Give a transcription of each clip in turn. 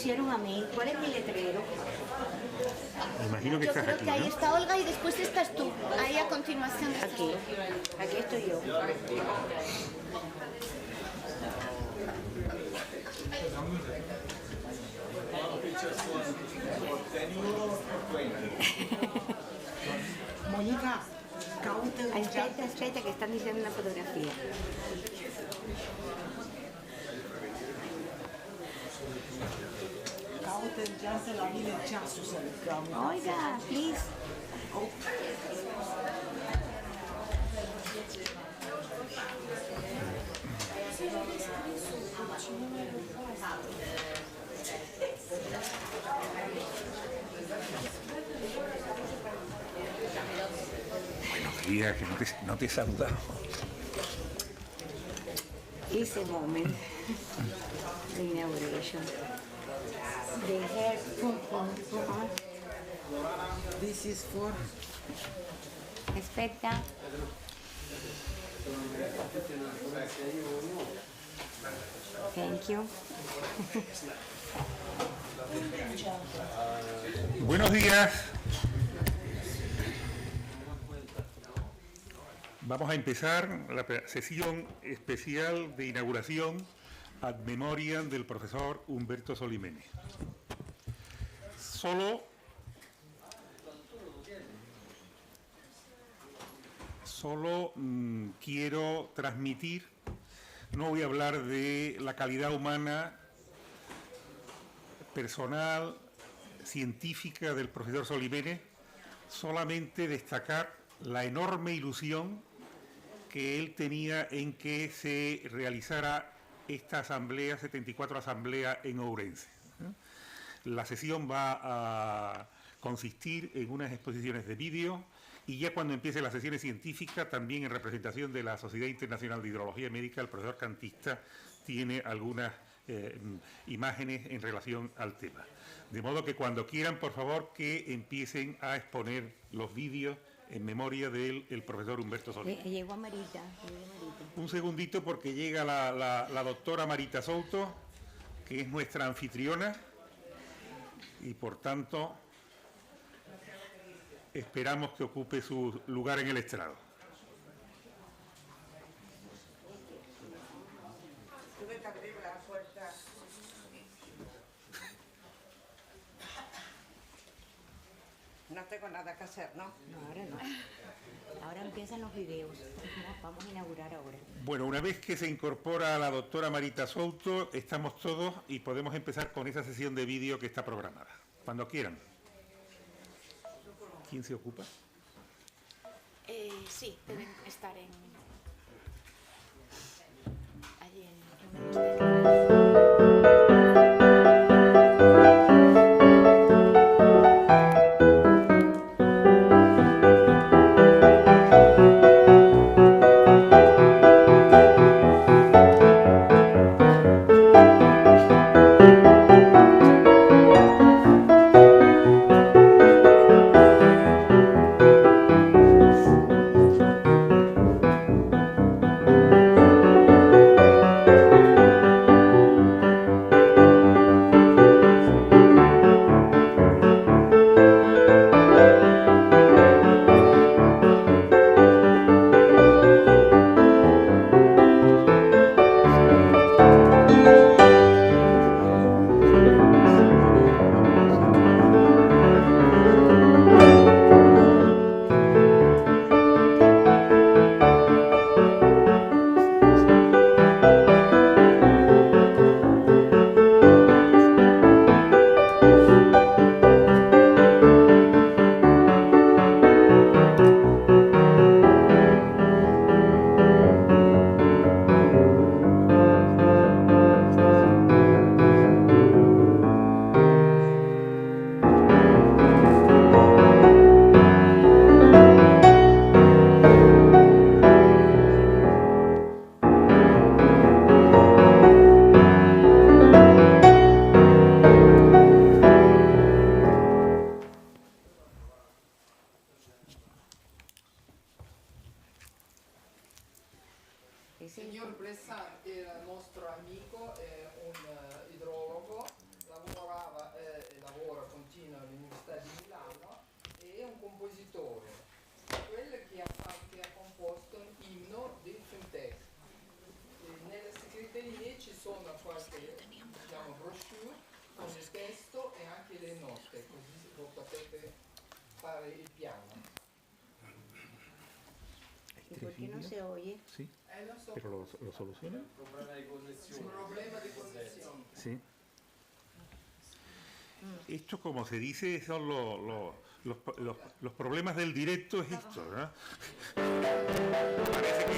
pusieron a mí. ¿Cuál es mi letrero? Me imagino que Yo estás creo aquí, que ahí ¿no? está Olga y después estás tú. Ahí a continuación estás Aquí. tú. Aquí estoy yo. Mónica, Espera, que están diciendo una fotografía. Oiga, please. Buenos días, que no te he saludado. Ese moment. The inauguration. The hair. this is for Espera. Thank you. Buenos días. Vamos a empezar la sesión especial de inauguración ad memoriam del profesor Humberto Solimene. Solo quiero transmitir, no voy a hablar de la calidad humana, personal, científica del profesor Solimene, solamente destacar la enorme ilusión que él tenía en que se realizara esta asamblea, 74 asamblea en Ourense. La sesión va a consistir en unas exposiciones de vídeo y ya cuando empiece las sesiones científicas, también en representación de la Sociedad Internacional de Hidrología Médica, el profesor Cantista tiene algunas imágenes en relación al tema. De modo que cuando quieran, por favor, que empiecen a exponer los vídeos en memoria del profesor Humberto Solimene. Llegó Marita. Un segundito porque llega la doctora Marita Souto, que es nuestra anfitriona, y por tanto esperamos que ocupe su lugar en el estrado. No tengo nada que hacer, ¿no? No, ahora no. Ahora empiezan los videos. Vamos a inaugurar ahora. Bueno, una vez que se incorpora la doctora Marita Souto, estamos todos y podemos empezar con esa sesión de vídeo que está programada. Cuando quieran. ¿Quién se ocupa? Sí, deben estar allí en le note, così lo potete fare il piano. ¿Y por qué no se oye? Sí, pero lo soluciona. Problema di connessione. Sí. Esto, como se dice, son los problemas del directo, es esto, ¿no? Parece que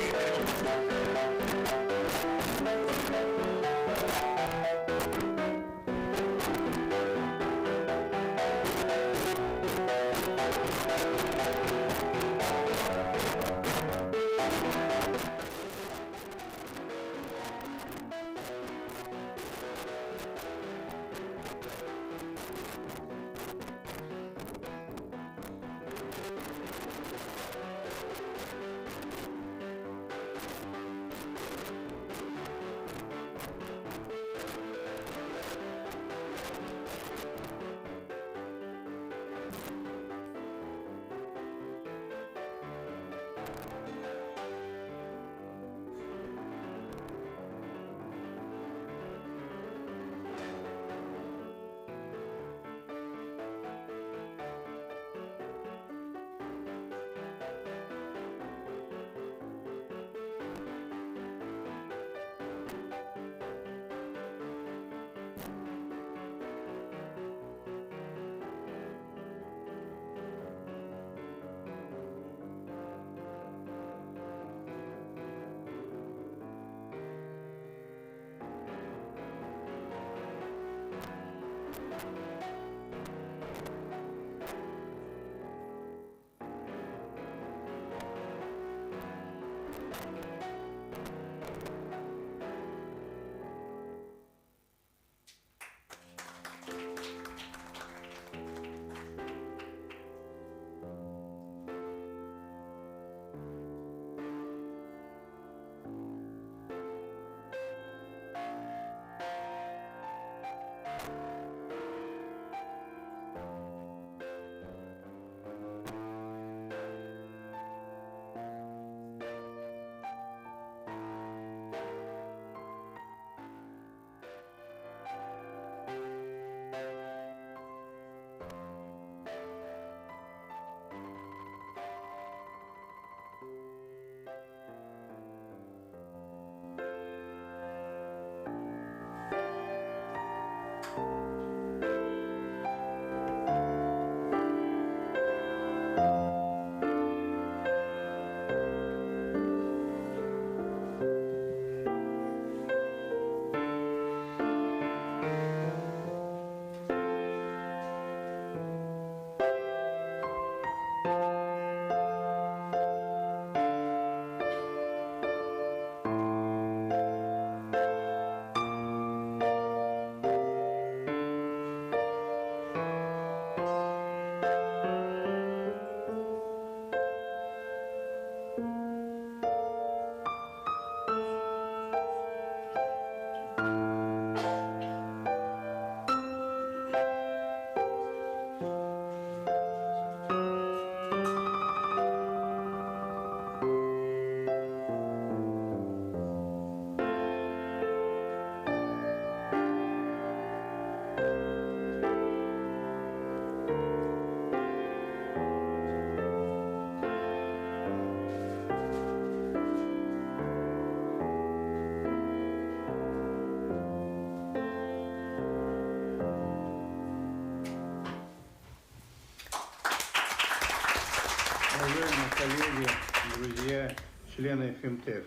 Уважаемые коллеги, друзья, члены ФИМТЕХ,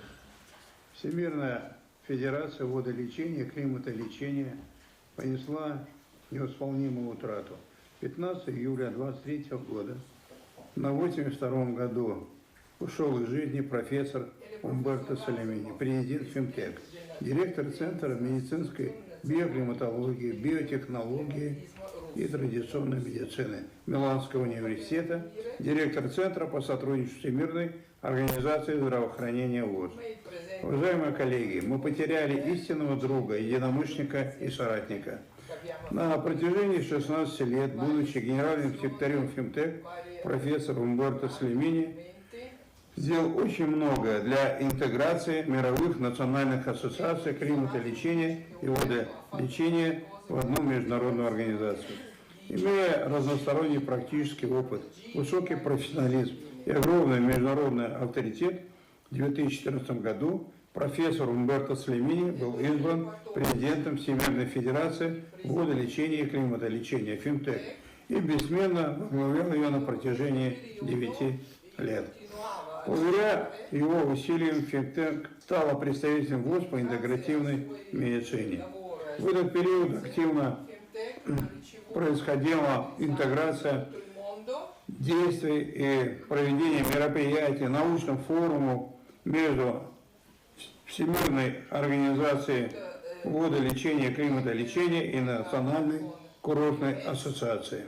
Всемирная Федерация водолечения и климатолечения понесла невосполнимую утрату. 15 июля 23 года, на 82 году, ушел из жизни профессор Умберто Салимини, президент ФИМТЕХ, директор Центра медицинской биоклиматологии, биотехнологии и традиционной медицины Миланского университета, директор Центра по сотрудничеству Всемирной организации здравоохранения ВОЗ. Уважаемые коллеги, мы потеряли истинного друга, единомышленника и соратника. На протяжении 16 лет, будучи генеральным секретарем ФИМТЕХ, профессор Умберто Салимини сделал очень многое для интеграции мировых национальных ассоциаций климатолечения и водолечения в одну международную организацию. Имея разносторонний практический опыт, высокий профессионализм и огромный международный авторитет, в 2014 году профессор Умберто Слемини был избран президентом Всемирной Федерации водолечения и климатолечения ФИМТЕК и бессменно возглавлял ее на протяжении 9 лет. Благодаря его усилиям ФИМТЕК стала представителем ВОЗ по интегративной медицине. В этот период активно происходила интеграция действий и проведение мероприятий, научных форумов между Всемирной организацией водолечения и климатолечения и Национальной курортной ассоциацией.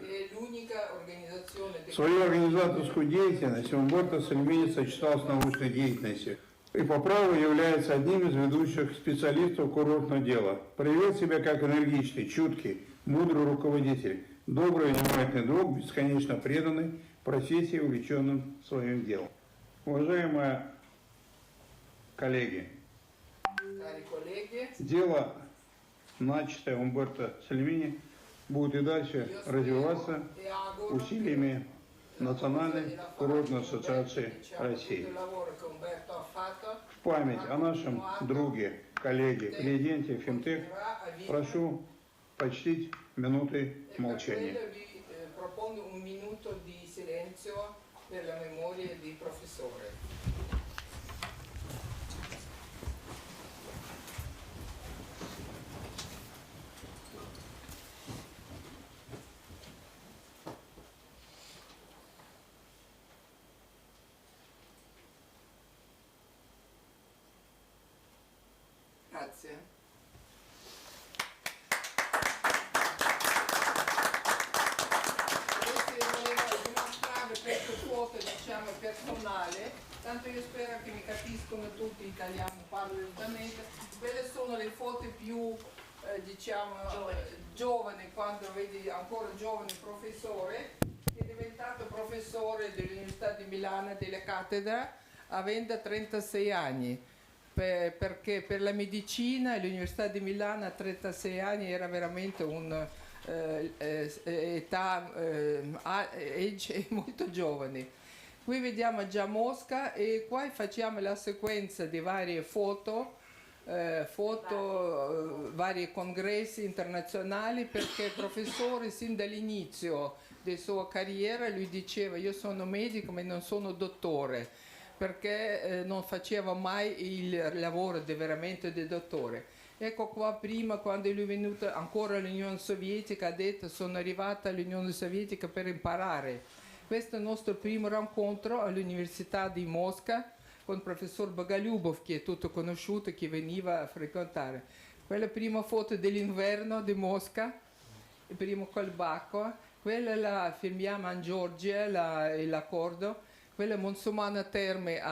Свою организаторскую деятельность Умберто Сальвини сочетал с научной деятельностью и по праву является одним из ведущих специалистов курортного дела. Проявил себя как энергичный, чуткий, мудрый руководитель, добрый и внимательный друг, бесконечно преданный профессии, увлеченным своим делом. Уважаемые коллеги, дело, начатое Умберто Сальвини, будет и дальше развиваться усилиями Национальной курортной ассоциации России. В память о нашем друге, коллеге, президенте ФИМТЕК прошу почтить минутой молчания. Grazie. Volevo dimostrare queste foto, diciamo, personale, tanto io spero che mi capiscono tutti in italiano, parlo lentamente. Quelle sono le foto più, diciamo, giovani, quando vedi ancora giovane professore, che è diventato professore dell'Università di Milano della cattedra avendo 36 anni. Perché per la medicina l'Università di Milano a 36 anni era veramente un'età age molto giovane. Qui vediamo già Mosca e qua facciamo la sequenza di varie foto, vari congressi internazionali, perché il professore sin dall'inizio della sua carriera lui diceva: io sono medico ma non sono dottore, perché non faceva mai il lavoro veramente del dottore. Ecco qua prima, quando lui è venuto ancora all'Unione Sovietica, ha detto: sono arrivata all'Unione Sovietica per imparare. Questo è il nostro primo incontro all'Università di Mosca con il professor Bogolyubov, che è tutto conosciuto, che veniva a frequentare. Quella prima foto dell'inverno di Mosca, il primo colbacco, quella la firmiamo in Georgia, l'accordo. Quella è Monsumana Terme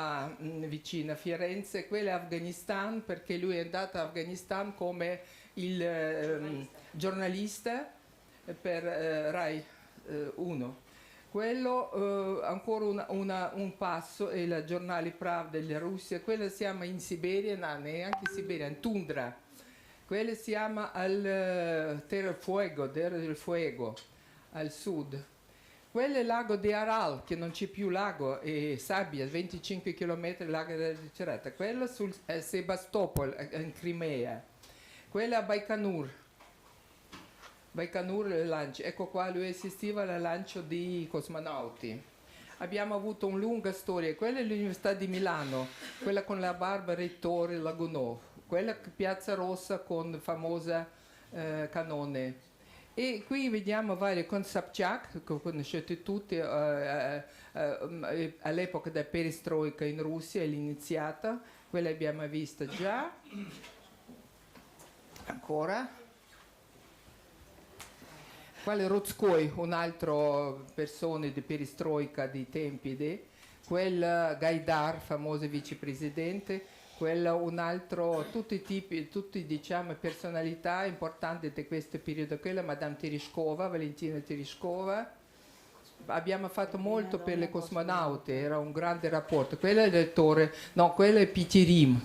vicino a Firenze, quella è Afghanistan, perché lui è andato in Afghanistan come il giornalista per Rai 1. Quello ancora un passo è il giornale Pravda della Russia, quella siamo in Siberia, no, neanche in Siberia, in tundra. Quella siamo al Terra del Fuego, al sud. Quello è il lago di Aral, che non c'è più lago, è sabbia, 25 km lago della Ricerata. Quello sul Sebastopol, in Crimea. Quello a Baikonur. Baikonur il lancio. Ecco qua, lui assistiva al lancio di cosmonauti. Abbiamo avuto una lunga storia. Quella è l'Università di Milano, quella con la barba Rettore Lagunov. Quella Piazza Rossa con famosa Canone. E qui vediamo vari con Sobchak, che conoscete tutti, all'epoca della perestroika in Russia è l'iniziata, quella abbiamo vista già. Ancora. Quale Rutskoy, un'altra persona di perestroika di tempi di, quel Gaidar, famoso vicepresidente, quello un altro, tutti diciamo personalità importanti di questo periodo, quella Madame Tereshkova, Valentina Tereshkova. Abbiamo fatto molto per le cosmonauti, era un grande rapporto. Quello è il direttore, no, quello è Pitirim,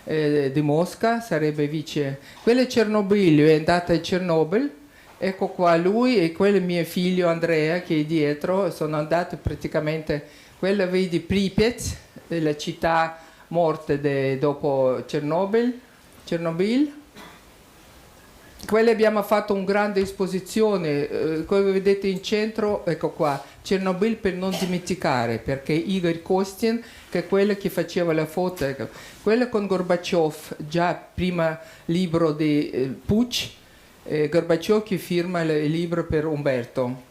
di Mosca, sarebbe vice. Quello è Chernobyl, è andata a Chernobyl, Ecco qua lui e quello è mio figlio Andrea che è dietro, sono andati praticamente, quella vedi Pripyat, la città morta dopo Chernobyl. Quella abbiamo fatto una grande esposizione, come vedete in centro, ecco qua, Chernobyl per non dimenticare, perché Igor Kostin, che è quello che faceva la foto, ecco, quella con Gorbaciov, già prima libro di Puig, Gorbaciov che firma il libro per Umberto.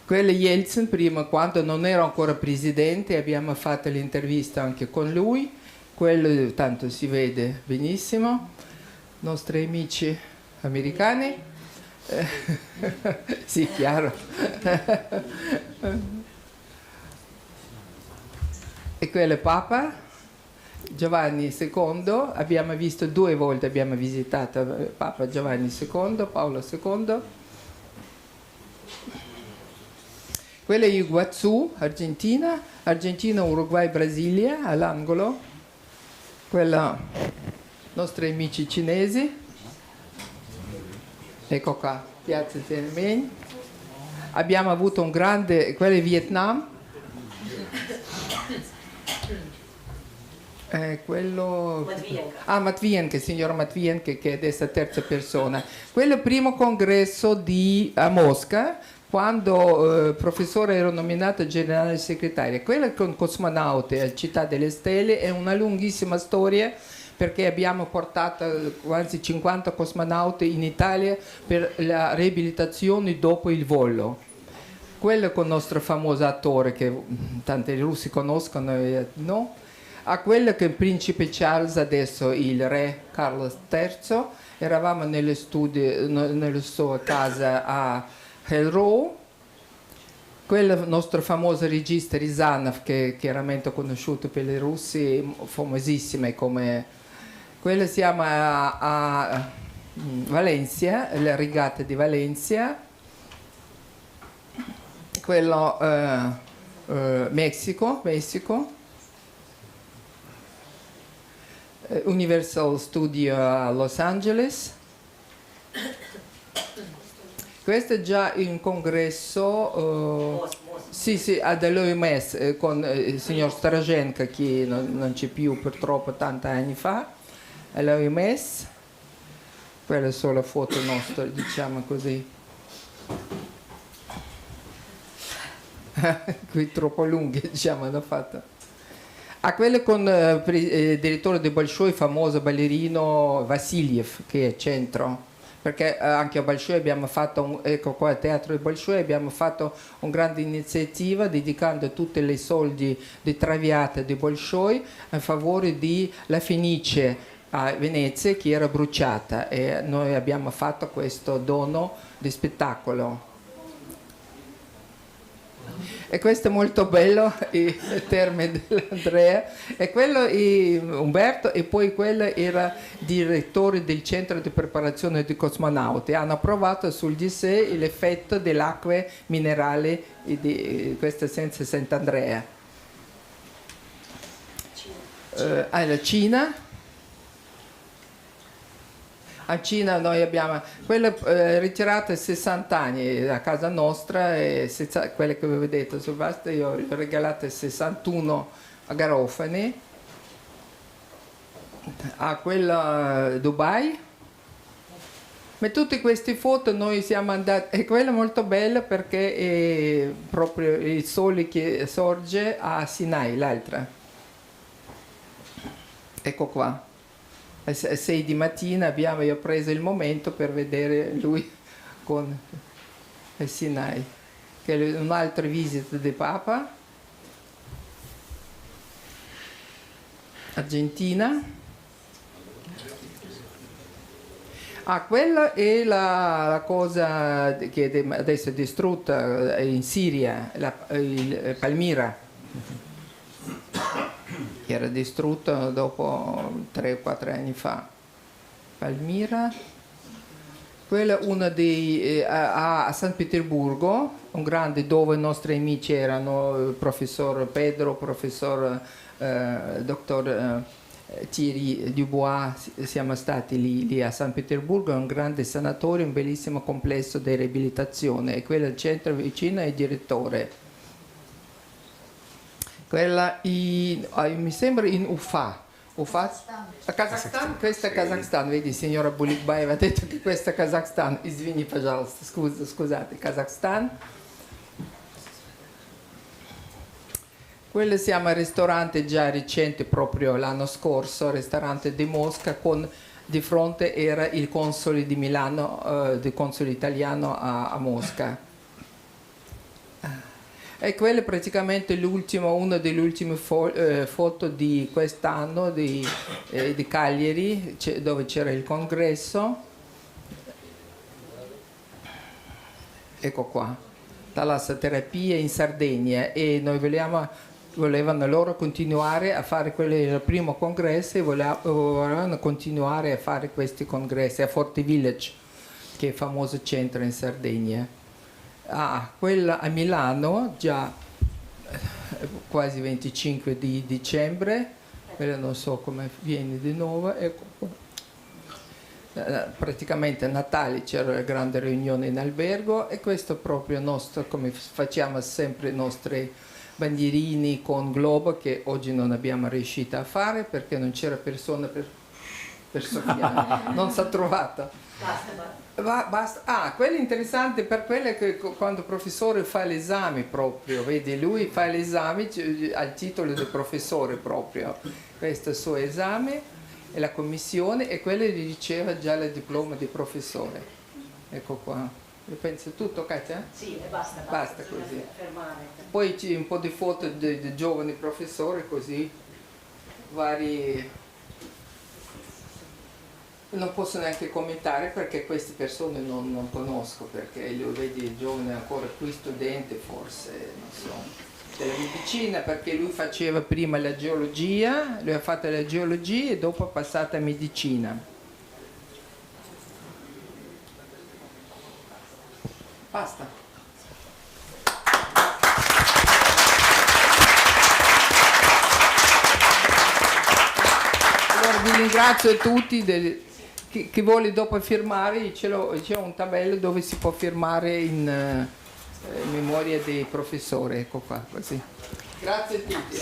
Quello Yeltsin prima, quando non era ancora presidente, abbiamo fatto l'intervista anche con lui, quello tanto si vede benissimo, nostri amici americani, sì, chiaro. E quello è Papa Giovanni II, abbiamo visto 2 volte, abbiamo visitato Papa Giovanni II, Paolo II. Quello è Iguazú, Argentina, Uruguay, Brasilia, all'angolo. Quello, nostri amici cinesi. Ecco qua, Piazza Tiananmen. Abbiamo avuto un grande, quello è Vietnam. Quello... Matvienko, signor Matvienko, che è adesso terza persona. Quello è il primo congresso a Mosca, quando il professore era nominato generale segretario. Quello con cosmonauti a Città delle Stelle è una lunghissima storia, perché abbiamo portato quasi 50 cosmonauti in Italia per la riabilitazione dopo il volo. Quello con il nostro famoso attore che tanti russi conoscono, no? A quello che è il principe Charles, adesso il re Carlo III, eravamo nelle studio, nella sua casa a Hellrow. Quello è il nostro famoso regista Risanov, che è chiaramente conosciuto per i russi, famosissime come... Quello siamo a Valencia, la regata di Valencia. Quello Messico. Universal Studio a Los Angeles. Questo è già un congresso sì, dell'OMS con il signor Strajenka, che non c'è più purtroppo tanti anni fa, all'OMS. Quella è solo la foto nostra, diciamo così. Qui troppo lunghi, diciamo, hanno fatto. A quello con il direttore del Bolshoi, famoso ballerino Vassiliev, che è centro, perché anche a Bolshoi abbiamo fatto, ecco qua al teatro di Bolshoi, abbiamo fatto una grande iniziativa dedicando tutti i soldi di Traviata di Bolshoi a favore della Fenice a Venezia che era bruciata, e noi abbiamo fatto questo dono di spettacolo. E questo è molto bello, il termine dell'Andrea, e quello è Umberto, e poi quello era direttore del centro di preparazione di cosmonauti. Hanno provato sul di sé l'effetto delle acque minerali di questa senza Sant'Andrea. La Cina. A Cina noi abbiamo quella ritirata a 60 anni a casa nostra, e quelle che vedete sul vasto io ho regalate 61 a Garofani. A quella Dubai. Ma tutte queste foto noi siamo andati, e quella è molto bella perché è proprio il sole che sorge a Sinai, l'altra. Ecco qua. Alle 6 di mattina io ho preso il momento per vedere lui con il Sinai, che è un'altra visita di Papa. Argentina. Quella è la cosa che adesso è distrutta in Siria, il Palmira, che era distrutto dopo 3 o 4 anni fa. Palmira. Quella è una a San Pietroburgo, un grande, dove i nostri amici erano il professor Pedro, professor dottor Thierry Dubois, siamo stati lì a San Pietroburgo, è un grande sanatorio, un bellissimo complesso di riabilitazione, e quello al centro vicino è il direttore. Quella mi sembra in Ufa. A Kazakhstan? Questa è Kazakhstan, vedi, signora Bulikbaeva ha detto che questa è Kazakhstan. Извини, пожалуйста, scusate, Kazakhstan. Quello siamo al ristorante già recente, proprio l'anno scorso, ristorante di Mosca, con di fronte era il console di Milano, il console italiano a Mosca. E quella è praticamente una delle ultime foto di quest'anno di Cagliari, dove c'era il congresso. Ecco qua, talassoterapia in Sardegna, e noi volevano loro continuare a fare quello del primo congresso, e volevano continuare a fare questi congressi a Forte Village, che è il famoso centro in Sardegna. Quella a Milano, già quasi 25 di dicembre, quella non so come viene di nuovo, ecco qua. Praticamente a Natale c'era la grande riunione in albergo, e questo è proprio nostro, come facciamo sempre i nostri bandierini con globo, che oggi non abbiamo riuscito a fare perché non c'era persona per soffiare, non si è trovata. Basta. Quello è interessante per quello che quando il professore fa l'esame proprio, vedi, lui fa l'esame al titolo di professore proprio, questo è il suo esame, e la commissione, e quello gli diceva già il diploma di professore. Ecco qua. Pensi tutto, Katia? Sì, e basta. Basta così. Fermare. Poi c'è un po' di foto di giovani professori, così, vari. Non posso neanche commentare perché queste persone non conosco, perché lo vedi giovane ancora qui, studente forse, non so, della medicina, perché lui faceva prima la geologia, lui ha fatto la geologia e dopo è passata a medicina. Basta. Allora vi ringrazio tutti. Chi vuole dopo firmare, c'è un tabello dove si può firmare in memoria dei professori, ecco qua, così. Grazie a tutti.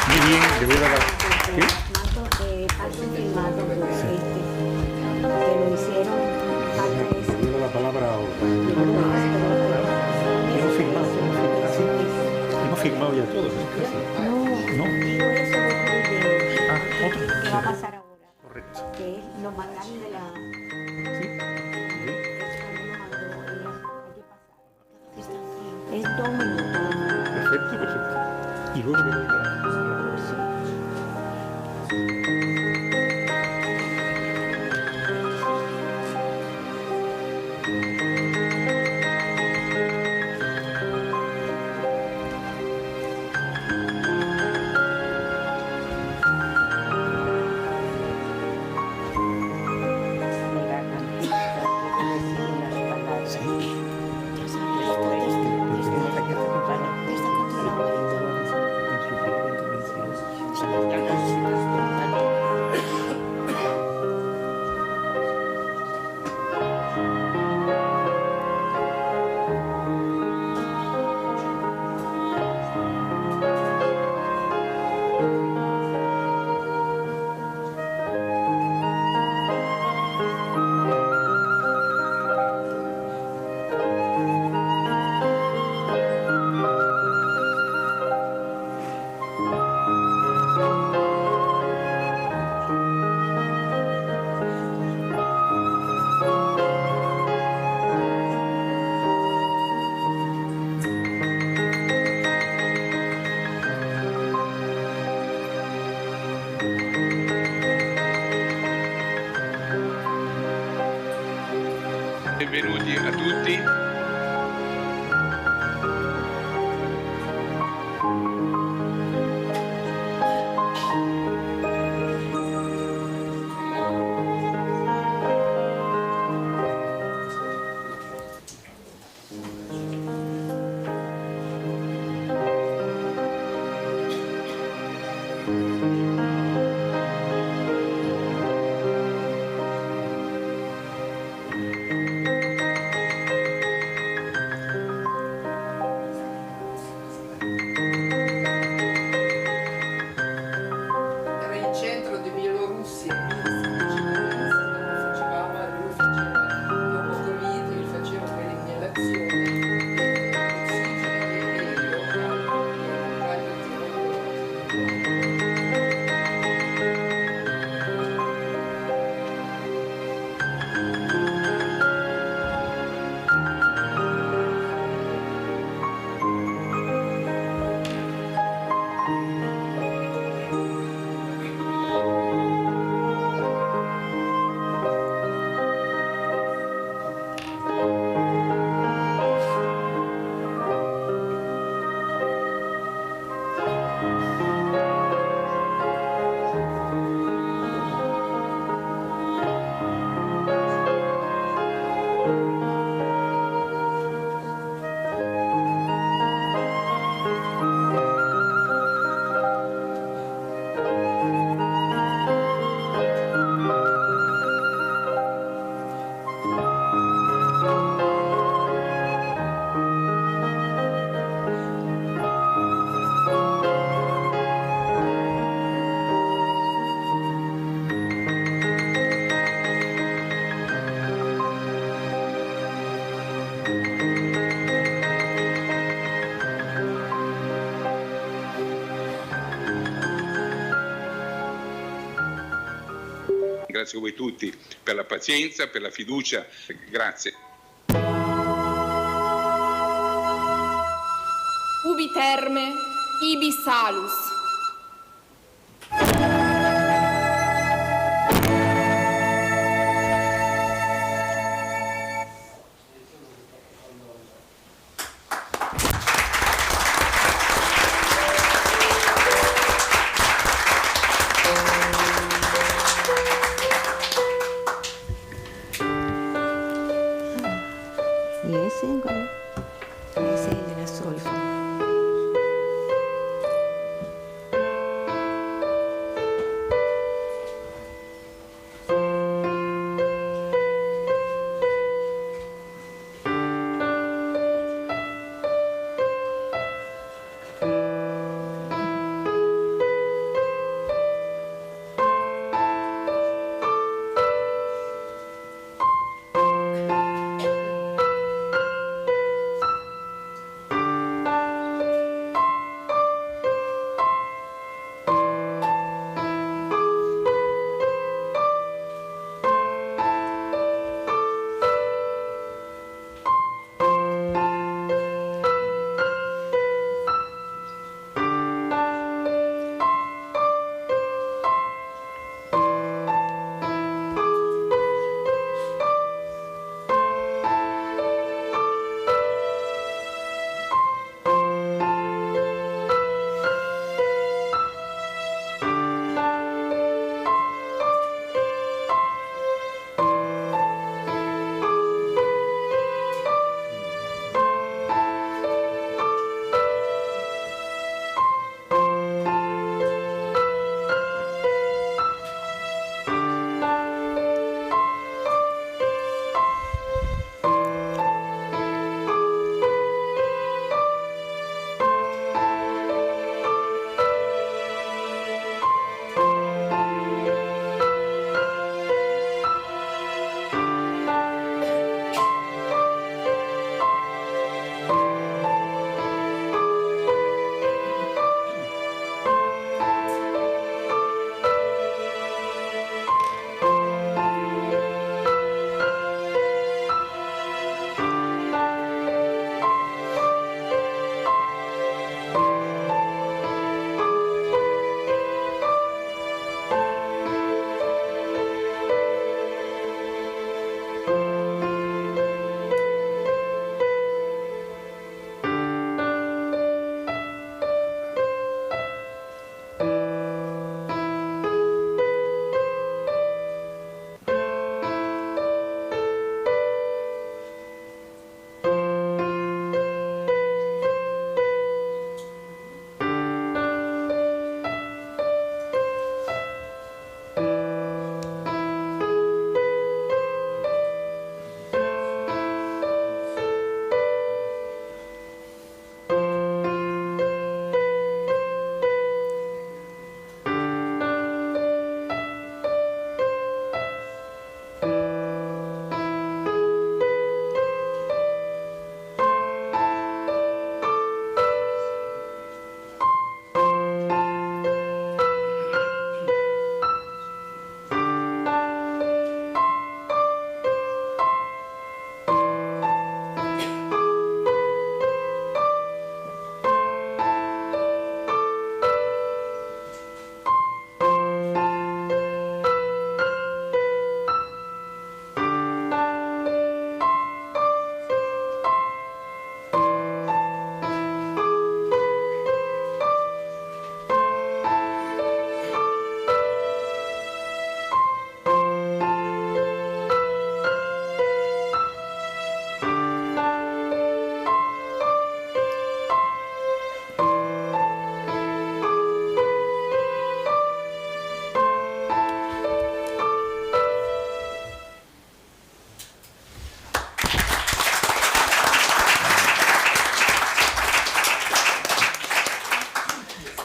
Muy bien, le voy a dar. ¿Qué? Algo filmado por que lo hicieron antes. Le doy la palabra ahora. Hemos firmado ya todos, casi. ¿No? Digo eso Otro. que va a pasar ahora. Correcto. Que nos mandaron de la. Sí. Es 2 minutos. Perfecto, perfecto. Y luego le doy la. Benvenuti a tutti. ringrazio voi tutti per la pazienza, per la fiducia. Grazie. Ubi terme, ibi salus. ¿Y ese cuál es? Ese es el de la solfa.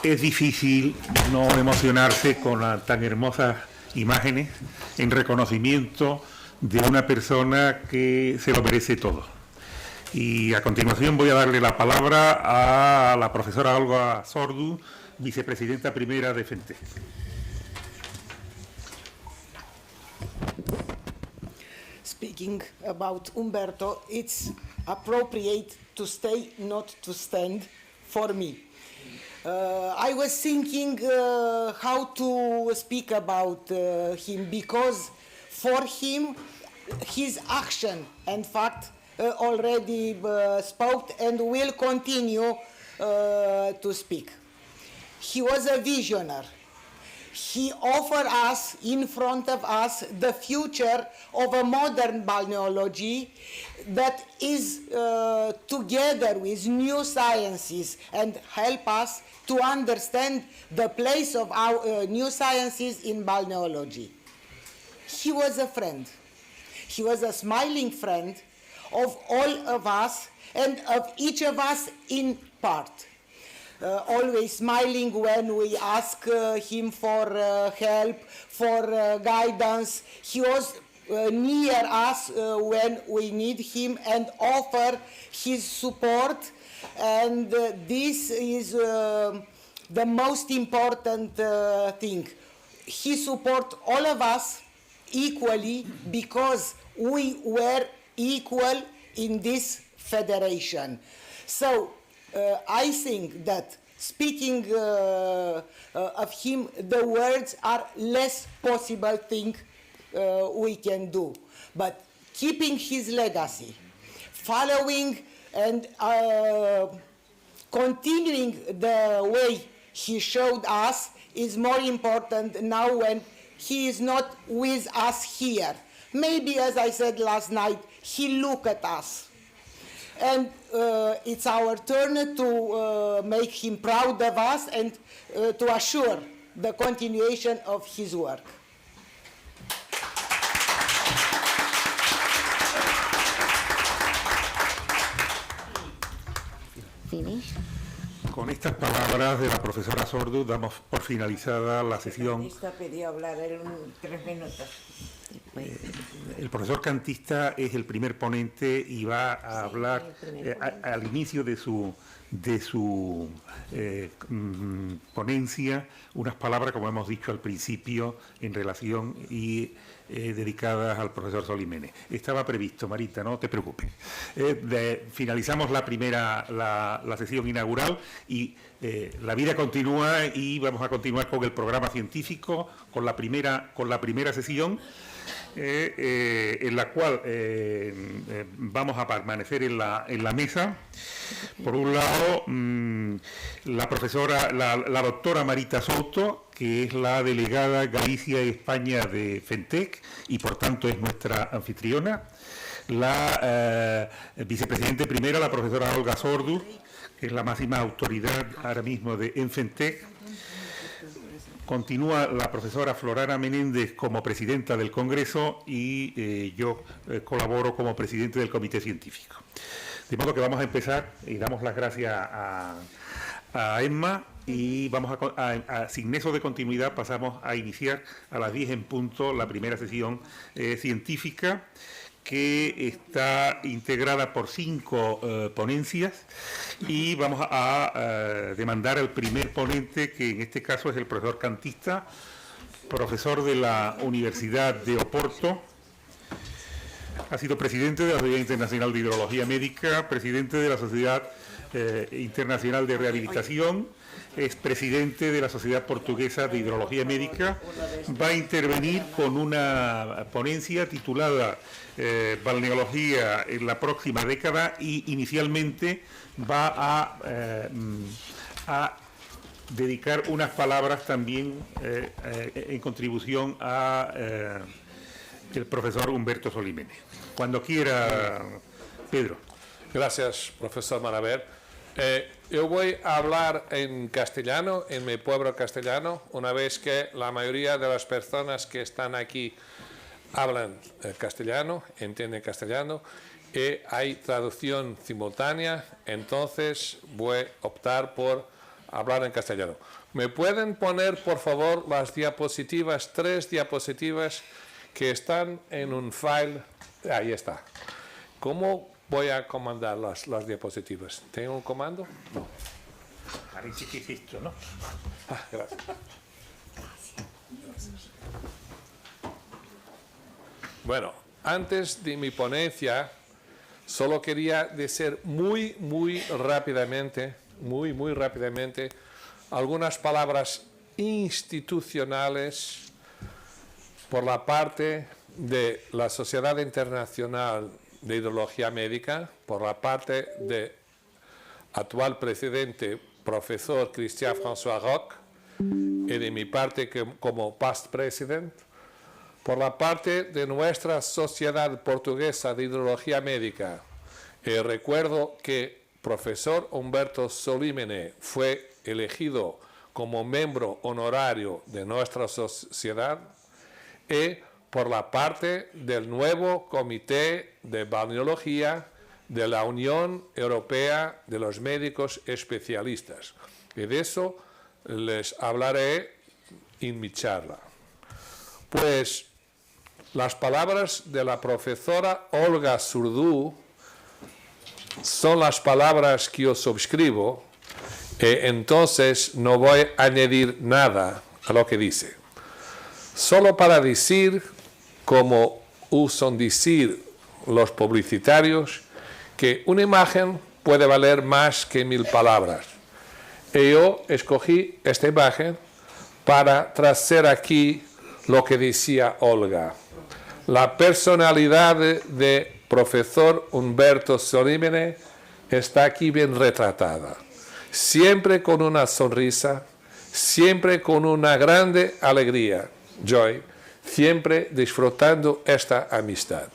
Es difícil no emocionarse con tan hermosas imágenes en reconocimiento de una persona que se lo merece todo. Y a continuación voy a darle la palabra a la profesora Olga Sordu, vicepresidenta primera de FENTE. speaking about Umberto, it's appropriate to stay, not to stand, for me. I was thinking how to speak about him, because for him, his action, in fact, already spoke and will continue to speak. He was a visionary. He offered us, in front of us, the future of a modern balneology that is together with new sciences and help us to understand the place of our new sciences in balneology. He was a friend. He was a smiling friend of all of us and of each of us in part. Always smiling when we ask him for help, for guidance. He was near us when we need him and offer his support. And this is the most important thing. He support all of us equally because we were equal in this federation. So I think that speaking of him, the words are less possible thing we can do. But keeping his legacy, following and continuing the way he showed us is more important now when he is not with us here. Maybe, as I said last night, he looked at us. And it's our turn to make him proud of us and to assure the continuation of his work. Finish. Con estas palabras de la profesora Sordo damos por finalizada la sesión. Cantista pidió hablar en 3 minutos. El profesor Cantista es el primer ponente y va a hablar al inicio de su ponencia unas palabras, como hemos dicho al principio, en relación y dedicadas al profesor Solimene. Estaba previsto, Marita, no te preocupes. Finalizamos la sesión inaugural y la vida continúa y vamos a continuar con el programa científico, con la primera sesión. En la cual vamos a permanecer en la mesa. Por un lado, la doctora Marita Souto, que es la delegada Galicia y España de FENTEC y por tanto es nuestra anfitriona. La vicepresidente primera, la profesora Olga Sordo, que es la máxima autoridad ahora mismo en FENTEC. Continúa la profesora Florana Menéndez como presidenta del Congreso y yo colaboro como presidente del Comité Científico. De modo que vamos a empezar y damos las gracias a Emma y vamos sin nexo de continuidad pasamos a iniciar a las 10 en punto la primera sesión científica, que está integrada por 5 ponencias y vamos a demandar al primer ponente, que en este caso es el profesor Cantista, profesor de la Universidad de Oporto. Ha sido presidente de la Sociedad Internacional de Hidrología Médica, presidente de la Sociedad Internacional de Rehabilitación, es presidente de la Sociedad Portuguesa de Hidrología Médica. Va a intervenir con una ponencia titulada Balneología en la próxima década y inicialmente va a dedicar unas palabras también en contribución a el profesor Humberto Solimene. Cuando quiera, Pedro. Gracias, profesor Maraver. Yo voy a hablar en castellano, en mi pueblo castellano, una vez que la mayoría de las personas que están aquí hablan castellano, entienden castellano, y hay traducción simultánea, entonces voy a optar por hablar en castellano. ¿Me pueden poner, por favor, las diapositivas, 3 diapositivas que están en un file? Ahí está. ¿Cómo voy a comandar las diapositivas? ¿Tengo un comando? No. Parece que es esto, ¿no? Gracias. Bueno, antes de mi ponencia, solo quería decir muy rápidamente, algunas palabras institucionales por la parte de la Sociedad Internacional de Hidrología Médica, por la parte del actual presidente, profesor Christian François Roch, y de mi parte como past president, por la parte de nuestra Sociedad Portuguesa de Hidrología Médica. Recuerdo que profesor Humberto Solimene fue elegido como miembro honorario de nuestra sociedad, y por la parte del nuevo Comité de Balneología de la Unión Europea de los Médicos Especialistas. Y de eso les hablaré en mi charla. Pues las palabras de la profesora Olga Surdú son las palabras que yo suscribo, entonces no voy a añadir nada a lo que dice. Solo para decir, como usan decir los publicitarios, que una imagen puede valer más que 1000 palabras. Y yo escogí esta imagen para traer aquí lo que decía Olga. La personalidad de profesor Humberto Solimene está aquí bien retratada. Siempre con una sonrisa, siempre con una grande alegría, joy, siempre disfrutando esta amistad.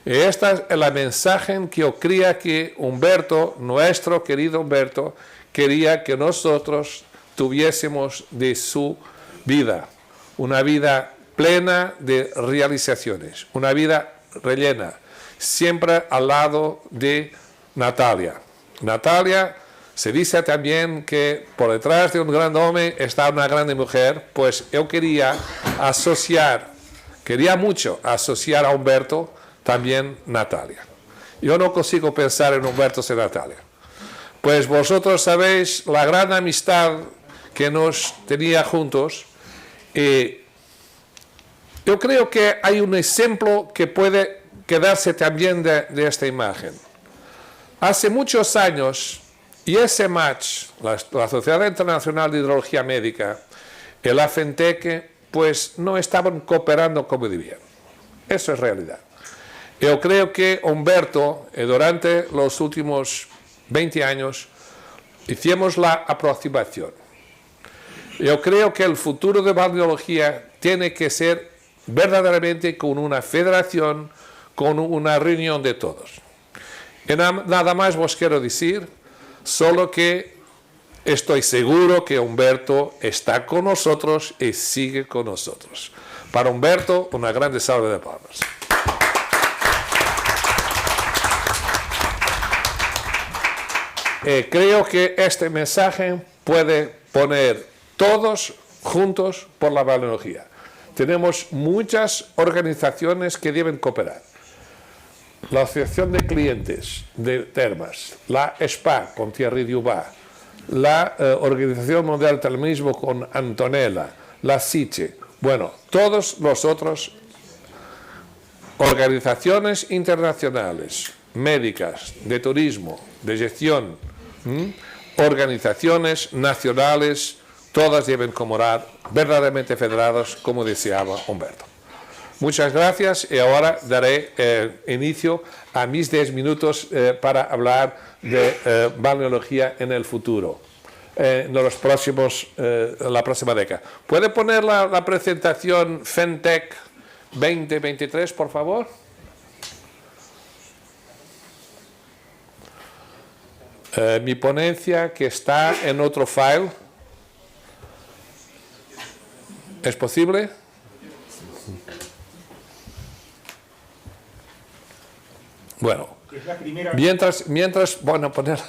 Y esta es el mensaje que yo creía que Humberto, nuestro querido Humberto, quería que nosotros tuviésemos de su vida. Una vida plena de realizaciones, una vida rellena, siempre al lado de Natalia. Natalia, se dice también que por detrás de un gran hombre está una grande mujer, pues yo quería mucho asociar a Humberto también Natalia. Yo no consigo pensar en Humberto sin Natalia. Pues vosotros sabéis la gran amistad que nos tenía juntos, y yo creo que hay un ejemplo que puede quedarse también de esta imagen. Hace muchos años, y ese match, la Sociedad Internacional de Hidrología Médica, el AFENTEC, pues no estaban cooperando como debían. Eso es realidad. Yo creo que Humberto, durante los últimos 20 años, hicimos la aproximación. Yo creo que el futuro de balneología tiene que ser verdaderamente con una federación, con una reunión de todos. Y nada más vos quiero decir, solo que estoy seguro que Humberto está con nosotros y sigue con nosotros. Para Humberto, una grande salva de palmas. Creo que este mensaje puede poner todos juntos por la balneología. Tenemos muchas organizaciones que deben cooperar. La Asociación de Clientes de Termas, la SPA con Thierry Dubá, la Organización Mundial del Termismo con Antonella, la SICE, bueno, todos los otros organizaciones internacionales, médicas, de turismo, de gestión, organizaciones nacionales, todas deben cooperar verdaderamente federadas, como deseaba Humberto. Muchas gracias y ahora daré inicio a mis 10 minutos para hablar de balneología en el futuro, en la próxima década. ¿Puede poner la presentación FENTEC 2023, por favor? Mi ponencia, que está en otro file. ¿Es posible? Bueno, mientras bueno, poner,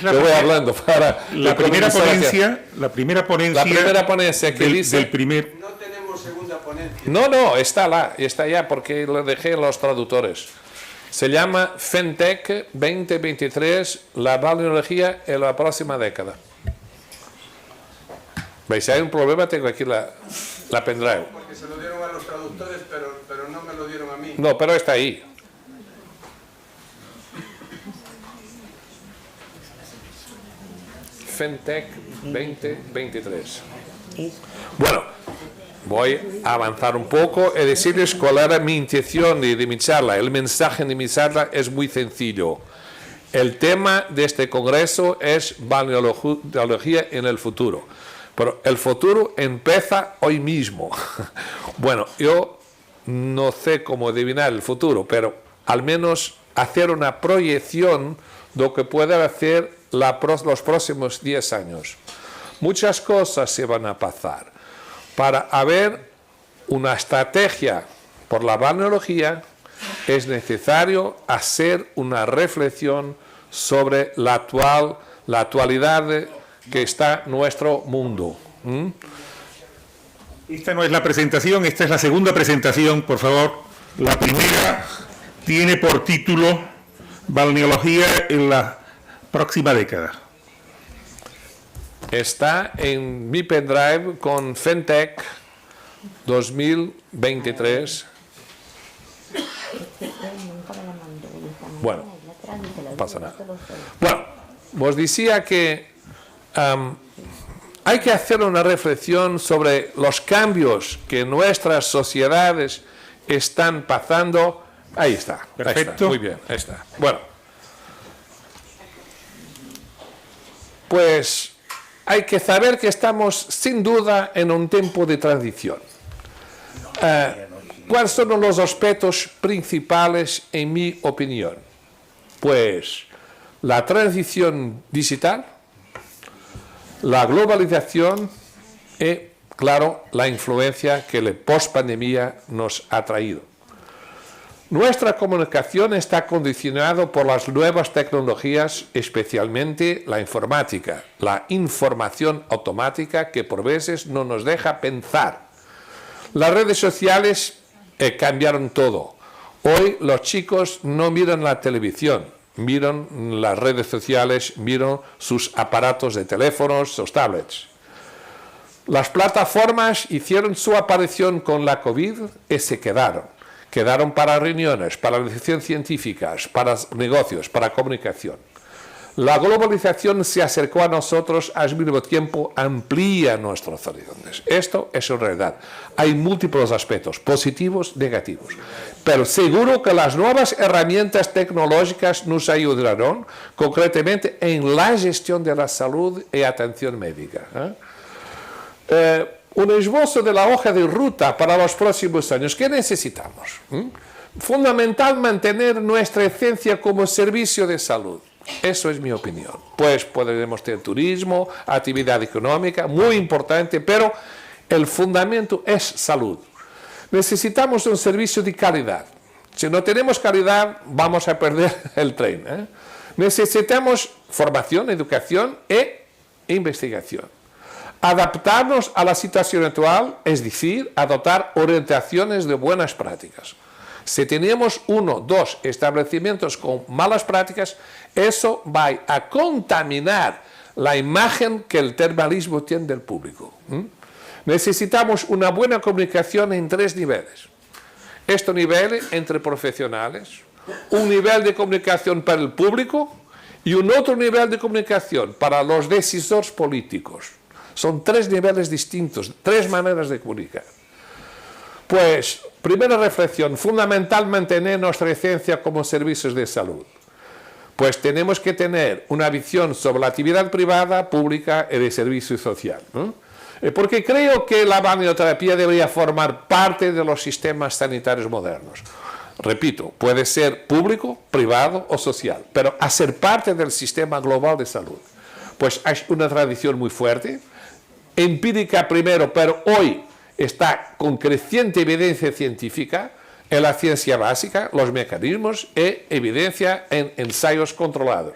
yo voy hablando para la primera ponencia que dice del primer. No tenemos segunda ponencia. No, está ya porque lo dejé en los traductores. Se llama FENTEC 2023, la balneología en la próxima década. ¿Veis? Si hay un problema, tengo aquí la pendrive. Porque se lo dieron a los traductores, pero no me lo dieron No, pero está ahí. FinTech 2023. Bueno, voy a avanzar un poco y decirles cuál era mi intención de mi charla. El mensaje de mi charla es muy sencillo. El tema de este congreso es balneología en el futuro. Pero el futuro empieza hoy mismo. Bueno, yo no sé cómo adivinar el futuro, pero al menos hacer una proyección de lo que puede hacer los próximos 10 años. Muchas cosas se van a pasar. Para haber una estrategia por la balneología es necesario hacer una reflexión sobre la actualidad que está nuestro mundo. Esta no es la presentación, esta es la segunda presentación, por favor. La primera tiene por título Balneología en la próxima década. Está en mi pendrive con FinTech 2023. Bueno, no pasa nada. Bueno, os decía que hay que hacer una reflexión sobre los cambios que nuestras sociedades están pasando. Ahí está. Perfecto. Ahí está, muy bien, ahí está. Bueno, pues hay que saber que estamos sin duda en un tiempo de transición. ¿Cuáles son los aspectos principales en mi opinión? Pues la transición digital, la globalización y, claro, la influencia que la post-pandemia nos ha traído. Nuestra comunicación está condicionada por las nuevas tecnologías, especialmente la informática, la información automática que por veces no nos deja pensar. Las redes sociales cambiaron todo. Hoy los chicos no miran la televisión, miran las redes sociales, miran sus aparatos de teléfonos, sus tablets. Las plataformas hicieron su aparición con la COVID y se quedaron. Quedaron para reuniones, para realización científicas, para negocios, para comunicación. La globalización se acercó a nosotros, al mismo tiempo amplía nuestros horizontes. Esto es una realidad. Hay múltiples aspectos, positivos, negativos. Pero seguro que las nuevas herramientas tecnológicas nos ayudarán concretamente en la gestión de la salud y atención médica. Un esbozo de la hoja de ruta para los próximos años. ¿Qué necesitamos? Fundamental mantener nuestra esencia como servicio de salud. Eso es mi opinión. Pues podremos tener turismo, actividad económica, muy importante, pero el fundamento es salud. Necesitamos un servicio de calidad. Si no tenemos calidad, vamos a perder el tren. Necesitamos formación, educación e investigación. Adaptarnos a la situación actual, es decir, adoptar orientaciones de buenas prácticas. Si tenemos 1, 2 establecimientos con malas prácticas, eso va a contaminar la imagen que el termalismo tiene del público. Necesitamos una buena comunicación en 3 niveles. Estos niveles entre profesionales, un nivel de comunicación para el público y un otro nivel de comunicación para los decisores políticos. Son 3 niveles distintos, 3 maneras de comunicar. Pues, primera reflexión, fundamental mantener nuestra esencia como servicios de salud. Pues tenemos que tener una visión sobre la actividad privada, pública y de servicio social, ¿no? Porque creo que la balneoterapia debería formar parte de los sistemas sanitarios modernos. Repito, puede ser público, privado o social, pero a ser parte del sistema global de salud. Pues hay una tradición muy fuerte, empírica primero, pero hoy está con creciente evidencia científica en la ciencia básica, los mecanismos e evidencia en ensayos controlados.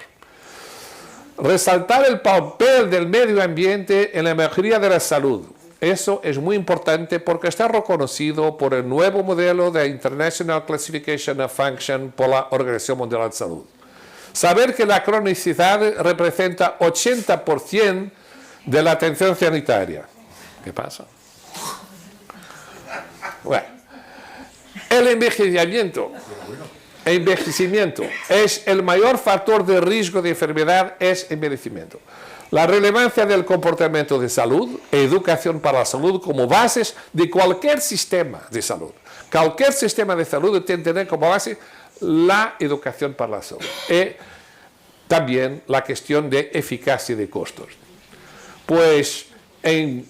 Resaltar el papel del medio ambiente en la mejoría de la salud. Eso es muy importante porque está reconocido por el nuevo modelo de International Classification of Function por la Organización Mundial de la Salud. Saber que la cronicidad representa 80% de la atención sanitaria. ¿Qué pasa? Bueno, El envejecimiento. Envejecimiento es el mayor factor de riesgo de enfermedad, es envejecimiento. La relevancia del comportamiento de salud, educación para la salud como bases de cualquier sistema de salud. Cualquier sistema de salud tiene que tener como base la educación para la salud. Y también la cuestión de eficacia de costos. Pues en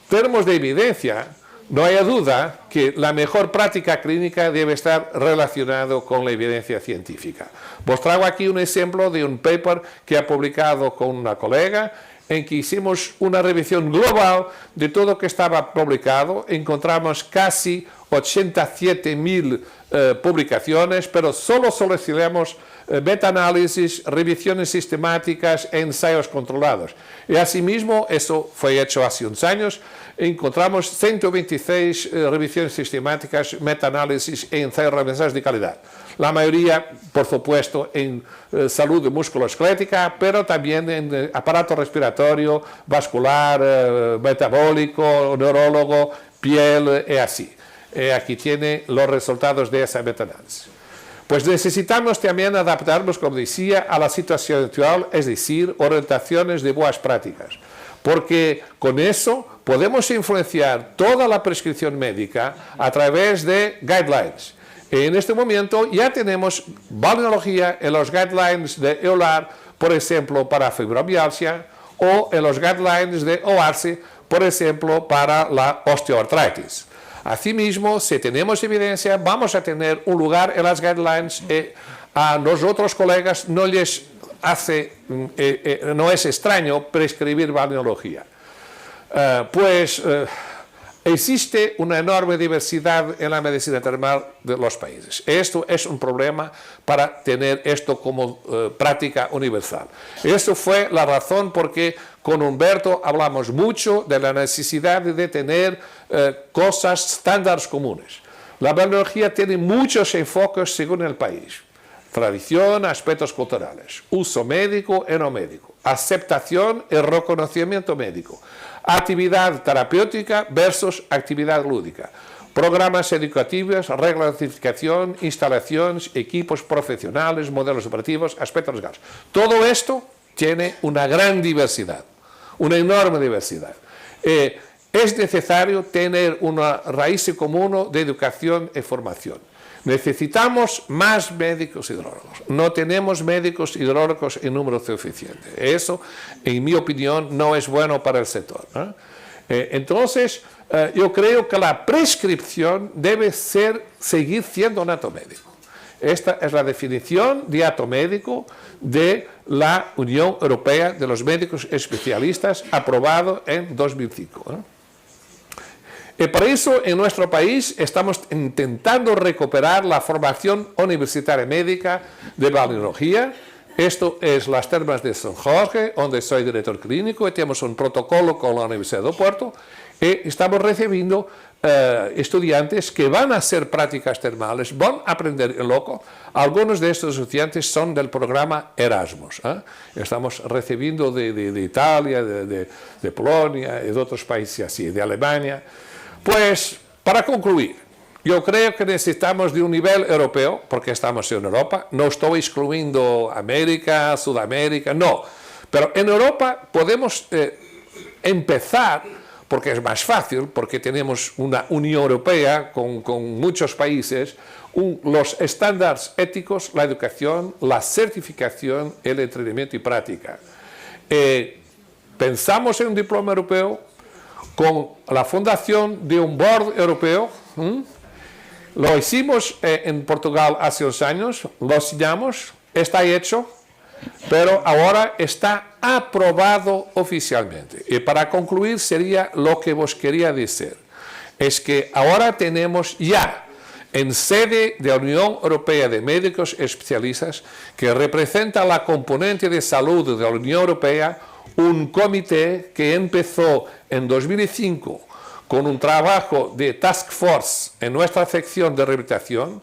términos de evidencia, no hay duda que la mejor práctica clínica debe estar relacionada con la evidencia científica. Vos traigo aquí un ejemplo de un paper que he publicado con una colega en que hicimos una revisión global de todo lo que estaba publicado. Encontramos casi 87.000 publicaciones, pero solo seleccionamos meta-análisis, revisiones sistemáticas e ensayos controlados. Y asimismo, eso fue hecho hace unos años, encontramos 126 revisiones sistemáticas, meta-análisis e ensayos randomizados de calidad. La mayoría, por supuesto, en salud musculoesquelética, pero también en aparato respiratorio, vascular, metabólico, neurólogo, piel y así. Aquí tiene los resultados de esa meta-análisis. Pues necesitamos también adaptarnos, como decía, a la situación actual, es decir, orientaciones de buenas prácticas, porque con eso podemos influenciar toda la prescripción médica a través de guidelines. En este momento ya tenemos balneología en los guidelines de EULAR, por ejemplo, para fibromialgia, o en los guidelines de OARSE, por ejemplo, para la osteoartritis. Asimismo, si tenemos evidencia, vamos a tener un lugar en las guidelines. A nosotros, colegas, no les hace, no es extraño prescribir balneología. Existe una enorme diversidad en la medicina termal de los países. Esto es un problema para tener esto como práctica universal. Eso fue la razón porque con Humberto hablamos mucho de la necesidad de tener cosas estándares comunes. La balneología tiene muchos enfoques según el país. Tradición, aspectos culturales, uso médico y no médico, aceptación y reconocimiento médico, actividad terapéutica versus actividad lúdica, programas educativos, reglas de certificación, instalaciones, equipos profesionales, modelos operativos, aspectos legales. Todo esto tiene una gran diversidad, una enorme diversidad. Es necesario tener una raíz común de educación y formación. Necesitamos más médicos hidrólogos. No tenemos médicos hidrólogos en número suficiente. Eso, en mi opinión, no es bueno para el sector. Entonces, yo creo que la prescripción debe seguir siendo un acto médico. Esta es la definición de acto médico de la Unión Europea de los Médicos Especialistas, aprobado en 2005. Y por eso en nuestro país estamos intentando recuperar la formación universitaria médica de balneología. Esto es las termas de San Jorge, donde soy director clínico, y tenemos un protocolo con la Universidad de Oporto, y estamos recibiendo estudiantes que van a hacer prácticas termales, van a aprender en loco. Algunos de estos estudiantes son del programa Erasmus. Estamos recibiendo de Italia, de Polonia, y de otros países así, de Alemania. Pues, para concluir, yo creo que necesitamos de un nivel europeo, porque estamos en Europa, no estoy excluyendo América, Sudamérica, no, pero en Europa podemos empezar, porque es más fácil, porque tenemos una Unión Europea con muchos países, los estándares éticos, la educación, la certificación, el entrenamiento y práctica. Pensamos en un diploma europeo, con la fundación de un board europeo. Lo hicimos en Portugal hace unos años, lo sellamos, está hecho, pero ahora está aprobado oficialmente. Y para concluir sería lo que vos quería decir, es que ahora tenemos ya en sede de la Unión Europea de Médicos Especialistas, que representa la componente de salud de la Unión Europea, un comité que empezó en 2005 con un trabajo de task force en nuestra sección de rehabilitación.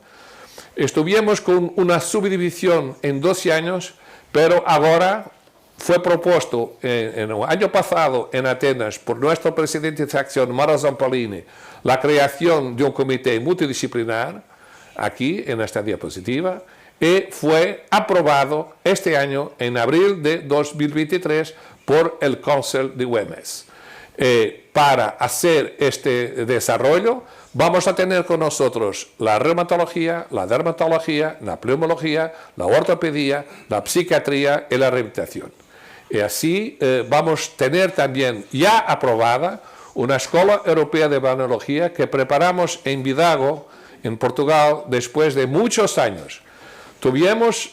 Estuvimos con una subdivisión en 12 años, pero ahora fue propuesto en el año pasado en Atenas por nuestro presidente de sección, Mara Zampalini, la creación de un comité multidisciplinar aquí en esta diapositiva, y fue aprobado este año, en abril de 2023, por el Council de Ourense. Para hacer este desarrollo, vamos a tener con nosotros la reumatología, la dermatología, la pneumología, la ortopedia, la psiquiatría y la rehabilitación. Y así vamos a tener también ya aprobada una escuela europea de balneología que preparamos en Vidago, en Portugal, después de muchos años. Tuvimos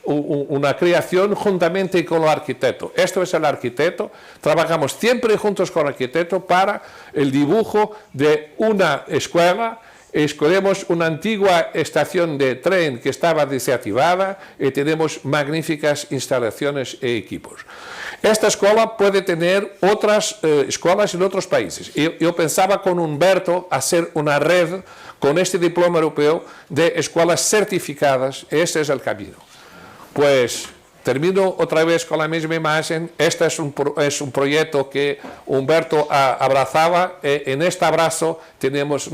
una creación juntamente con el arquitecto. Esto es el arquitecto. Trabajamos siempre juntos con el arquitecto para el dibujo de una escuela. Escogemos una antigua estación de tren que estaba desactivada y tenemos magníficas instalaciones e equipos. Esta escuela puede tener otras escuelas en otros países. Yo pensaba con Humberto hacer una red con este diploma europeo de escuelas certificadas. Ese es el camino. Pues termino otra vez con la misma imagen. Este es un proyecto que Humberto abrazaba. En este abrazo tenemos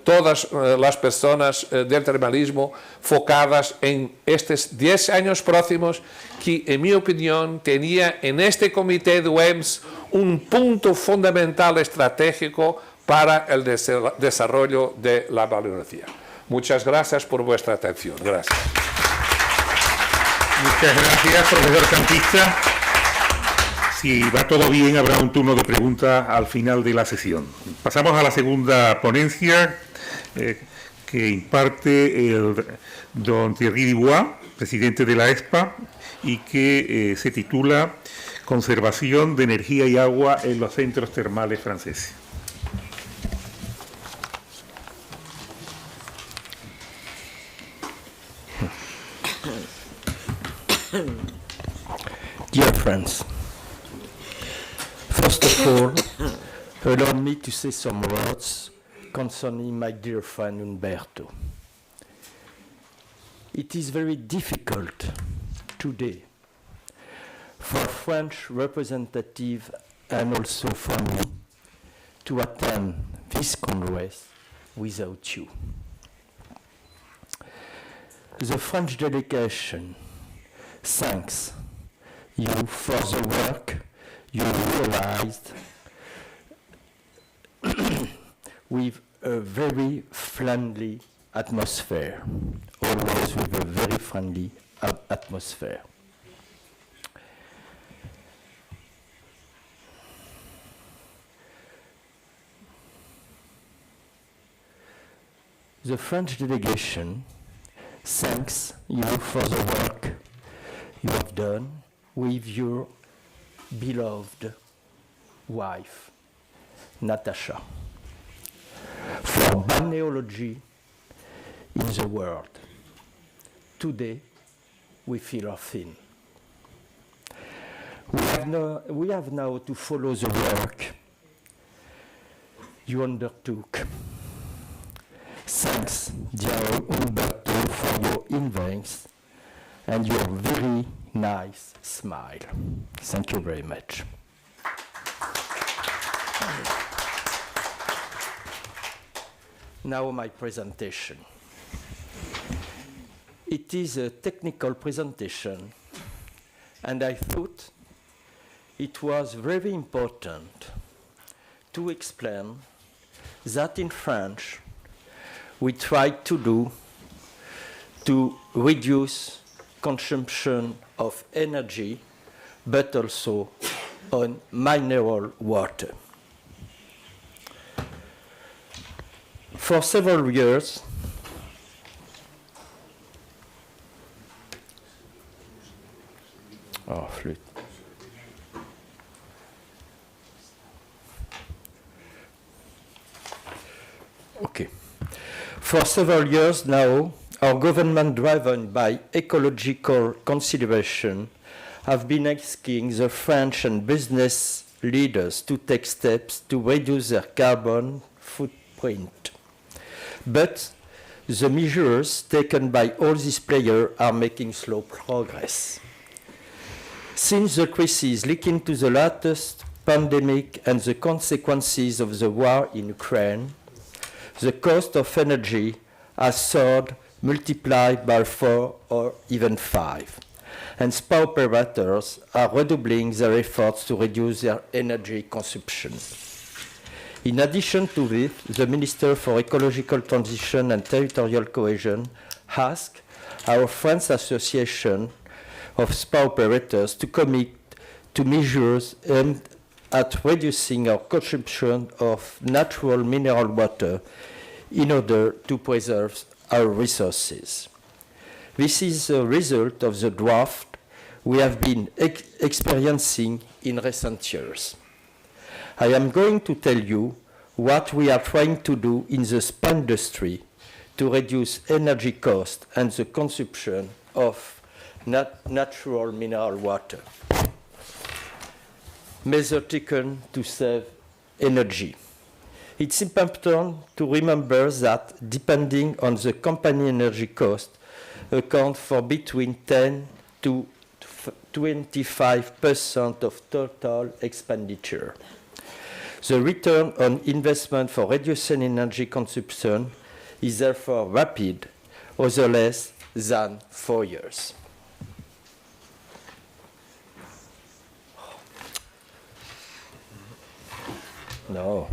todas las personas del termalismo focadas en estos 10 años próximos que, en mi opinión, tenía en este comité de Ourense un punto fundamental estratégico para el desarrollo de la balneología. Muchas gracias por vuestra atención. Gracias. Muchas gracias, profesor Campista. Si va todo bien, habrá un turno de preguntas al final de la sesión. Pasamos a la segunda ponencia que imparte el don Thierry Dubois, presidente de la ESPA, y que se titula Conservación de energía y agua en los centros termales franceses. Dear friends, first of all, allow me to say some words concerning my dear friend Umberto. It is very difficult today for French representative and also for me to attend this Congress without you. The French delegation thanks you for the work you realized with a very friendly atmosphere, always with a very friendly atmosphere. The French delegation thanks you for the work you have done with your beloved wife, Natasha, for balneology in the world. Today, we feel our thin. We have now to follow the work you undertook. Thanks, dear Umberto, for your invents and your very nice smile. Thank you very much. Now my presentation. It is a technical presentation, and I thought it was very important to explain that in French we tried to do to reduce consumption of energy, but also on mineral water. For several years, flûte. Okay. For several years now, our government, driven by ecological consideration, have been asking the French and business leaders to take steps to reduce their carbon footprint. But the measures taken by all these players are making slow progress. Since the crisis leading to the latest pandemic and the consequences of the war in Ukraine, the cost of energy has soared, multiplied by 4 or even 5. And spa operators are redoubling their efforts to reduce their energy consumption. In addition to this, the Minister for Ecological Transition and Territorial Cohesion asked our French Association of Spa Operators to commit to measures aimed at reducing our consumption of natural mineral water in order to preserve our resources. This is a result of the draft we have been experiencing in recent years. I am going to tell you what we are trying to do in the spa industry to reduce energy cost and the consumption of natural mineral water. Measures taken to save energy. It's important to remember that depending on the company energy cost, account for between 10 to 25% of total expenditure. The return on investment for reducing energy consumption is therefore rapid, although less than 4 years. No.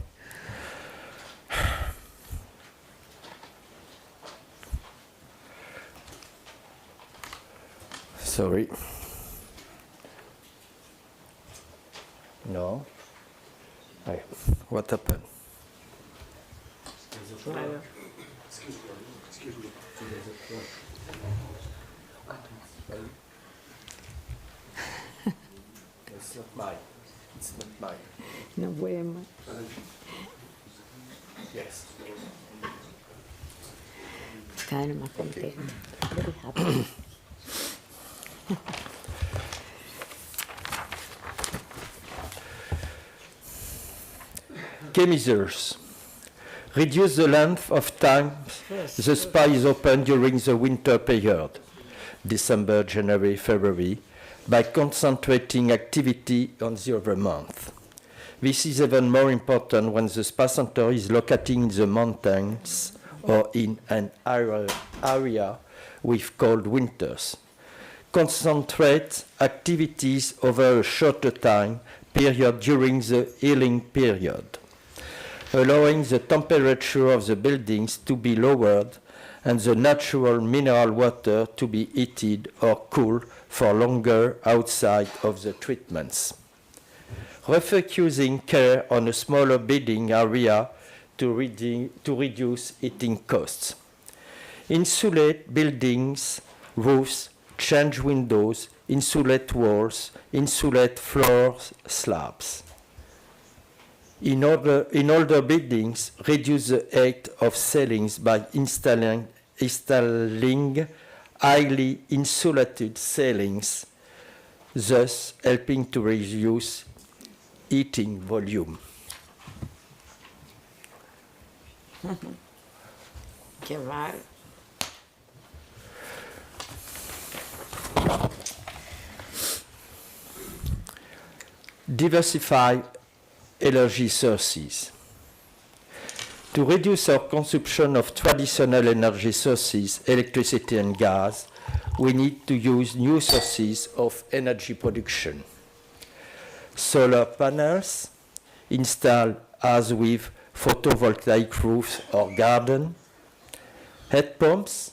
Sorry. No. What happened? It's not mine. It's not mine. No puede más. Yes. Cada vez más contento. Very happy. Key measures. Reduce the length of time the spa is open during the winter period, December, January, February, by concentrating activity on the other month. This is even more important when the spa center is located in the mountains or in an area with cold winters. Concentrate activities over a shorter time period during the healing period, allowing the temperature of the buildings to be lowered and the natural mineral water to be heated or cooled for longer outside of the treatments. Refocusing care on a smaller building area to reduce heating costs. Insulate buildings, roofs, change windows, insulate walls, insulate floor slabs. In older buildings, reduce the height of ceilings by installing highly insulated ceilings, thus helping to reduce heating volume. Qué raro. Diversify energy sources. To reduce our consumption of traditional energy sources, electricity and gas, we need to use new sources of energy production. Solar panels, installed as with photovoltaic roofs or garden. Heat pumps.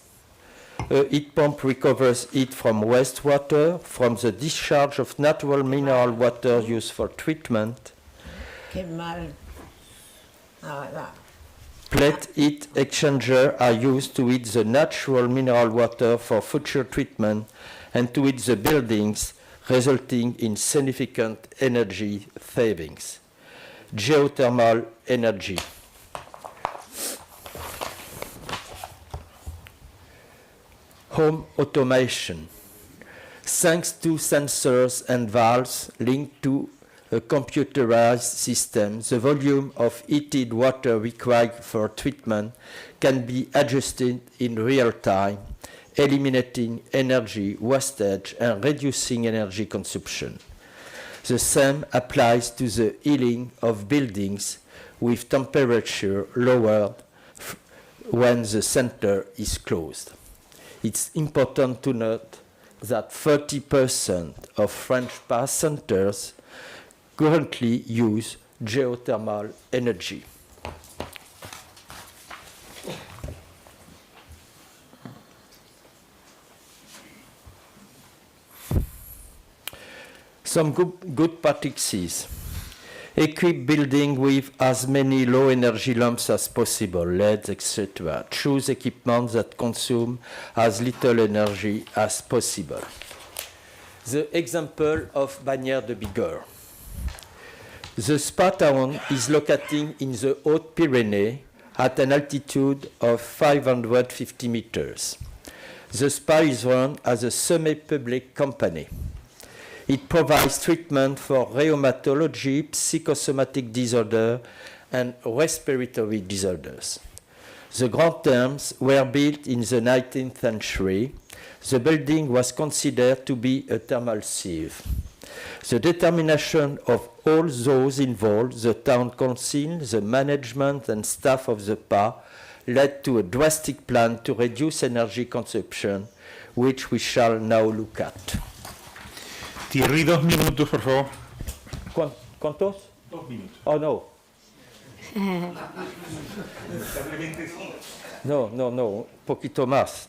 A heat pump recovers heat from wastewater, from the discharge of natural mineral water used for treatment. Qué mal. La verdad. Plate heat exchangers are used to heat the natural mineral water for future treatment and to heat the buildings, resulting in significant energy savings. Geothermal energy. Home automation. Thanks to sensors and valves linked to a computerized system, the volume of heated water required for treatment can be adjusted in real time, eliminating energy wastage and reducing energy consumption. The same applies to the heating of buildings with temperature lowered when the center is closed. It's important to note that 30% of French power centers currently use geothermal energy. Some good practices. Equip building with as many low energy lamps as possible, LEDs, etc. Choose equipment that consume as little energy as possible. The example of Bagnères de Bigorre. The spa town is located in the Hautes-Pyrénées at an altitude of 550 meters. The spa is run as a semi-public company. It provides treatment for rheumatology, psychosomatic disorder, and respiratory disorders. The grand therms were built in the 19th century. The building was considered to be a thermal sieve. The determination of all those involved, the town council, the management and staff of the spa, led to a drastic plan to reduce energy consumption, which we shall now look at. Thierry, 2 minutos, por favor. ¿Cuántos? 2 minutos. Oh, no. No, un poquito más.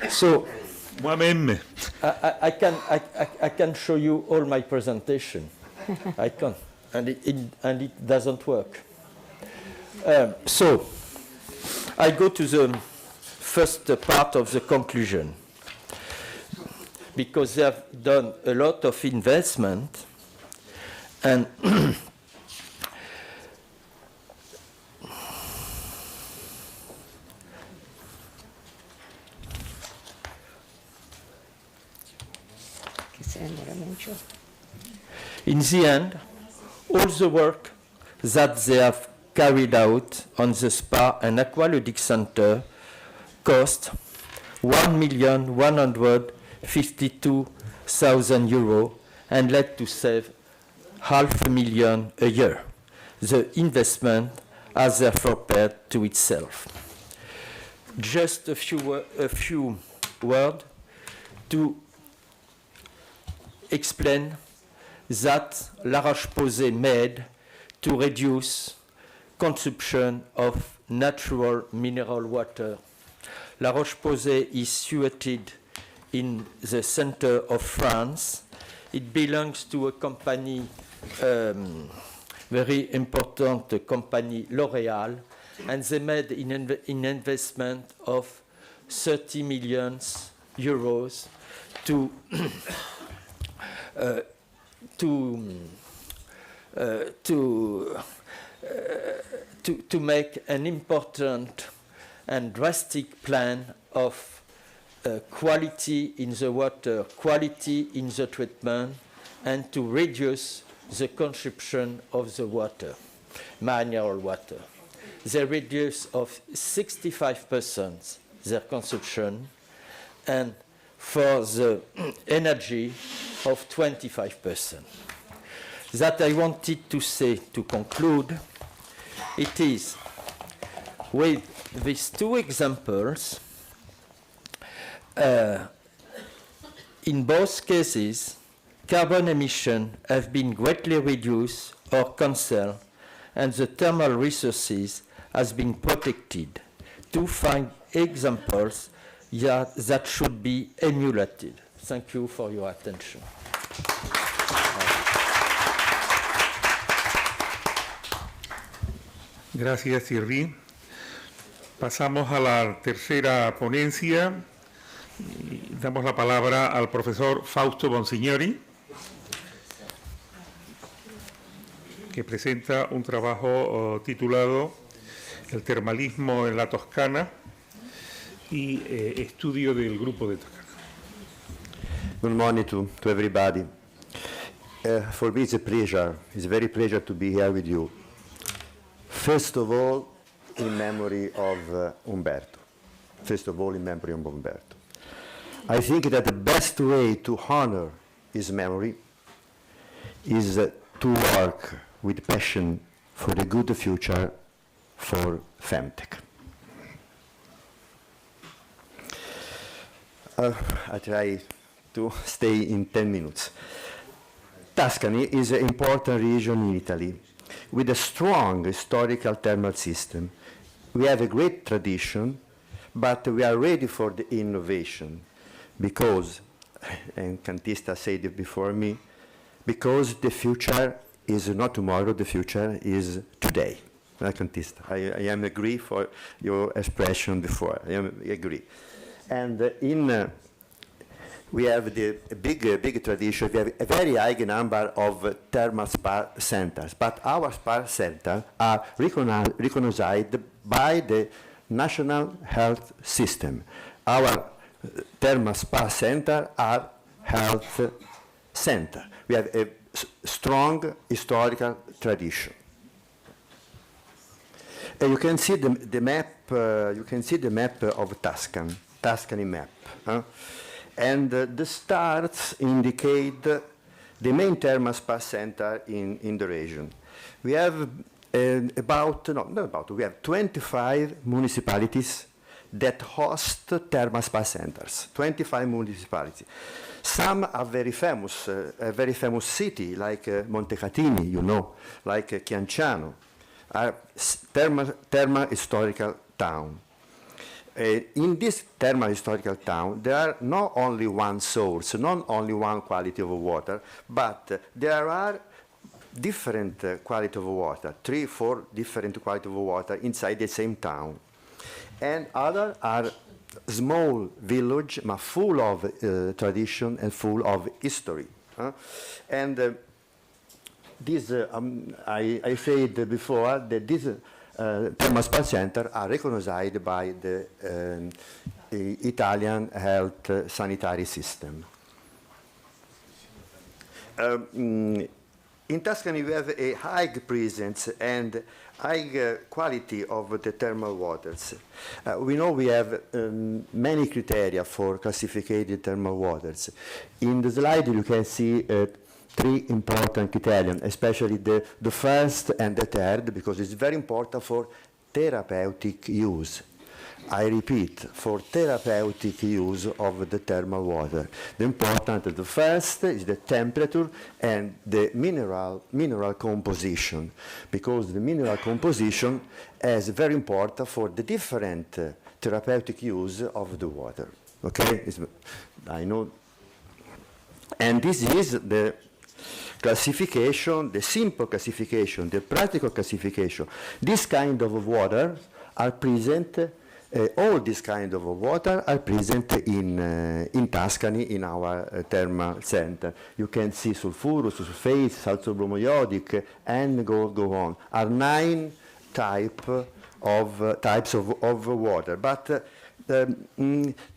So, moi-même. I can show you all my presentation. I can, and it doesn't work. So, I go to the first part of the conclusion, because they have done a lot of investment, and in the end, all the work that they have carried out on the spa and aqualudic center cost €1,152,000 and led to save $500,000 a year. The investment has therefore paid to itself. Just a few words to explain that La Roche-Posay made to reduce consumption of natural mineral water. La Roche-Posay is situated in the center of France. It belongs to a company, very important company, L'Oréal, and they made an investment of 30 million euros to make an important and drastic plan of quality in the water, quality in the treatment, and to reduce the consumption of the water, mineral water. They reduce of 65% their consumption, and for the energy of 25%. That I wanted to say to conclude, it is with these two examples, in both cases, carbon emissions have been greatly reduced or cancelled, and the thermal resources has been protected. To find examples that should be emulated. Thank you for your attention. Gracias, Thierry. Pasamos a la tercera ponencia. Damos la palabra al profesor Fausto Bonsignori, que presenta un trabajo titulado El termalismo en la Toscana y estudio del grupo de Toscana. Good morning to everybody. For me it's a very pleasure to be here with you. First of all, in memory of Umberto. I think that the best way to honor his memory is to work with passion for a good future for Femtech. I try to stay in 10 minutes. Tuscany is an important region in Italy with a strong historical thermal system. We have a great tradition, but we are ready for the innovation because, and Cantista said it before me, because the future is not tomorrow, the future is today. Cantista, I am agree for your expression before, I agree. And we have the big tradition. We have a very high number of thermal spa centers, but our spa centers are recognized by the National Health System. Our thermal spa centers are health center. We have a strong historical tradition. You can see the map. You can see the map of Tuscany map. And the stars indicate the main thermal spa center in the region. We have we have 25 municipalities that host thermal spa centers, 25 municipalities. Some are very famous, a very famous city like Montecatini, you know, like Chianciano, are thermal historical town. In this thermal historical town, there are not only one source, not only one quality of water, but there are different quality of water, 3, 4 different quality of water inside the same town. And other are small village, but full of tradition and full of history. And this, I said before that this thermal spa center are recognized by the Italian health sanitary system. In Tuscany, we have a high presence and high quality of the thermal waters. We know we have many criteria for classified thermal waters. In the slide, you can see 3 important criteria, especially the first and the third, because it's very important for therapeutic use. I repeat, for therapeutic use of the thermal water. The important, the first is the temperature and the mineral composition, because the mineral composition is very important for the different therapeutic use of the water. Okay, I know. And this is the classification, the simple classification, the practical classification. This kind of water are present. All this kind of water are present in Tuscany, in our thermal center. You can see sulfurous, sulfate, salzobromoiodic, and go on. Are 9 types of water. But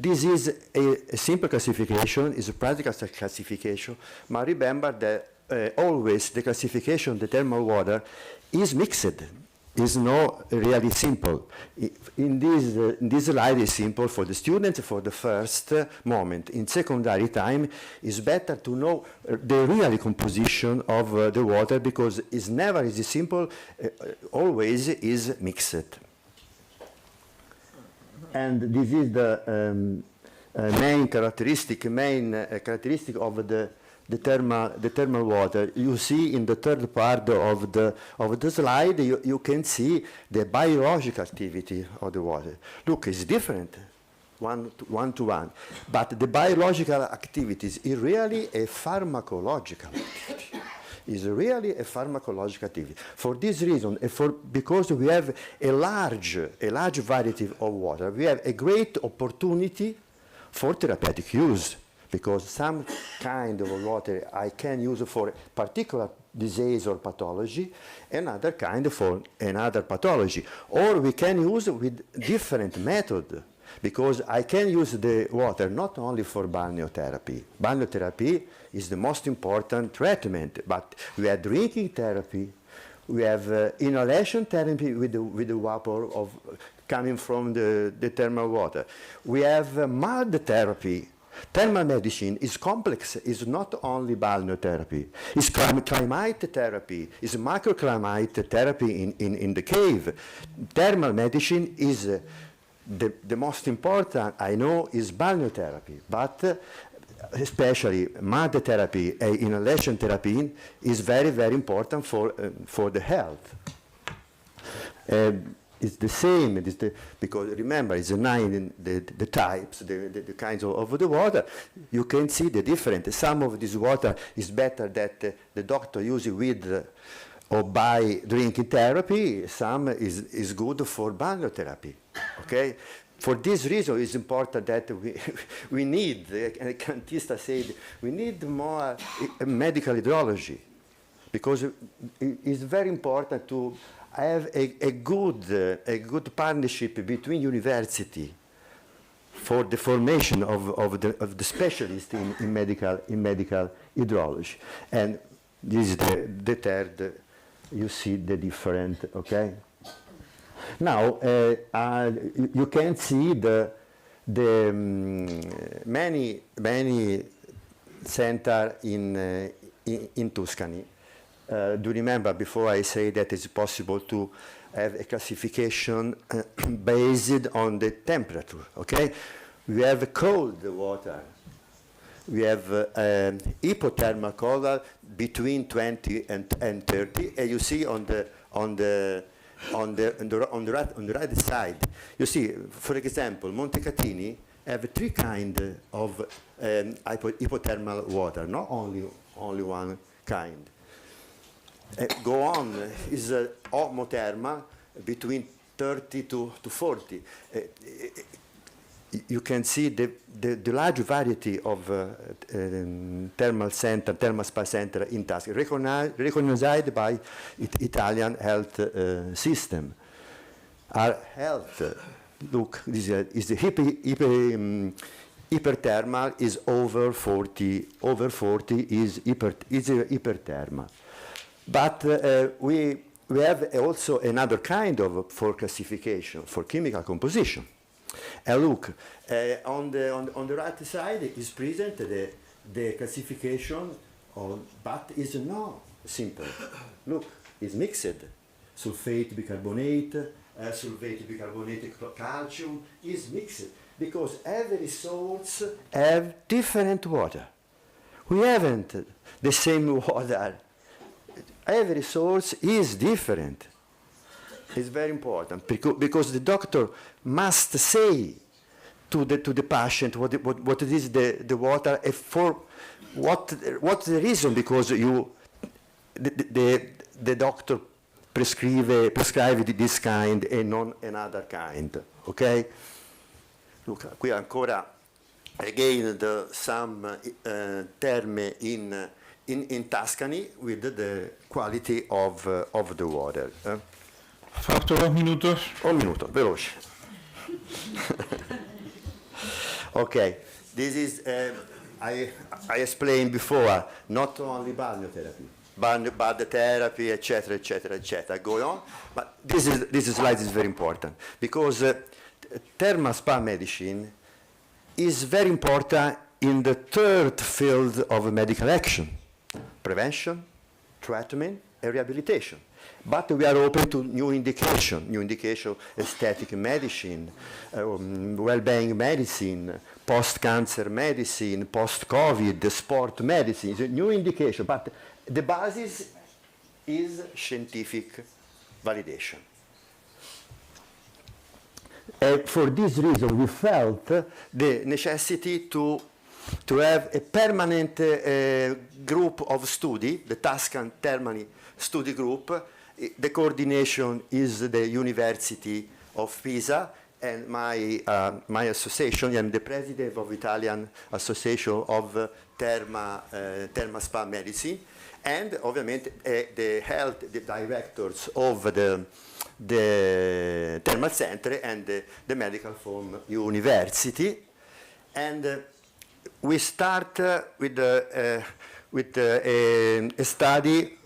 this is a simple classification, is a practical classification. But remember that always the classification of the thermal water is mixed. Is not really simple. In this slide is simple for the students for the first moment. In secondary time, it's better to know the real composition of the water because it's never is simple, always is mixed. And this is the main characteristic of the thermal water. You see in the third part of the slide, you can see the biological activity of the water. Look, it's different, one to one. But the biological activities is really a pharmacological activity. Is really a pharmacological activity. For this reason, because we have a large variety of water, we have a great opportunity for therapeutic use. Because some kind of water I can use for a particular disease or pathology, another kind for another pathology. Or we can use with different method, because I can use the water not only for balneotherapy. Balneotherapy is the most important treatment, but we have drinking therapy, we have inhalation therapy with the vapor of coming from the thermal water. We have mild therapy Thermal medicine is complex, is not only balneotherapy, it's climate therapy, it's microclimate therapy in the cave. Thermal medicine is the most important, I know, is balneotherapy, but especially mud therapy and inhalation therapy is very, very important for the health. It's the same, because remember, it's the types, the kinds of the water. You can see the difference. Some of this water is better that the doctor uses with or by drinking therapy. Some is good for balneotherapy, okay? For this reason, it's important that we need, and Cantista said, we need more medical hydrology, because it's very important to have a good partnership between university for the formation of the specialists in medical hydrology. And this is the third, you see the different, okay? Now, you can see the many centers in Tuscany. Do you remember before I say that it's possible to have a classification based on the temperature, okay? We have cold water. We have hypothermal color between 20 and 30, and you see on the right side, you see, for example, Montecatini have three kinds of hypothermal water, not only one kind. Go on is homothermal between 30 to 40. You can see the large variety of thermal spa center in Tuscany, recognized by Italian health system. Our health, look, this is the hyperthermal is over 40. Over 40 is hyperthermal. But we have also another kind of for classification, for chemical composition. And look, on the right side is present the classification, but is not simple. Look, it's mixed. Sulfate bicarbonate, calcium is mixed because every source have different water. We haven't the same water. Every source is different. It's very important because the doctor must say to the patient what is the water and for what's the reason, because the doctor prescribe this kind and non another kind. Okay? Look, qui ancora again some terme in Tuscany with the quality of the water. Fatto 2 minutos. Un minuto, veloce. Okay, this is, I explained before, not only balneotherapy, bad therapy, etc., etc., etc. Go on, but this slide is very important because thermal spa medicine is very important in the third field of medical action: prevention, treatment, and rehabilitation. But we are open to new indication, aesthetic medicine, well-being medicine, post-cancer medicine, post-COVID, sport medicine. It's a new indication, but the basis is scientific validation. For this reason, we felt the necessity to have a permanent group of study, the Tuscan Thermal Study Group. The coordination is the University of Pisa, and my association. I'm the president of Italian Association of Thermal Spa Medicine, and obviously the directors of the Thermal Center and the Medical Form University. And we start with a study,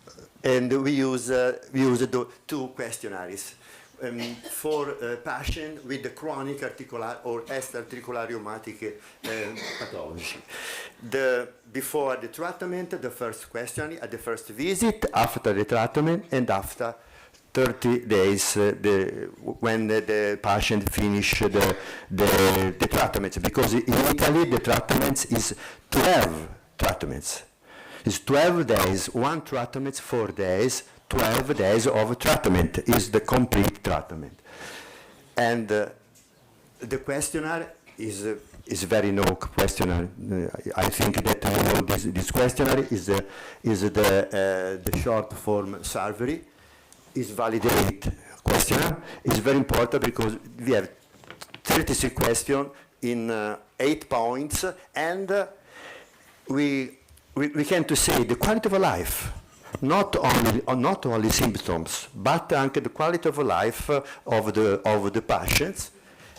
and we use 2 questionnaires. for patients with the chronic articular or extra-articular rheumatic pathology. Before the treatment, the first question at the first visit, after the treatment, and after 30 days when the patient finish the treatments. Because in Italy, the treatments is 12 treatments. It's 12 days, one treatment, 4 days, 12 days of treatment is the complete treatment. And the questionnaire is very no questionnaire. I think that this questionnaire is the short form survey. Is validate questionnaire. It's very important because we have 36 questions in 8 points, and we can to say the quality of life, not only symptoms, but anche the quality of life of the patients.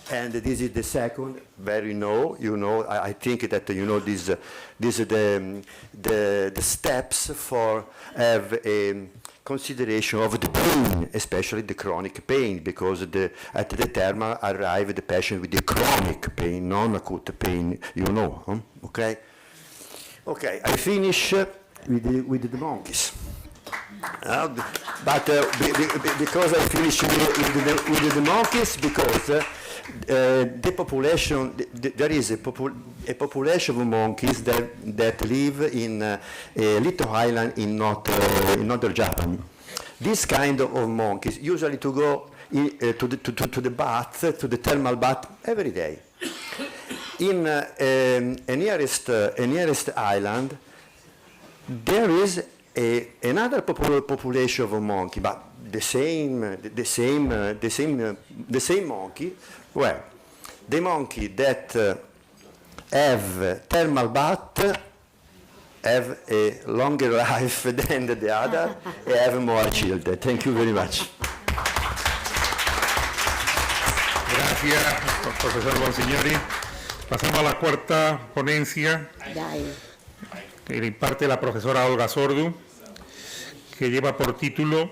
And this is the second, very I think that this is the steps for have a consideration of the pain, especially the chronic pain, because at the terminal arrive the patient with the chronic pain, non-acute pain, okay? Okay, I finish with the monkeys. Because I finish with the monkeys, because the population, there is a population of monkeys that live in a little island in northern Japan. This kind of monkeys usually to go to the bath, to the thermal bath every day. In a nearest island, there is another population of monkey, but the same monkey. Well, the monkey that have thermal bath have a longer life than the other and have more children. Thank you very much. Gracias, profesor Bonsignori. Pasamos a la cuarta ponencia, que le imparte la profesora Olga Sordu, que lleva por título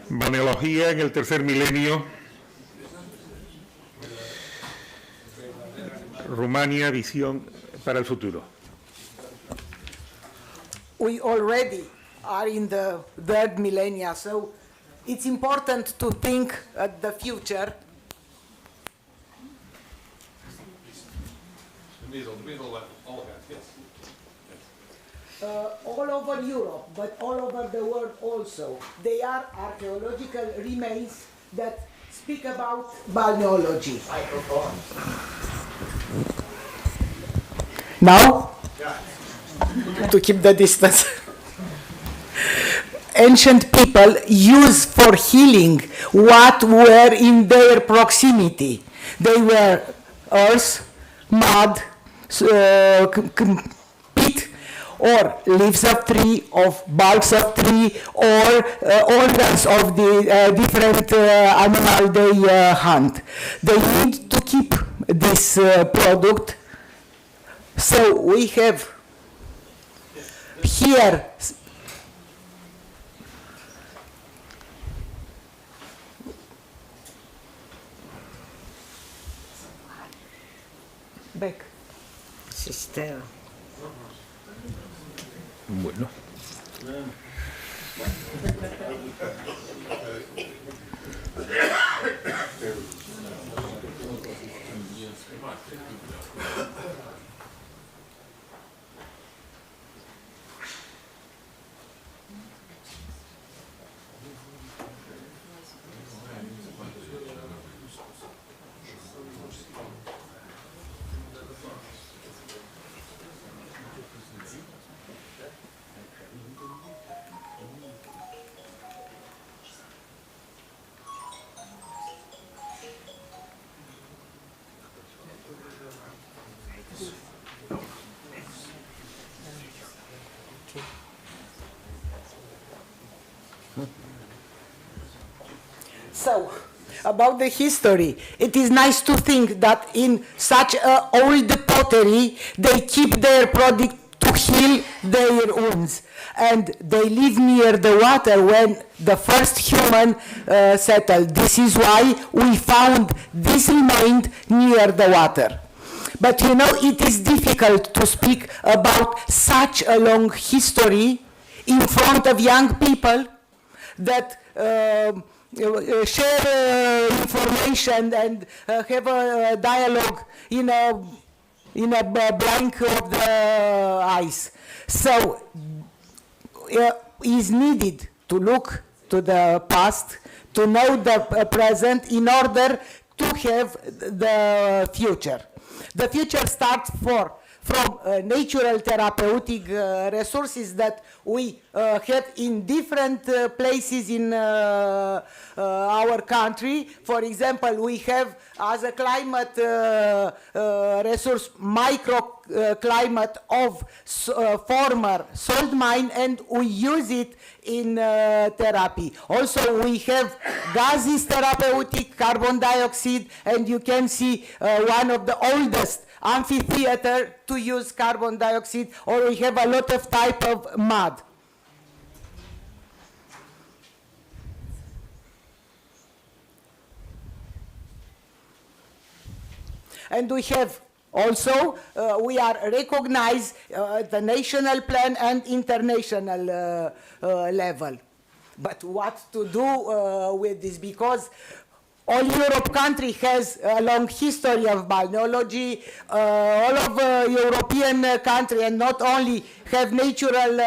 Balneología en el tercer milenio, Rumania, visión para el futuro. We already are in the third millennia, so it's important to think at the future. All over Europe, but all over the world also. They are archaeological remains that speak about balneology. Now? To keep the distance. Ancient people used for healing what were in their proximity. They were earth, mud, pit, or leaves of tree, of bulks of tree, or organs of the different animal they hunt. They need to keep this product. So we have here back. Sister. Bueno. So, about the history, it is nice to think that in such old pottery, they keep their product to heal their wounds. And they live near the water when the first human settled. This is why we found this remained near the water. But you know, it is difficult to speak about such a long history in front of young people that share information and have a dialogue in a blank of the eyes. So is needed to look to the past, to know the present in order to have the future. The future starts from natural therapeutic resources that we have in different places in our country. For example, we have as a climate resource microclimate of former salt mine, and we use it in therapy. Also, we have gases therapeutic, carbon dioxide, and you can see one of the oldest amphitheater to use carbon dioxide, or we have a lot of type of mud. And we have also, we are recognized at the national plan and international level. But what to do with this? Because all Europe country has a long history of balneology. All of European country, and not only, have natural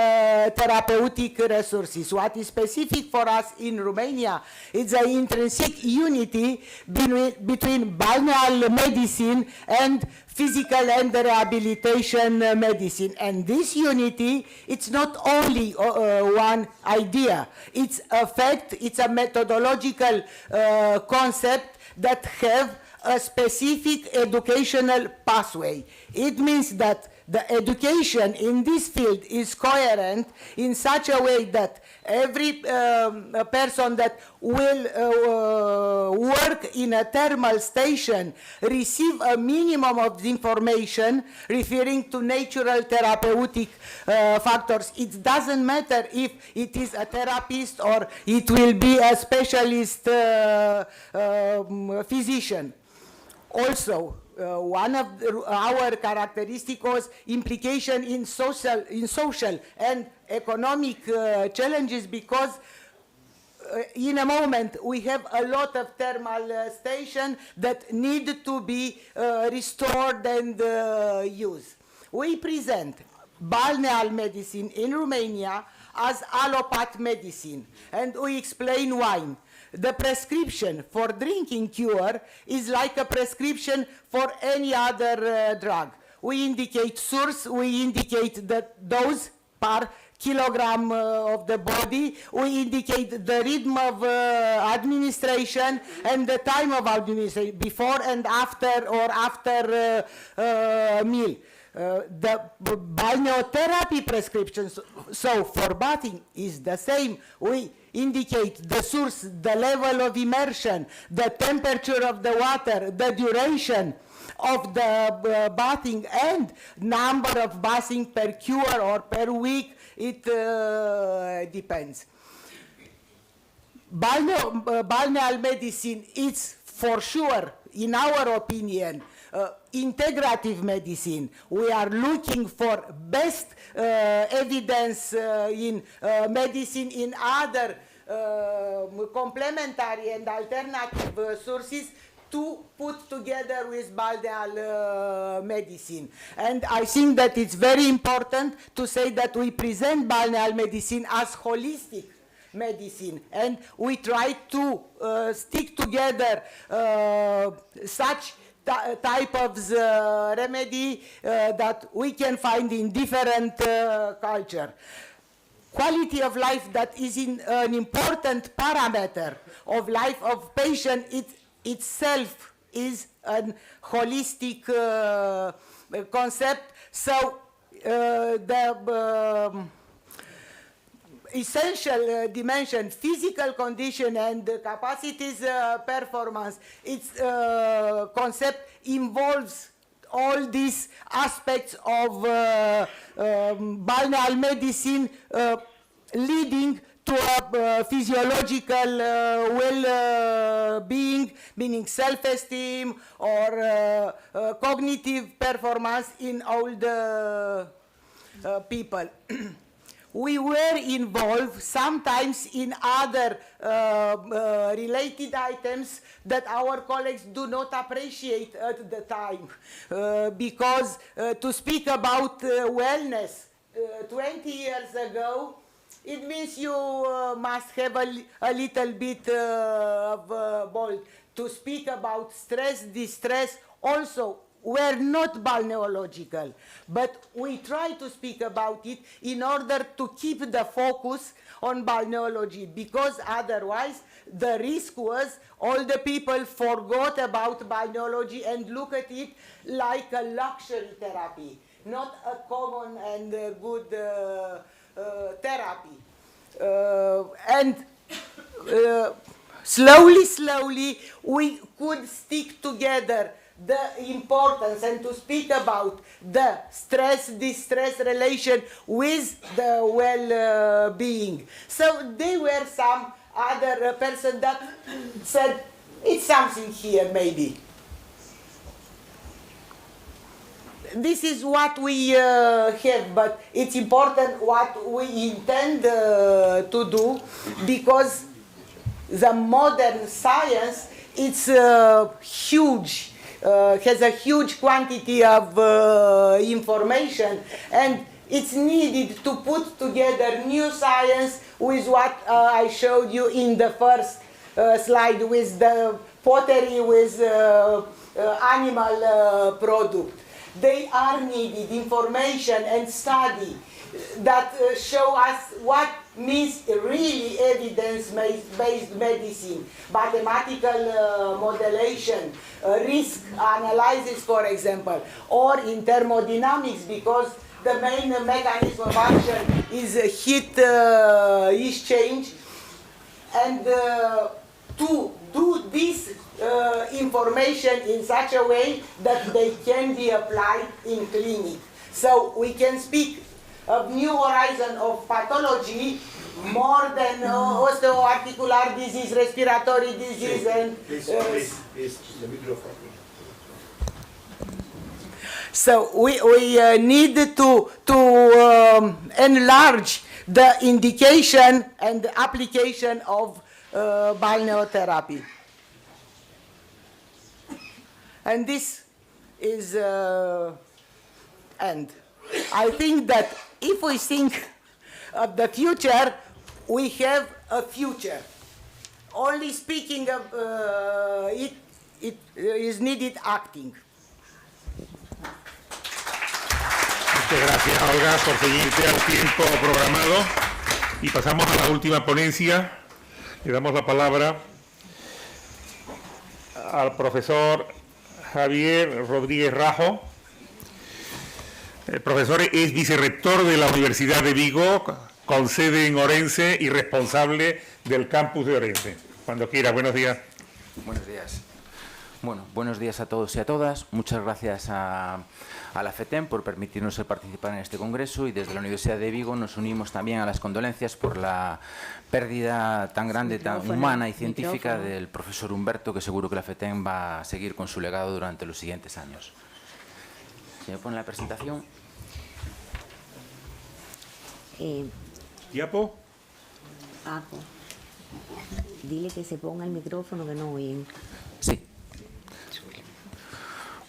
therapeutic resources. What is specific for us in Romania is the intrinsic unity between balneal medicine and physical and rehabilitation medicine. And this unity, it's not only one idea. It's a fact, it's a methodological concept that have a specific educational pathway. It means that the education in this field is coherent in such a way that every person that will work in a thermal station receive a minimum of information referring to natural therapeutic factors. It doesn't matter if it is a therapist or it will be a specialist physician. Also, one of our characteristics was implication in social and economic challenges, because in a moment we have a lot of thermal stations that need to be restored and used. We present balneal medicine in Romania as allopath medicine, and we explain why. The prescription for drinking cure is like a prescription for any other drug. We indicate source, we indicate the dose per kilogram of the body, we indicate the rhythm of administration and the time of administration, before and after, or after meal. The balneotherapy prescriptions, so for bathing, is the same. We indicate the source, the level of immersion, the temperature of the water, the duration of the bathing, and number of bathing per cure or per week. It depends. Balneal medicine is, for sure, in our opinion, integrative medicine. We are looking for best evidence in medicine in other complementary and alternative sources to put together with balneal medicine. And I think that it's very important to say that we present balneal medicine as holistic medicine, and we try to stick together such type of remedy that we can find in different culture. Quality of life, that is an important parameter of life of patient, itself is a holistic concept. So the essential dimension, physical condition and capacities performance, its concept involves all these aspects of balneal medicine leading to a physiological well-being, meaning self-esteem or cognitive performance in all the people. We were involved sometimes in other related items that our colleagues do not appreciate at the time. Because to speak about wellness 20 years ago, it means you must have a little bit of bold. To speak about stress, distress, also were not balneological, but we try to speak about it in order to keep the focus on balneology, because otherwise the risk was all the people forgot about balneology and look at it like a luxury therapy, not a common and good therapy. Slowly we could stick together the importance and to speak about the stress-distress relation with the well-being. So there were some other person that said, it's something here maybe. This is what we have, but it's important what we intend to do, because the modern science, it's huge. Has a huge quantity of information, and it's needed to put together new science with what I showed you in the first slide, with the pottery, with animal product. They are needed information and study that show us what means really evidence-based medicine, mathematical modulation, risk analysis, for example, or in thermodynamics, because the main mechanism of action is heat exchange, and to do this information in such a way that they can be applied in clinic. So we can speak of new horizon of pathology more than osteoarticular disease, respiratory disease, and so we need to enlarge the indication and the application of balneotherapy. And this is end. I think that if we think of the future, we have a future. Only speaking of it is needed acting. Muchas gracias, Olga, por seguirte al tiempo programado. Y pasamos a la última ponencia. Le damos la palabra al profesor Javier Rodríguez Rajo. El profesor es vicerrector de la Universidad de Vigo, con sede en Ourense y responsable del campus de Ourense. Cuando quiera, buenos días. Buenos días. Bueno, buenos días a todos y a todas. Muchas gracias a la FETEM por permitirnos participar en este congreso, y desde la Universidad de Vigo nos unimos también a las condolencias por la pérdida tan grande, tan humana y científica del profesor Humberto, que seguro que la FETEM va a seguir con su legado durante los siguientes años. ¿Se me pone la presentación? ¿Diapo? Paco, dile que se ponga el micrófono, que no oyen. Sí.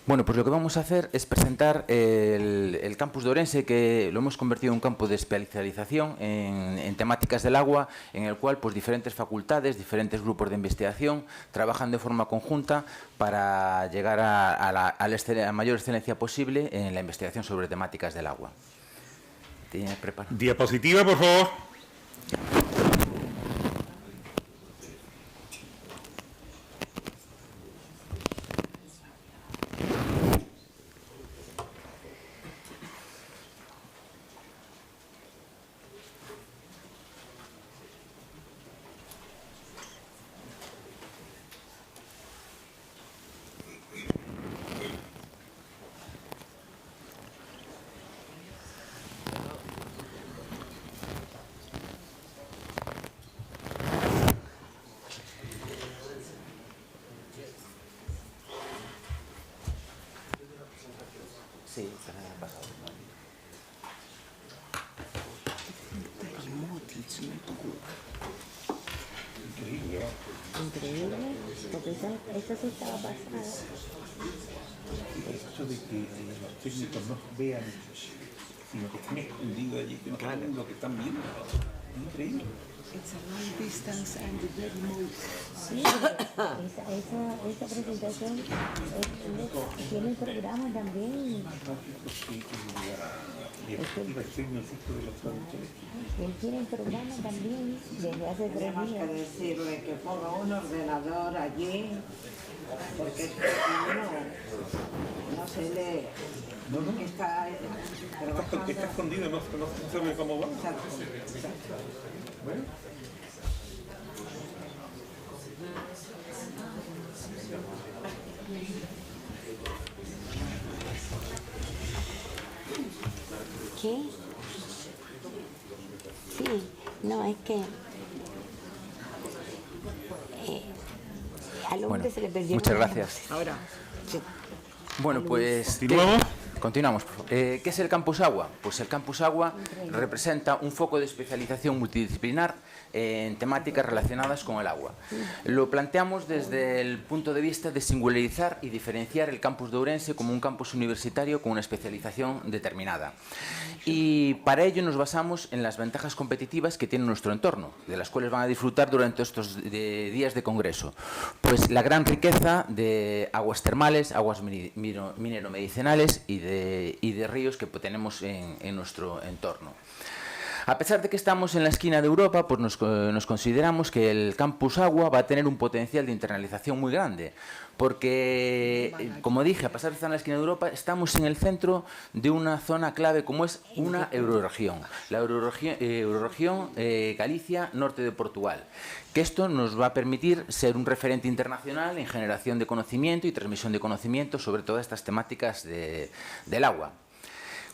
Bueno, pues lo que vamos a hacer es presentar el campus de Ourense, que lo hemos convertido en un campo de especialización en temáticas del agua, en el cual pues diferentes facultades, diferentes grupos de investigación trabajan de forma conjunta para llegar a la mayor excelencia posible en la investigación sobre temáticas del agua. ¿Tiene preparado? Diapositiva, por favor. Sí, se me ha pasado. Increíble, porque esa sí estaba pasada. El hecho de que los técnicos no vean, sino que están escondidos allí, que no saben lo que están viendo. Es increíble. It's a long distance and very moving. Sí, esa presentación tiene programa también. Él tiene programa también desde hace 3 días. Tenemos que decirle que ponga un ordenador allí, porque es que no se lee. No. Está trabajando. Está escondido, no sabe cómo va. Bueno. ¿Qué? Sí, no, es que al hombre Bueno, se le perdió. muchas gracias. Ahora, sí. Bueno, pues... ¿Continuamos? Continuamos. ¿Qué es el Campus Agua? Pues el Campus Agua representa un foco de especialización multidisciplinar en temáticas relacionadas con el agua. Lo planteamos desde el punto de vista de singularizar y diferenciar el campus de Ourense como un campus universitario con una especialización determinada. Y para ello nos basamos en las ventajas competitivas que tiene nuestro entorno, de las cuales van a disfrutar durante estos días de congreso. Pues la gran riqueza de aguas termales, aguas mineromedicinales y de ríos que tenemos en nuestro entorno. A pesar de que estamos en la esquina de Europa, pues nos consideramos que el Campus Agua va a tener un potencial de internalización muy grande, porque, como dije, a pesar de estar en la esquina de Europa, estamos en el centro de una zona clave como es una euroregión, la euroregión Galicia, norte de Portugal, que esto nos va a permitir ser un referente internacional en generación de conocimiento y transmisión de conocimiento sobre todas estas temáticas del agua.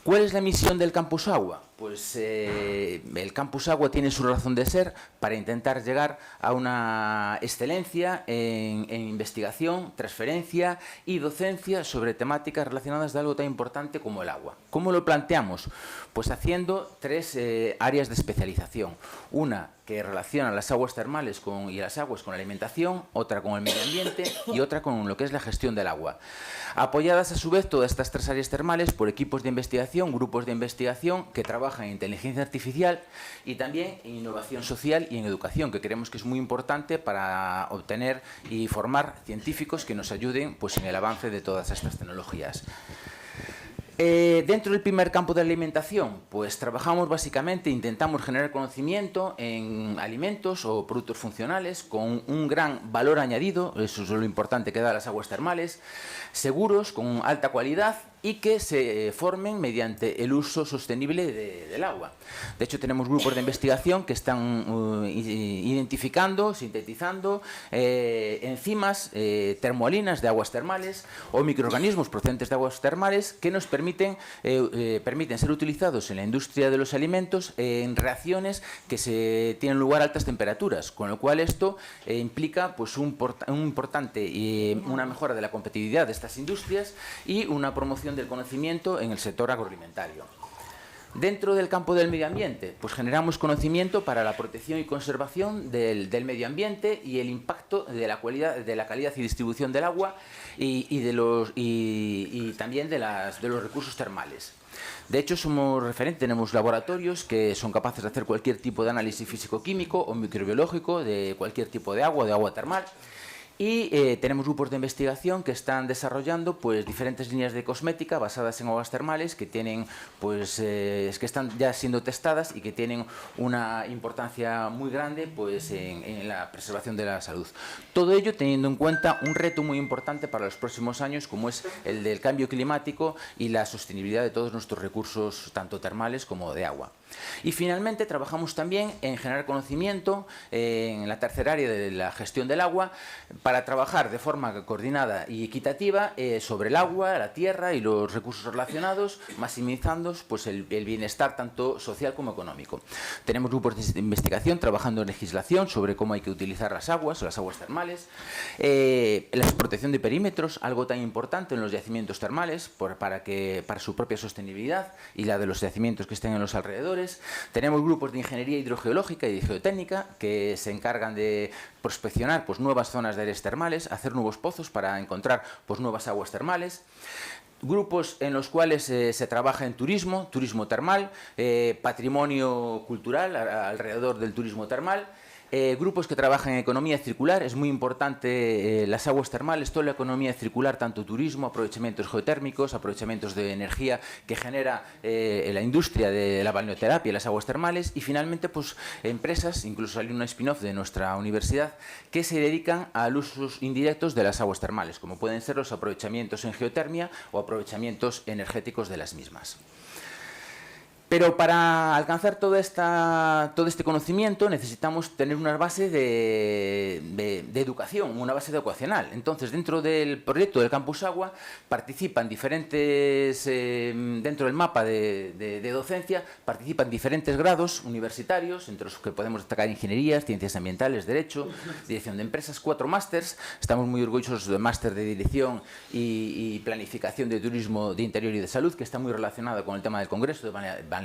¿Cuál es la misión del Campus Agua? Pues el Campus Agua tiene su razón de ser para intentar llegar a una excelencia en investigación, transferencia y docencia sobre temáticas relacionadas de algo tan importante como el agua. ¿Cómo lo planteamos? Pues haciendo 3 áreas de especialización. Una que relaciona las aguas termales y las aguas con la alimentación, otra con el medio ambiente y otra con lo que es la gestión del agua. Apoyadas a su vez todas estas 3 áreas termales por equipos de investigación, grupos de investigación que trabajan en inteligencia artificial y también en innovación social y en educación, que creemos que es muy importante para obtener y formar científicos que nos ayuden pues, en el avance de todas estas tecnologías. Dentro del primer campo de alimentación, pues trabajamos básicamente, intentamos generar conocimiento en alimentos o productos funcionales con un gran valor añadido, eso es lo importante que da las aguas termales, seguros, con alta calidad y que se formen mediante el uso sostenible del agua. De hecho, tenemos grupos de investigación que están identificando, sintetizando enzimas termoalinas de aguas termales o microorganismos procedentes de aguas termales que nos permiten ser utilizados en la industria de los alimentos en reacciones que tienen lugar a altas temperaturas, con lo cual esto implica pues, una mejora de la competitividad de estas industrias y una promoción del conocimiento en el sector agroalimentario. Dentro del campo del medio ambiente, pues generamos conocimiento para la protección y conservación del medio ambiente y el impacto de la calidad y distribución del agua y también de los recursos termales. De hecho, somos referentes, tenemos laboratorios que son capaces de hacer cualquier tipo de análisis físico-químico o microbiológico de cualquier tipo de agua termal. Y tenemos grupos de investigación que están desarrollando pues, diferentes líneas de cosmética basadas en aguas termales que tienen, pues, que están ya siendo testadas y que tienen una importancia muy grande pues, en la preservación de la salud. Todo ello teniendo en cuenta un reto muy importante para los próximos años como es el del cambio climático y la sostenibilidad de todos nuestros recursos tanto termales como de agua. Y finalmente trabajamos también en generar conocimiento en la tercera área de la gestión del agua para trabajar de forma coordinada y equitativa sobre el agua, la tierra y los recursos relacionados, maximizando pues, el bienestar tanto social como económico. Tenemos grupos de investigación trabajando en legislación sobre cómo hay que utilizar las aguas termales, la protección de perímetros, algo tan importante en los yacimientos termales para su propia sostenibilidad y la de los yacimientos que estén en los alrededores. Tenemos grupos de ingeniería hidrogeológica y geotécnica que se encargan de prospeccionar pues, nuevas zonas de áreas termales, hacer nuevos pozos para encontrar pues, nuevas aguas termales. Grupos en los cuales se trabaja en turismo termal, patrimonio cultural alrededor del turismo termal. Grupos que trabajan en economía circular, es muy importante las aguas termales, toda la economía circular, tanto turismo, aprovechamientos geotérmicos, aprovechamientos de energía que genera la industria de la balneoterapia y las aguas termales, y finalmente pues empresas, incluso hay una spin-off de nuestra universidad, que se dedican al usos indirectos de las aguas termales, como pueden ser los aprovechamientos en geotermia o aprovechamientos energéticos de las mismas. Pero para alcanzar todo este conocimiento necesitamos tener una base de educación, una base educacional. Entonces, dentro del proyecto del Campus Agua participan diferentes, dentro del mapa de docencia, participan diferentes grados universitarios, entre los que podemos destacar ingenierías, ciencias ambientales, derecho, dirección de empresas, 4 másters. Estamos muy orgullosos del máster de dirección y planificación de turismo de interior y de salud, que está muy relacionado con el tema del congreso de balneoterapia,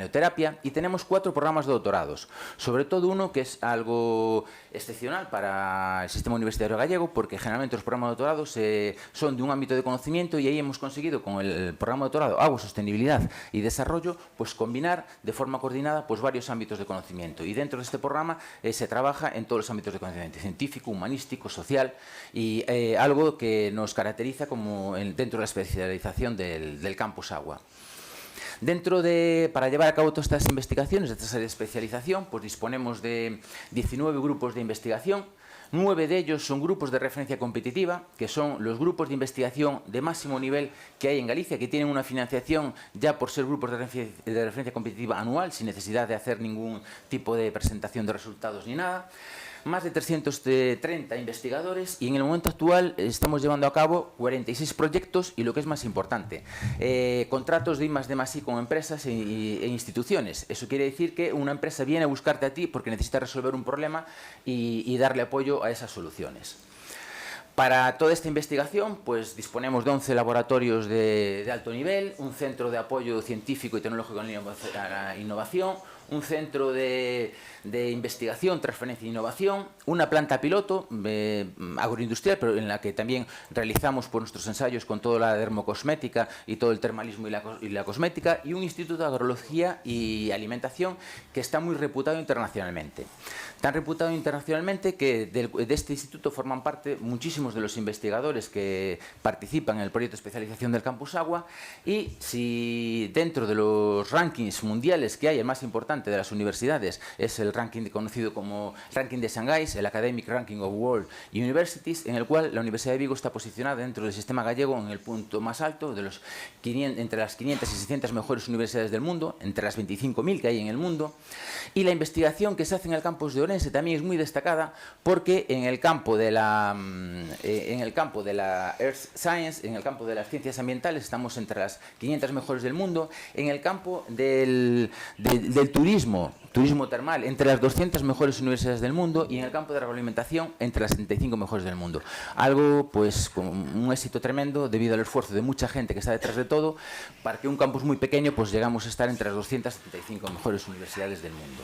y tenemos 4 programas de doctorados, sobre todo uno que es algo excepcional para el sistema universitario gallego, porque generalmente los programas de doctorados son de un ámbito de conocimiento, y ahí hemos conseguido con el programa de doctorado Agua, Sostenibilidad y Desarrollo pues combinar de forma coordinada pues varios ámbitos de conocimiento, y dentro de este programa se trabaja en todos los ámbitos de conocimiento, científico, humanístico, social, y algo que nos caracteriza como dentro de la especialización del Campus Agua. Para llevar a cabo todas estas investigaciones, estas áreas de especialización, pues disponemos de 19 grupos de investigación. 9 de ellos son grupos de referencia competitiva, que son los grupos de investigación de máximo nivel que hay en Galicia, que tienen una financiación ya por ser grupos de referencia competitiva anual, sin necesidad de hacer ningún tipo de presentación de resultados ni nada. Más de 330 investigadores, y en el momento actual estamos llevando a cabo 46 proyectos y, lo que es más importante, contratos de I+D+I con empresas e instituciones. Eso quiere decir que una empresa viene a buscarte a ti porque necesita resolver un problema y darle apoyo a esas soluciones. Para toda esta investigación pues disponemos de 11 laboratorios de alto nivel, un centro de apoyo científico y tecnológico a la innovación, un centro de investigación, transferencia e innovación, una planta piloto agroindustrial, pero en la que también realizamos pues, nuestros ensayos con toda la dermocosmética y todo el termalismo y la cosmética, y un instituto de agrología y alimentación que está muy reputado internacionalmente. Tan reputado internacionalmente que de este instituto forman parte muchísimos de los investigadores que participan en el proyecto de especialización del Campus Agua, y si dentro de los rankings mundiales que hay, el más importante de las universidades es el ranking conocido como ranking de Shanghái, el Academic Ranking of World Universities, en el cual la Universidad de Vigo está posicionada dentro del sistema gallego en el punto más alto, entre las 500 y 600 mejores universidades del mundo, entre las 25.000 que hay en el mundo. Y la investigación que se hace en el campus de Ourense también es muy destacada, porque en el campo de la Earth Science, en el campo de las ciencias ambientales, estamos entre las 500 mejores del mundo. En el campo del turismo termal, entre las 200 mejores universidades del mundo, y en el campo de la agroalimentación, entre las 75 mejores del mundo. Algo pues con un éxito tremendo debido al esfuerzo de mucha gente que está detrás de todo, para que un campus muy pequeño pues llegamos a estar entre las 275 mejores universidades del mundo.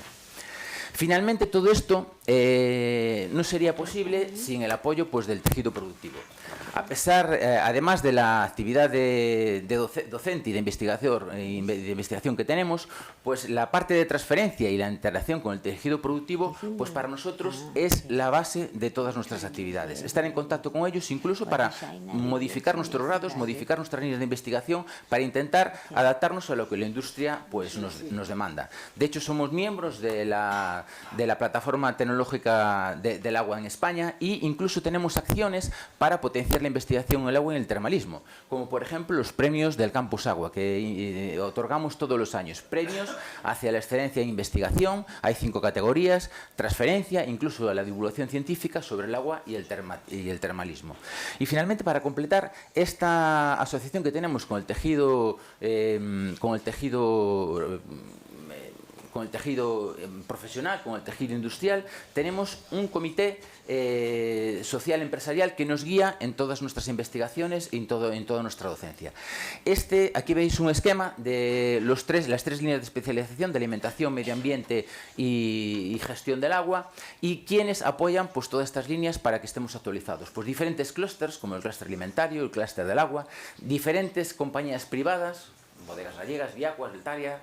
Finalmente, todo esto no sería posible sin el apoyo pues, del tejido productivo. Además de la actividad docente y de investigación que tenemos, pues la parte de transferencia y la interacción con el tejido productivo, pues para nosotros es la base de todas nuestras actividades. Estar en contacto con ellos, incluso para modificar nuestros grados, modificar nuestras líneas de investigación, para intentar adaptarnos a lo que la industria pues, nos demanda. De hecho, somos miembros de la plataforma tecnológica del agua en España, e incluso tenemos acciones para potenciar potenciar la investigación en el agua y en el termalismo, como por ejemplo los premios del Campus Agua, que otorgamos todos los años, premios hacia la excelencia en investigación. Hay 5 categorías: transferencia, incluso la divulgación científica sobre el agua y el termalismo. Y finalmente, para completar esta asociación que tenemos con el tejido profesional, con el tejido industrial, tenemos un comité social empresarial que nos guía en todas nuestras investigaciones y en toda nuestra docencia. Aquí veis un esquema de las 3 líneas de especialización de alimentación, medio ambiente y gestión del agua, y quienes apoyan pues todas estas líneas para que estemos actualizados. Pues diferentes clústeres, como el clúster alimentario, el clúster del agua, diferentes compañías privadas, Bodegas Gallegas, Viacuas, Deltaria,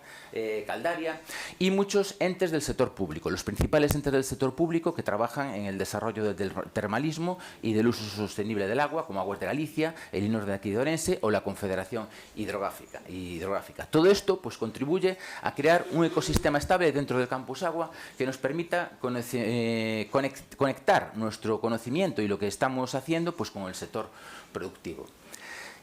Caldaria, y muchos entes del sector público, los principales entes del sector público que trabajan en el desarrollo del termalismo y del uso sostenible del agua, como Aguas de Galicia, el INOR de aquí de Ourense o la Confederación Hidrográfica. Todo esto pues contribuye a crear un ecosistema estable dentro del Campus Agua que nos permita conectar nuestro conocimiento y lo que estamos haciendo pues con el sector productivo.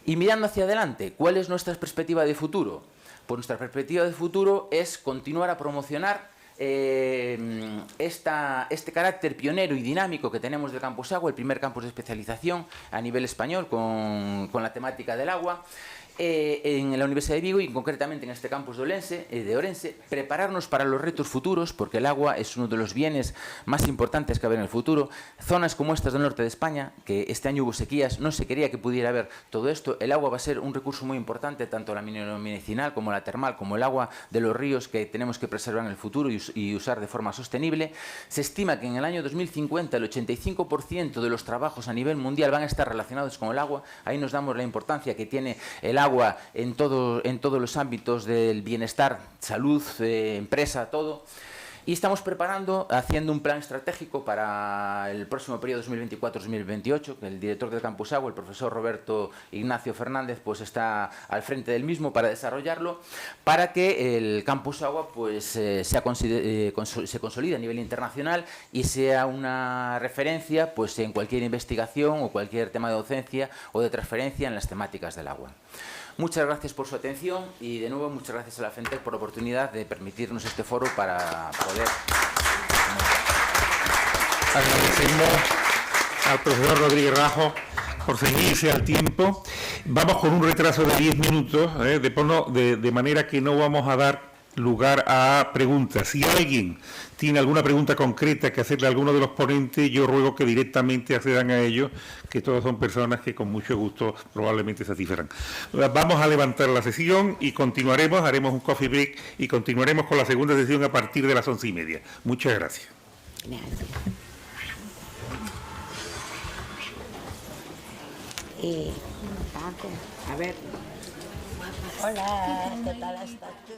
Y mirando hacia adelante, ¿cuál es nuestra perspectiva de futuro? Pues nuestra perspectiva de futuro es continuar a promocionar este carácter pionero y dinámico que tenemos del Campus Agua, el primer campus de especialización a nivel español con la temática del agua, en la Universidad de Vigo y concretamente en este campus de Ourense, prepararnos para los retos futuros, porque el agua es uno de los bienes más importantes que va a haber en el futuro. Zonas como estas del norte de España, que este año hubo sequías, no se quería que pudiera haber todo esto. El agua va a ser un recurso muy importante, tanto la medicinal como la termal, como el agua de los ríos, que tenemos que preservar en el futuro y usar de forma sostenible. Se estima que en el año 2050 el 85% de los trabajos a nivel mundial van a estar relacionados con el agua. Ahí nos damos la importancia que tiene el agua en todos los ámbitos del bienestar, salud, empresa, todo. Y estamos haciendo un plan estratégico para el próximo periodo 2024-2028, que el director del Campus Agua, el profesor Roberto Ignacio Fernández, pues está al frente del mismo para desarrollarlo, para que el Campus Agua pues, se consolide a nivel internacional y sea una referencia pues, en cualquier investigación o cualquier tema de docencia o de transferencia en las temáticas del agua. Muchas gracias por su atención y de nuevo muchas gracias a la FENTEC por la oportunidad de permitirnos este foro para poder... Agradecemos al profesor Rodríguez Rajo por ceñirse al tiempo. Vamos con un retraso de 10 minutos, de manera que no vamos a dar lugar a preguntas. Si alguien tiene alguna pregunta concreta que hacerle a alguno de los ponentes, yo ruego que directamente accedan a ellos, que todos son personas que con mucho gusto probablemente satisfarán. Vamos a levantar la sesión y continuaremos, haremos un coffee break y continuaremos con la segunda sesión a partir de las 11:30. Muchas gracias. Gracias. Paco, a ver. Hola, ¿qué tal estás tú?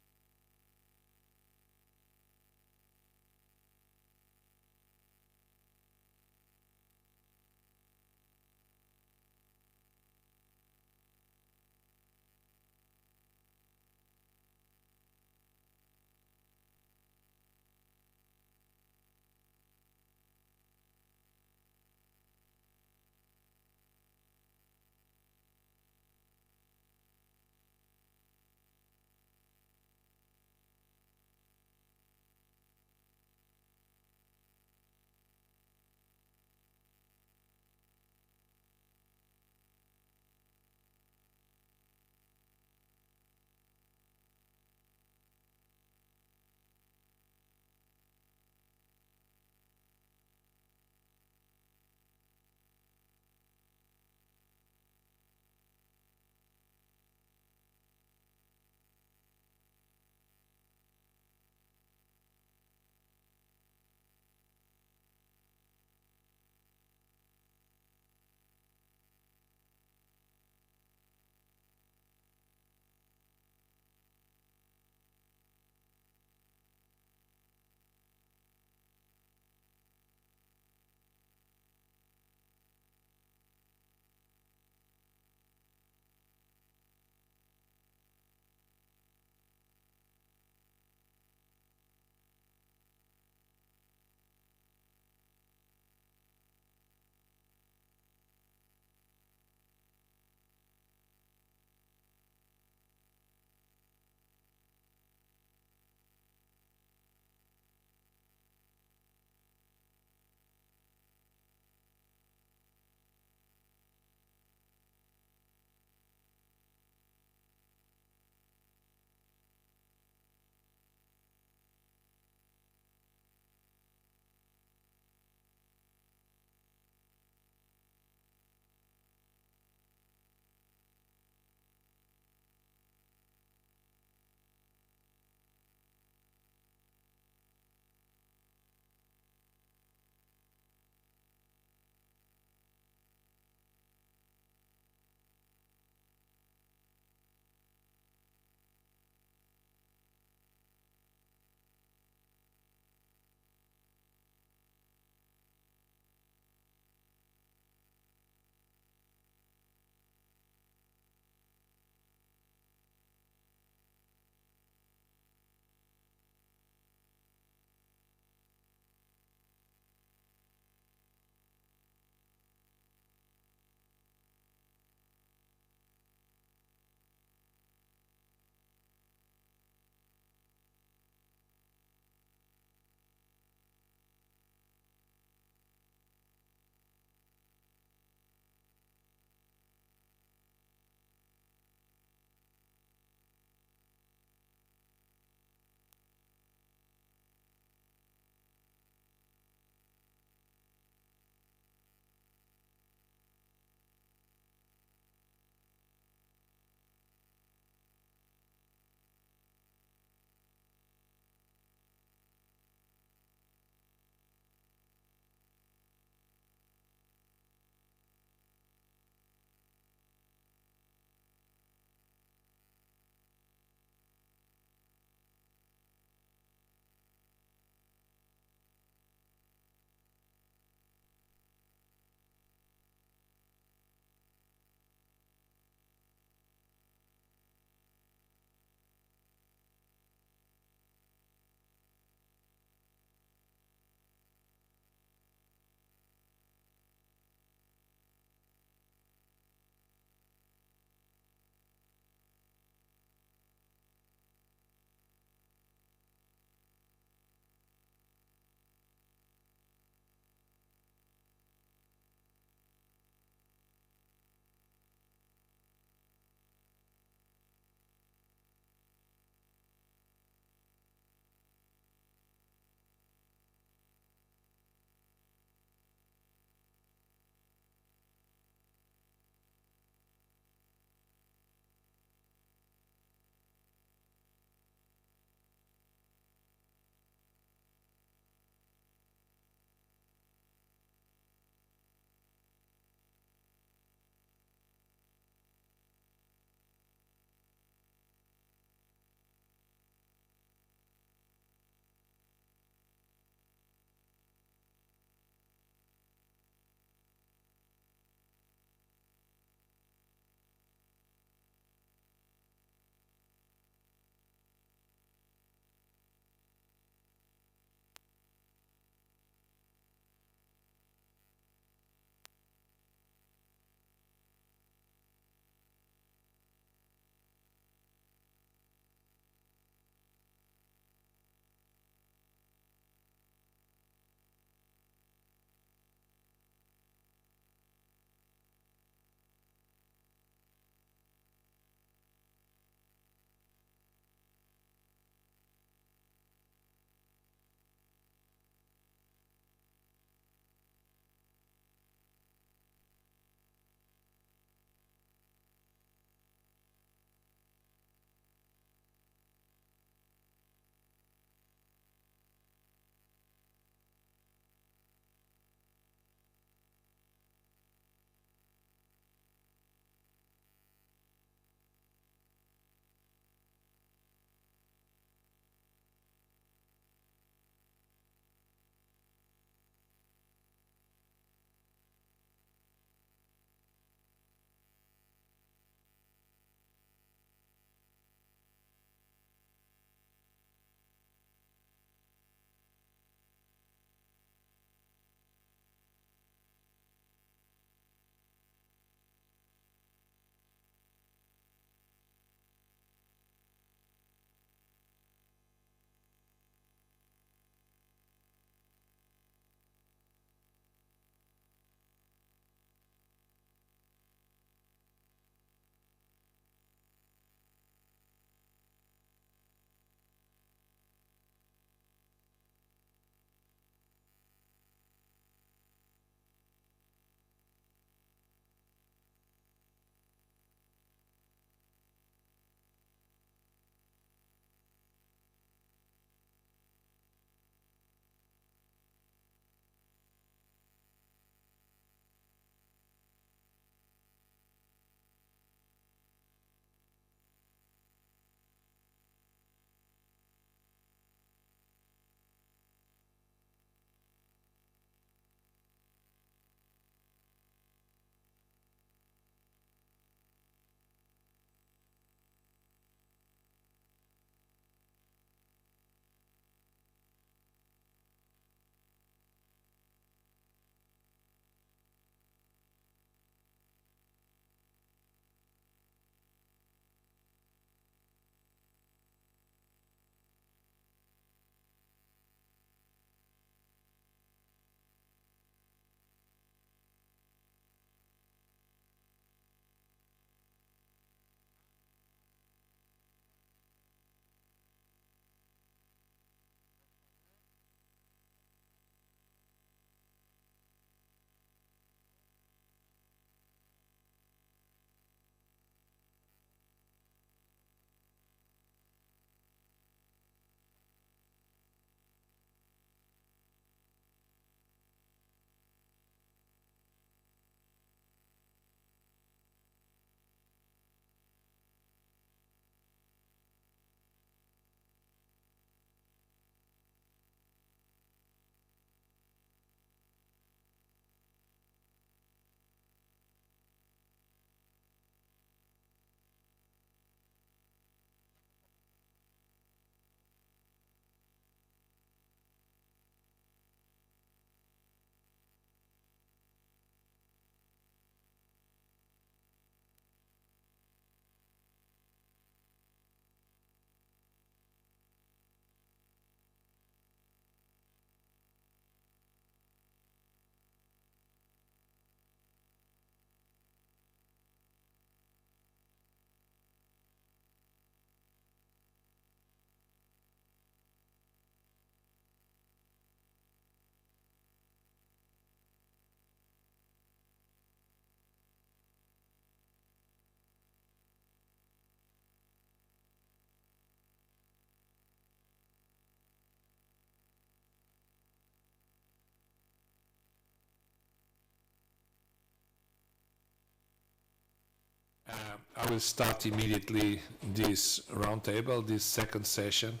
I will start immediately this roundtable, this second session,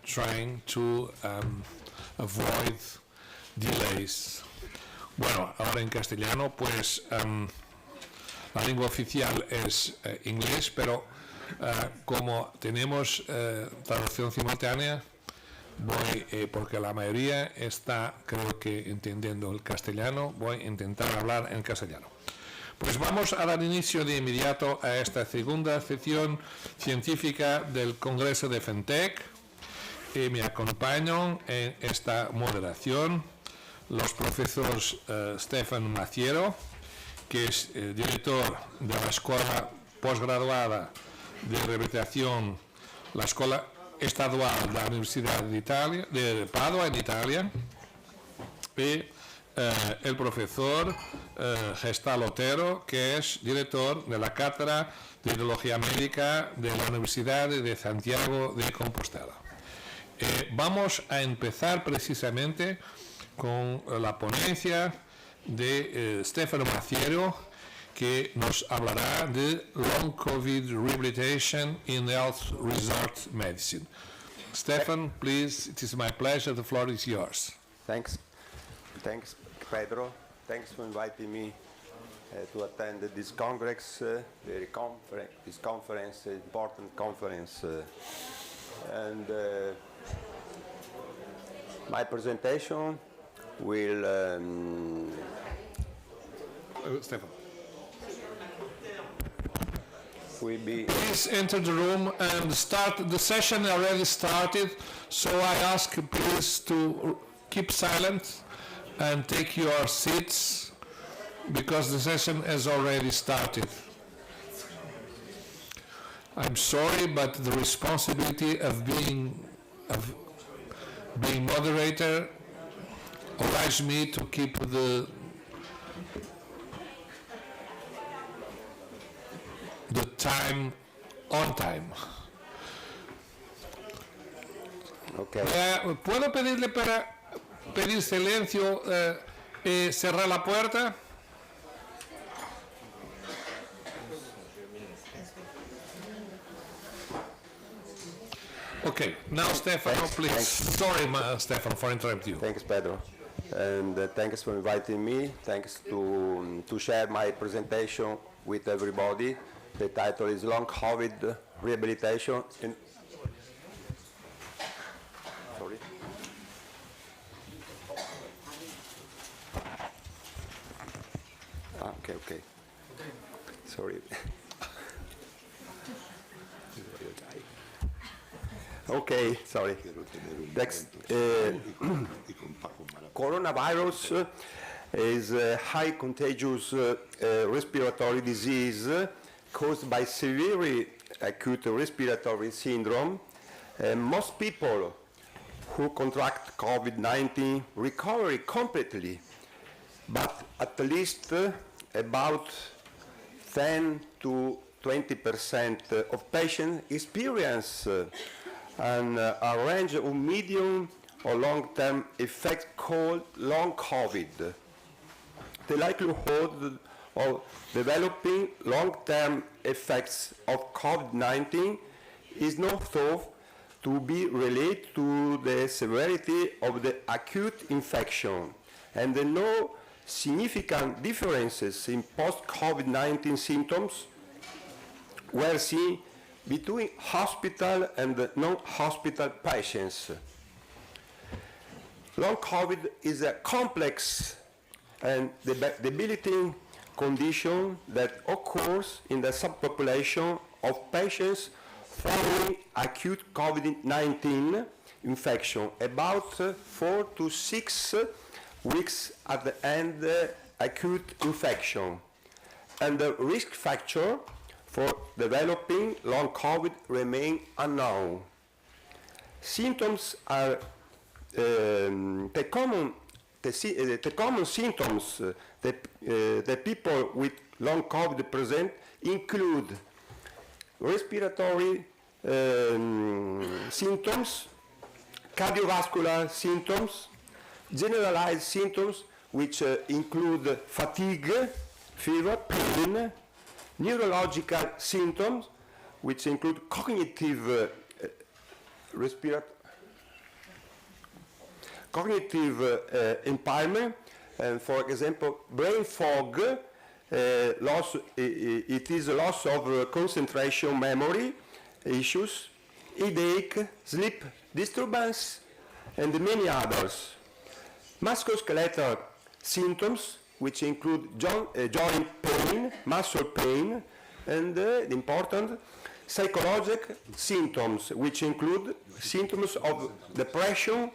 trying to avoid delays. Bueno, ahora en castellano, pues la lengua oficial es inglés, pero como tenemos traducción simultánea, voy, porque la mayoría está, creo que entendiendo el castellano, voy a intentar hablar en castellano. Pues vamos a dar inicio de inmediato a esta segunda sección científica del Congreso de FENTEC. Y me acompañan en esta moderación los profesores Stefan Maciero, que es director de la Escuela Postgraduada de Rehabilitación, la Escuela Estadual de la Universidad de Padua, en Italia, y el profesor Gestal Otero, que es director de la Cátedra de Hidrología Médica de la Universidad de Santiago de Compostela. Vamos a empezar precisamente con la ponencia de Stefano Maciero, que nos hablará de Long COVID Rehabilitation in Health Resort Medicine. Stefan, please, it is my pleasure, the floor is yours. Thanks, Pedro. Thanks for inviting me to attend this congress, this conference, important conference. And my presentation will... Stefan. Will be... Please enter the room and start. The session already started, so I ask please to keep silent and take your seats, because the session has already started. I'm sorry, but the responsibility of being moderator obliges me to keep the time on time. Okay. ¿Puedo pedirle para pedir silencio y cerrar la puerta? Okay, now Stefano, please. Thanks. Sorry, Stefano, for interrupting you. Thanks, Pedro. And thanks for inviting me. Thanks to share my presentation with everybody. The title is Long COVID Rehabilitation in... Sorry. Okay. Sorry. Okay, sorry. Next, coronavirus is a high contagious respiratory disease caused by severe acute respiratory syndrome. Most people who contract COVID-19 recover completely, but at least about 10 to 20% of patients experience a range of medium or long-term effects called long COVID. The likelihood of developing long-term effects of COVID-19 is not thought to be related to the severity of the acute infection, and there are no significant differences in post-COVID-19 symptoms were seen between hospital and non-hospital patients. Long COVID is a complex and debilitating condition that occurs in the subpopulation of patients following acute COVID-19 infection, about 4 to 6 weeks at the end acute infection. And the risk factor for developing long COVID remain unknown. Symptoms are the common symptoms that people with long COVID present include respiratory symptoms, cardiovascular symptoms, generalized symptoms which include fatigue, fever, pain, neurological symptoms, which include cognitive impairment, and for example, brain fog, loss, it is a loss of concentration, memory issues, headache, sleep disturbance, and many others. Musculoskeletal symptoms, which include joint pain, muscle pain, and important psychological symptoms, which include symptoms of depression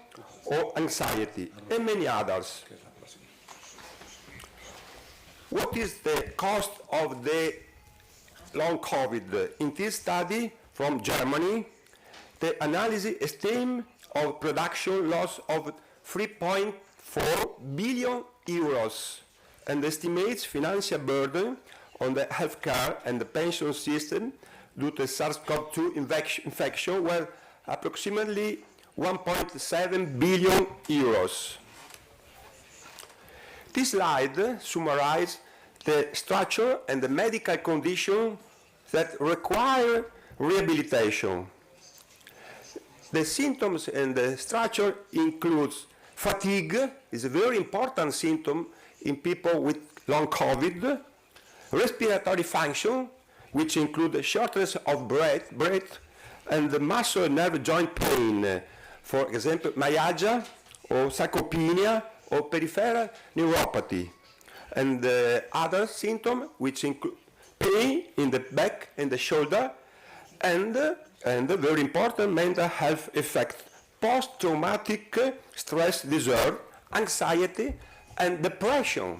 or anxiety, and many others. What is the cost of the long COVID? In this study from Germany, the analysis estimates of production loss of 3.4 billion euros and estimates financial burden on the healthcare and the pension system due to SARS-CoV-2 infection were approximately 1.7 billion euros. This slide summarizes the structure and the medical condition that require rehabilitation. The symptoms and the structure includes fatigue, is a very important symptom in people with long COVID, respiratory function, which include shortness of breath, and the muscle and nerve joint pain, for example, myalgia or sarcopenia or peripheral neuropathy, and other symptoms which include pain in the back and the shoulder, and a very important mental health effect, post-traumatic stress disorder, anxiety, and depression.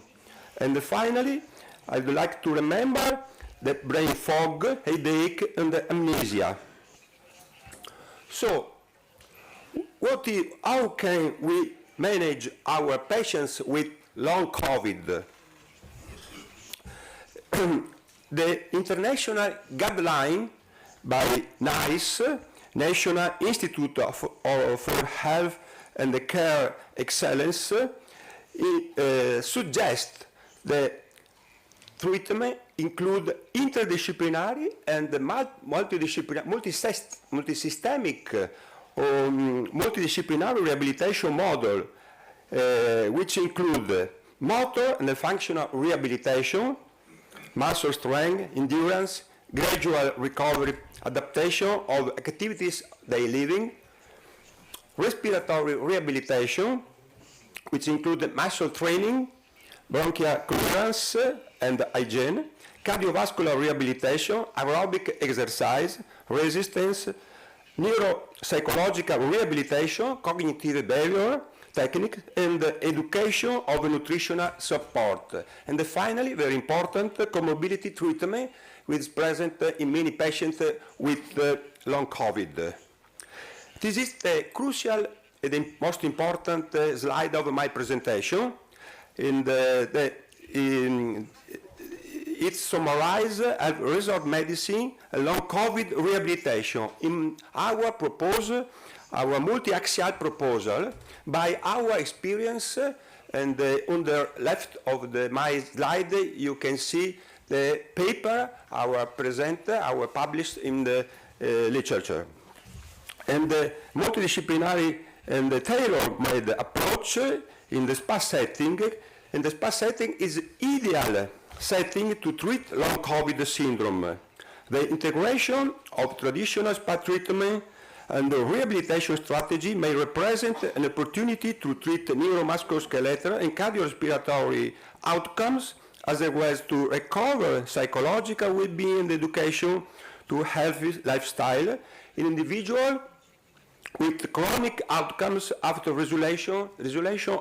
And finally, I would like to remember the brain fog, headache, and the amnesia. So, how can we manage our patients with long COVID? The international guideline by NICE, National Institute for Health and Care Excellence, suggests the treatment include interdisciplinary and multidisciplinary, multisystemic or multidisciplinary rehabilitation model, which include motor and functional rehabilitation, muscle strength, endurance, gradual recovery, adaptation of activities daily living, respiratory rehabilitation, which include muscle training, bronchial clearance and hygiene, cardiovascular rehabilitation, aerobic exercise, resistance, neuropsychological rehabilitation, cognitive behavior technique, and education of nutritional support. And finally, very important, comorbidity treatment, which is present in many patients with long COVID. This is the crucial and the most important slide of my presentation. It summarizes resort medicine and long COVID rehabilitation in our proposal, our multi-axial proposal, by our experience, and on the left of my slide you can see the paper our published in the literature. And the multidisciplinary and the tailor-made approach in the spa setting, and the spa setting is ideal setting to treat long COVID syndrome. The integration of traditional spa treatment and the rehabilitation strategy may represent an opportunity to treat neuromusculoskeletal and cardiorespiratory outcomes, as well as to recover psychological well-being and education to healthy lifestyle in individuals with chronic outcomes after resolution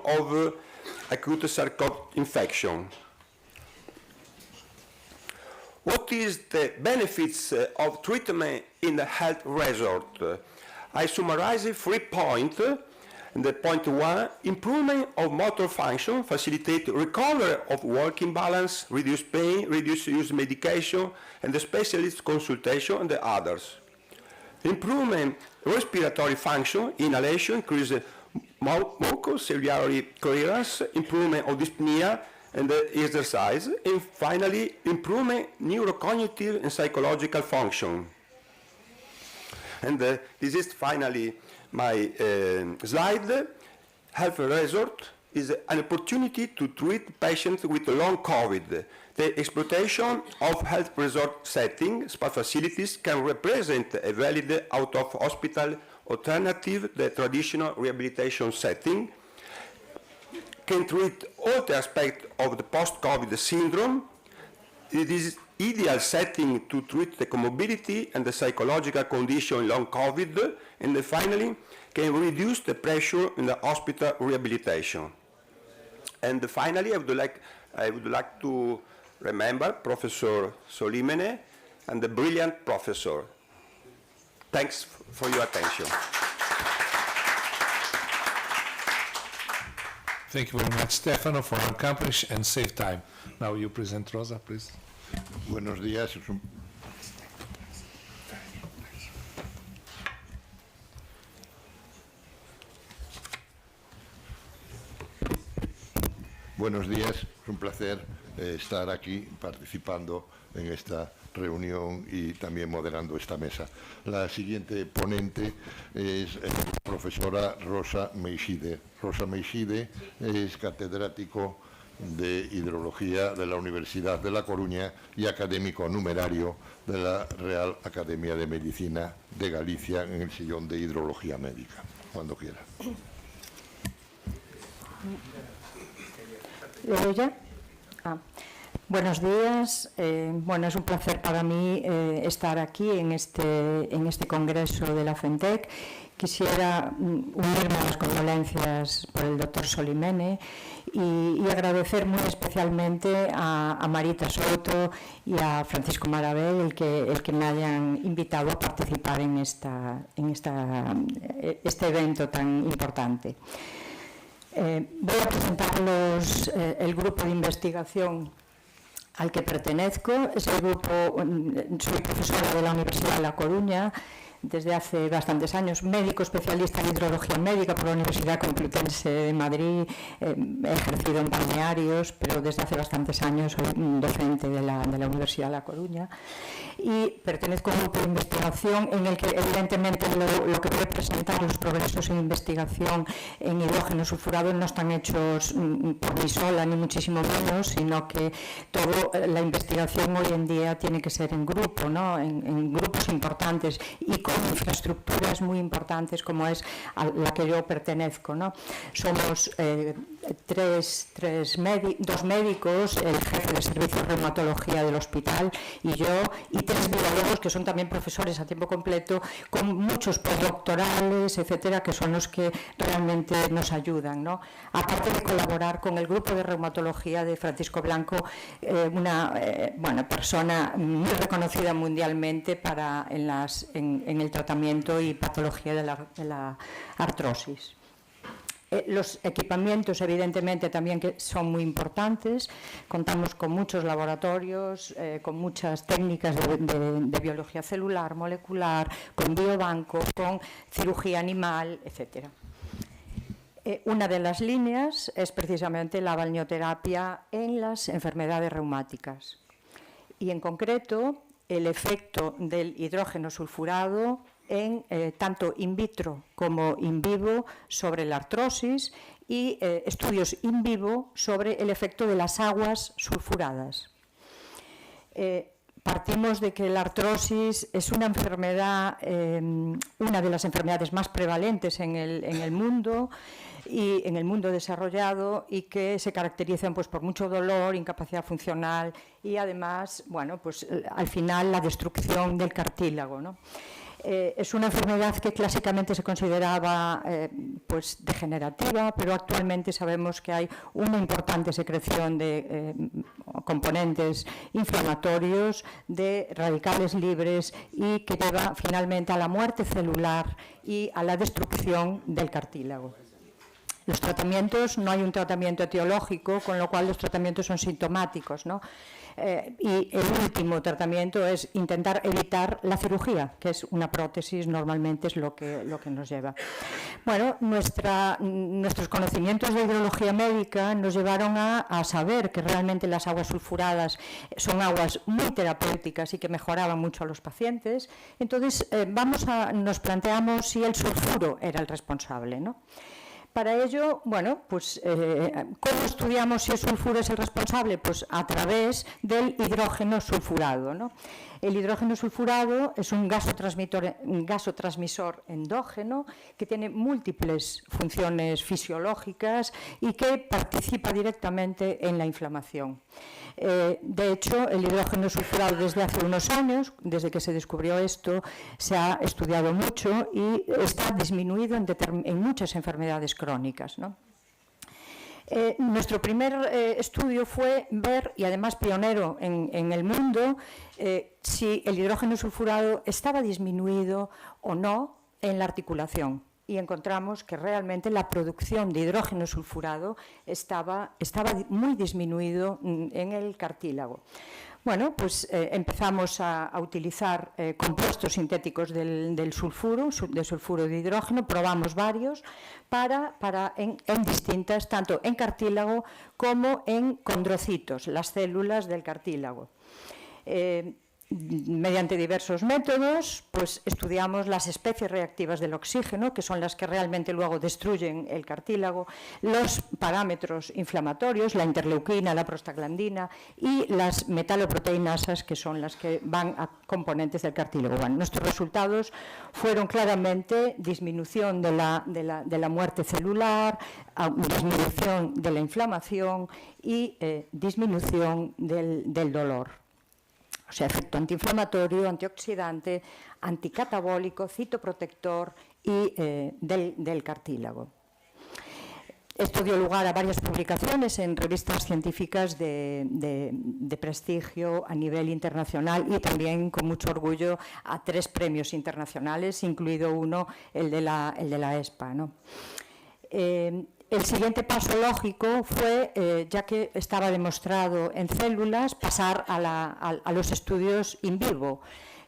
of acute SARS-CoV infection. What is the benefits of treatment in the health resort? I summarize 3 points. The point 1, improvement of motor function, facilitate recovery of working balance, reduce pain, reduce use medication, and the specialist consultation, and the others. Improvement respiratory function, inhalation, increase mucociliary clearance, improvement of dyspnea, and the exercise, and finally, improving neurocognitive and psychological function. And this is finally my slide. Health resort is an opportunity to treat patients with long COVID. The exploitation of health resort setting spa facilities can represent a valid out-of-hospital alternative. The traditional rehabilitation setting can treat all the aspects of the post-COVID syndrome. It is ideal setting to treat the comorbidity and the psychological condition in long COVID, and finally can reduce the pressure in the hospital rehabilitation. And finally, I would like to remember Professor Solimene and the brilliant professor. Thanks for your attention. Thank you very much, Stefano, for accomplish and save time. Now you present Rosa, please. Buenos días. Buenos días, es un placer estar aquí participando en esta reunión y también moderando esta mesa. La siguiente ponente es la profesora Rosa Meixide. Rosa Meixide es catedrático de Hidrología de la Universidad de La Coruña y académico numerario de la Real Academia de Medicina de Galicia en el sillón de Hidrología Médica. Cuando quiera. ¿Leo ya? Buenos días. Bueno, es un placer para mí estar aquí en este congreso de la FENTEC. Quisiera unirme a las condolencias por el doctor Solimene y agradecer muy especialmente a Marita Soto y a Francisco Marabel el que me hayan invitado a participar en este evento tan importante. Voy a presentaros el grupo de investigación al que pertenezco. Es el grupo, soy profesora de la Universidad de La Coruña desde hace bastantes años, médico especialista en hidrología médica por la Universidad Complutense de Madrid, he ejercido en balnearios, pero desde hace bastantes años soy docente de la Universidad de La Coruña y pertenezco a un grupo de investigación en el que evidentemente lo que voy a presentar, los progresos en investigación en hidrógeno sulfurado no están hechos por mí sola, ni muchísimo menos, sino que toda la investigación hoy en día tiene que ser en grupo, ¿no? En grupos importantes y con infraestructuras muy importantes como es a la que yo pertenezco, ¿no? Somos dos médicos, el jefe de servicio de reumatología del hospital y yo, y 3 biólogos que son también profesores a tiempo completo, con muchos postdoctorales, etcétera, que son los que realmente nos ayudan, ¿no? Aparte de colaborar con el grupo de reumatología de Francisco Blanco, una persona muy reconocida mundialmente en el tratamiento y patología de la artrosis. Los equipamientos, evidentemente, también que son muy importantes. Contamos con muchos laboratorios, con muchas técnicas de biología celular, molecular, con biobanco, con cirugía animal, etc. Una de las líneas es precisamente la balneoterapia en las enfermedades reumáticas. Y en concreto, el efecto del hidrógeno sulfurado tanto in vitro como in vivo sobre la artrosis y estudios in vivo sobre el efecto de las aguas sulfuradas. Partimos de que la artrosis es una enfermedad, una de las enfermedades más prevalentes en el mundo y en el mundo desarrollado y que se caracterizan pues, por mucho dolor, incapacidad funcional y además, al final la destrucción del cartílago, ¿no? Es una enfermedad que clásicamente se consideraba degenerativa, pero actualmente sabemos que hay una importante secreción de componentes inflamatorios, de radicales libres y que lleva finalmente a la muerte celular y a la destrucción del cartílago. los tratamientos, no hay un tratamiento etiológico, con lo cual los tratamientos son sintomáticos, ¿no? Y el último tratamiento es intentar evitar la cirugía, que es una prótesis, normalmente es lo que nos lleva. Bueno, nuestros conocimientos de hidrología médica nos llevaron a saber que realmente las aguas sulfuradas son aguas muy terapéuticas y que mejoraban mucho a los pacientes. Entonces, nos planteamos si el sulfuro era el responsable, ¿no? Para ello, bueno, pues, ¿cómo estudiamos si el sulfuro es el responsable? Pues a través del hidrógeno sulfurado, ¿no? El hidrógeno sulfurado es un gasotransmisor endógeno que tiene múltiples funciones fisiológicas y que participa directamente en la inflamación. De hecho, el hidrógeno sulfurado desde hace unos años, desde que se descubrió esto, se ha estudiado mucho y está disminuido en muchas enfermedades crónicas, ¿no? Nuestro primer estudio fue ver, y además pionero en el mundo, si el hidrógeno sulfurado estaba disminuido o no en la articulación. Y encontramos que realmente la producción de hidrógeno sulfurado estaba muy disminuido en el cartílago. Bueno, pues empezamos a utilizar compuestos sintéticos del sulfuro, de sulfuro de hidrógeno, probamos varios en distintas, tanto en cartílago como en condrocitos, las células del cartílago. Mediante diversos métodos, pues estudiamos las especies reactivas del oxígeno, que son las que realmente luego destruyen el cartílago, los parámetros inflamatorios, la interleuquina, la prostaglandina y las metaloproteinasas, que son las que van a componentes del cartílago. Bueno, nuestros resultados fueron claramente disminución de la muerte celular, disminución de la inflamación y disminución del dolor. O sea, efecto antiinflamatorio, antioxidante, anticatabólico, citoprotector y del cartílago. Esto dio lugar a varias publicaciones en revistas científicas de prestigio a nivel internacional y también, con mucho orgullo, a 3 premios internacionales, incluido uno, el de la ESPA, ¿no? El siguiente paso lógico fue, ya que estaba demostrado en células, pasar a los estudios in vivo.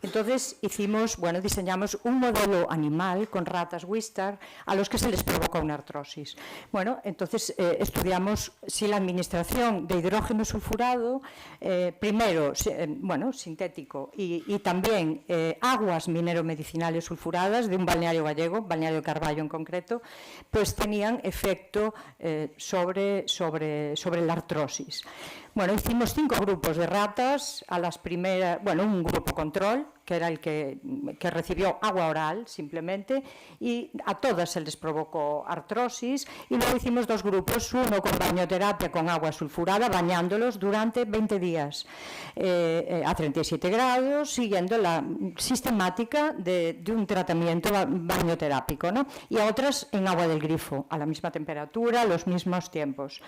Entonces diseñamos un modelo animal con ratas Wistar a los que se les provocó una artrosis. Bueno, entonces estudiamos si la administración de hidrógeno sulfurado, primero, sintético, y también aguas mineromedicinales sulfuradas de un balneario gallego, balneario de Carballo en concreto, pues tenían efecto sobre la artrosis. Bueno, hicimos 5 grupos de ratas, un grupo control, que era el que recibió agua oral simplemente, y a todas se les provocó artrosis, y luego hicimos 2 grupos, uno con bañoterapia con agua sulfurada, bañándolos durante 20 días a 37 grados, siguiendo la sistemática de un tratamiento bañoterápico, ¿no? Y a otras en agua del grifo, a la misma temperatura, los mismos tiempos.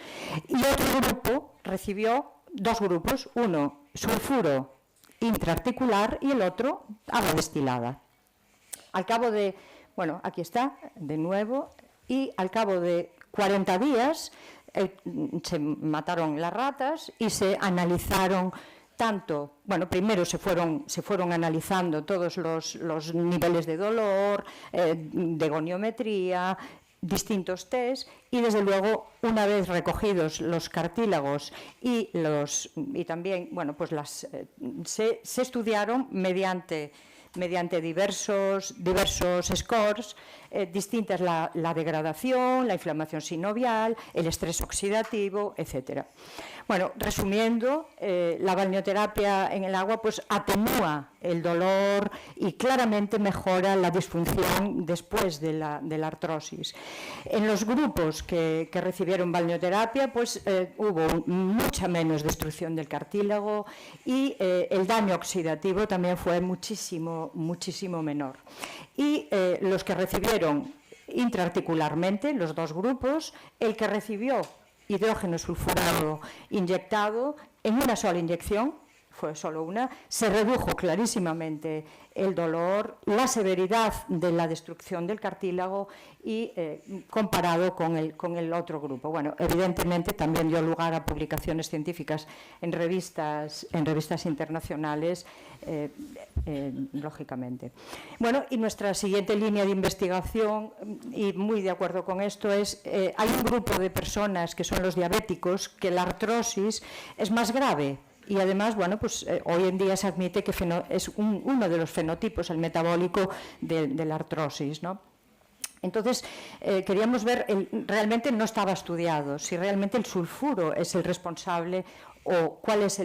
Y otro grupo recibió 2 grupos, uno sulfuro intraarticular y el otro agua destilada. Al cabo de, aquí está, de nuevo, y al cabo de 40 días se mataron las ratas y se analizaron primero se fueron analizando todos los niveles de dolor, de goniometría, distintos test, y desde luego, una vez recogidos los cartílagos se estudiaron mediante diversos scores, distintas la degradación, la inflamación sinovial, el estrés oxidativo, etcétera. Bueno, resumiendo, la balneoterapia en el agua pues atenúa el dolor y claramente mejora la disfunción después de la artrosis. En los grupos que recibieron balneoterapia pues hubo mucha menos destrucción del cartílago y el daño oxidativo también fue muchísimo menor. Y los que recibieron intraarticularmente, los 2 grupos, el que recibió hidrógeno sulfurado inyectado en una sola inyección, fue solo una, se redujo clarísimamente el dolor, la severidad de la destrucción del cartílago y comparado con el otro grupo. Bueno, evidentemente también dio lugar a publicaciones científicas en revistas internacionales, lógicamente. Bueno, y nuestra siguiente línea de investigación, y muy de acuerdo con esto, es hay un grupo de personas que son los diabéticos que la artrosis es más grave. Y además, bueno, pues hoy en día se admite que es uno de los fenotipos, el metabólico de la artrosis, ¿no? Entonces, queríamos ver, realmente no estaba estudiado, si realmente el sulfuro es el responsable o cuál es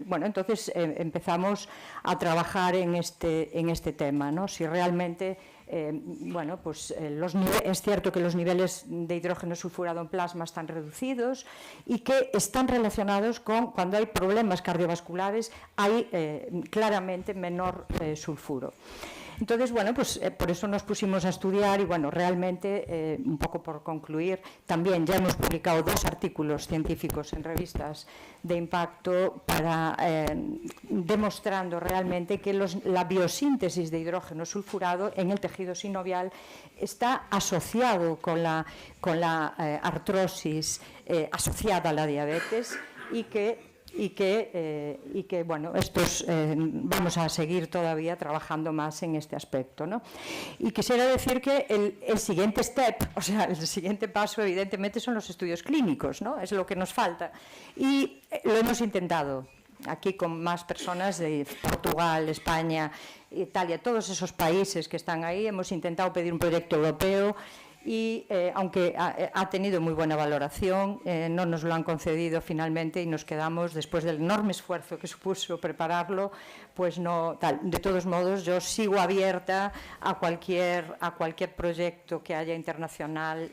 bueno, entonces empezamos a trabajar en este tema, ¿no? Si realmente, bueno, pues es cierto que los niveles de hidrógeno sulfurado en plasma están reducidos y que están relacionados con cuando hay problemas cardiovasculares, hay claramente menor sulfuro. Entonces, bueno, pues por eso nos pusimos a estudiar y, bueno, realmente, un poco por concluir, también ya hemos publicado 2 artículos científicos en revistas de impacto demostrando realmente que la biosíntesis de hidrógeno sulfurado en el tejido sinovial está asociado con la artrosis asociada a la diabetes y que bueno, vamos a seguir todavía trabajando más en este aspecto, ¿no? Y quisiera decir que el siguiente step, o sea, el siguiente paso, evidentemente, son los estudios clínicos, ¿no? Es lo que nos falta. Y lo hemos intentado aquí con más personas de Portugal, España, Italia, todos esos países que están ahí. Hemos intentado pedir un proyecto europeo y aunque ha tenido muy buena valoración, no nos lo han concedido finalmente y nos quedamos, después del enorme esfuerzo que supuso prepararlo, pues no tal. De todos modos, yo sigo abierta a cualquier proyecto que haya internacional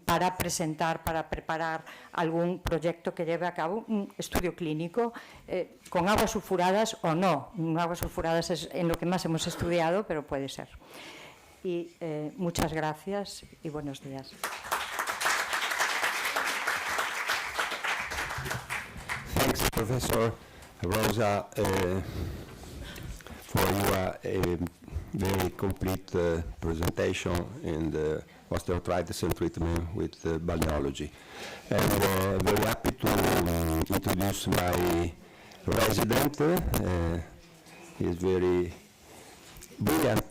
para presentar, para preparar algún proyecto que lleve a cabo un estudio clínico con aguas sulfuradas o no. Aguas sulfuradas es en lo que más hemos estudiado, pero puede ser. Y muchas gracias y buenos días. Thanks, Professor Rosa, for your very complete presentation in the osteoarthritis and treatment with balneology. And very happy to introduce my resident. He is very brilliant.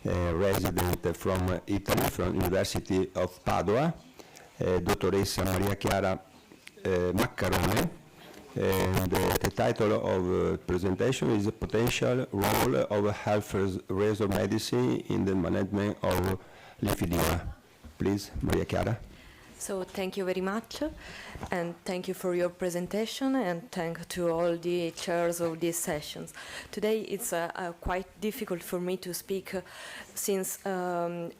Resident from Italy, from University of Padua, Dottoressa Maria Chiara Maccarone, and the title of presentation is the potential role of health razor medicine in the management of lymphedema. Please, Maria Chiara. So thank you very much, and thank you for your presentation, and thank to all the chairs of these sessions. Today it's quite difficult for me to speak since I'm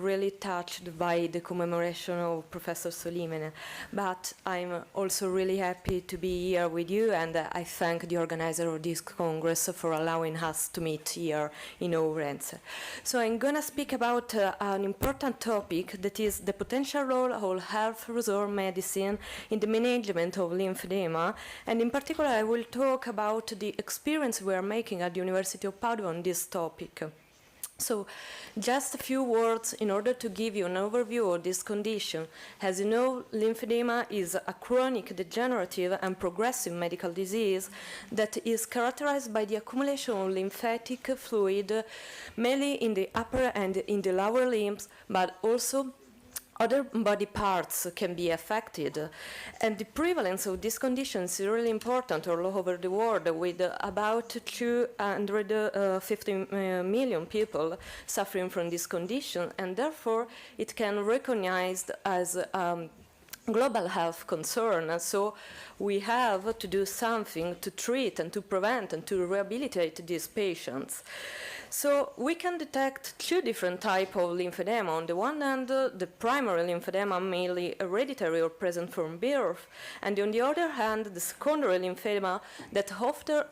really touched by the commemoration of Professor Solimene, but I'm also really happy to be here with you, and I thank the organizer of this Congress for allowing us to meet here in Ourense. So I'm going to speak about an important topic, that is the potential role of health resort medicine in the management of lymphedema, and in particular I will talk about the experience we are making at the University of Padua on this topic. So, just a few words in order to give you an overview of this condition. As you know, lymphedema is a chronic, degenerative, and progressive medical disease that is characterized by the accumulation of lymphatic fluid, mainly in the upper and in the lower limbs, but also other body parts can be affected, and the prevalence of this condition is really important all over the world, with about 250 million people suffering from this condition, and therefore it can be recognized as global health concern. So we have to do something to treat and to prevent and to rehabilitate these patients. So we can detect 2 different types of lymphedema. On the one hand, the primary lymphedema, mainly hereditary or present from birth, and on the other hand, the secondary lymphedema that often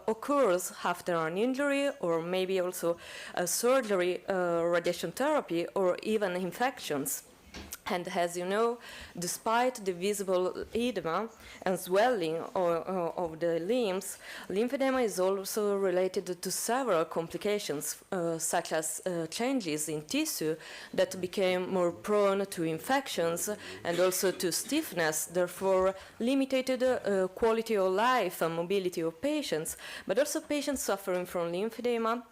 occurs after an injury or maybe also a surgery, radiation therapy, or even infections. And as you know, despite the visible edema and swelling of the limbs, lymphedema is also related to several complications, such as changes in tissue that became more prone to infections and also to stiffness, therefore limited quality of life and mobility of patients, but also patients suffering from lymphedema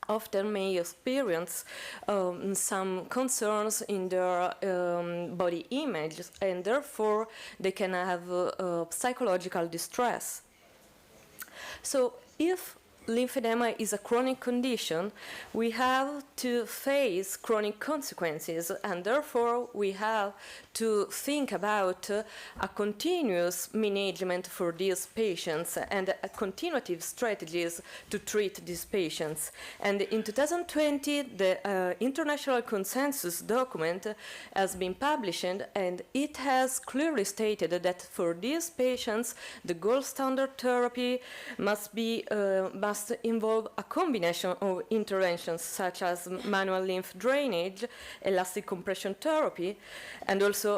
often may experience some concerns in their body image, and therefore they can have psychological distress. So if lymphedema is a chronic condition, we have to face chronic consequences, and therefore we have to think about a continuous management for these patients and continuative strategies to treat these patients. And in 2020, the international consensus document has been published, and it has clearly stated that for these patients, the gold standard therapy must involve a combination of interventions such as manual lymph drainage, elastic compression therapy, and also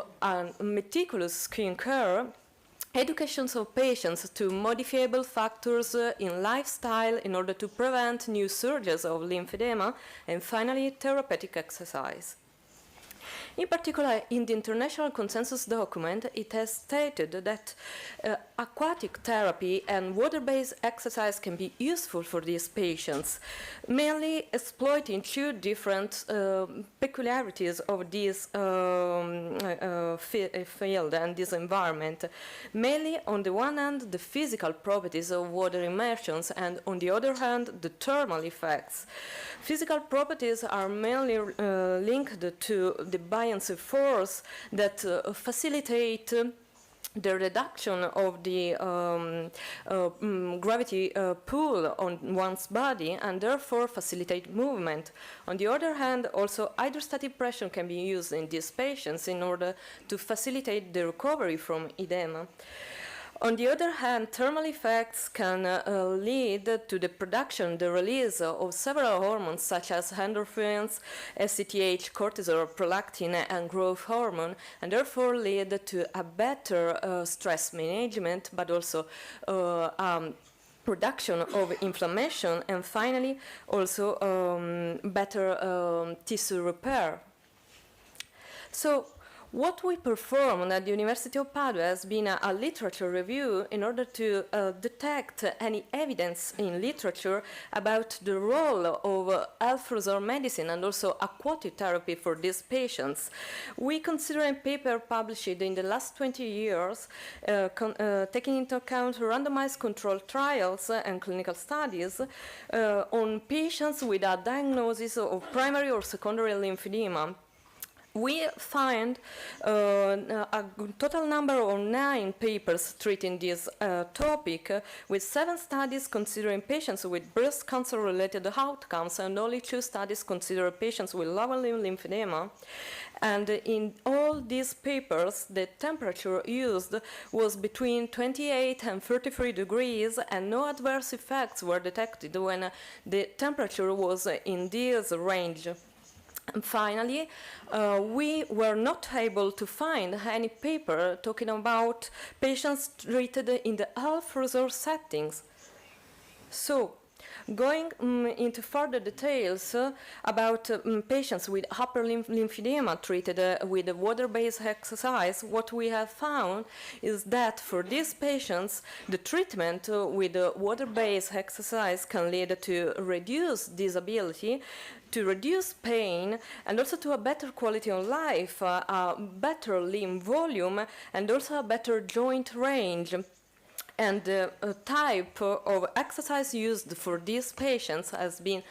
meticulous skin care, educations of patients to modifiable factors in lifestyle in order to prevent new surges of lymphedema, and finally therapeutic exercise. In particular, in the international consensus document, it has stated that aquatic therapy and water-based exercise can be useful for these patients, mainly exploiting two different peculiarities of this field and this environment. Mainly, on the one hand, the physical properties of water immersions, and on the other hand, the thermal effects. Physical properties are mainly linked to the buoyancy force that facilitate the reduction of the gravity pull on one's body and therefore facilitate movement. On the other hand, also hydrostatic pressure can be used in these patients in order to facilitate the recovery from edema. On the other hand, thermal effects can lead to the production, the release of several hormones such as endorphins, ACTH, cortisol, prolactin, and growth hormone, and therefore lead to a better stress management, but also reduction of inflammation, and finally also better tissue repair. So, what we performed at the University of Padua has been a literature review in order to detect any evidence in literature about the role of health resort medicine and also aquatic therapy for these patients. We consider a paper published in the last 20 years, taking into account randomized controlled trials and clinical studies on patients with a diagnosis of primary or secondary lymphedema. We find a total number of 9 papers treating this topic, with 7 studies considering patients with breast cancer-related outcomes, and only 2 studies consider patients with lower limb lymphedema. And in all these papers, the temperature used was between 28 and 33 degrees, and no adverse effects were detected when the temperature was in this range. And finally, we were not able to find any paper talking about patients treated in the health resort settings. So, going into further details about patients with upper lymphedema treated with water-based exercise, what we have found is that for these patients, the treatment with water-based exercise can lead to reduced disability, to reduce pain, and also to a better quality of life, a better limb volume, and also a better joint range. And the type of exercise used for these patients has been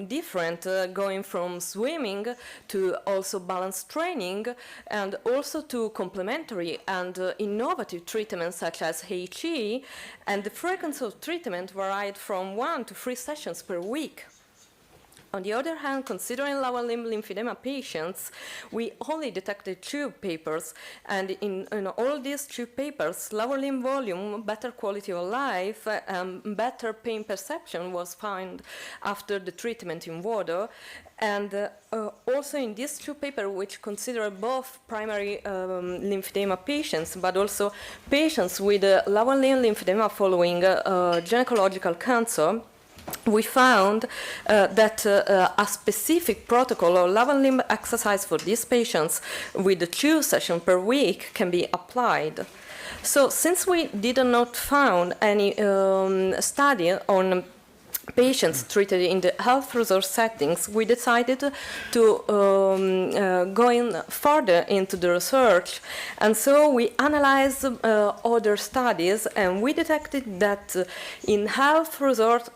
different, going from swimming to also balance training, and also to complementary and innovative treatments such as HE, and the frequency of treatment varied from 1 to 3 sessions per week. On the other hand, considering lower limb lymphedema patients, we only detected 2 papers, and in all these 2 papers, lower limb volume, better quality of life, better pain perception was found after the treatment in water. And also in these 2 papers, which consider both primary lymphedema patients, but also patients with lower limb lymphedema following gynecological cancer, we found that a specific protocol of lower limb exercise for these patients with 2 sessions per week can be applied. So since we did not find any study on patients treated in the health resort settings, we decided to go in further into the research. And so we analyzed other studies, and we detected that in health resort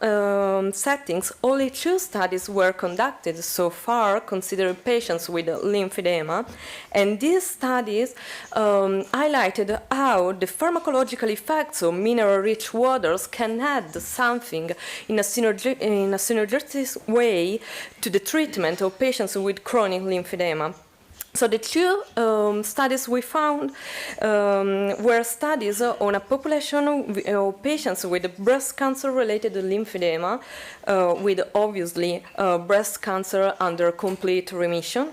settings, only 2 studies were conducted so far, considering patients with lymphedema. And these studies highlighted how the pharmacological effects of mineral-rich waters can add something in a synergistic way to the treatment of patients with chronic lymphedema. So the 2 studies we found were studies on a population of patients with breast cancer-related lymphedema, with obviously breast cancer under complete remission.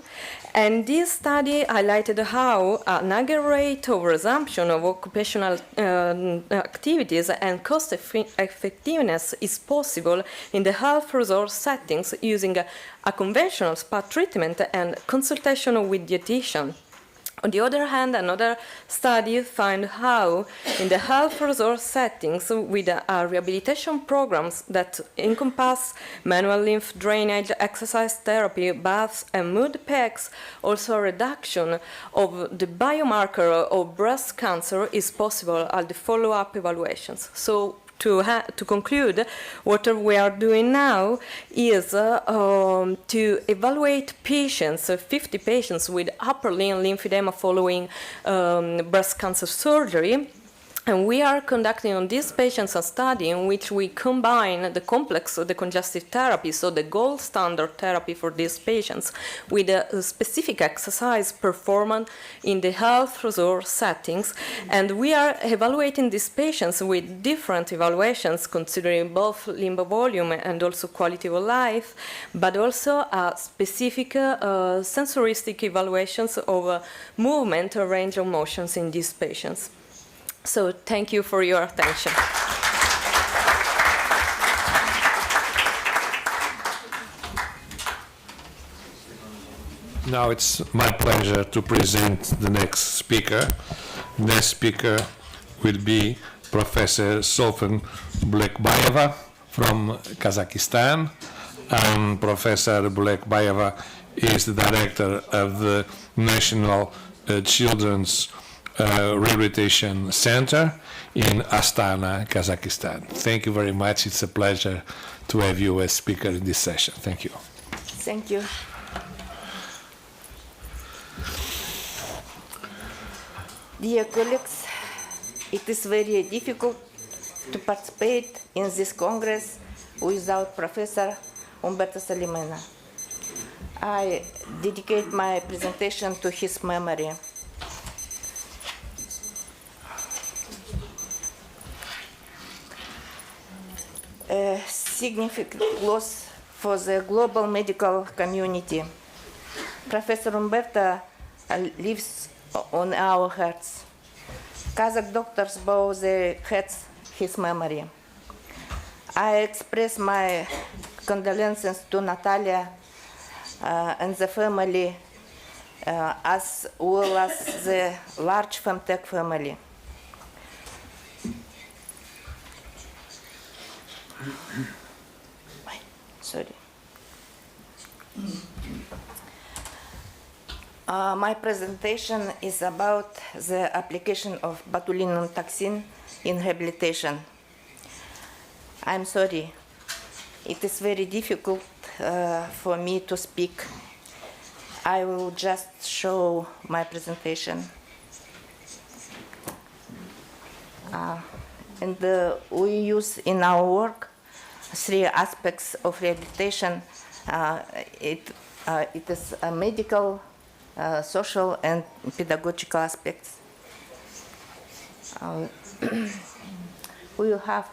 And this study highlighted how an higher rate of resumption of occupational activities and cost effectiveness is possible in the health resort settings using a conventional spa treatment and consultation with dietitian. On the other hand, another study found how in the health resort settings with rehabilitation programs that encompass manual lymph drainage, exercise therapy, baths, and mood packs, also a reduction of the biomarker of breast cancer is possible at the follow-up evaluations. So to conclude, what we are doing now is to evaluate patients, 50 patients with upper limb lymphedema following breast cancer surgery. And we are conducting on these patients a study in which we combine the complex decongestive therapy, so the gold standard therapy for these patients, with a specific exercise performed in the health resort settings. And we are evaluating these patients with different evaluations, considering both limb volume and also quality of life, but also specific sensoristic evaluations of movement or range of motions in these patients. So thank you for your attention. Now it's my pleasure to present the next speaker. The next speaker will be Professor Sultan Bulekbayeva from Kazakhstan. Professor Bulekbayeva is the director of the National Children's Rehabilitation Center in Astana, Kazakhstan. Thank you very much. It's a pleasure to have you as speaker in this session. Thank you. Thank you. Dear colleagues, it is very difficult to participate in this Congress without Professor Umberto Solimena. I dedicate my presentation to his memory. A significant loss for the global medical community. Professor Umberto lives on our hearts. Kazakh doctors bow their heads his memory. I express my condolences to Natalia and the family, as well as the large Femtech family. Sorry. My presentation is about the application of botulinum toxin in rehabilitation. I'm sorry, it is very difficult for me to speak. I will just show my presentation. And we use in our work 3 aspects of rehabilitation: It is a medical, social, and pedagogical aspects. We have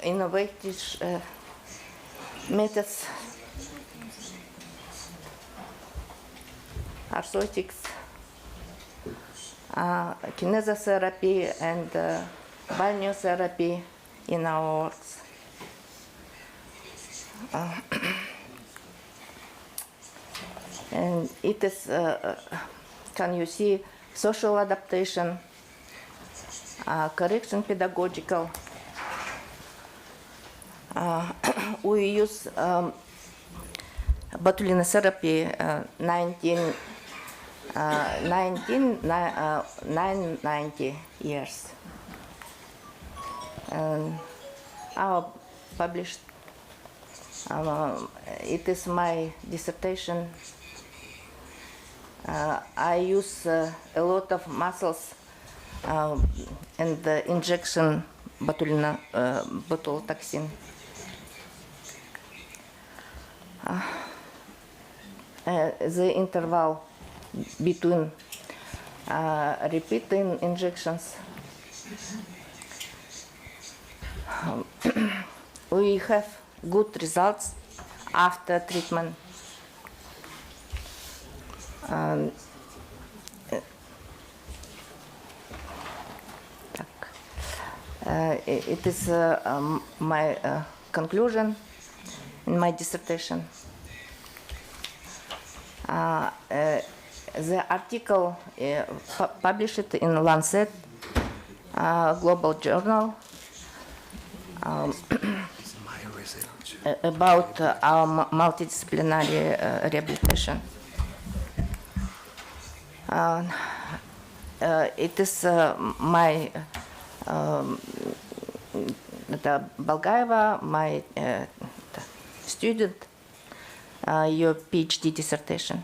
innovative methods, orthotics, kinesiotherapy, and balneotherapy in our works. And it is, can you see, social adaptation, correction pedagogical. We use botulinotherapy 990 years. And our published, it is my dissertation. I use a lot of muscles and the injection botulotoxin. The interval between repeating injections. We have good results after treatment. It is my conclusion in my dissertation. The article published in Lancet Global Journal about our multidisciplinary rehabilitation. It is my Balgaeva, my student, your PhD dissertation.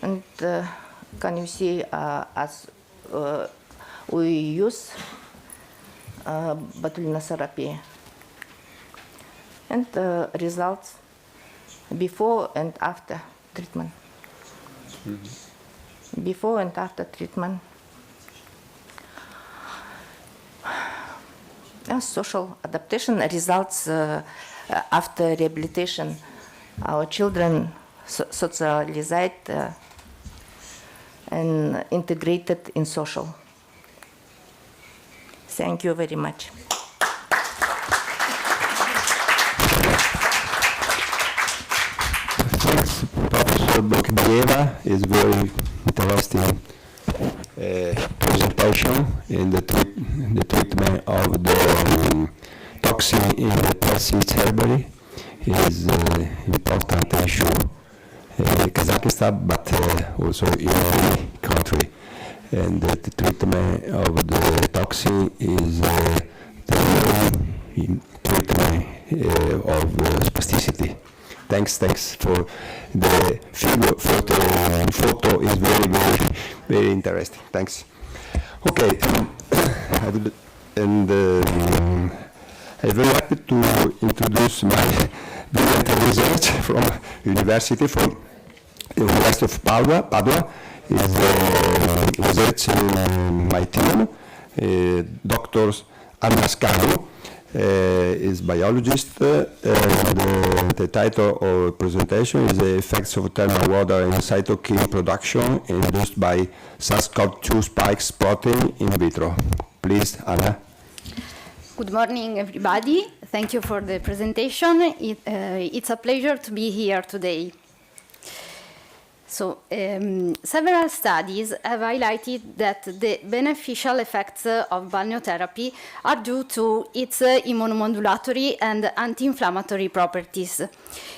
And can you see as we use botulinotherapy and results before and after treatment. Before and after treatment. Social adaptation results after rehabilitation. Our children socialized and integrated in social. Thank you very much. Thanks, Professor Bokbieva. It's very interesting presentation in the treatment of the toxin in the Persian cerebri. Is important issue in Kazakhstan, but also in every country. And the treatment of the toxin is the treatment of spasticity. Thanks for the figure. Photo is very interesting. Thanks. Okay, I'm very happy to introduce my brilliant research from University of Padua. Is research in my team. Doctors Anascano is biologist. The title of presentation is the effects of thermal water in cytokine production induced by SARS-CoV-2 spikes protein in vitro. Please, Anna. Good morning, everybody. Thank you for the presentation. It's a pleasure to be here today. So, several studies have highlighted that the beneficial effects of balneotherapy are due to its immunomodulatory and anti-inflammatory properties.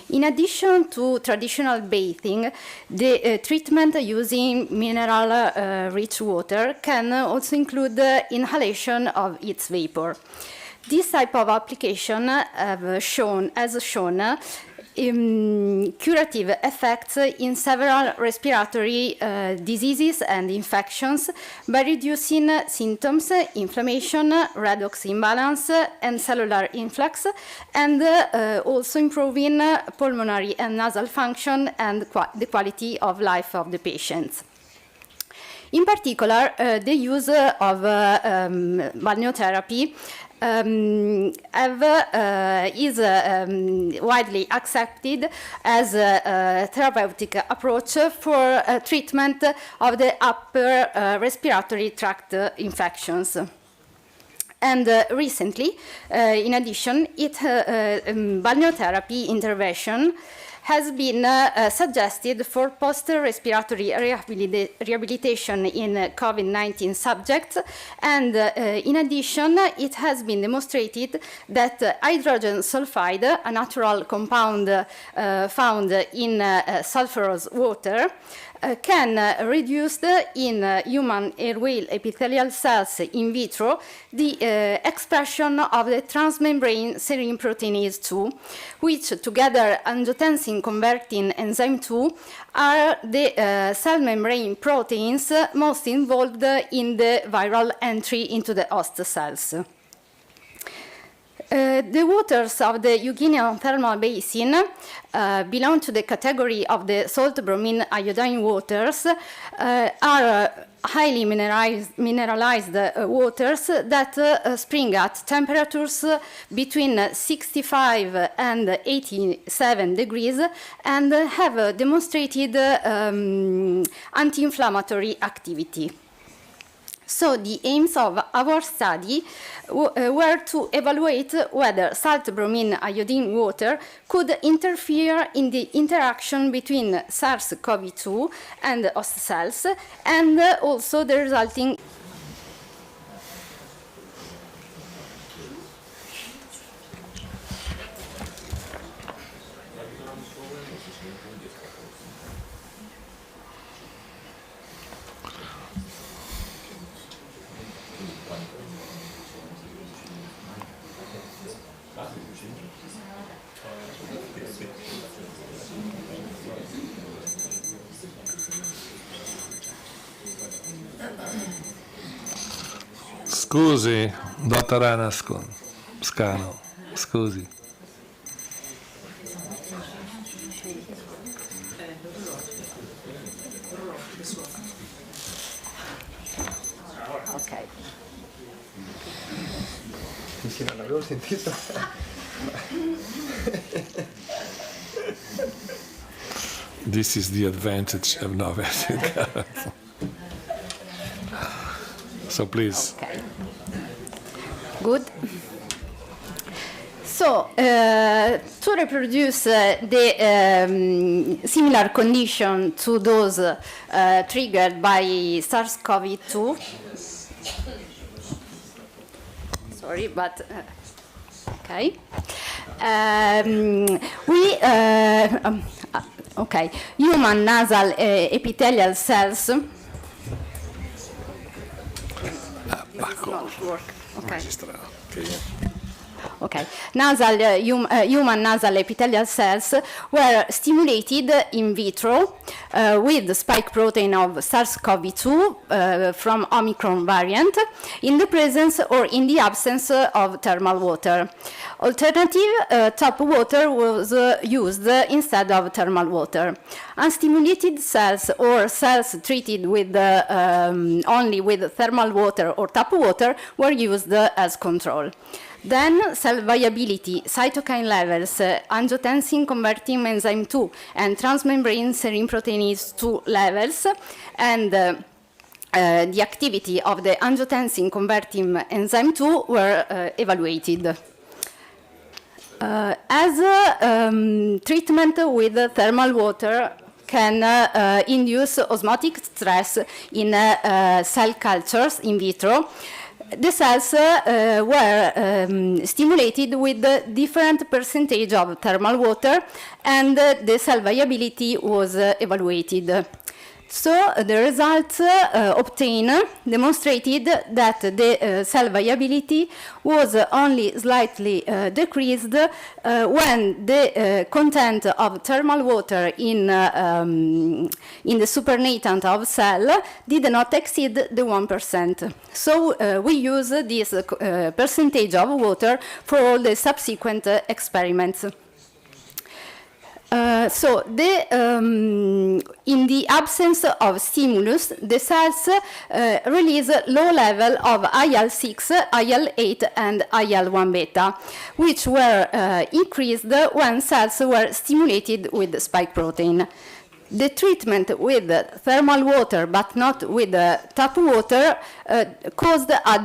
In addition to traditional bathing, the treatment using mineral-rich water can also include inhalation of its vapor. This type of application has shown curative effects in several respiratory diseases and infections by reducing symptoms, inflammation, redox imbalance, and cellular influx, and also improving pulmonary and nasal function and the quality of life of the patients. In particular, the use of balneotherapy is widely accepted as a therapeutic approach for treatment of the upper respiratory tract infections. And recently, in addition, balneotherapy intervention has been suggested for post-respiratory rehabilitation in COVID-19 subjects, and in addition, it has been demonstrated that hydrogen sulfide, a natural compound found in sulfurous water, can reduce in human airway epithelial cells in vitro the expression of the transmembrane serine proteinase 2, which together angiotensin converting enzyme 2 are the cell membrane proteins most involved in the viral entry into the host cells. The waters of the Euganean thermal basin belong to the category of the salt-bromine iodine waters, are highly mineralized waters that spring at temperatures between 65 and 87 degrees and have demonstrated anti-inflammatory activity. So the aims of our study were to evaluate whether salt-bromine iodine water could interfere in the interaction between SARS-CoV-2 and host cells, and also the resulting Scusi, dottor Scano, scusi. Ok. Sì, non l'avevo sentito. This is the advantage of novelty. So please. Okay. Good. So, to reproduce the similar condition to those triggered by SARS-CoV-2, sorry, but okay. Okay, human nasal epithelial cells. Okay. Okay. Human nasal epithelial cells were stimulated in vitro with the spike protein of SARS-CoV-2 from Omicron variant in the presence or in the absence of thermal water. Alternative tap water was used instead of thermal water. Unstimulated cells or cells treated with only with thermal water or tap water were used as control. Then cell viability, cytokine levels, angiotensin converting enzyme 2, and transmembrane serine proteinase 2 levels, and the activity of the angiotensin converting enzyme 2 were evaluated. As treatment with thermal water can induce osmotic stress in cell cultures in vitro, the cells were stimulated with a different percentage of thermal water, and the cell viability was evaluated. So the results obtained demonstrated that the cell viability was only slightly decreased when the content of thermal water in the supernatant of cell did not exceed the 1%. So we use this percentage of water for all the subsequent experiments. In the absence of stimulus, the cells release low level of IL-6, IL-8, and IL-1 beta, which were increased when cells were stimulated with spike protein. The treatment with thermal water, but not with tap water, caused a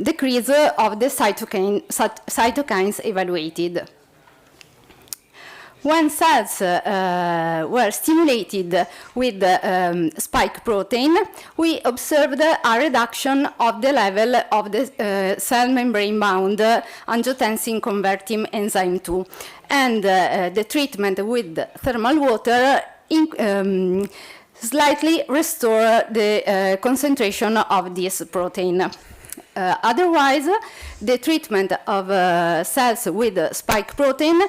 decrease of the cytokines evaluated. When cells were stimulated with spike protein, we observed a reduction of the level of the cell membrane-bound angiotensin converting enzyme 2, and the treatment with thermal water slightly restored the concentration of this protein. Otherwise, the treatment of cells with spike protein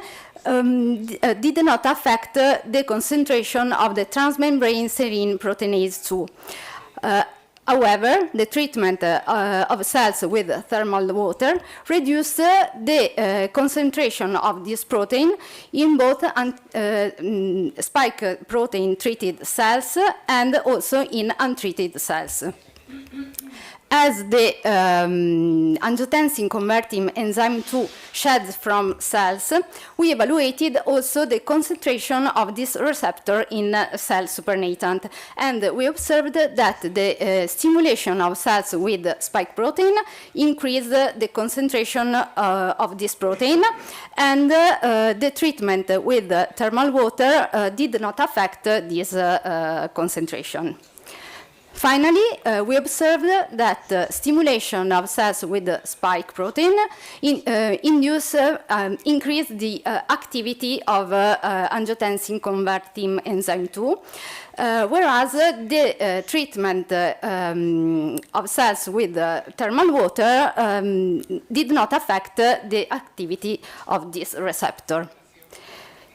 did not affect the concentration of the transmembrane serine proteinase 2. However, the treatment of cells with thermal water reduced the concentration of this protein in both spike protein treated cells and also in untreated cells. As the angiotensin converting enzyme 2 sheds from cells, we evaluated also the concentration of this receptor in cell supernatant, and we observed that the stimulation of cells with spike protein increased the concentration of this protein, and the treatment with thermal water did not affect this concentration. Finally, we observed that stimulation of cells with spike protein increased the activity of angiotensin converting enzyme 2, whereas the treatment of cells with thermal water did not affect the activity of this receptor.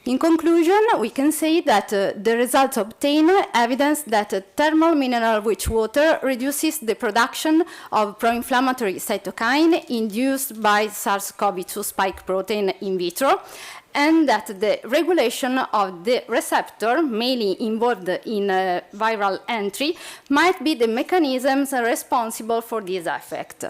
In conclusion, we can say that the results obtained evidence that thermal mineral-rich water reduces the production of pro-inflammatory cytokine induced by SARS-CoV-2 spike protein in vitro, and that the regulation of the receptor, mainly involved in viral entry, might be the mechanisms responsible for this effect.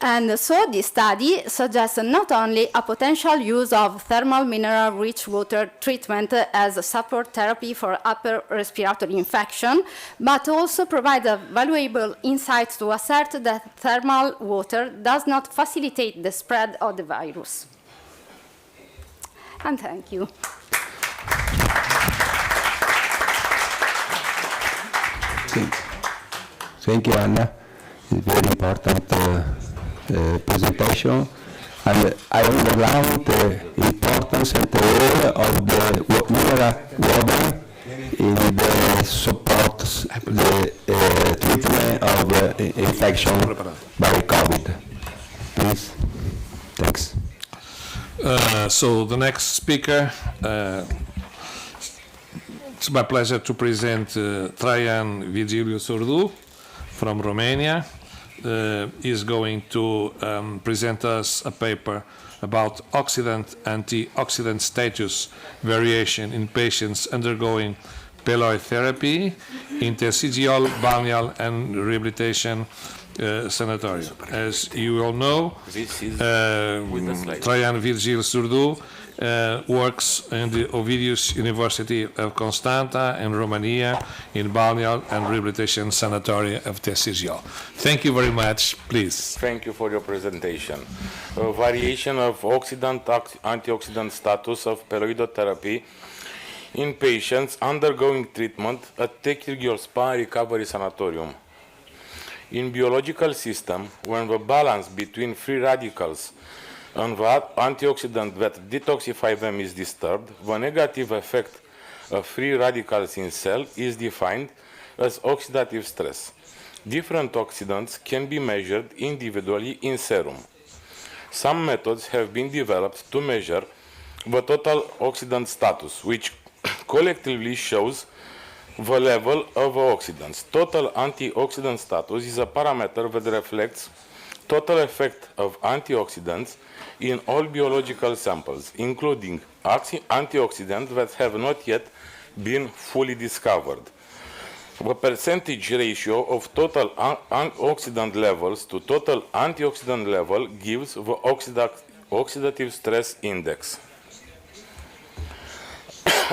And so this study suggests not only a potential use of thermal mineral-rich water treatment as a support therapy for upper respiratory infection, but also provides a valuable insight to assert that thermal water does not facilitate the spread of the virus. And thank you. Thank you, Anna. It's very important presentation, and I underline the importance and the role of the mineral water in the support the treatment of infection by COVID. Please, thanks. So the next speaker, it's my pleasure to present Traian Virgiliu Surdu from Romania. Is going to present us a paper about antioxidant status variation in patients undergoing pelloid therapy, interstitial, balneal, and rehabilitation sanatorium. As you all know, Traian Virgiliu Surdu works in the Ovidius University of Constanta in Romania in balneal and rehabilitation sanatorium of Tessizio. Thank you very much, please. Thank you for your presentation. A variation of antioxidant status of pelloidotherapy in patients undergoing treatment at Tessizio Spa Recovery Sanatorium. In biological system, when the balance between free radicals and the antioxidant that detoxify them is disturbed, the negative effect of free radicals in cell is defined as oxidative stress. Different oxidants can be measured individually in serum. Some methods have been developed to measure the total oxidant status, which collectively shows the level of oxidants. Total antioxidant status is a parameter that reflects total effect of antioxidants in all biological samples, including antioxidants that have not yet been fully discovered. The percentage ratio of total oxidant levels to total antioxidant level gives the oxidative stress index.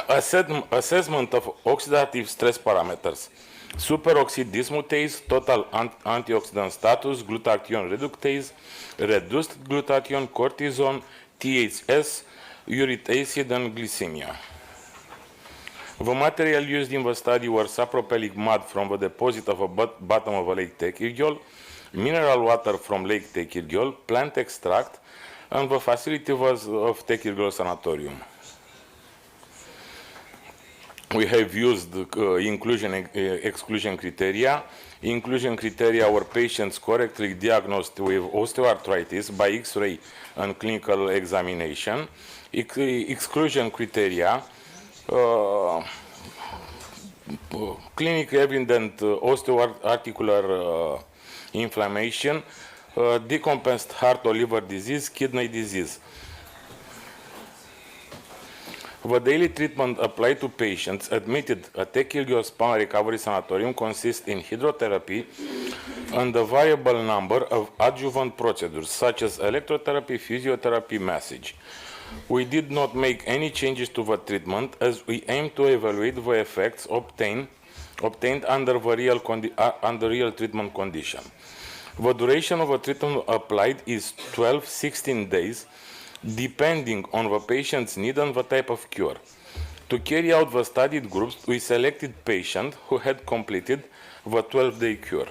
Assessment of oxidative stress parameters. Superoxide dismutase, total antioxidant status, glutathione reductase, reduced glutathione, cortisone, THS, uric acid, and glycemia. The material used in the study were sapropellic mud from the deposit of the bottom of Lake Tequirghiol, mineral water from Lake Tequirghiol, plant extract, and the facility was of Tequirghiol Sanatorium. We have used inclusion and exclusion criteria. Inclusion criteria were patients correctly diagnosed with osteoarthritis by X-ray and clinical examination. Exclusion criteria, clinically evident osteoarticular inflammation, decompensed heart or liver disease, kidney disease. The daily treatment applied to patients admitted at Tequirghiol Spa Recovery Sanatorium consists in hydrotherapy and a variable number of adjuvant procedures such as electrotherapy, physiotherapy, massage. We did not make any changes to the treatment as we aim to evaluate the effects obtained under real treatment condition. The duration of the treatment applied is 12-16 days, depending on the patient's need and the type of cure. To carry out the studied groups, we selected patients who had completed the 12-day cure.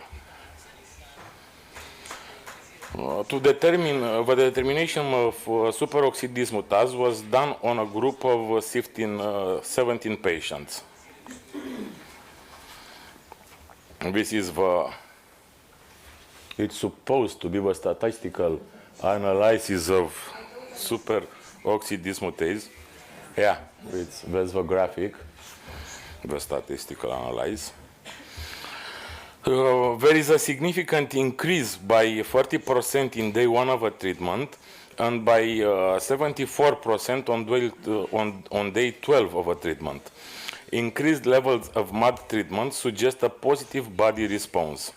The determination of superoxide dismutase was done on a group of 17 patients. It's supposed to be the statistical analysis of superoxide dismutase. Yeah, that's the graphic, the statistical analysis. There is a significant increase by 40% in day 1 of a treatment and by 74% on day 12 of a treatment. Increased levels of MAD treatment suggest a positive body response.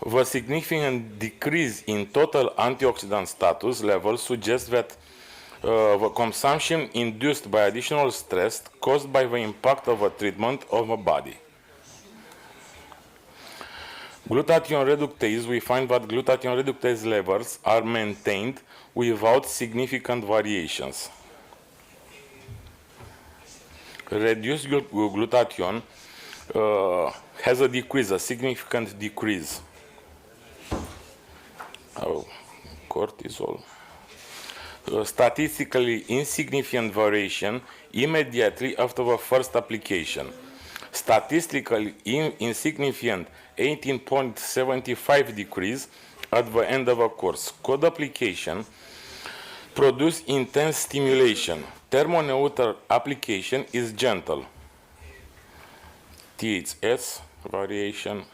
The significant decrease in total antioxidant status levels suggests that the consumption induced by additional stress caused by the impact of a treatment on the body. Glutathione reductase, we find that glutathione reductase levels are maintained without significant variations. Reduced glutathione has a decrease, a significant decrease. Cortisol. Statistically insignificant variation immediately after the first application. Statistically insignificant 18.75 decrease at the end of a course. Code application produce intense stimulation. Thermoneuter application is gentle. THS variation.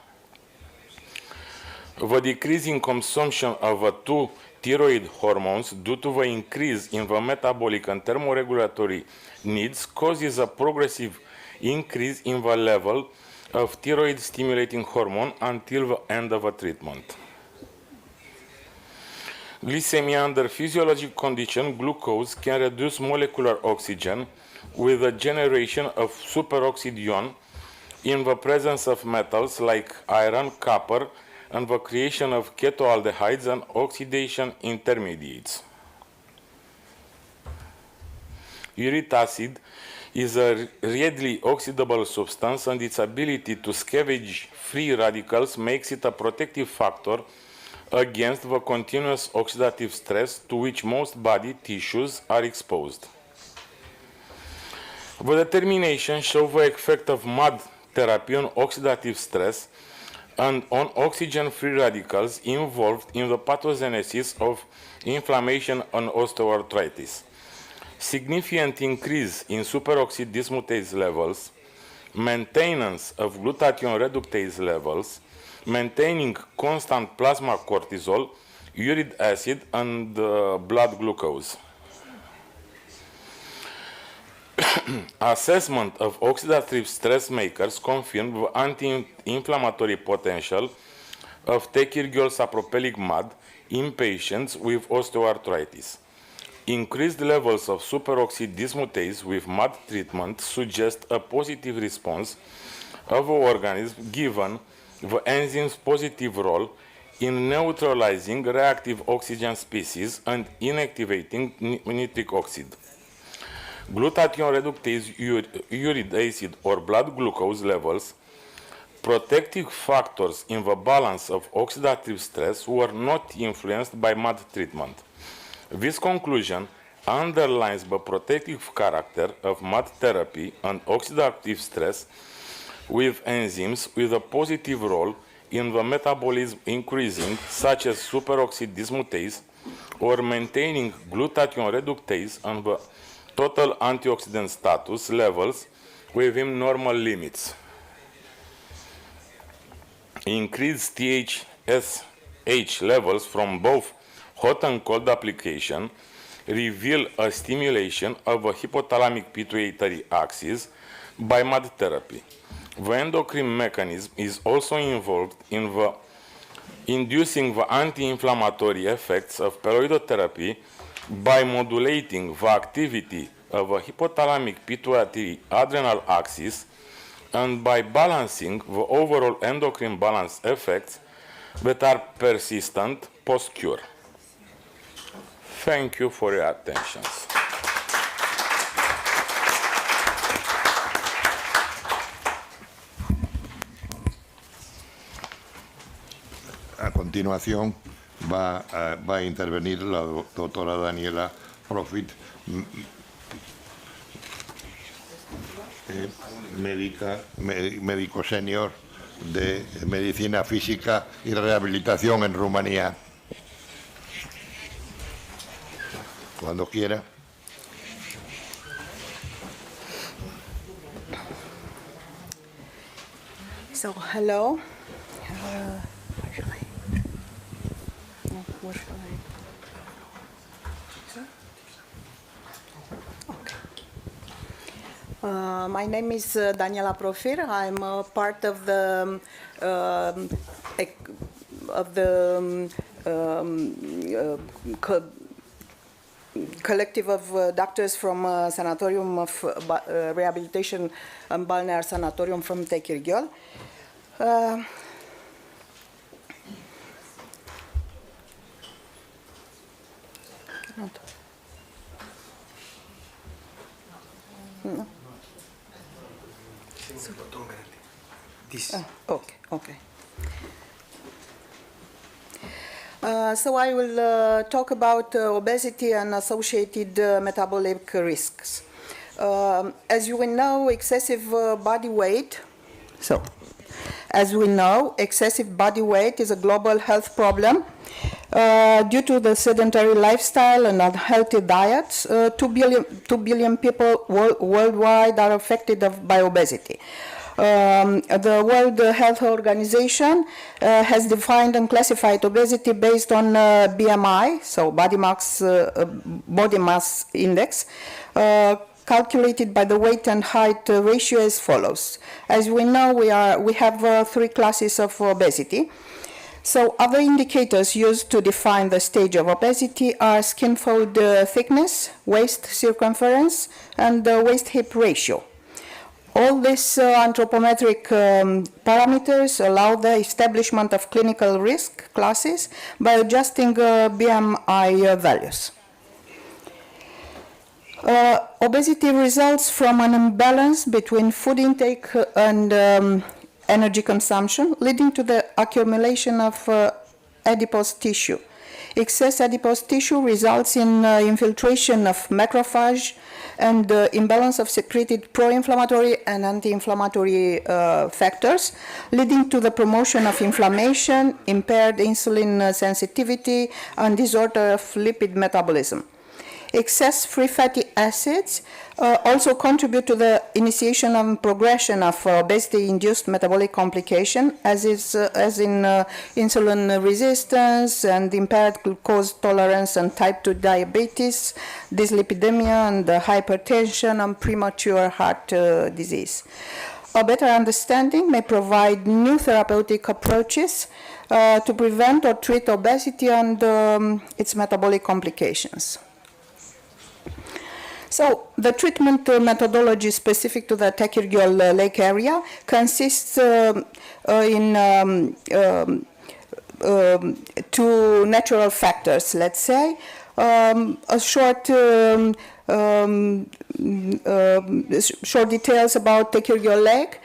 The decrease in consumption of the two thyroid hormones due to the increase in the metabolic and thermoregulatory needs causes a progressive increase in the level of thyroid stimulating hormone until the end of the treatment. Glycemia under physiologic condition, glucose can reduce molecular oxygen with the generation of superoxide ion in the presence of metals like iron, copper, and the creation of ketoaldehydes and oxidation intermediates. Uric acid is a readily oxidable substance, and its ability to scavenge free radicals makes it a protective factor against the continuous oxidative stress to which most body tissues are exposed. The determination shows the effect of MAD therapy on oxidative stress and on oxygen-free radicals involved in the pathogenesis of inflammation and osteoarthritis. Significant increase in superoxide dismutase levels, maintenance of glutathione reductase levels, maintaining constant plasma cortisol, uric acid, and blood glucose. Assessment of oxidative stress makers confirmed the anti-inflammatory potential of Tekirgiol sapropelic MAD in patients with osteoarthritis. Increased levels of superoxide dismutase with MAD treatment suggest a positive response of the organism given the enzyme's positive role in neutralizing reactive oxygen species and inactivating nitric oxide. Glutathione reductase, uric acid, or blood glucose levels, protective factors in the balance of oxidative stress, were not influenced by MAD treatment. This conclusion underlines the protective character of MAD therapy and oxidative stress with enzymes with a positive role in the metabolism increasing, such as superoxide dismutase, or maintaining glutathione reductase and the total antioxidant status levels within normal limits. Increased TSH levels from both hot and cold application reveal a stimulation of the hypothalamic pituitary axis by MAD therapy. The endocrine mechanism is also involved in the inducing the anti-inflammatory effects of peroidotherapy by modulating the activity of the hypothalamic pituitary adrenal axis and by balancing the overall endocrine balance effects that are persistent post-cure. Thank you for your attention. A continuación va a intervenir la doctora Daniela Profit, médico senior de Medicina Física y Rehabilitación en Rumanía. Cuando quiera. So, hello. Where shall I? Okay. My name is Daniela Profir. I'm part of the collective of doctors from Sanatorium of Rehabilitation and Balnear Sanatorium from Tekirgiol. No. Okay. So I will talk about obesity and associated metabolic risks. As you will know, excessive body weight. As we know, excessive body weight is a global health problem. Due to the sedentary lifestyle and unhealthy diets, 2 billion people worldwide are affected by obesity. The World Health Organization has defined and classified obesity based on BMI, so body mass index, calculated by the weight and height ratio as follows. As we know, we have 3 classes of obesity. So other indicators used to define the stage of obesity are skin fold thickness, waist circumference, and the waist-hip ratio. All these anthropometric parameters allow the establishment of clinical risk classes by adjusting BMI values. Obesity results from an imbalance between food intake and energy consumption, leading to the accumulation of adipose tissue. Excess adipose tissue results in infiltration of macrophage and imbalance of secreted pro-inflammatory and anti-inflammatory factors, leading to the promotion of inflammation, impaired insulin sensitivity, and disorder of lipid metabolism. Excess free fatty acids also contribute to the initiation and progression of obesity-induced metabolic complication, as in insulin resistance and impaired glucose tolerance and type 2 diabetes, dyslipidemia and hypertension and premature heart disease. A better understanding may provide new therapeutic approaches to prevent or treat obesity and its metabolic complications. So the treatment methodology specific to the Tekirdağ Lake area consists in two natural factors, let's say. A short details about Tekirdağ Lake.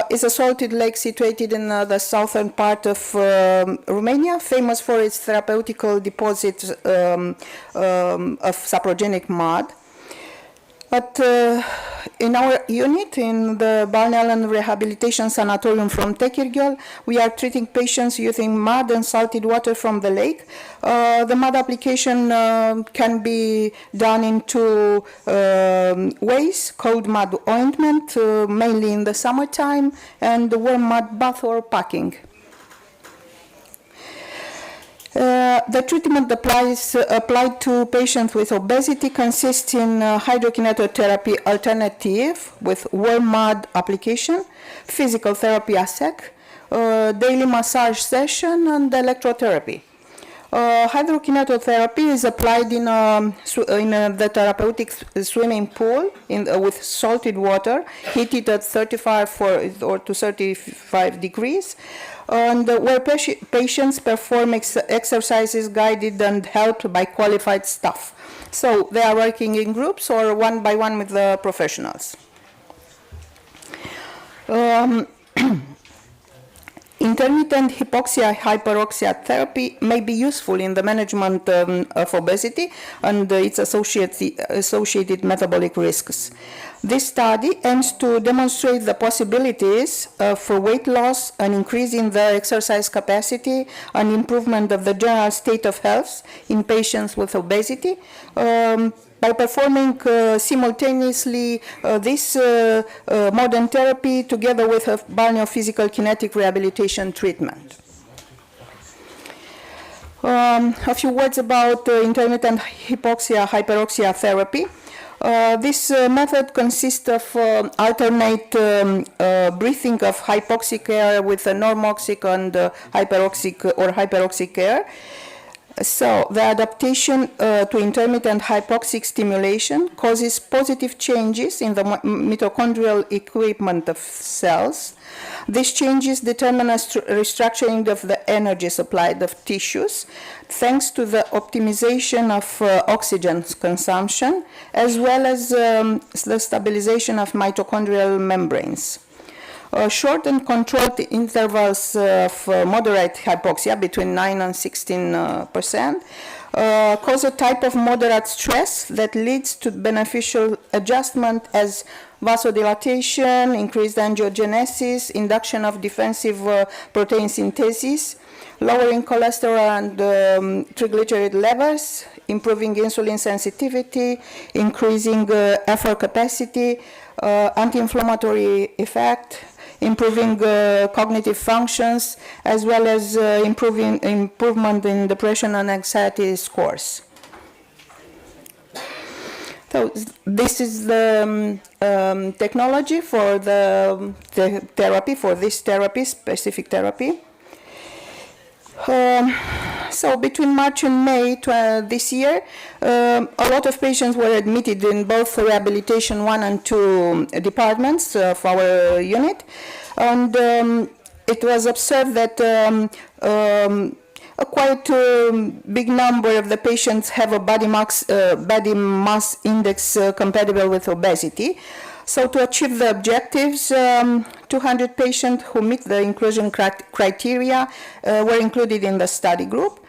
Is a salted lake situated in the southern part of Romania, famous for its therapeutical deposits of saprogenic mud. But in our unit, in the Balneal and Rehabilitation Sanatorium from Tekirdağ, we are treating patients using mud and salted water from the lake. The mud application can be done in two ways: cold mud ointment, mainly in the summertime, and warm mud bath or packing. The treatment applied to patients with obesity consists in hydrokinetotherapy alternative with warm mud application, physical therapy ASEC, daily massage session, and electrotherapy. Hydrokinetotherapy is applied in the therapeutic swimming pool with salted water, heated at 35 or to 35 degrees, and where patients perform exercises guided and helped by qualified staff. So they are working in groups or one by one with the professionals. Intermittent hypoxia-hyperoxia therapy may be useful in the management of obesity and its associated metabolic risks. This study aims to demonstrate the possibilities for weight loss, an increase in the exercise capacity, and improvement of the general state of health in patients with obesity by performing simultaneously this modern therapy together with a balneophysical physical kinetic rehabilitation treatment. A few words about intermittent hypoxia-hyperoxia therapy. This method consists of alternate breathing of hypoxic air with a normoxic and hyperoxic air. So the adaptation to intermittent hypoxic stimulation causes positive changes in the mitochondrial equipment of cells. These changes determine a restructuring of the energy supplied of tissues thanks to the optimization of oxygen consumption as well as the stabilization of mitochondrial membranes. Short and controlled intervals of moderate hypoxia between 9 and 16% cause a type of moderate stress that leads to beneficial adjustment as vasodilatation, increased angiogenesis, induction of defensive protein synthesis, lowering cholesterol and triglyceride levels, improving insulin sensitivity, increasing effort capacity, anti-inflammatory effect, improving cognitive functions, as well as improvement in depression and anxiety scores. So this is the technology for the therapy, for this therapy, specific therapy. So between March and May this year, a lot of patients were admitted in both rehabilitation 1 and 2 departments of our unit, and it was observed that a quite big number of the patients have a body mass index compatible with obesity. So to achieve the objectives, 200 patients who meet the inclusion criteria were included in the study group.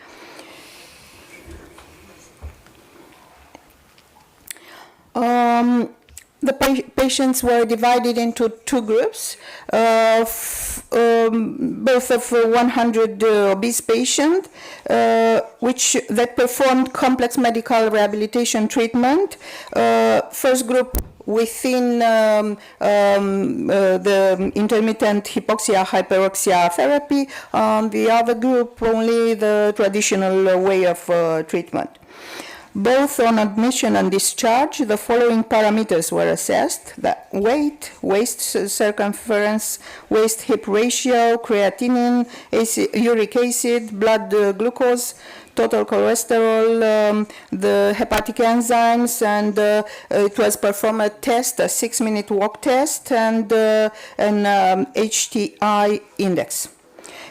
The patients were divided into two groups, both of 100 obese patients, that performed complex medical rehabilitation treatment. First group within the intermittent hypoxia hyperoxia therapy, the other group only the traditional way of treatment. Both on admission and discharge, the following parameters were assessed: the weight, waist circumference, waist-hip ratio, creatinine, uric acid, blood glucose, total cholesterol, the hepatic enzymes, and it was performed a test, a 6-minute walk test, and an HTI index.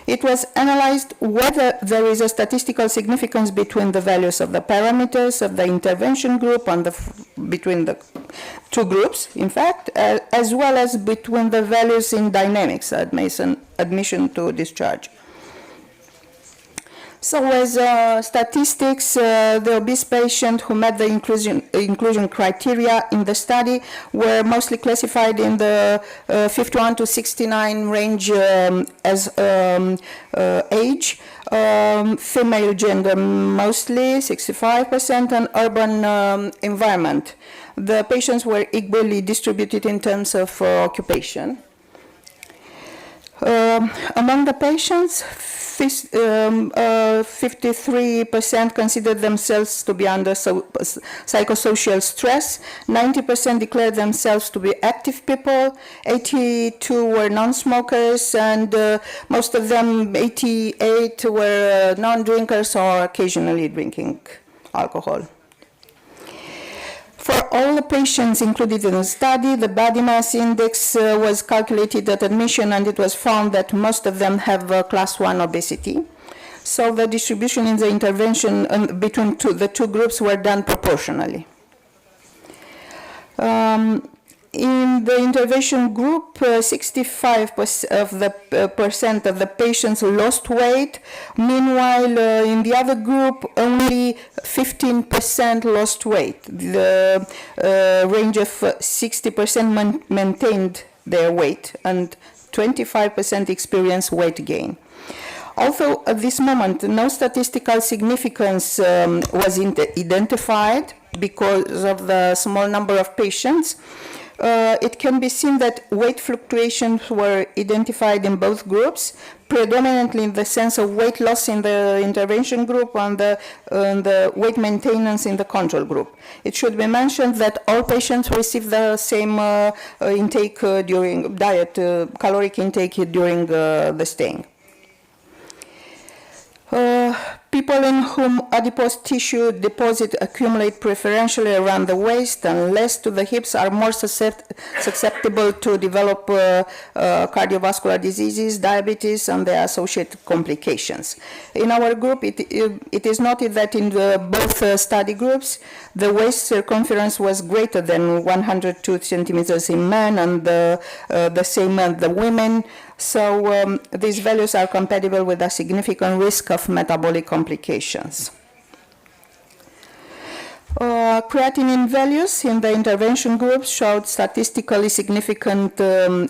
It was analyzed whether there is a statistical significance between the values of the parameters of the intervention group and between the two groups, in fact, as well as between the values in dynamics, admission to discharge. So as statistics, the obese patients who met the inclusion criteria in the study were mostly classified in the 51 to 69 range as age, female gender mostly, 65%, and urban environment. The patients were equally distributed in terms of occupation. Among the patients, 53% considered themselves to be under psychosocial stress, 90% declared themselves to be active people, 82 were non-smokers, and most of them, 88, were non-drinkers or occasionally drinking alcohol. For all the patients included in the study, the body mass index was calculated at admission, and it was found that most of them have class 1 obesity. So the distribution in the intervention between the two groups were done proportionally. In the intervention group, 65% of the patients lost weight. Meanwhile, in the other group, only 15% lost weight. The range of 60% maintained their weight, and 25% experienced weight gain. Although at this moment no statistical significance was identified because of the small number of patients, it can be seen that weight fluctuations were identified in both groups, predominantly in the sense of weight loss in the intervention group and the weight maintenance in the control group. It should be mentioned that all patients received the same intake during caloric intake during the staying. People in whom adipose tissue deposit accumulate preferentially around the waist and less to the hips are more susceptible to develop cardiovascular diseases, diabetes, and their associated complications. In our group, it is noted that in both study groups, the waist circumference was greater than 102 centimeters in men and the same in the women. So these values are compatible with a significant risk of metabolic complications. Creatinine values in the intervention groups showed statistically significant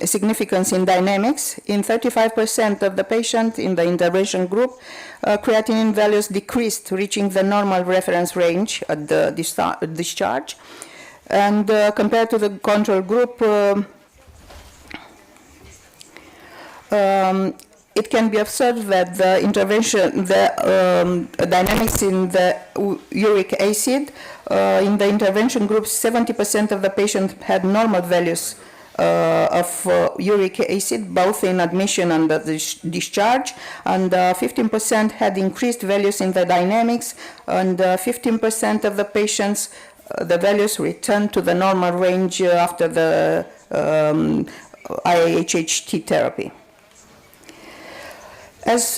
significance in dynamics. In 35% of the patients in the intervention group, creatinine values decreased, reaching the normal reference range at the discharge. And compared to the control group, it can be observed that the dynamics in the uric acid, in the intervention group, 70% of the patients had normal values of uric acid, both in admission and the discharge, and 15% had increased values in the dynamics, and 15% of the patients, the values returned to the normal range after the IHHT therapy. As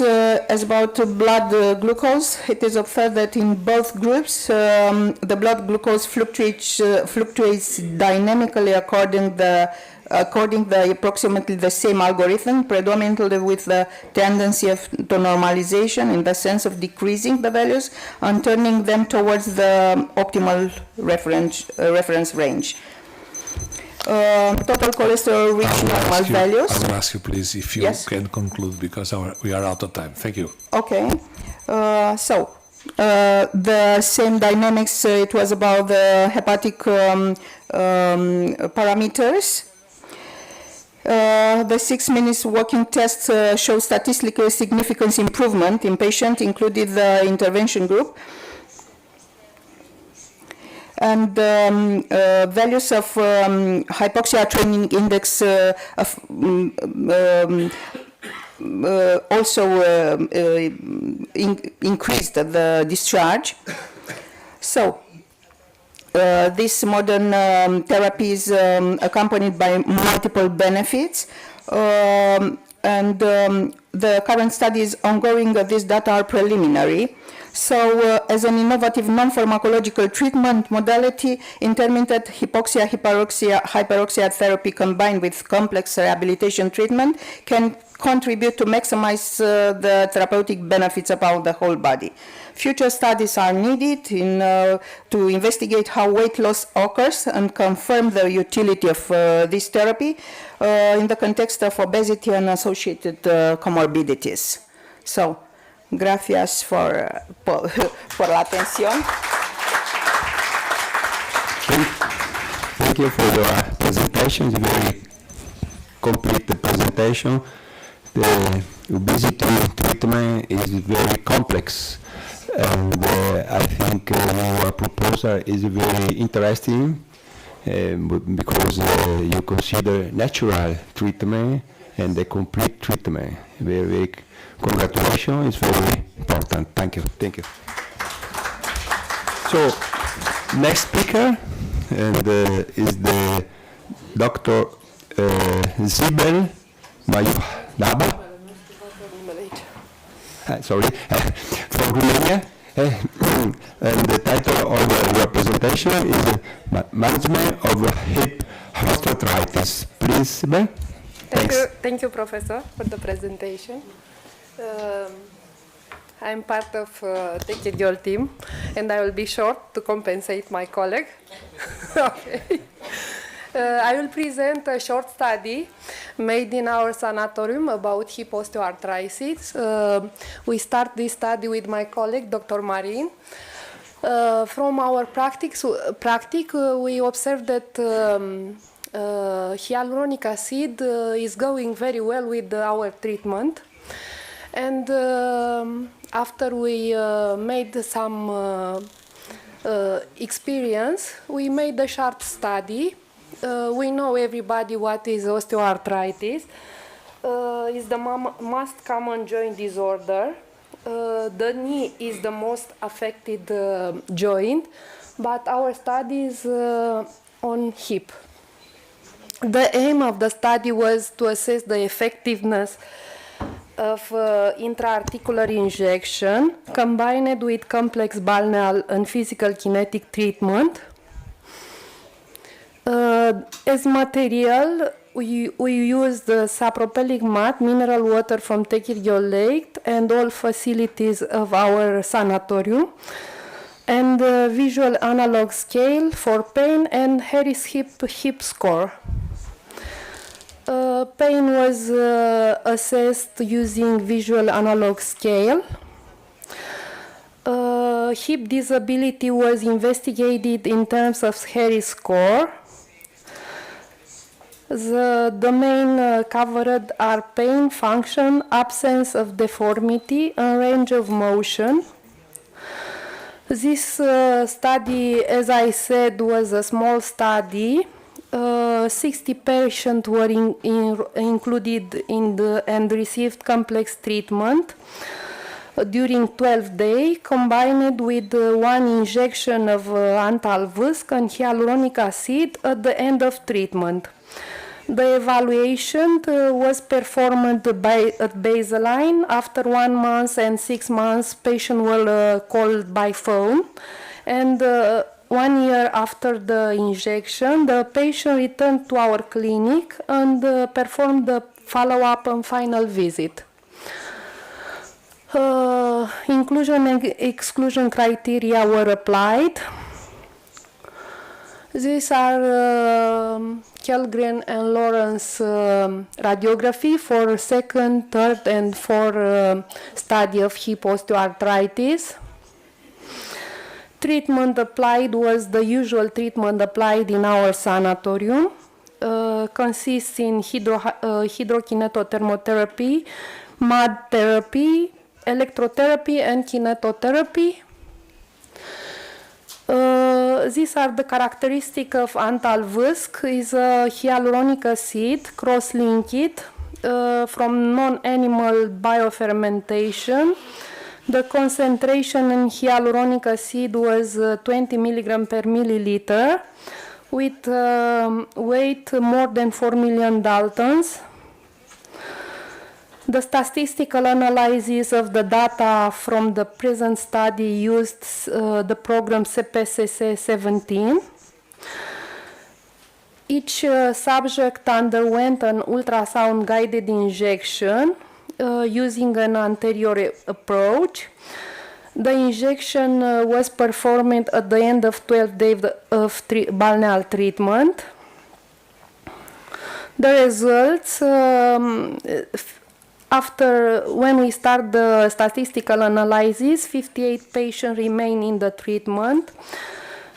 about blood glucose, it is observed that in both groups, the blood glucose fluctuates dynamically according to the according to approximately the same algorithm, predominantly with the tendency to normalization in the sense of decreasing the values and turning them towards the optimal reference range. Total cholesterol reached normal values. I will ask you, please, if you can conclude, because we are out of time. Thank you. Okay. The same dynamics, it was about the hepatic parameters. The 6 minutes walking test showed statistically significant improvement in patients, including the intervention group. And values of hypoxia training index also increased the discharge. So this modern therapy is accompanied by multiple benefits, and the current study is ongoing. These data are preliminary. So as an innovative non-pharmacological treatment modality, intermittent hyperoxia therapy combined with complex rehabilitation treatment can contribute to maximize the therapeutic benefits about the whole body. Future studies are needed to investigate how weight loss occurs and confirm the utility of this therapy in the context of obesity and associated comorbidities. So, gracias por la atención. Thank you for your presentation. It's a very complete presentation. The obesity treatment is very complex, and I think your proposal is very interesting because you consider natural treatment and the complete treatment. Very congratulations, it's very important. Thank you. Thank you. So, next speaker is the Dr. Zibel Mayuhdaba. Sorry, from Romania. And the title of your presentation is Management of Hip Osteoarthritis. Please, Zibel. Thank you, Professor, for the presentation. I'm part of the Technical team, and I will be short to compensate my colleague. Okay. I will present a short study made in our sanatorium about hip osteoarthritis. We start this study with my colleague, Dr. Marin. From our practice, we observed that hyaluronic acid is going very well with our treatment. And after we made some experience, we made a short study. We know everybody what is osteoarthritis. It's the most common joint disorder. The knee is the most affected joint, but our study is on hip. The aim of the study was to assess the effectiveness of intra-articular injection combined with complex balneal and physical kinetic treatment. As material, we used the sapropelic mat, mineral water from Tekirdağ Lake, and all facilities of our sanatorium, and visual analog scale for pain and Harris hip score. Pain was assessed using visual analog scale. Hip disability was investigated in terms of Harris score. The domain covered are pain, function, absence of deformity, and range of motion. This study, as I said, was a small study. 60 patients were included and received complex treatment during 12 days, combined with one injection of antalvusk and hyaluronic acid at the end of treatment. The evaluation was performed at baseline. After 1 month and 6 months, patients were called by phone, and 1 year after the injection, the patient returned to our clinic and performed the follow-up and final visit. Inclusion and exclusion criteria were applied. These are Kjellgren and Lawrence radiography for second, third, and fourth study of hip osteoarthritis. Treatment applied was the usual treatment applied in our sanatorium. Consists in hydrokinetothermotherapy, mud therapy, electrotherapy, and kinetotherapy. These are the characteristics of antalvusc. Is a hyaluronic acid cross-linked from non-animal biofermentation. The concentration in hyaluronic acid was 20 milligram per milliliter with weight more than 4 million Daltons. The statistical analysis of the data from the present study used the program CPSS 17. Each subject underwent an ultrasound-guided injection using an anterior approach. The injection was performed at the end of 12 days of balneal treatment. The results, when we start the statistical analysis, 58 patients remain in the treatment,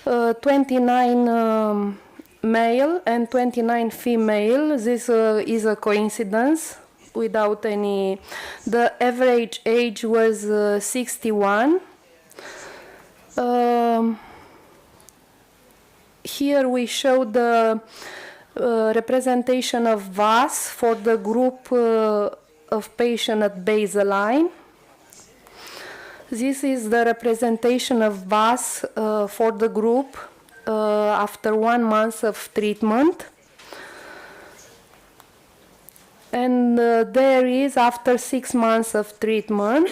29 male and 29 female. This is a coincidence without any. The average age was 61. Here we show the representation of VAS for the group of patients at baseline. This is the representation of VAS for the group after 1 month of treatment. And there is after 6 months of treatment.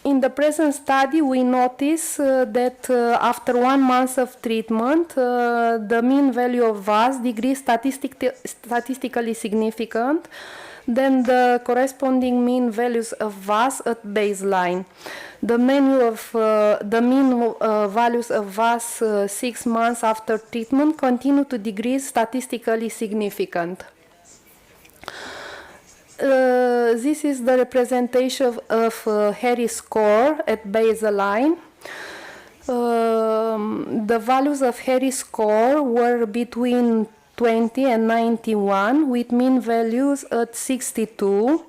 In the present study, we notice that after 1 month of treatment, the mean value of VAS decreased statistically significant than the corresponding mean values of VAS at baseline. The mean values of VAS 6 months after treatment continue to decrease statistically significant. This is the representation of Harris score at baseline. The values of Harris score were between 20 and 91 with mean values at 62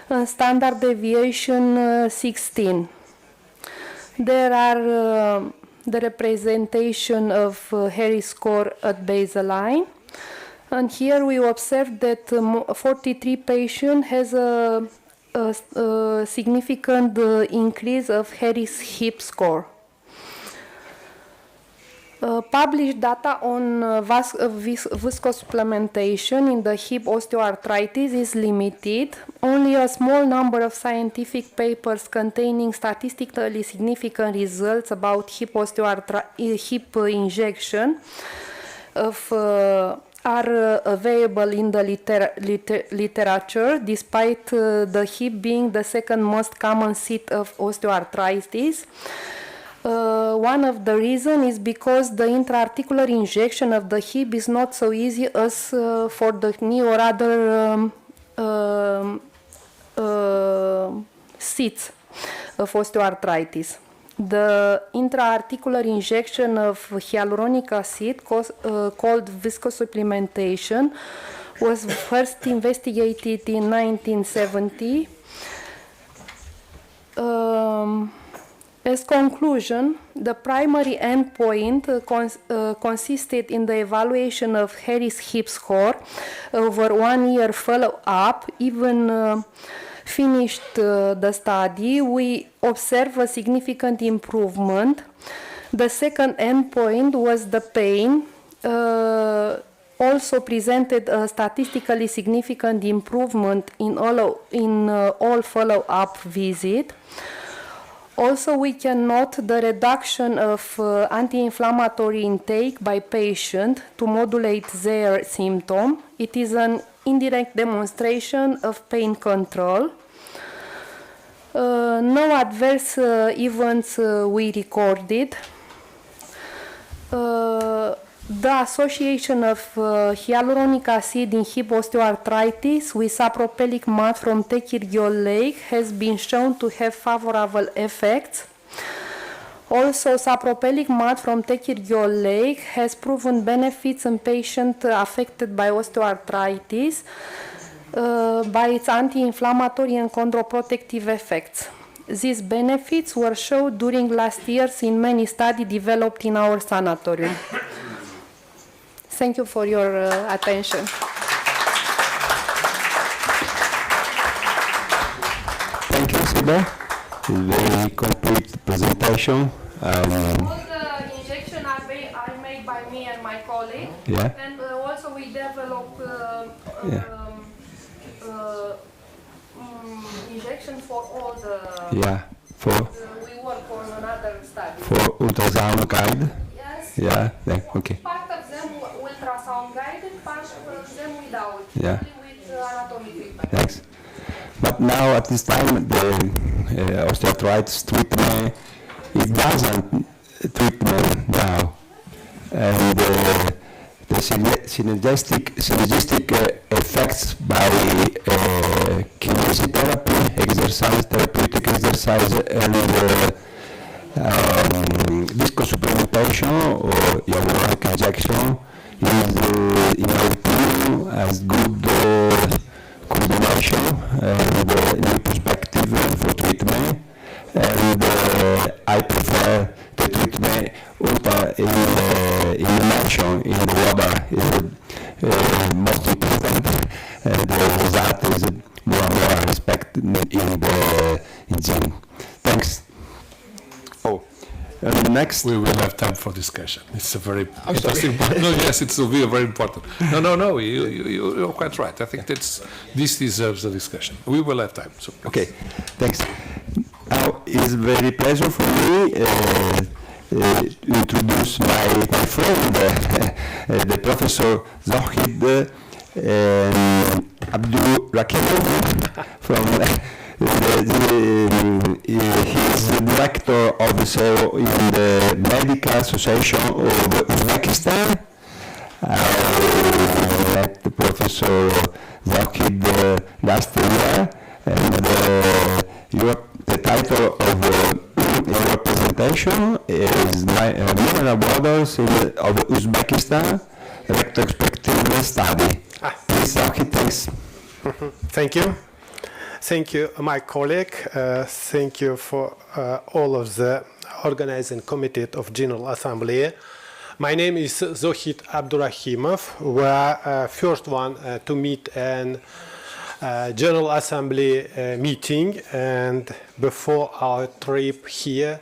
and standard deviation 16. There are the representation of Harris score at baseline. And here we observe that 43 patients has a significant increase of Harris hip score. Published data on viscosupplementation in the hip osteoarthritis is limited. Only a small number of scientific papers containing statistically significant results about hip injection are available in the literature, despite the hip being the second most common seat of osteoarthritis. One of the reasons is because the intra-articular injection of the hip is not so easy as for the knee or other seats of osteoarthritis. The intra-articular injection of hyaluronic acid, called viscosupplementation, was first investigated in 1970. As conclusion, the primary endpoint consisted in the evaluation of Harris hip score over 1 year follow-up. Even finished the study, we observed a significant improvement. The second endpoint was the pain. Also presented a statistically significant improvement in all follow-up visits. Also, we can note the reduction of anti-inflammatory intake by patient to modulate their symptom. It is an indirect demonstration of pain control. No adverse events we recorded. The association of hyaluronic acid in hip osteoarthritis with sapropelic mat from Tekirgiol Lake has been shown to have favorable effects. Also, sapropelic mat from Tekirgiol Lake has proven benefits in patients affected by osteoarthritis by its anti-inflammatory and chondroprotective effects. These benefits were shown during last years in many studies developed in our sanatorium. Thank you for your attention. Thank you, Siba. It's a very complete presentation. All the injections are made by me and my colleague. Yeah. And also we develop injection for all the... Yeah. we work on another study. For ultrasound guide? Yes. Yeah. Okay. Part of them ultrasound guided, part of them without. Yeah. Only with anatomy treatment. Thanks. But now at this time, the osteoarthritis treatment, it doesn't treatment now. And the synergistic effects by kinesiotherapy, exercise, therapeutic exercise, and disco supplementation or hyaluronic injection is, in my opinion, as good combination and new perspective for treatment. And I prefer the treatment in immersion in the water is most important. The result is more and more respect in the gym. Thanks. Oh, and next we will have time for discussion. It's a very interesting point. No, yes, it will be very important. No. You're quite right. I think this deserves a discussion. We will have time. So. Okay, thanks. Now it's very pleasure for me to introduce my friend, the Professor Zohid Abdurrahimov from he's the director of the Medical Association of Uzbekistan. I met the Professor Zohid last year, and the title of your presentation is Mineral Waters of Uzbekistan, Retrospective Study. Please, Zohid, thanks. Thank you. Thank you, my colleague. Thank you for all of the organizing committee of General Assembly. My name is Zohid Abdurrahimov. We are first one to meet an General Assembly meeting, and before our trip here,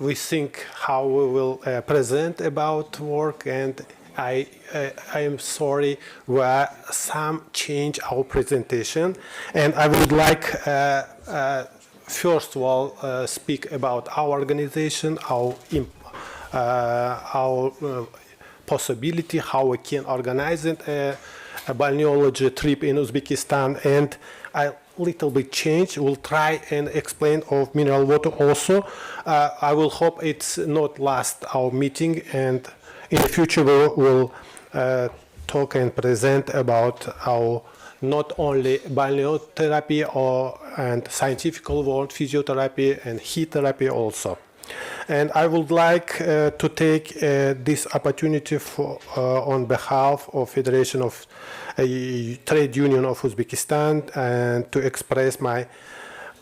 we think how we will present about work, and I am sorry where some change our presentation, and I would like first of all speak about our organization, our possibility, how we can organize it, a balneology trip in Uzbekistan, and a little bit change. We'll try and explain of mineral water also. I will hope it's not last our meeting, and in the future we will talk and present about our not only balneotherapy and scientific world, physiotherapy and heat therapy also. And I would like to take this opportunity for, on behalf of Federation of Trade Union of Uzbekistan, and to express my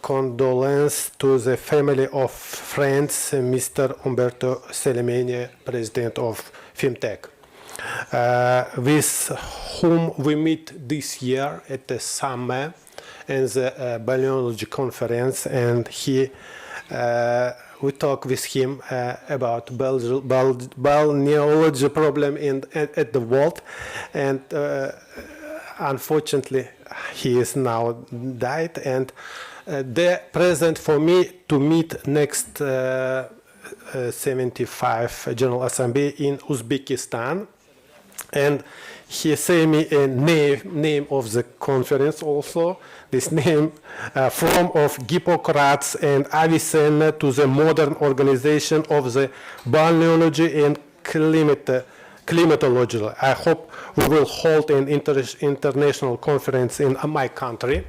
condolence to the family of friends, Mr. Umberto Selemeni, President of FIMTEC, with whom we meet this year at the summer in the balneology conference, and we talk with him about balneology problem at the world, and unfortunately he is now died, and They're present for me to meet next 75 General Assembly in Uzbekistan. And he say me a name of the conference also. This name from of Hippocrates and Avicenna to the modern organization of the balneology and climatology. I hope we will hold an international conference in my country.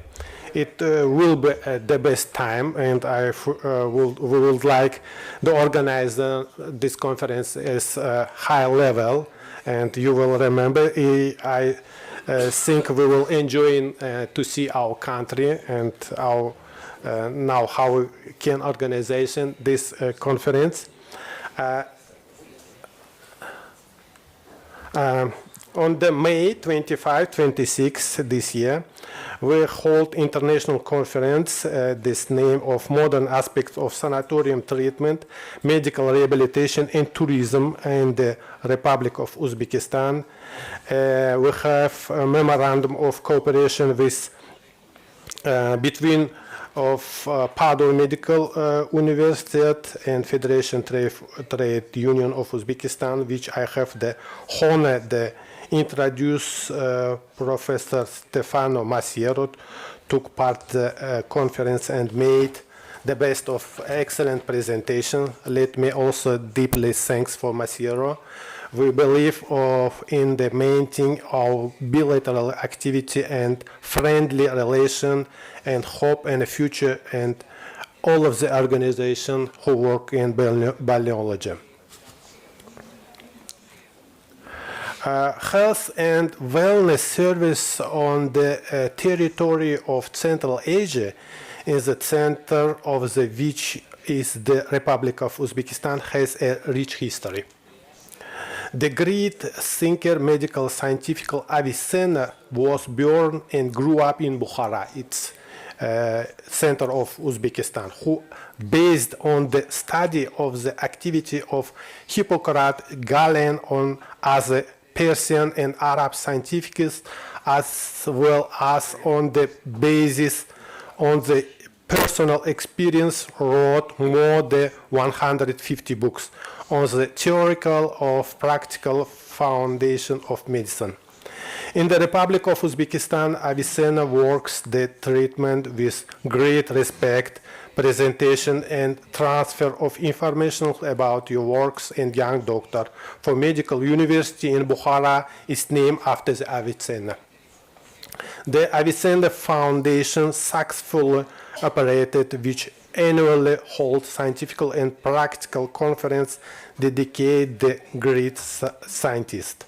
It will be the best time, and we would like to organize this conference as high level. And you will remember, I think we will enjoy to see our country and our now how we can organization this conference. On the May 25-26 this year, we hold international conference, this name of modern aspects of sanatorium treatment, medical rehabilitation and tourism in the Republic of Uzbekistan. We have a memorandum of cooperation with between of Padua Medical University and Federation Trade Union of Uzbekistan, which I have the honor to introduce Professor Stefano Masiero, took part in the conference and made the best of excellent presentation. Let me also deeply thanks for Masiero. We believe in the maintaining of bilateral activity and friendly relation and hope in the future and all of the organizations who work in balneology. Health and wellness service on the territory of Central Asia in the center of the which is the Republic of Uzbekistan has a rich history. The great thinker, medical, scientific Avicenna was born and grew up in Bukhara, its center of Uzbekistan, who, based on the study of the activity of Hippocrates, Galen, on other Persian and Arab scientists, as well as on the basis on the personal experience, wrote more than 150 books on the theoretical of practical foundation of medicine. In the Republic of Uzbekistan, Avicenna works the treatment with great respect, presentation and transfer of information about your works, and young doctor for medical university in Bukhara is named after the Avicenna. The Avicenna Foundation successfully operated, which annually holds scientific and practical conference dedicated to the great scientist.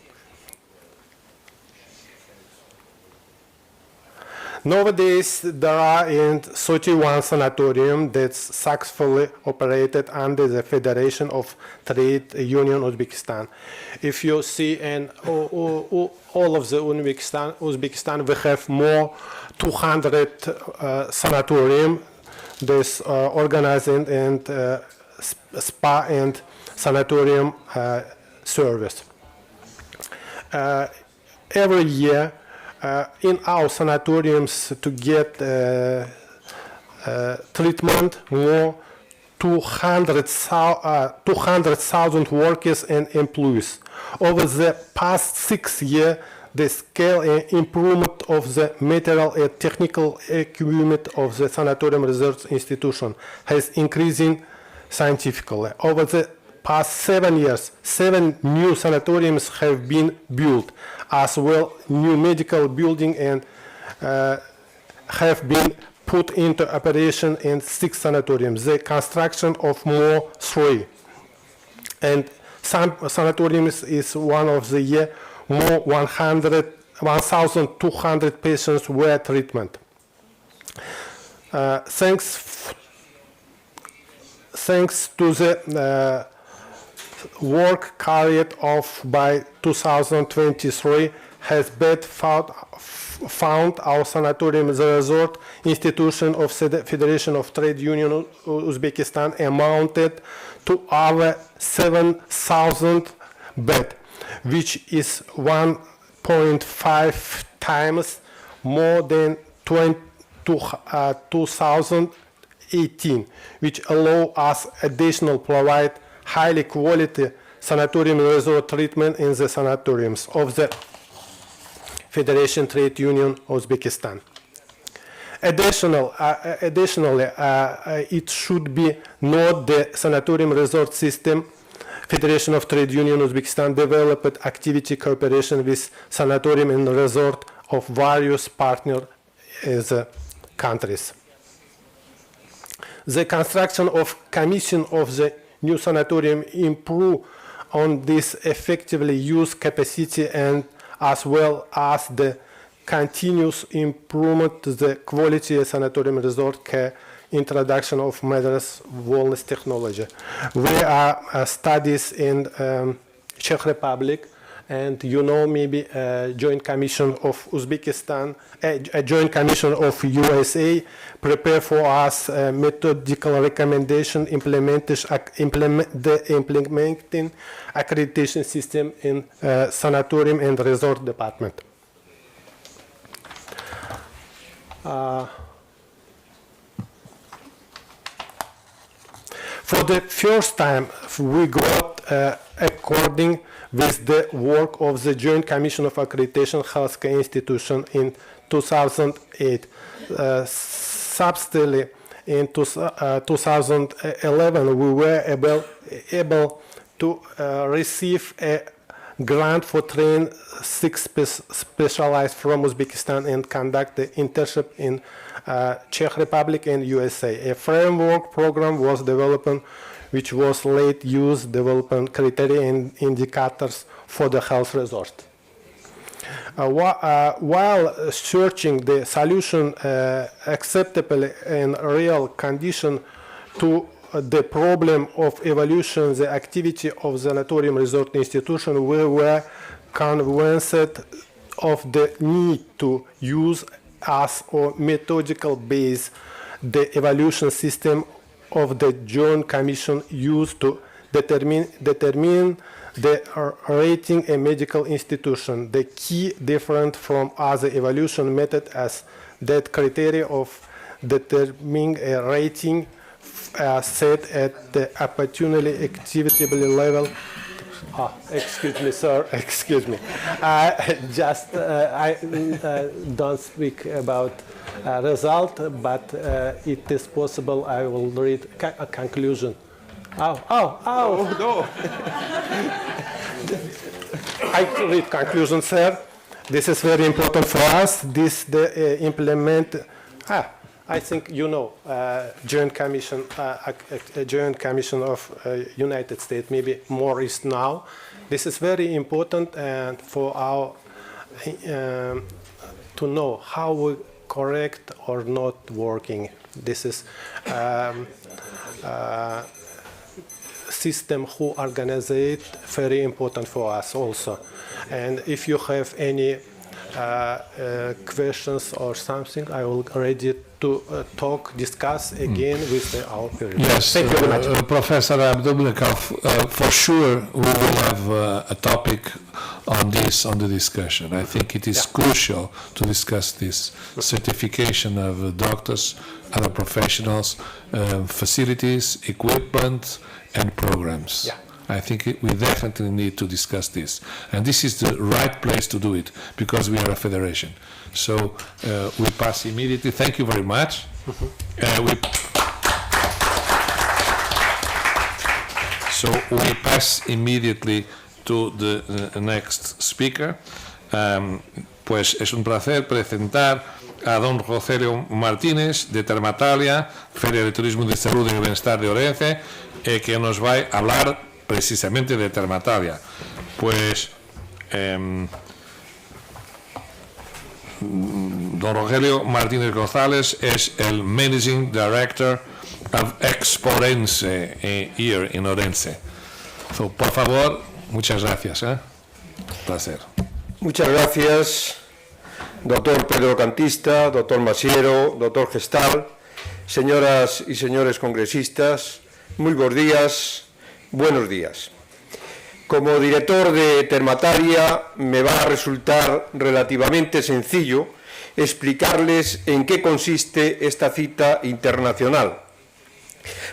Nowadays, there are 31 sanatoriums that successfully operated under the Federation of Trade Union Uzbekistan. If you see in all of the Uzbekistan, we have more 200 sanatoriums that's organizing and spa and sanatorium service. Every year, in our sanatoriums to get treatment, more 200,000 workers and employees. Over the past 6 years, the scale and improvement of the material and technical equipment of the Sanatorium Research Institution has increasing scientifically. Over the past 7 years, 7 new sanatoriums have been built, as well new medical building and have been put into operation in 6 sanatoriums. The construction of more 3. And some sanatoriums is one of the year more 1,200 patients were treatment. Thanks to the work carried off by 2023 has been found our sanatorium, the resort institution of the Federation of Trade Union Uzbekistan, amounted to over 7,000 beds, which is 1.5 times more than 2018, which allow us additional provide highly quality sanatorium resort treatment in the sanatoriums of the Federation Trade Union Uzbekistan. Additionally, it should be noted the sanatorium resort system Federation of Trade Union Uzbekistan developed activity cooperation with sanatorium and resort of various partner countries. The construction of commission of the new sanatorium improve on this effectively use capacity and as well as the continuous improvement to the quality of sanatorium resort care introduction of matters wellness technology. We are studies in Czech Republic, and you know maybe a joint commission of Uzbekistan, a joint commission of USA prepare for us methodological recommendation implementing accreditation system in sanatorium and resort department. For the first time, we got, according with the work of the Joint Commission of Accreditation Healthcare Institution in 2008. Subsequently, in 2011, we were able to receive a grant for train 6 specialists from Uzbekistan and conduct the internship in Czech Republic and USA. A framework program was developed which was late use development criteria and indicators for the health resort. While searching the solution acceptable in real condition to the problem of evaluation the activity of the sanatorium resort institution, we were convinced of the need to use as a methodological base the evaluation system of the Joint Commission used to determine the rating a medical institution. The key different from other evaluation method as that criteria of determining a rating set at the opportunity activity level. Excuse me, sir. Excuse me. I don't speak about result, but it is possible I will read a conclusion. No. I read conclusion, sir. This is very important for us. This the implement. I think you know Joint Commission of United States. Maybe more is now. This is very important and for our to know how we correct or not working. This is system who organize it very important for us also. And if you have any questions or something, I will ready to discuss again with our period. Yes, thank you very much. Professor Abdulnikov, for sure we will have a topic on this, on the discussion. I think it is crucial to discuss this certification of doctors, other professionals, facilities, equipment, and programs. Yeah. I think we definitely need to discuss this. And this is the right place to do it, because we are a federation. So we pass immediately. Thank you very much. So we pass immediately to the next speaker. Pues es un placer presentar a don Rogelio Martínez de Termatalia, Feria de Turismo de Salud y Bienestar de Ourense, que nos va a hablar precisamente de Termatalia. Pues don Rogelio Martínez González es el Managing Director of Ourense here in Ourense. So, por favor, muchas gracias. Placer. Muchas gracias, doctor Pedro Cantista, doctor Masiero, doctor Gestal, señoras y señores congresistas, muy buenos días. Como director de Termatalia me va a resultar relativamente sencillo explicarles en qué consiste esta cita internacional,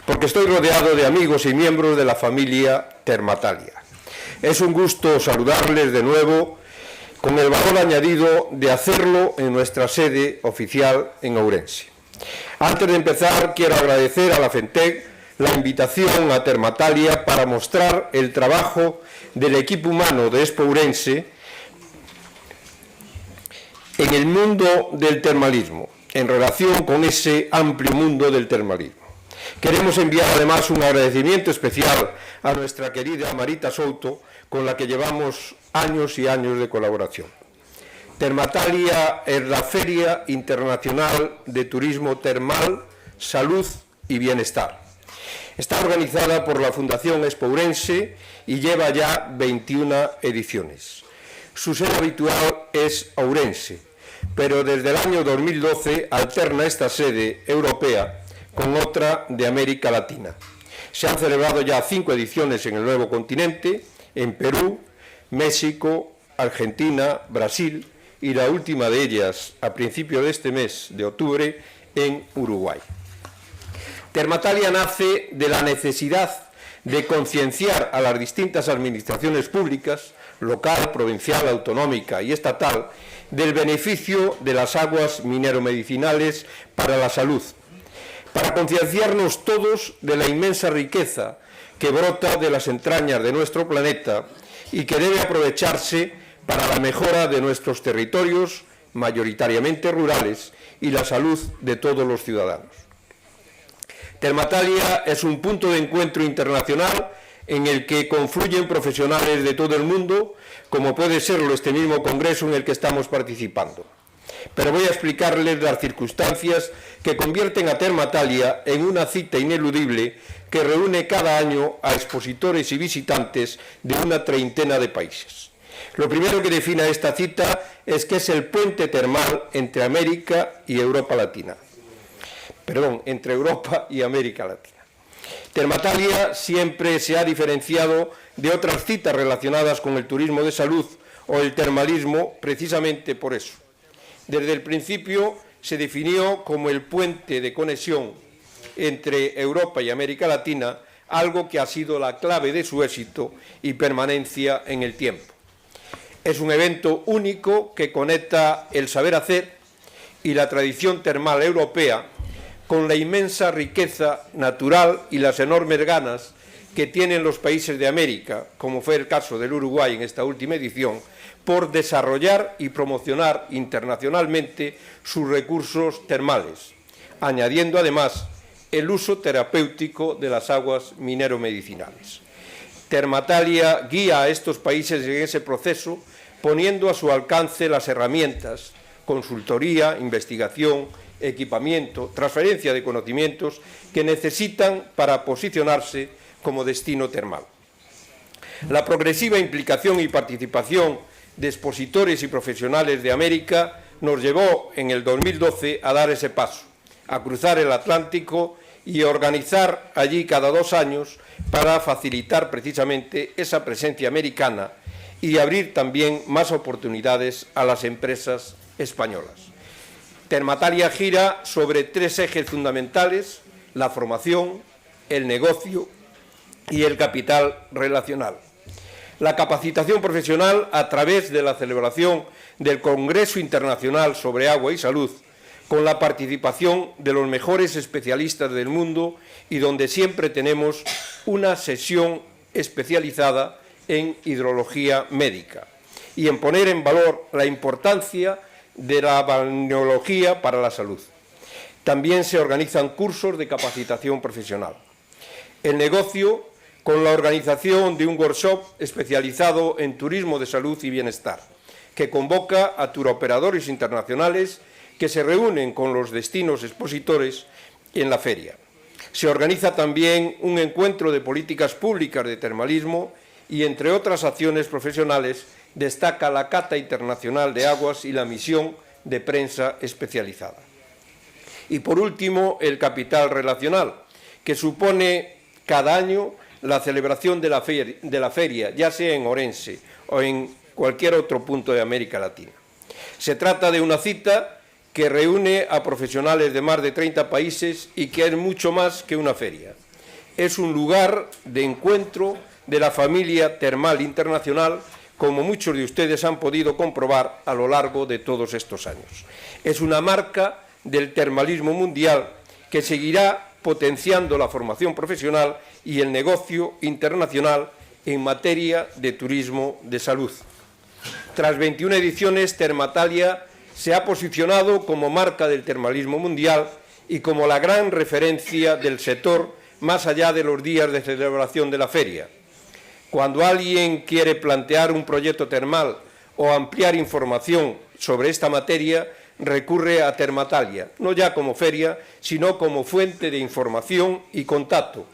porque estoy rodeado de amigos y miembros de la familia Termatalia. Es un gusto saludarles de nuevo con el valor añadido de hacerlo en nuestra sede oficial en Ourense. Antes de empezar, quiero agradecer a la FENTEC la invitación a Termatalia para mostrar el trabajo del equipo humano de Expo Ourense en el mundo del termalismo, en relación con ese amplio mundo del termalismo. Queremos enviar además un agradecimiento especial a nuestra querida Marita Souto, con la que llevamos años y años de colaboración. Termatalia es la Feria Internacional de Turismo Termal, Salud y Bienestar. Está organizada por la Fundación Expo Ourense y lleva ya 21 ediciones. Su sede habitual es Ourense, pero desde el año 2012 alterna esta sede europea con otra de América Latina. Se han celebrado ya 5 ediciones en el nuevo continente, en Perú, México, Argentina, Brasil y la última de ellas, a principios de este mes de octubre, en Uruguay. Termatalia nace de la necesidad de concienciar a las distintas administraciones públicas, local, provincial, autonómica y estatal, del beneficio de las aguas mineromedicinales para la salud, para concienciarnos todos de la inmensa riqueza que brota de las entrañas de nuestro planeta y que debe aprovecharse para la mejora de nuestros territorios, mayoritariamente rurales, y la salud de todos los ciudadanos. Termatalia es un punto de encuentro internacional en el que confluyen profesionales de todo el mundo, como puede serlo este mismo congreso en el que estamos participando. Pero voy a explicarles las circunstancias que convierten a Termatalia en una cita ineludible que reúne cada año a expositores y visitantes de una treintena de países. Lo primero que define a esta cita es que es el puente termal entre América y Europa Latina. Perdón, entre Europa y América Latina. Termatalia siempre se ha diferenciado de otras citas relacionadas con el turismo de salud o el termalismo precisamente por eso. Desde el principio se definió como el puente de conexión entre Europa y América Latina, algo que ha sido la clave de su éxito y permanencia en el tiempo. Es un evento único que conecta el saber hacer y la tradición termal europea con la inmensa riqueza natural y las enormes ganas que tienen los países de América, como fue el caso del Uruguay en esta última edición, por desarrollar y promocionar internacionalmente sus recursos termales, añadiendo además el uso terapéutico de las aguas mineromedicinales. Termatalia guía a estos países en ese proceso, poniendo a su alcance las herramientas, consultoría, investigación, equipamiento, transferencia de conocimientos que necesitan para posicionarse como destino termal. La progresiva implicación y participación de expositores y profesionales de América nos llevó en el 2012 a dar ese paso, a cruzar el Atlántico y organizar allí cada 2 años para facilitar precisamente esa presencia americana y abrir también más oportunidades a las empresas españolas. Termatalia gira sobre 3 ejes fundamentales: la formación, el negocio y el capital relacional. La capacitación profesional a través de la celebración del Congreso Internacional sobre Agua y Salud, con la participación de los mejores especialistas del mundo y donde siempre tenemos una sesión especializada en hidrología médica, y en poner en valor la importancia de la balneología para la salud. También se organizan cursos de capacitación profesional. El negocio, con la organización de un workshop especializado en turismo de salud y bienestar, que convoca a turoperadores internacionales que se reúnen con los destinos expositores en la feria. Se organiza también un encuentro de políticas públicas de termalismo y, entre otras acciones profesionales, destaca la Cata Internacional de Aguas y la misión de prensa especializada. Y por último, el capital relacional, que supone cada año la celebración de la feria, ya sea en Ourense o en cualquier otro punto de América Latina. Se trata de una cita que reúne a profesionales de más de 30 países y que es mucho más que una feria. Es un lugar de encuentro de la familia termal internacional, como muchos de ustedes han podido comprobar a lo largo de todos estos años. Es una marca del termalismo mundial que seguirá potenciando la formación profesional y el negocio internacional en materia de turismo de salud. Tras 21 ediciones, Termatalia se ha posicionado como marca del termalismo mundial y como la gran referencia del sector más allá de los días de celebración de la feria. Cuando alguien quiere plantear un proyecto termal o ampliar información sobre esta materia, recurre a Termatalia, no ya como feria, sino como fuente de información y contacto,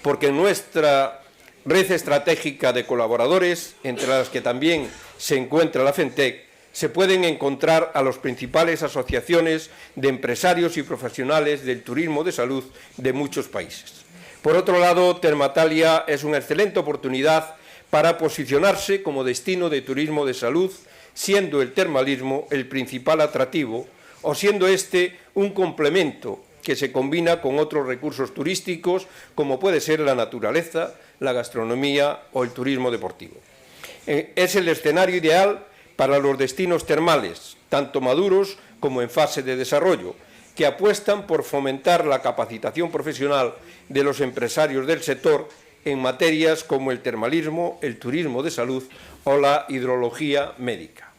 porque en nuestra red estratégica de colaboradores, entre las que también se encuentra la FENTEC, se pueden encontrar a las principales asociaciones de empresarios y profesionales del turismo de salud de muchos países. Por otro lado, Termatalia es una excelente oportunidad para posicionarse como destino de turismo de salud, siendo el termalismo el principal atractivo o siendo este un complemento que se combina con otros recursos turísticos como puede ser la naturaleza, la gastronomía o el turismo deportivo. Es el escenario ideal para los destinos termales, tanto maduros como en fase de desarrollo, que apuestan por fomentar la capacitación profesional de los empresarios del sector en materias como el termalismo, el turismo de salud o la hidrología médica.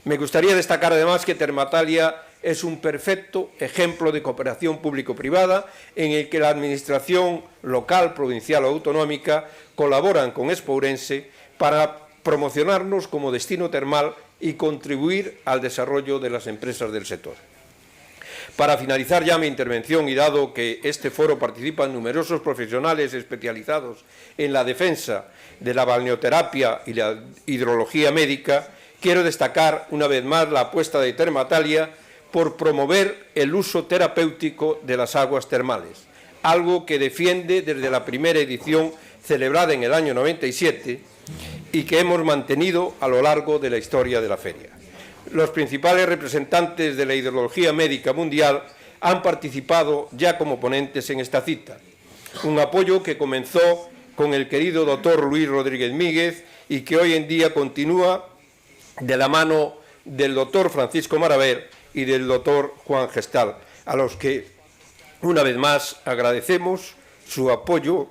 Me gustaría destacar además que Termatalia es un perfecto ejemplo de cooperación público-privada en el que la administración local, provincial o autonómica colaboran con Expo Ourense para promocionarnos como destino termal y contribuir al desarrollo de las empresas del sector. Para finalizar ya mi intervención y dado que este foro participan numerosos profesionales especializados en la defensa de la balneoterapia y la hidrología médica, quiero destacar una vez más la apuesta de Termatalia por promover el uso terapéutico de las aguas termales, algo que defiende desde la primera edición celebrada en el año 97 y que hemos mantenido a lo largo de la historia de la feria. Los principales representantes de la hidrología médica mundial han participado ya como ponentes en esta cita, un apoyo que comenzó con el querido doctor Luis Rodríguez Míguez y que hoy en día continúa de la mano del doctor Francisco Maraver y del doctor Juan Gestal, a los que una vez más agradecemos su apoyo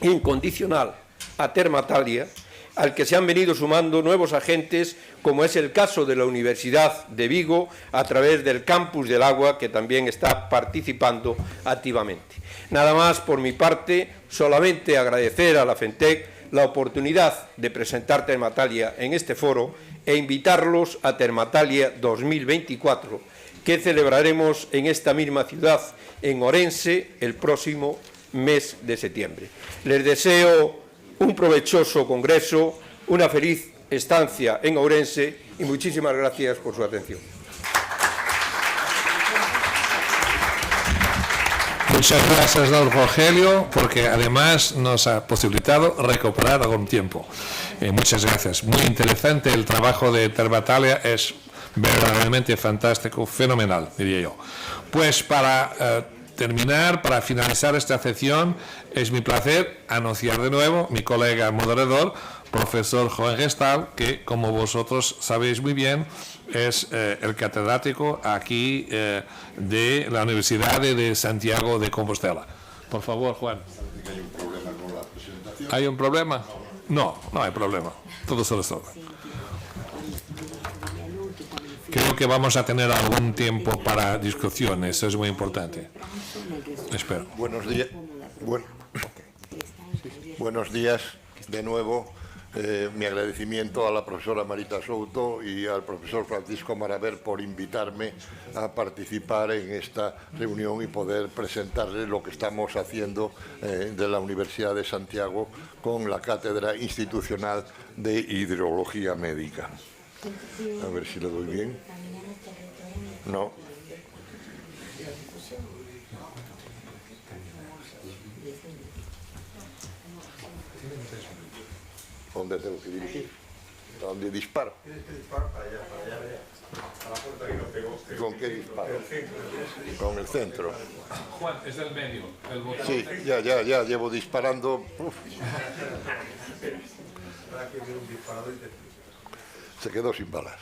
incondicional a Termatalia, al que se han venido sumando nuevos agentes, como es el caso de la Universidad de Vigo, a través del Campus del Agua, que también está participando activamente. Nada más por mi parte, solamente agradecer a la FENTEC la oportunidad de presentar Termatalia en este foro e invitarlos a Termatalia 2024, que celebraremos en esta misma ciudad, en Ourense, el próximo mes de septiembre. Les deseo un provechoso congreso, una feliz estancia en Ourense y muchísimas gracias por su atención. Muchas gracias, don Rogelio, porque además nos ha posibilitado recuperar algún tiempo. Muchas gracias. Muy interesante el trabajo de Termatalia, es verdaderamente fantástico, fenomenal, diría yo. Pues para terminar, para finalizar esta sección, es mi placer anunciar de nuevo mi colega moderador, profesor Juan Gestal, que como vosotros sabéis muy bien, es el catedrático aquí de la Universidad de Santiago de Compostela. Por favor, Juan. ¿Hay un problema con la presentación? ¿Hay un problema? No, no hay problema. Todo se resuelve. Creo que vamos a tener algún tiempo para discusiones, eso es muy importante. Espero. Buenos días. Buenos días de nuevo. Mi agradecimiento a la profesora Marita Souto y al profesor Francisco Maraver por invitarme a participar en esta reunión y poder presentarles lo que estamos haciendo de la Universidad de Santiago con la Cátedra Institucional de Hidrología Médica. A ver si lo doy bien. No. ¿Dónde tengo que dirigir? ¿Dónde disparo? ¿Con qué disparo? Con el centro. Juan, es el medio. El botón. Sí, ya llevo disparando. Se quedó sin balas.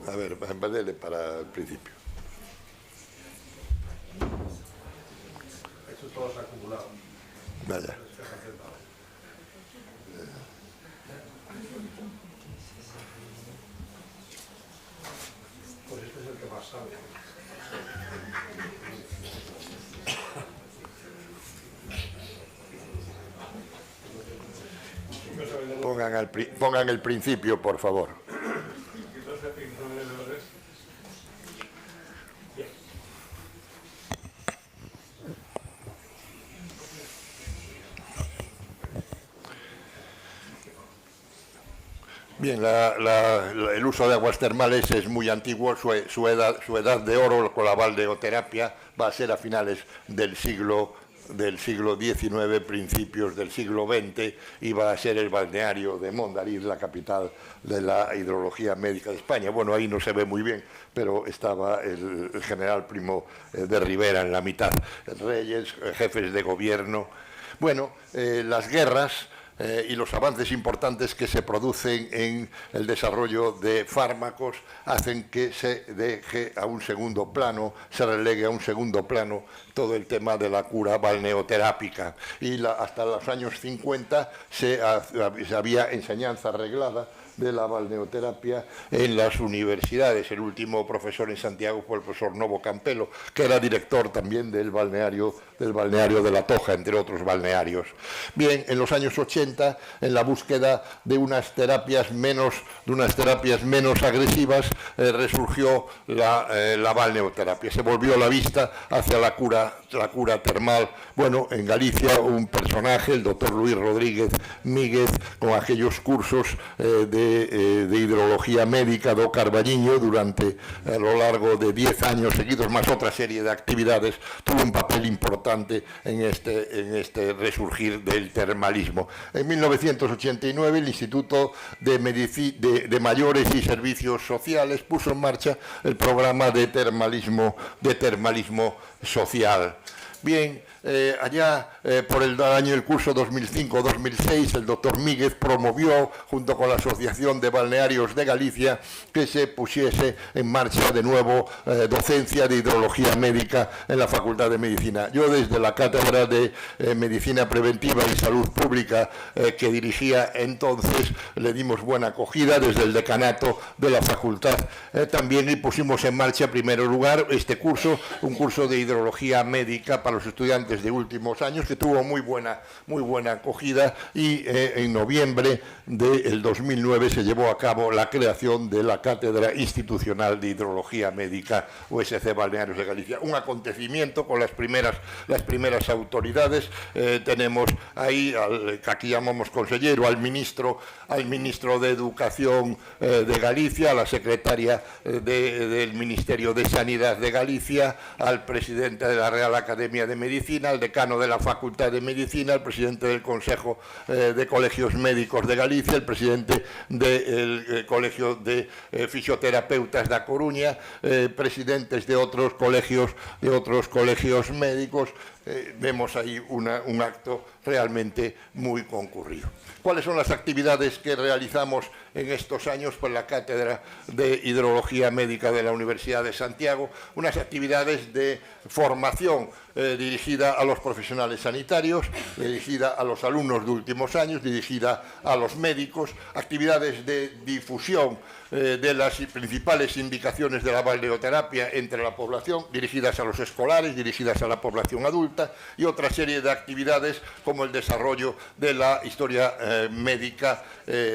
A ver, dele para el principio. Eso todo se ha acumulado. Vaya. Pues este es el que más sabe. Pongan el principio, por favor. Bien, el uso de aguas termales es muy antiguo, su edad de oro con la balneoterapia va a ser a finales del siglo XIX, principios del siglo XX, y va a ser el balneario de Mondariz, la capital de la hidrología médica de España. Bueno, ahí no se ve muy bien, pero estaba el general Primo de Rivera en la mitad, reyes, jefes de gobierno. Bueno, las guerras y los avances importantes que se producen en el desarrollo de fármacos hacen que se deje a un segundo plano, se relegue a un segundo plano todo el tema de la cura balneoterápica. Y hasta los años 50 había enseñanza reglada de la balneoterapia en las universidades. El último profesor en Santiago fue el profesor Novo Campelo, que era director también del balneario de La Toja, entre otros balnearios. Bien, en los años 80, en la búsqueda de unas terapias menos agresivas, resurgió la balneoterapia. Se volvió la vista hacia la cura termal. Bueno, en Galicia un personaje, el doctor Luis Rodríguez Míguez, con aquellos cursos de hidrología médica do Carballiño durante a lo largo de 10 años seguidos, más otra serie de actividades, tuvo un papel importante en este resurgir del termalismo. En 1989 el Instituto de Mayores y Servicios Sociales puso en marcha el programa de termalismo social. Bien, allá por el curso 2005-2006, el doctor Míguez promovió, junto con la Asociación de Balnearios de Galicia, que se pusiese en marcha de nuevo docencia de hidrología médica en la Facultad de Medicina. Yo, desde la Cátedra de Medicina Preventiva y Salud Pública que dirigía entonces, le dimos buena acogida desde el decanato de la facultad también, y pusimos en marcha, en primer lugar, este curso, un curso de hidrología médica para los estudiantes de últimos años, que tuvo muy buena acogida, y en noviembre del 2009 se llevó a cabo la creación de la Cátedra Institucional de Hidrología Médica USC Balnearios de Galicia. Un acontecimiento con las primeras autoridades. Tenemos ahí, que aquí llamamos consejero, al ministro de Educación de Galicia, a la secretaria del Ministerio de Sanidad de Galicia, al presidente de la Real Academia de Medicina, al decano de la Facultad de Medicina, al presidente del Consejo de Colegios Médicos de Galicia, el presidente del Colegio de Fisioterapeutas da Coruña, presidentes de otros colegios médicos. Vemos ahí un acto realmente muy concurrido. ¿Cuáles son las actividades que realizamos en estos años? Pues la Cátedra de Hidrología Médica de la Universidad de Santiago, unas actividades de formación dirigida a los profesionales sanitarios, dirigida a los alumnos de últimos años, dirigida a los médicos, actividades de difusión de las principales indicaciones de la balneoterapia entre la población, dirigidas a los escolares, dirigidas a la población adulta, y otra serie de actividades como el desarrollo de la historia médica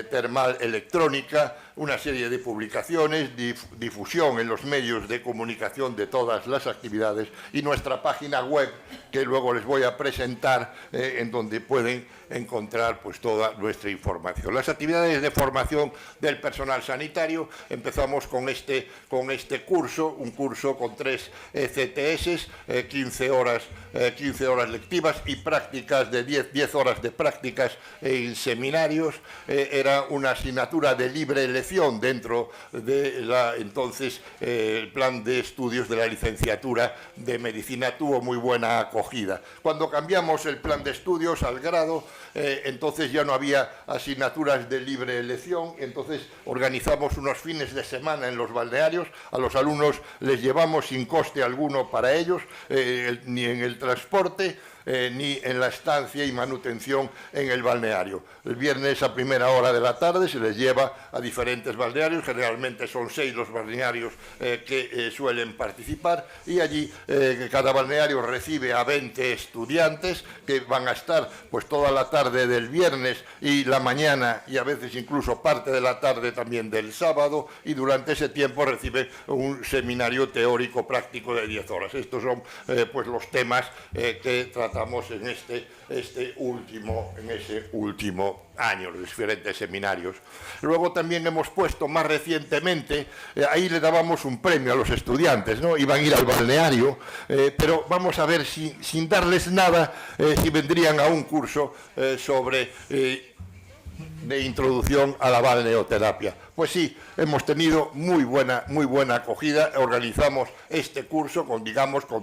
termal electrónica, una serie de publicaciones, difusión en los medios de comunicación de todas las actividades, y nuestra página web, que luego les voy a presentar, en donde pueden encontrar pues toda nuestra información. Las actividades de formación del personal sanitario: empezamos con este curso, un curso con 3 ECTS, 15 horas 15 horas lectivas y prácticas de 10 horas de prácticas en seminarios. Era una asignatura de libre elección dentro de entonces el plan de estudios de la licenciatura de medicina. Tuvo muy buena acogida. Cuando cambiamos el plan de estudios al grado, entonces ya no había asignaturas de libre elección, entonces organizamos unos fines de semana en los balnearios. A los alumnos les llevamos sin coste alguno para ellos, ni en el transporte, ni en la estancia y manutención en el balneario. El viernes a primera hora de la tarde se les lleva a diferentes balnearios, generalmente son 6 los balnearios que suelen participar, y allí cada balneario recibe a 20 estudiantes que van a estar pues toda la tarde del viernes y la mañana, y a veces incluso parte de la tarde también del sábado, y durante ese tiempo reciben un seminario teórico práctico de 10 horas. Estos son pues los temas que tratamos en ese último año, los diferentes seminarios. Luego también hemos puesto más recientemente, ahí le dábamos un premio a los estudiantes, ¿no? Iban a ir al balneario, pero vamos a ver sin darles nada, si vendrían a un curso sobre de introducción a la balneoterapia. Pues sí, hemos tenido muy buena acogida. Organizamos este curso con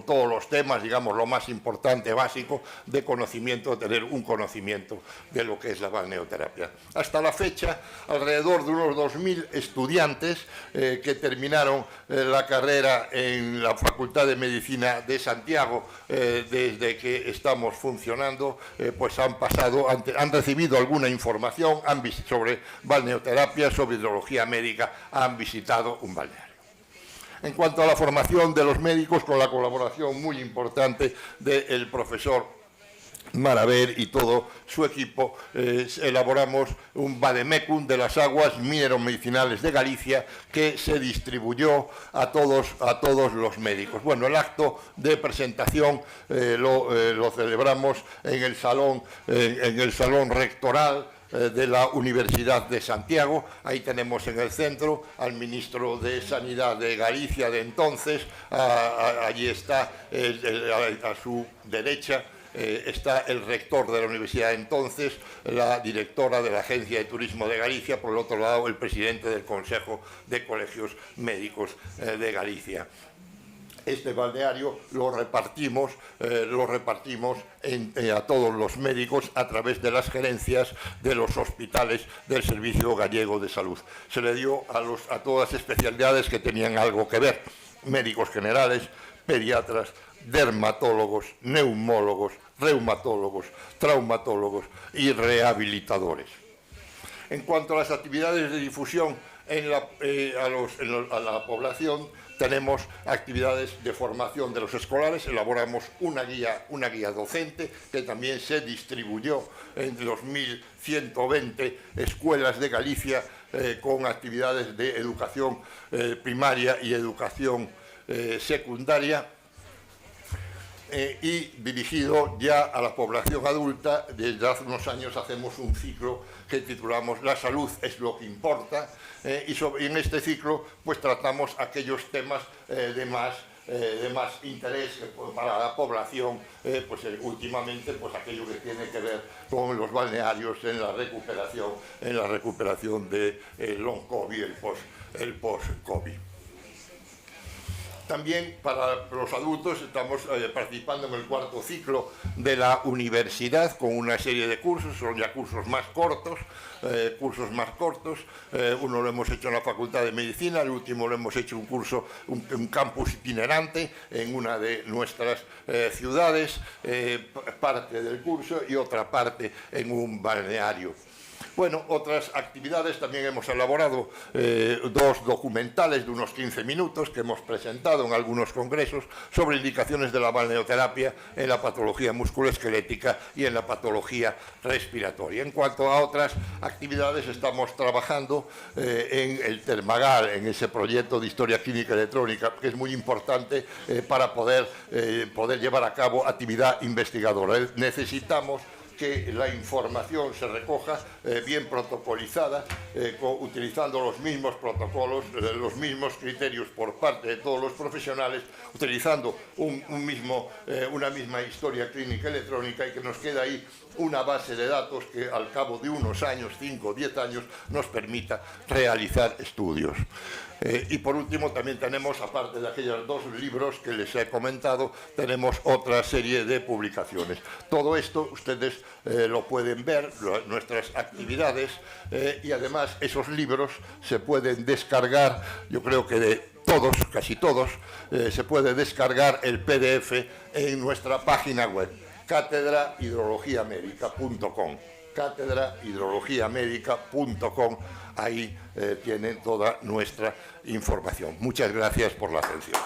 todos los temas, lo más importante, básico, de conocimiento, de tener un conocimiento de lo que es la balneoterapia. Hasta la fecha, alrededor de unos 2.000 estudiantes que terminaron la carrera en la Facultad de Medicina de Santiago desde que estamos funcionando, pues han recibido alguna información sobre balneoterapia, sobre hidrología médica, han visitado un balneario. En cuanto a la formación de los médicos, con la colaboración muy importante del profesor Maraver y todo su equipo, elaboramos un vademecum de las aguas mineromedicinales de Galicia que se distribuyó a todos los médicos. Bueno, el acto de presentación lo celebramos en el salón rectoral de la Universidad de Santiago. Ahí tenemos en el centro al ministro de Sanidad de Galicia de entonces, allí está a su derecha está el rector de la universidad de entonces, la directora de la Agencia de Turismo de Galicia, por el otro lado el presidente del Consejo de Colegios Médicos de Galicia. Este balneario lo repartimos a todos los médicos a través de las gerencias de los hospitales del Servicio Gallego de Salud. Se le dio a todas las especialidades que tenían algo que ver: médicos generales, pediatras, dermatólogos, neumólogos, reumatólogos, traumatólogos y rehabilitadores. En cuanto a las actividades de difusión a la población, tenemos actividades de formación de los escolares. Elaboramos una guía docente que también se distribuyó en los 1.120 escuelas de Galicia con actividades de educación primaria y educación secundaria. Y dirigido ya a la población adulta. Desde hace unos años hacemos un ciclo que titulamos La salud es lo que importa, y en este ciclo pues tratamos aquellos temas de más interés para la población, últimamente pues aquello que tiene que ver con los balnearios en la recuperación del long COVID, el post-COVID. También para los adultos estamos participando en el cuarto ciclo de la universidad con una serie de cursos. Son ya cursos más cortos. Uno lo hemos hecho en la Facultad de Medicina, el último lo hemos hecho un campus itinerante en una de nuestras ciudades, parte del curso, y otra parte en un balneario. Bueno, otras actividades, también hemos elaborado 2 documentales de unos 15 minutos que hemos presentado en algunos congresos sobre indicaciones de la balneoterapia en la patología musculoesquelética y en la patología respiratoria. En cuanto a otras actividades, estamos trabajando en el Termagal, en ese proyecto de historia clínica electrónica, que es muy importante para poder llevar a cabo actividad investigadora. Necesitamos que la información se recoja bien protocolizada, utilizando los mismos protocolos, los mismos criterios por parte de todos los profesionales, utilizando una misma historia clínica electrónica, y que nos quede ahí una base de datos que al cabo de unos años, 5 o 10 años, nos permita realizar estudios. Y por último también tenemos, aparte de aquellos 2 libros que les he comentado, tenemos otra serie de publicaciones. Todo esto ustedes lo pueden ver, nuestras actividades, y además esos libros se pueden descargar, yo creo que de todos, casi todos, se puede descargar el PDF en nuestra página web, cátedra-hidrologiamedica.com. cátedra-hidrologiamedica.com. Ahí tienen toda nuestra información. Muchas gracias por la atención.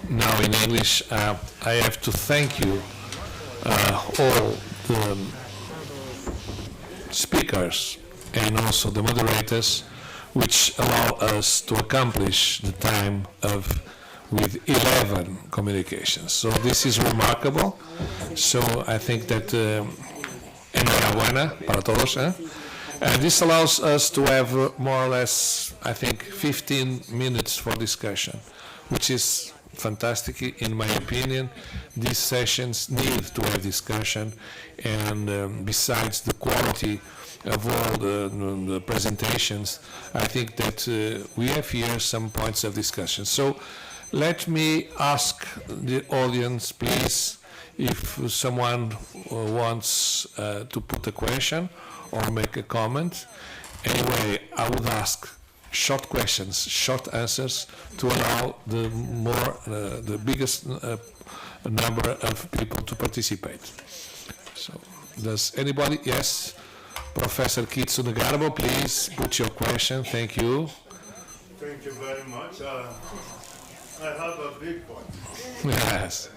Now in English, I have to thank you, all the speakers and also the moderators, which allow us to accomplish the time with 11 communications. So this is remarkable. So I think that enhorabuena para todos. And this allows us to have more or less, I think, 15 minutes for discussion, which is fantastic. In my opinion, these sessions need to have discussion, and besides the quality of all the presentations, I think that we have here some points of discussion. So let me ask the audience, please, if someone wants to put a question or make a comment. Anyway, I would ask short questions, short answers, to allow the biggest number of people to participate. So, does anybody? Yes, Professor Kitsuno Garbo, please put your question. Thank you. Thank you very much. I have a big one. Yes,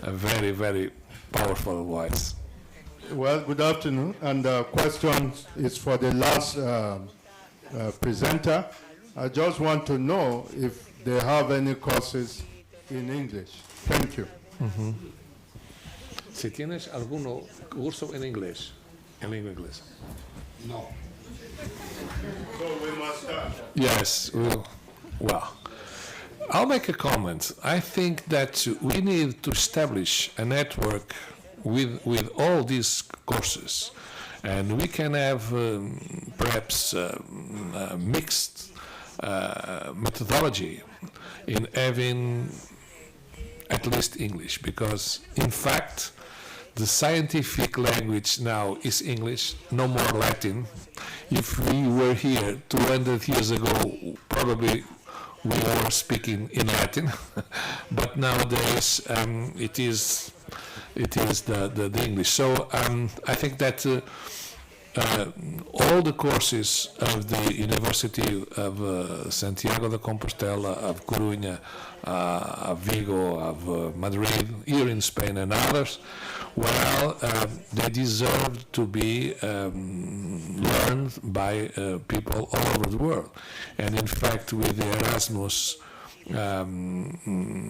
a very, very powerful voice. Well, good afternoon. And the question is for the last presenter. I just want to know if they have any courses in English. Thank you. Si tienes algún curso en inglés, No. So we must start. Yes, well, I'll make a comment. I think that we need to establish a network with all these courses, and we can have perhaps mixed methodology in having at least English, because in fact the scientific language now is English, no more Latin. If we were here 200 years ago, probably we were speaking in Latin, but nowadays it is the English. So I think that all the courses of the University of Santiago de Compostela, of Coruña, of Vigo, of Madrid, here in Spain and others, well, they deserve to be learned by people all over the world. And in fact, with the Erasmus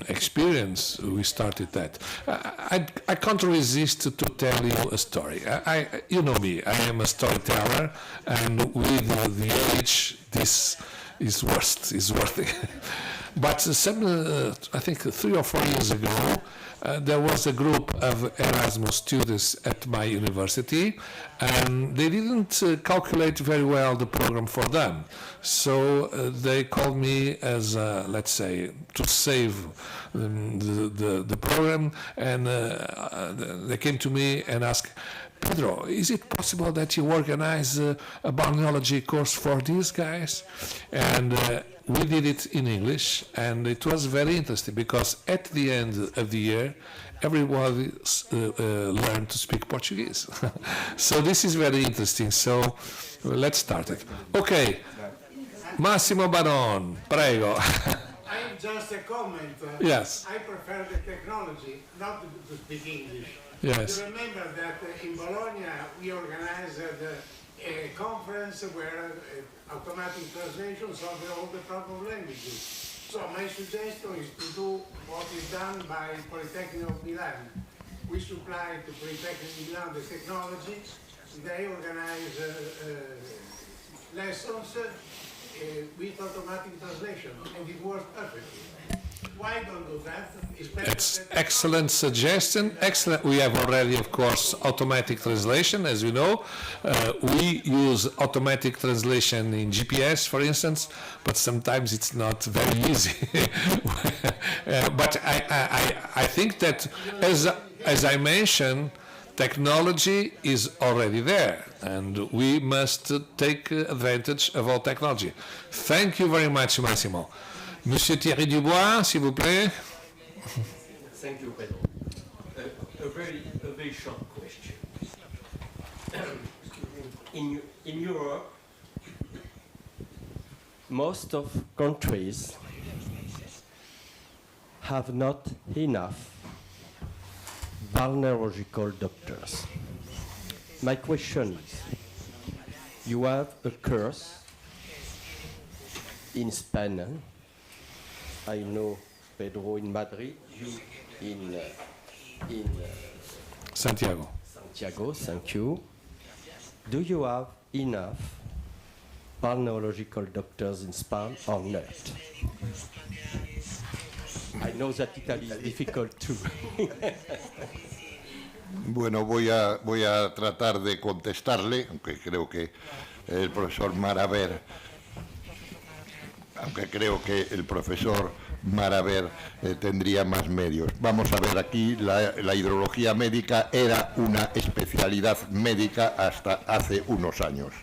experience, we started that. I can't resist to tell you a story. You know me, I am a storyteller, and with the age, this is worth it. But I think 3 or 4 years ago, there was a group of Erasmus students at my university, and they didn't calculate very well the program for them. So they called me as, let's say, to save the program, and they came to me and asked, Pedro, is it possible that you organize a balneology course for these guys? And we did it in English, and it was very interesting because at the end of the year, everybody learned to speak Portuguese. So this is very interesting. So let's start it. Okay, Massimo Baron, prego. I have just a comment. Yes. I prefer the technology, not to speak English. Yes. You remember that in Bologna we organized a conference where automatic translation solves all the problem of languages. So my suggestion is to do what is done by Polytechnic of Milan. We supply to Polytechnic of Milan the technology. They organize lessons with automatic translation, and it works perfectly. Why don't do that? It's excellent suggestion. Excellent. We have already, of course, automatic translation, as you know. We use automatic translation in GPS, for instance, but sometimes it's not very easy. But I think that, as I mentioned, technology is already there, and we must take advantage of all technology. Thank you very much, Massimo. Monsieur Thierry Dubois, s'il vous plaît. Thank you, Pedro. A very short question. In Europe, most of countries have not enough balneological doctors. My question is, you have a course in Spain. I know Pedro in Madrid, you in Santiago. Santiago, thank you. Do you have enough balneological doctors in Spain or not? I know that Italy is difficult too. Bueno, voy a tratar de contestarle, aunque creo que el profesor Maraver tendría más medios. Vamos a ver aquí, la hidrología médica era una especialidad médica hasta hace unos años.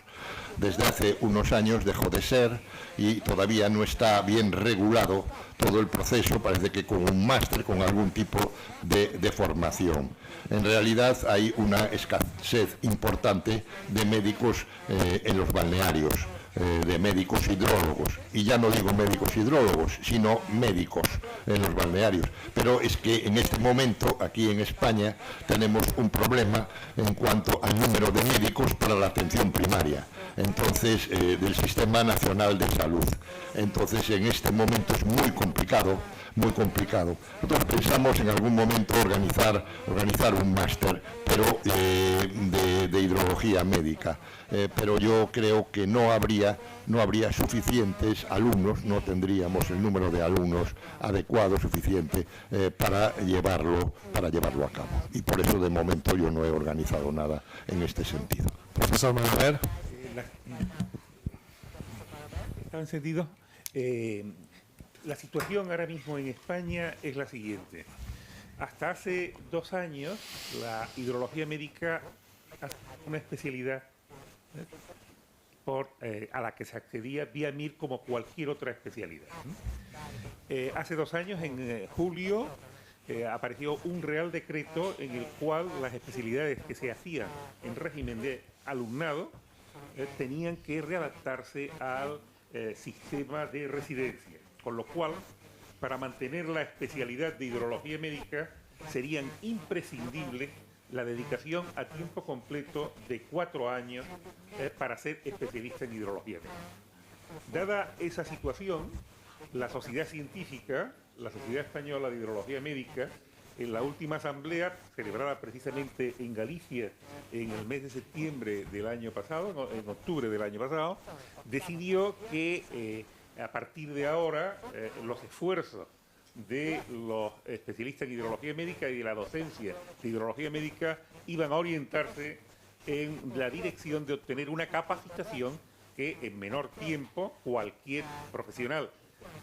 Desde hace unos años dejó de ser y todavía no está bien regulado todo el proceso, parece que con un máster, con algún tipo de formación. En realidad hay una escasez importante de médicos en los balnearios, de médicos hidrólogos, y ya no digo médicos hidrólogos, sino médicos en los balnearios. Pero es que en este momento, aquí en España, tenemos un problema en cuanto al número de médicos para la atención primaria, entonces del Sistema Nacional de Salud. Entonces, en este momento es muy complicado. Nosotros pensamos en algún momento organizar un máster, pero de hidrología médica. Pero yo creo que no habría suficientes alumnos, no tendríamos el número de alumnos adecuado, suficiente, para llevarlo a cabo. Y por eso, de momento, yo no he organizado nada en este sentido. Profesor Manaver. ¿Está encendido? La situación ahora mismo en España es la siguiente. Hasta hace 2 años, la hidrología médica es una especialidad a la que se accedía vía MIR como cualquier otra especialidad. Hace 2 años, en julio, apareció un Real Decreto en el cual las especialidades que se hacían en régimen de alumnado tenían que readaptarse al sistema de residencia. Con lo cual, para mantener la especialidad de hidrología médica, serían imprescindibles la dedicación a tiempo completo de 4 años para ser especialista en hidrología médica. Dada esa situación, la Sociedad Científica, la Sociedad Española de Hidrología Médica, en la última asamblea, celebrada precisamente en Galicia en el mes de septiembre del año pasado, en octubre del año pasado, decidió que a partir de ahora los esfuerzos de los especialistas en hidrología médica y de la docencia de hidrología médica iban a orientarse en la dirección de obtener una capacitación que en menor tiempo cualquier profesional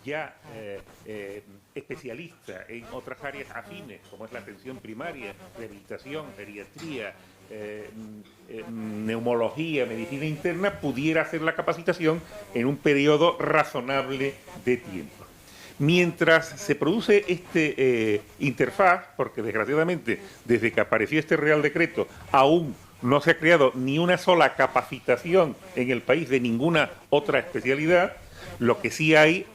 ya especialista en otras áreas afines, como es la atención primaria, rehabilitación, geriatría, neumología, medicina interna, pudiera hacer la capacitación en un periodo razonable de tiempo. Mientras se produce este interfaz, porque desgraciadamente desde que apareció este Real Decreto aún no se ha creado ni una sola capacitación en el país de ninguna otra especialidad, lo que sí hay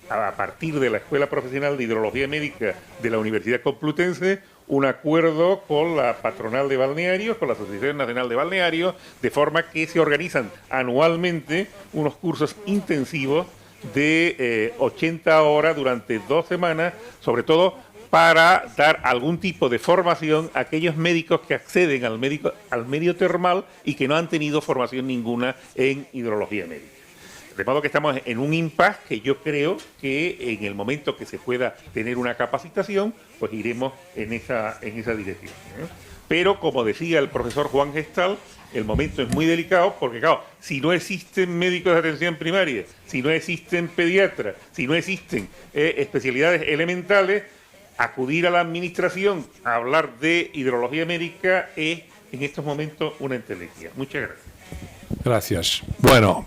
a partir de la Escuela Profesional de Hidrología Médica de la Universidad Complutense, un acuerdo con la patronal de balnearios, con la Asociación Nacional de Balnearios, de forma que se organizan anualmente unos cursos intensivos de 80 horas durante 2 semanas, sobre todo para dar algún tipo de formación a aquellos médicos que acceden al medio termal y que no han tenido formación ninguna en hidrología médica. De modo que estamos en un impasse que yo creo que en el momento que se pueda tener una capacitación, pues iremos en esa dirección, ¿eh? Pero, como decía el profesor Juan Gestal, el momento es muy delicado porque, claro, si no existen médicos de atención primaria, si no existen pediatras, si no existen especialidades elementales, acudir a la administración a hablar de hidrología médica es en estos momentos una entelequia. Muchas gracias. Gracias. Bueno,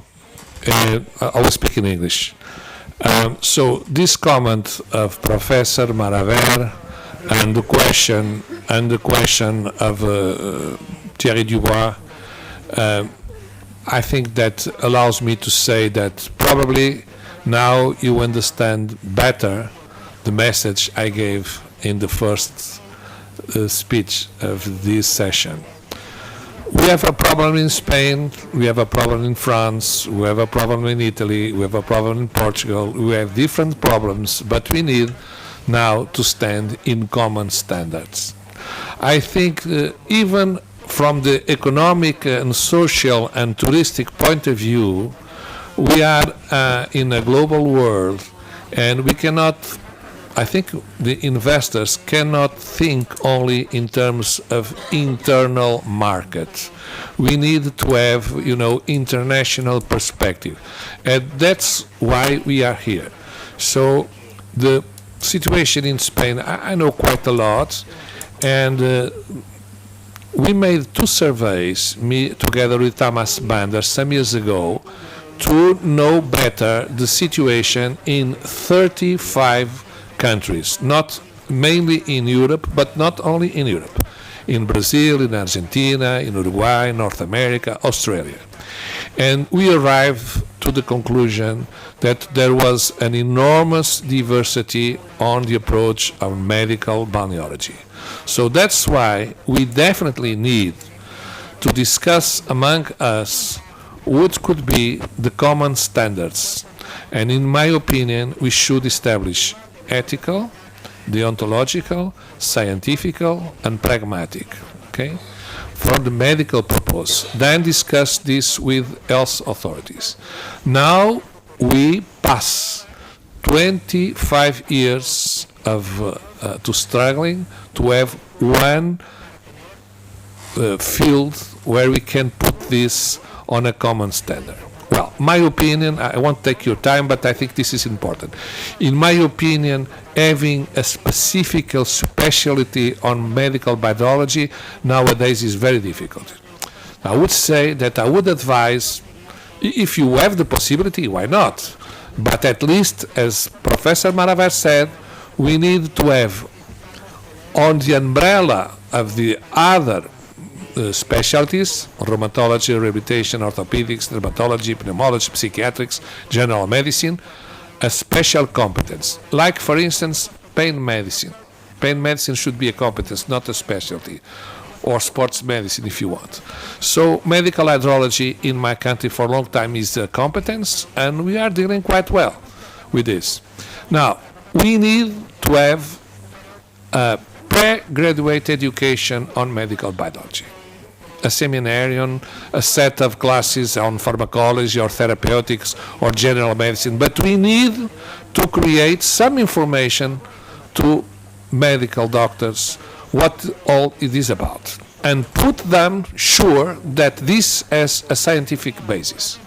I will speak in English. So this comment of Professor Maraver and the question of Thierry Dubois, I think that allows me to say that probably now you understand better the message I gave in the first speech of this session. We have a problem in Spain, we have a problem in France, we have a problem in Italy, we have a problem in Portugal, we have different problems, but we need now to stand in common standards. I think even from the economic and social and touristic point of view, we are in a global world, and we cannot, I think the investors cannot think only in terms of internal markets. We need to have, international perspective. And that's why we are here. So the situation in Spain, I know quite a lot, and we made 2 surveys, me together with Thomas Bander, some years ago, to know better the situation in 35 countries, not mainly in Europe, but not only in Europe, in Brazil, in Argentina, in Uruguay, North America, Australia. And we arrived to the conclusion that there was an enormous diversity on the approach of medical balneology. So that's why we definitely need to discuss among us what could be the common standards. And in my opinion, we should establish ethical, deontological, scientific, and pragmatic, okay, for the medical purpose. Then discuss this with health authorities. Now we pass 25 years of to struggling to have one field where we can put this on a common standard. Well, my opinion, I won't take your time, but I think this is important. In my opinion, having a specific specialty on medical biology nowadays is very difficult. I would say that I would advise, if you have the possibility, why not? But at least, as Professor Maraver said, we need to have on the umbrella of the other specialties, rheumatology, rehabilitation, orthopedics, dermatology, pneumology, psychiatrics, general medicine, a special competence. Like, for instance, pain medicine. Pain medicine should be a competence, not a specialty, or sports medicine if you want. So medical hydrology in my country for a long time is a competence, and we are dealing quite well with this. Now, we need to have a pre-graduate education on medical biology. A seminarium, a set of classes on pharmacology or therapeutics or general medicine, but we need to create some information to medical doctors what all it is about and put them sure that this has a scientific basis.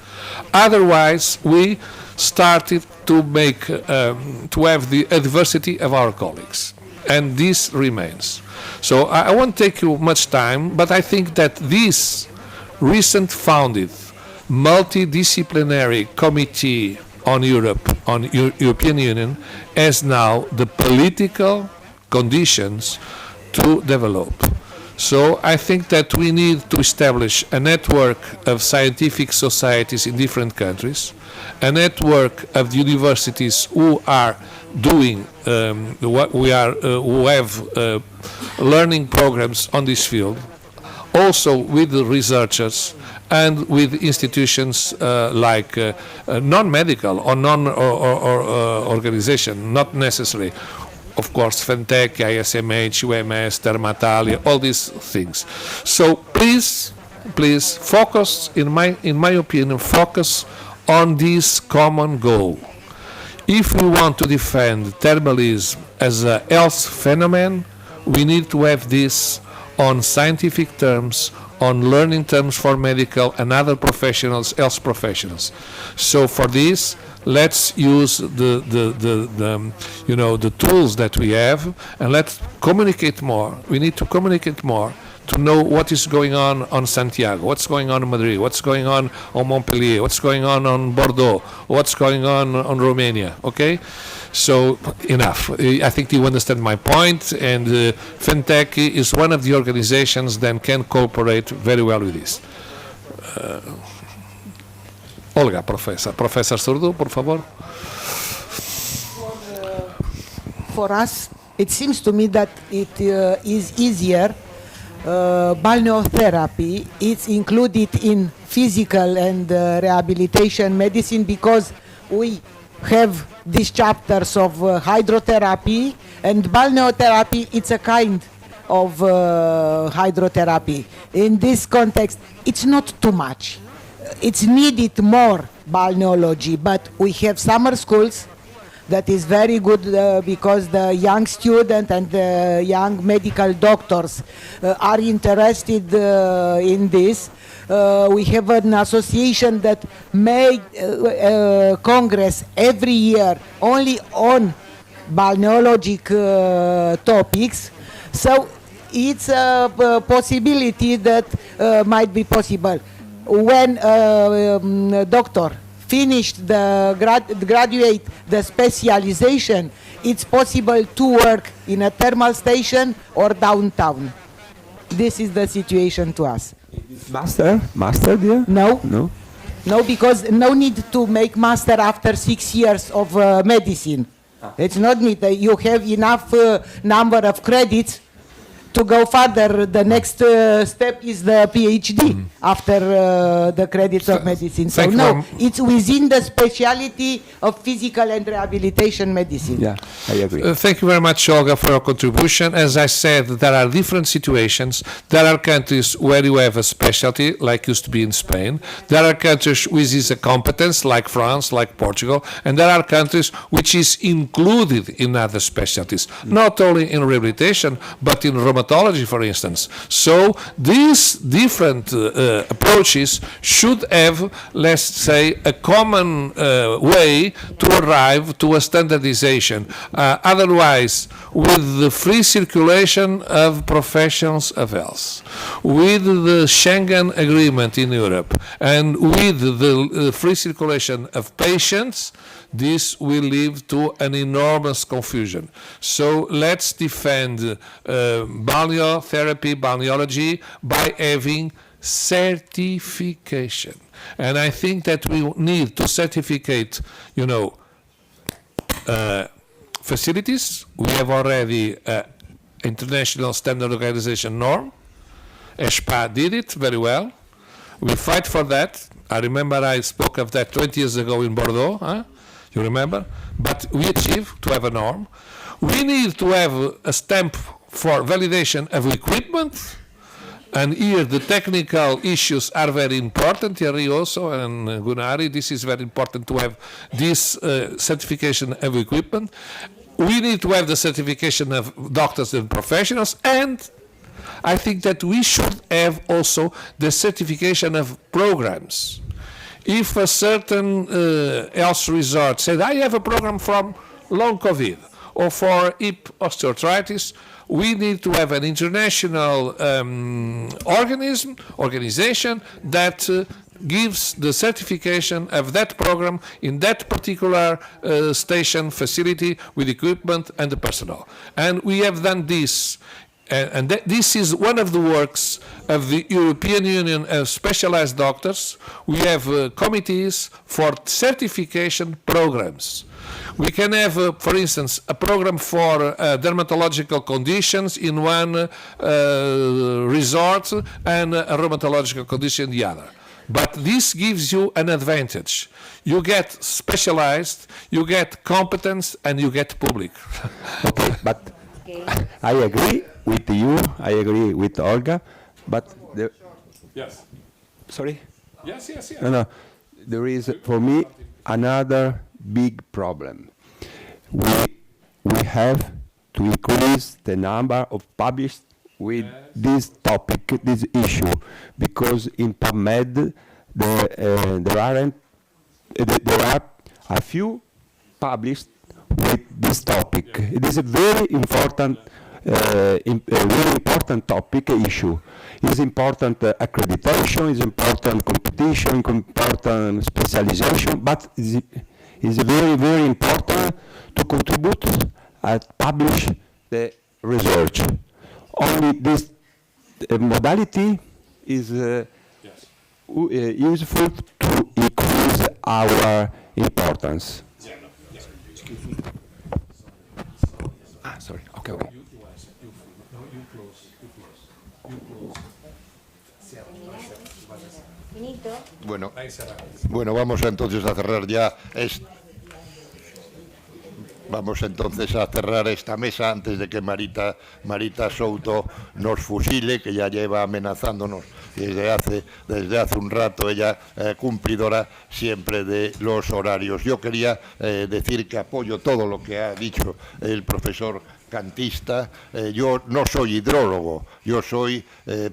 Otherwise, we started to make to have the adversity of our colleagues, and this remains. So I won't take you much time, but I think that this recent founded multidisciplinary committee on Europe, on European Union, has now the political conditions to develop. So I think that we need to establish a network of scientific societies in different countries, a network of universities who are doing, who have learning programs on this field, also with the researchers and with institutions like non-medical or non-organization, not necessarily, of course, FENTEC, ISMH, UMS, Termatalia, all these things. So please focus, in my opinion, focus on this common goal. If we want to defend thermalism as a health phenomenon, we need to have this on scientific terms, on learning terms for medical and other professionals, health professionals. So for this, let's use the tools that we have, and let's communicate more. We need to communicate more to know what is going on Santiago, what's going on in Madrid, what's going on Montpellier, what's going on Bordeaux, what's going on Romania, okay? So enough. I think you understand my point, and FENTEC is one of the organizations that can cooperate very well with this. Olga, Professor Surdu, por favor. For us, it seems to me that it is easier. Balneotherapy is included in physical and rehabilitation medicine because we have these chapters of hydrotherapy, and balneotherapy, it's a kind of hydrotherapy. In this context, it's not too much. It's needed more balneology, but we have summer schools that is very good because the young student and the young medical doctors are interested in this. We have an association that made congress every year only on balneologic topics. So it's a possibility that might be possible. When doctor finished the graduate the specialization, it's possible to work in a thermal station or downtown. This is the situation to us. Master, dear? No. No? No, because no need to make master after 6 years of medicine. It's not need. You have enough number of credits to go further. The next step is the PhD after the credits of medicine. So no, it's within the specialty of physical and rehabilitation medicine. Yeah, I agree. Thank you very much, Olga, for your contribution. As I said, there are different situations. There are countries where you have a specialty, like used to be in Spain. There are countries which is a competence, like France, like Portugal. And there are countries which is included in other specialties, not only in rehabilitation, but in rheumatology, for instance. So these different approaches should have, let's say, a common way to arrive to a standardization. Otherwise, with the free circulation of professionals of health, with the Schengen Agreement in Europe, and with the free circulation of patients, this will lead to an enormous confusion. So let's defend balneotherapy, balneology, by having certification. And I think that we need to certificate, facilities. We have already international standard organization norm. ESPA did it very well. We fight for that. I remember I spoke of that 20 years ago in Bordeaux. You remember? But we achieved to have a norm. We need to have a stamp for validation of equipment. And here the technical issues are very important, Thierry also and Gunari. This is very important to have this certification of equipment. We need to have the certification of doctors and professionals, and I think that we should have also the certification of programs. If a certain health resort said, I have a program from long COVID or for hip osteoarthritis, we need to have an international organization that gives the certification of that program in that particular station facility with equipment and the personnel. And we have done this This is one of the works of the European Union of Specialized Doctors. We have committees for certification programs. We can have, for instance, a program for dermatological conditions in one resort and a rheumatological condition in the other. But this gives you an advantage. You get specialized, you get competence, and you get public. Okay, but I agree with you, I agree with Olga, but Yes. sorry? Yes, yes, yes. No, there is, for me, another big problem. We have to increase the number of published with this topic, this issue, because in PubMed there are a few published with this topic. It is a very important topic issue. It's important accreditation, it's important competition, important specialization, but it's very, very important to contribute and publish the research. Only this modality is useful to increase our importance. Sorry. Okay. Bueno, vamos entonces a cerrar ya Vamos entonces a cerrar esta mesa antes de que Marita Souto nos fusile, que ya lleva amenazándonos desde hace un rato, ella cumplidora siempre de los horarios. Yo quería decir que apoyo todo lo que ha dicho el profesor cantista. Yo no soy hidrólogo, yo soy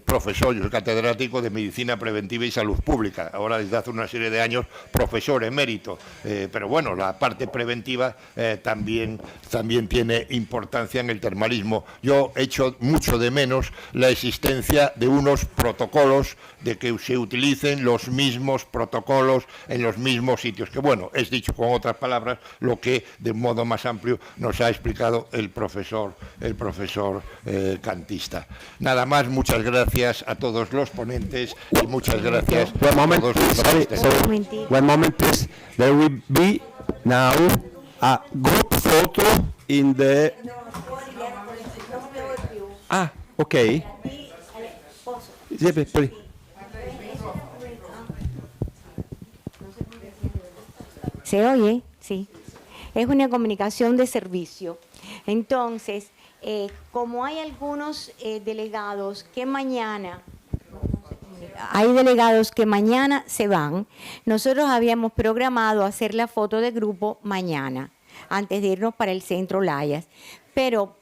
profesor, yo soy catedrático de Medicina Preventiva y Salud Pública, ahora desde hace una serie de años profesor emérito, pero bueno, la parte preventiva también tiene importancia en el termalismo. Yo echo mucho de menos la existencia de unos protocolos, de que se utilicen los mismos protocolos en los mismos sitios, que bueno, es dicho con otras palabras lo que de modo más amplio nos ha explicado el profesor cantista. Nada más, muchas gracias a todos los ponentes y muchas gracias a todos los ponentes. One moment, please. There will be now a group photo in the... okay. Please. ¿Se oye? Sí. Es una comunicación de servicio. Entonces, como hay algunos delegados que mañana se van, nosotros habíamos programado hacer la foto de grupo mañana, antes de irnos para el centro Layas. Pero,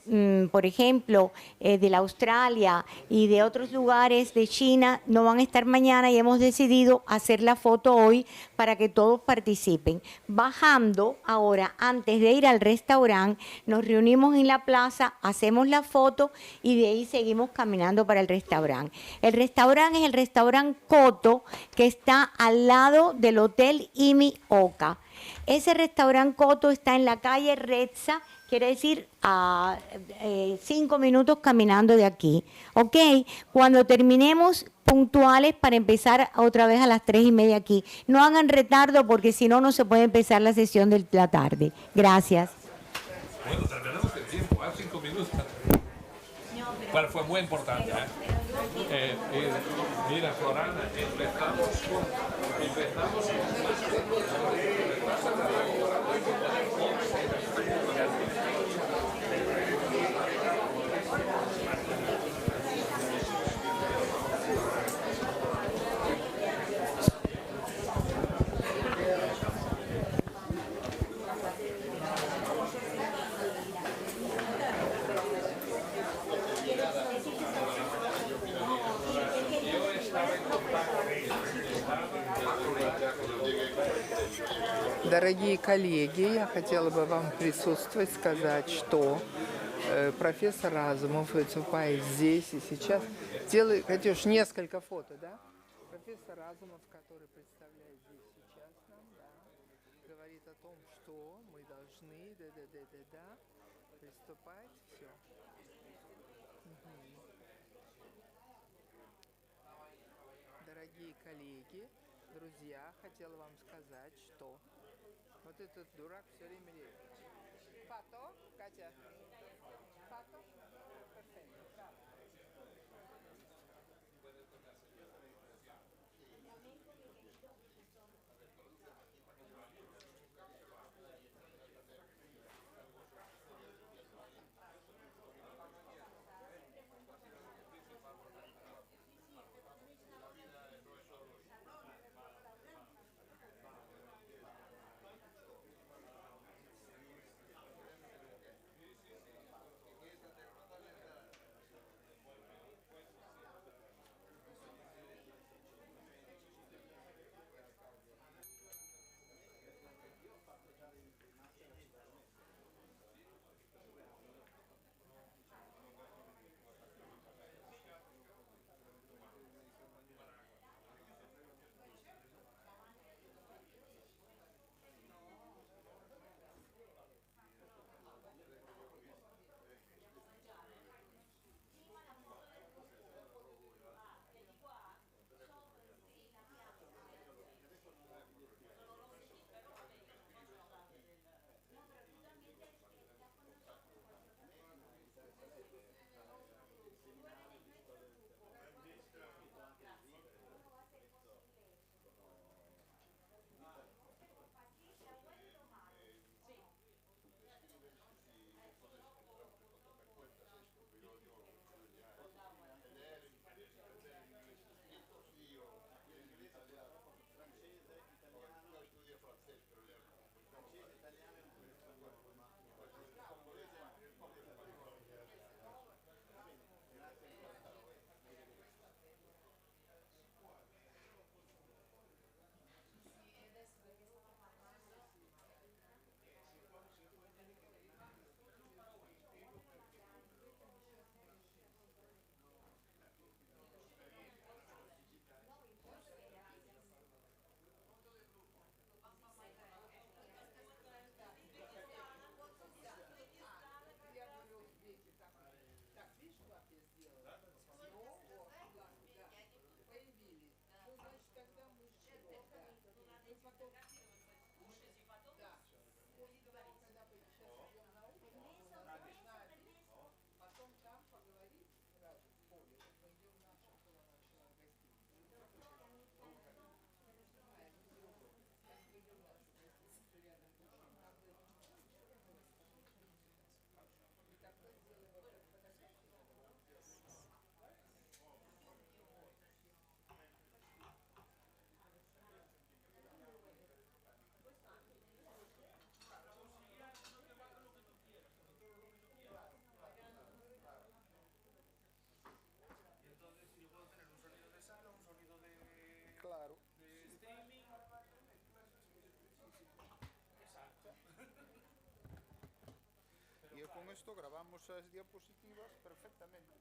por ejemplo, de la Australia y de otros lugares de China no van a estar mañana y hemos decidido hacer la foto hoy para que todos participen. Bajando ahora, antes de ir al restaurante, nos reunimos en la plaza, hacemos la foto y de ahí seguimos caminando para el restaurante. El restaurante es el restaurante Coto, que está al lado del Hotel Imi Oka. Ese restaurante Coto está en la calle Retza, quiere decir a 5 minutos caminando de aquí. ¿Ok? Cuando terminemos puntuales para empezar otra vez a las 3:30 aquí. No hagan retardo porque si no, no se puede empezar la sesión de la tarde. Gracias. Bueno, terminamos el tiempo, 5 minutos. Pero fue muy importante. Mira, Florana, empezamos Дорогие коллеги, я хотела бы вам присутствовать, сказать, что профессор Разумов выступает здесь и сейчас. Делает, Катюш, несколько фото, да? Профессор Разумов, который представляет здесь сейчас нам, да, говорит о том, что мы должны, приступать, все. Дорогие коллеги, друзья, хотела вам сказать, что вот этот дурак все время лезет. Фото, Катя? Фото? Перфетto. Claro. De streaming. Exacto. Y con esto grabamos las diapositivas perfectamente.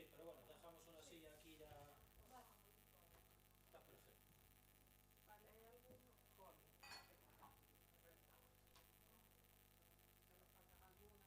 Sí, pero bueno, dejamos una silla aquí ya. Está perfecto. Vale, ¿hay algún joven? ¿Alguna?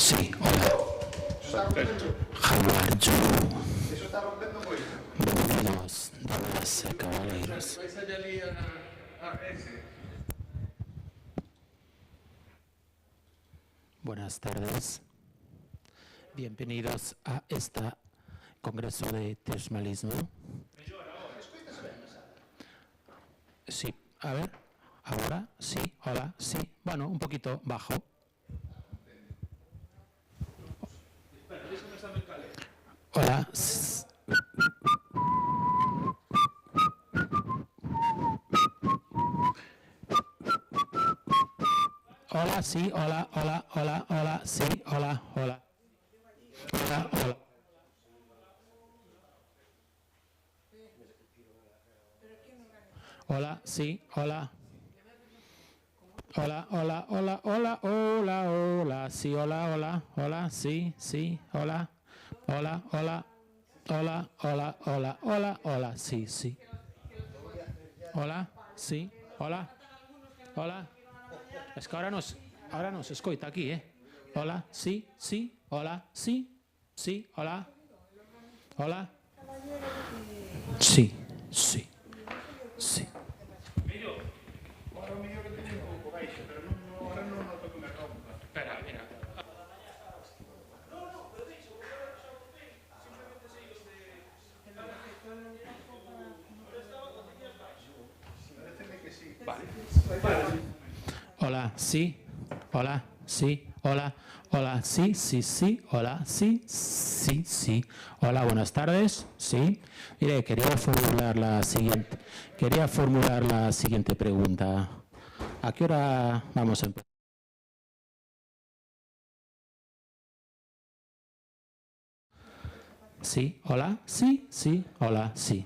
Sí, hola. How are you? Bienvenidos, damas y caballeros. Buenas tardes. Bienvenidos a este congreso de Teshmalismo. Sí, a ver, ahora, sí, hola, sí. Bueno, un poquito bajo. Hola. Hola, sí, hola, hola, hola, hola, sí, hola, hola. Hola, hola. Hola, sí, hola. Hola, hola, hola, hola, hola, hola, sí, hola, hola, hola, sí, sí, hola, hola, hola, hola, hola, hola, hola, hola, sí, sí. Hola, sí, hola, hola. Es que ahora no se escucha aquí, ¿eh? Hola, sí, sí, hola, sí, sí, hola, hola. Sí, sí, sí. Espera, mira. Vale. Hola, sí, hola, sí, hola, hola, sí, sí, sí, hola, sí, sí, sí. Hola, buenas tardes, sí. Mire, quería formular la siguiente pregunta. ¿A qué hora vamos a empezar? Sí, hola, sí, sí, hola, sí.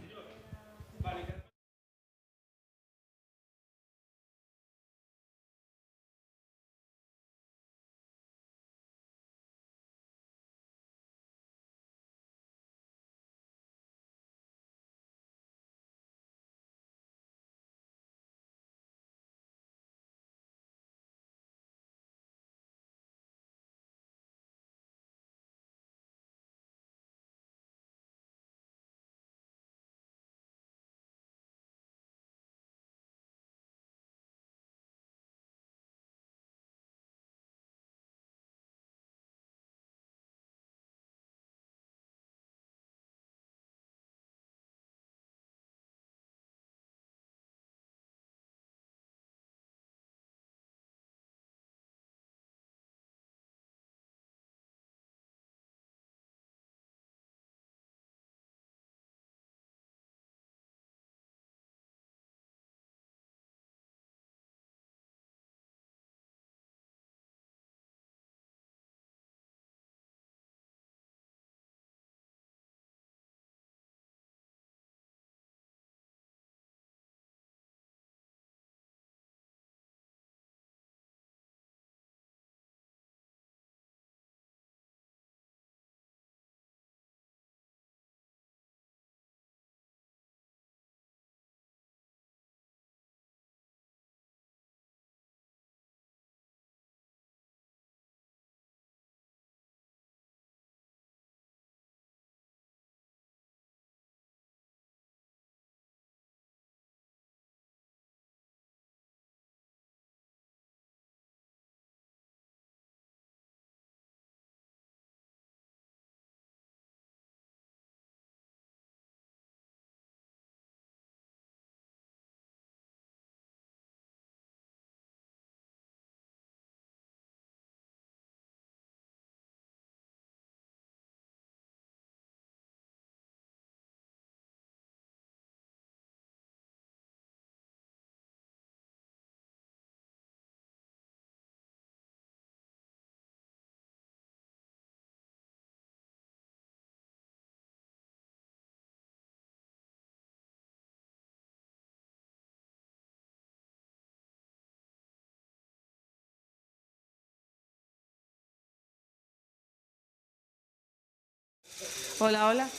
Hola, hola.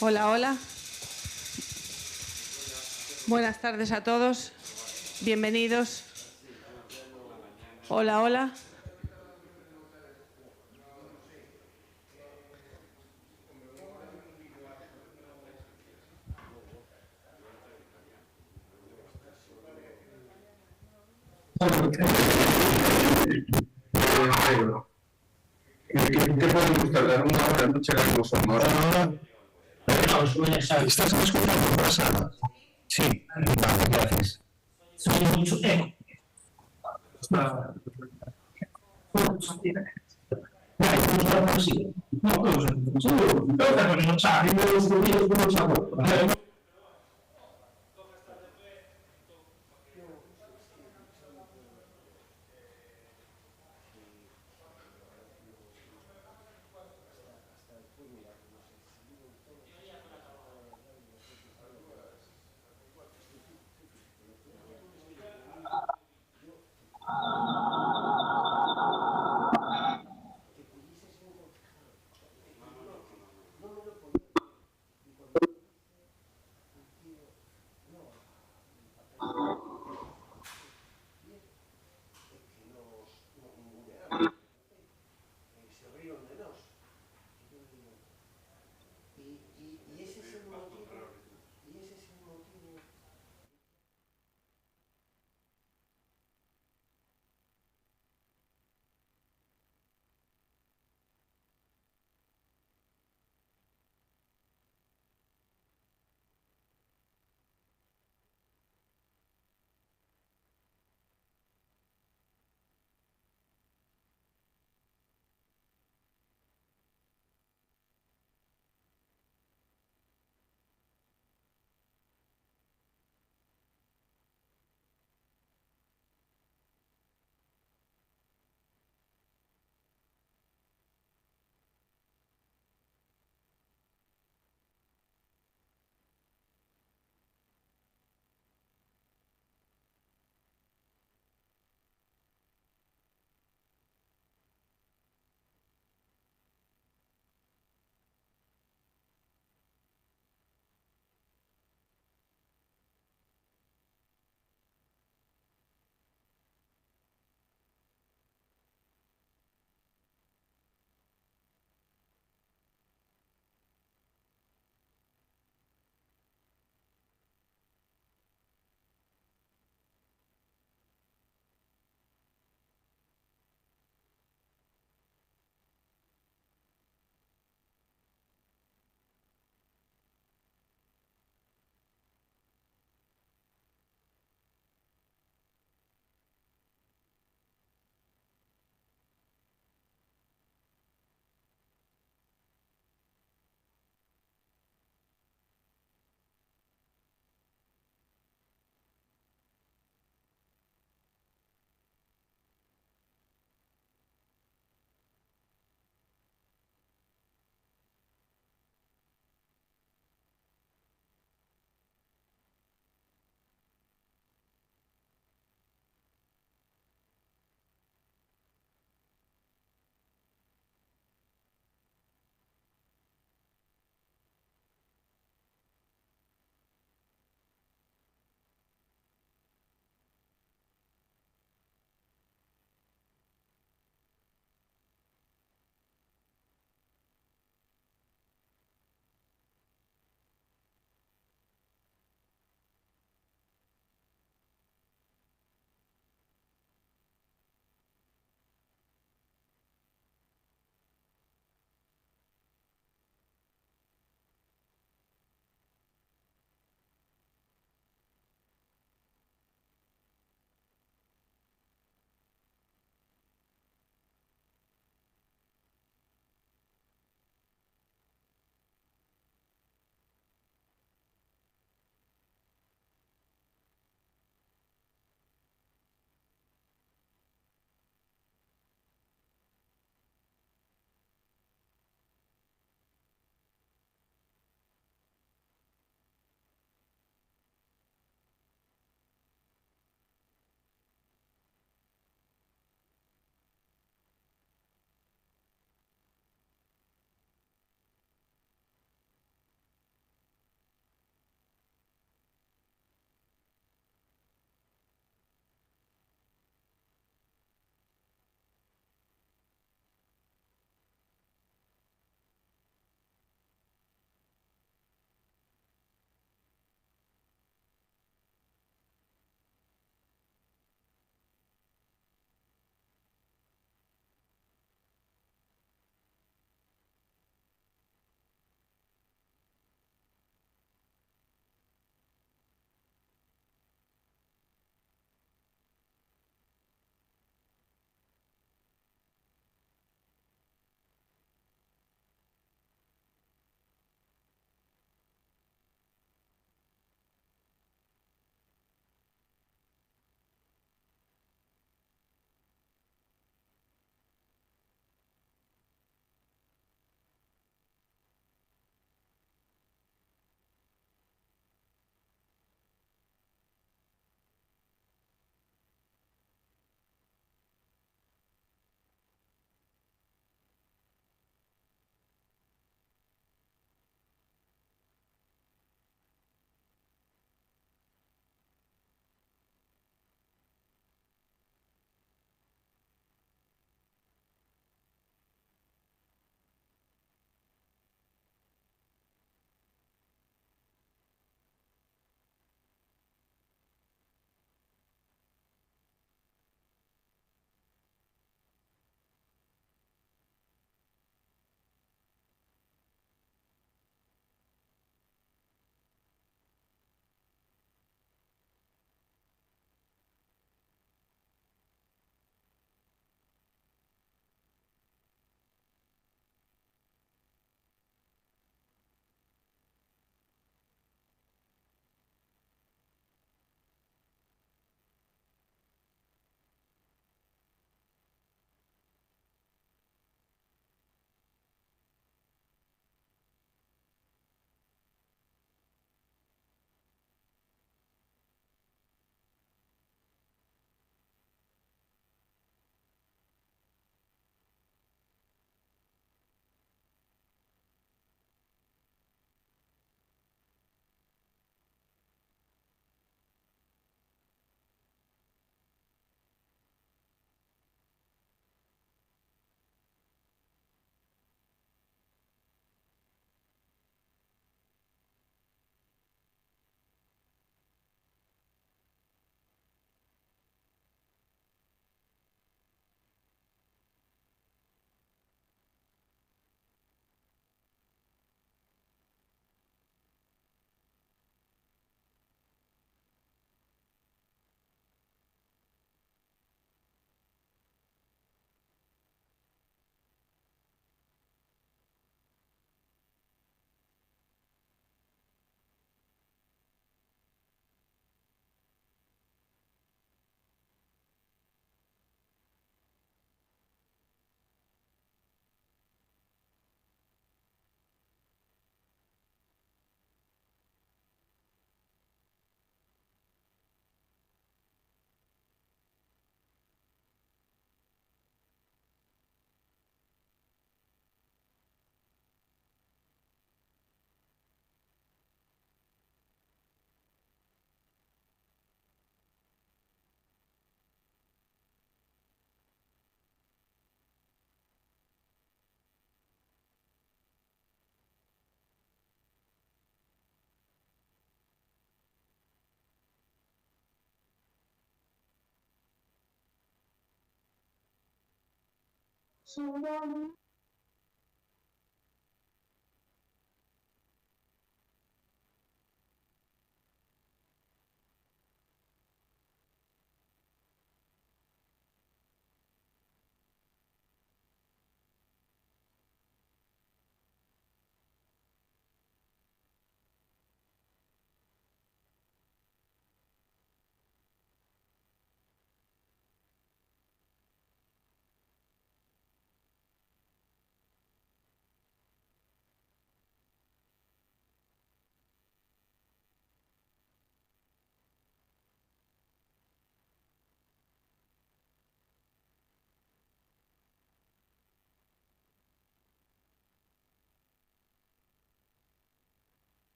Hola, hola. Buenas tardes a todos. Bienvenidos. Hola, hola. ¿Qué podemos tardar? ¿Una hora? No llegamos a una hora. ¿Estás escuchando, Rosana? Sí, vale, gracias. Soy mucho eco.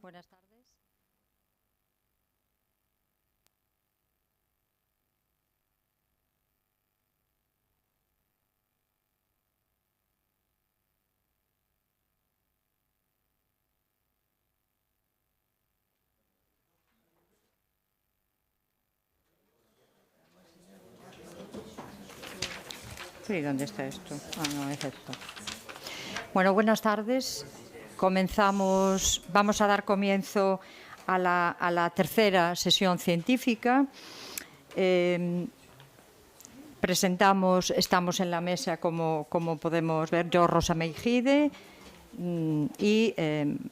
Buenas tardes. Sí, ¿dónde está esto? Ah, no, es esto. Bueno, buenas tardes. Vamos a dar comienzo a la tercera sesión científica. Estamos en la mesa, como podemos ver, yo, Rosa Meijide, y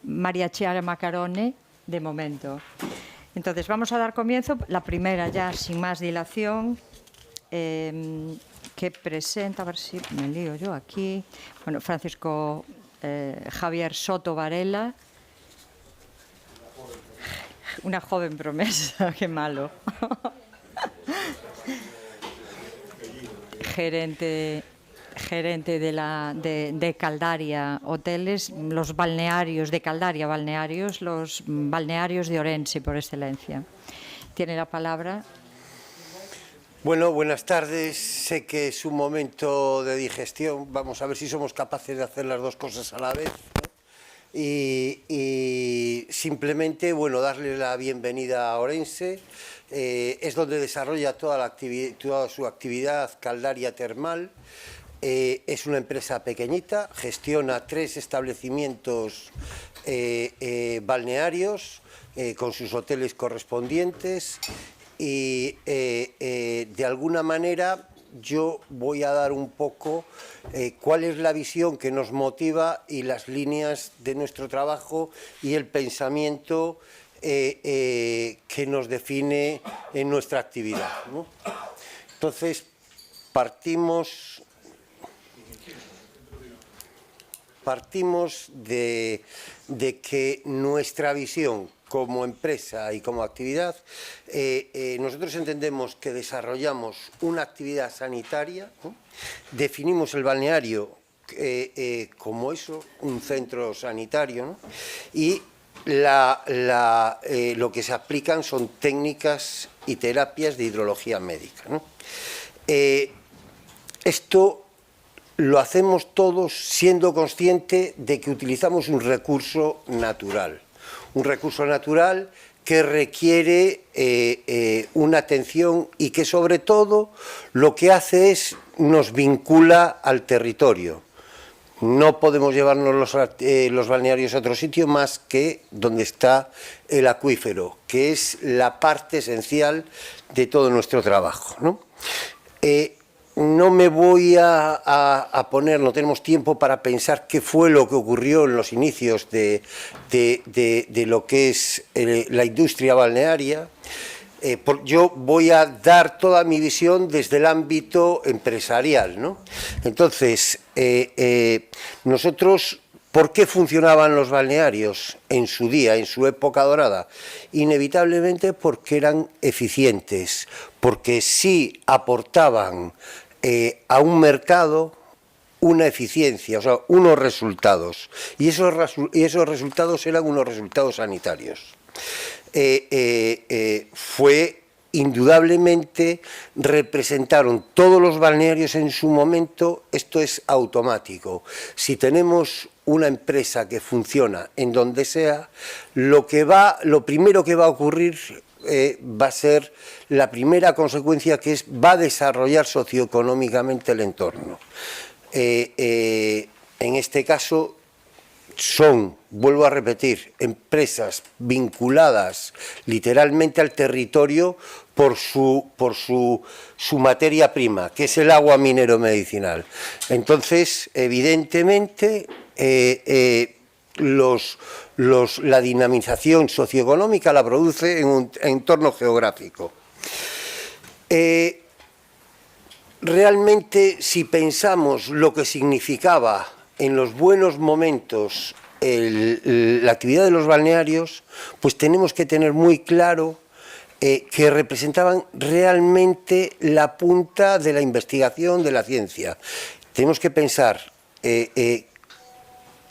María Chiara Macarone, de momento. Entonces, vamos a dar comienzo. La primera, ya sin más dilación, que presenta, a ver si me lío yo aquí, bueno, Francisco Javier Soto Varela, una joven promesa, qué malo. gerente de Caldaria Hoteles, los balnearios de Caldaria, los balnearios de Ourense por excelencia. Tiene la palabra. Bueno, buenas tardes. Sé que es un momento de digestión. Vamos a ver si somos capaces de hacer las dos cosas a la vez, ¿no? Y simplemente, bueno, darle la bienvenida a Ourense. Es donde desarrolla toda su actividad Caldaria Termal. Es una empresa pequeñita, gestiona 3 establecimientos balnearios con sus hoteles correspondientes. Y de alguna manera yo voy a dar un poco cuál es la visión que nos motiva y las líneas de nuestro trabajo y el pensamiento que nos define en nuestra actividad, ¿no? Entonces, partimos de que nuestra visión como empresa y como actividad, nosotros entendemos que desarrollamos una actividad sanitaria, ¿no? Definimos el balneario como eso, un centro sanitario, ¿no? Y lo que se aplican son técnicas y terapias de hidrología médica, ¿no? Esto lo hacemos todos siendo consciente de que utilizamos un recurso natural que requiere una atención y que sobre todo lo que hace es nos vincula al territorio. No podemos llevarnos los balnearios a otro sitio más que donde está el acuífero, que es la parte esencial de todo nuestro trabajo, ¿no? No me voy a poner, no tenemos tiempo para pensar qué fue lo que ocurrió en los inicios de lo que es la industria balnearia. Yo voy a dar toda mi visión desde el ámbito empresarial, ¿no? Entonces, nosotros, ¿por qué funcionaban los balnearios en su día, en su época dorada? Inevitablemente porque eran eficientes, porque sí aportaban a un mercado una eficiencia, o sea, unos resultados, y esos resultados eran unos resultados sanitarios. Fue indudablemente, representaron todos los balnearios en su momento, esto es automático. Si tenemos una empresa que funciona en donde sea, lo primero que va a ocurrir va a ser la primera consecuencia, que va a desarrollar socioeconómicamente el entorno. En este caso vuelvo a repetir, empresas vinculadas literalmente al territorio por su materia prima, que es el agua minero-medicinal. Entonces, evidentemente, la dinamización socioeconómica la produce en un entorno geográfico. Realmente, si pensamos lo que significaba en los buenos momentos la actividad de los balnearios, pues tenemos que tener muy claro que representaban realmente la punta de la investigación de la ciencia. Tenemos que pensar qué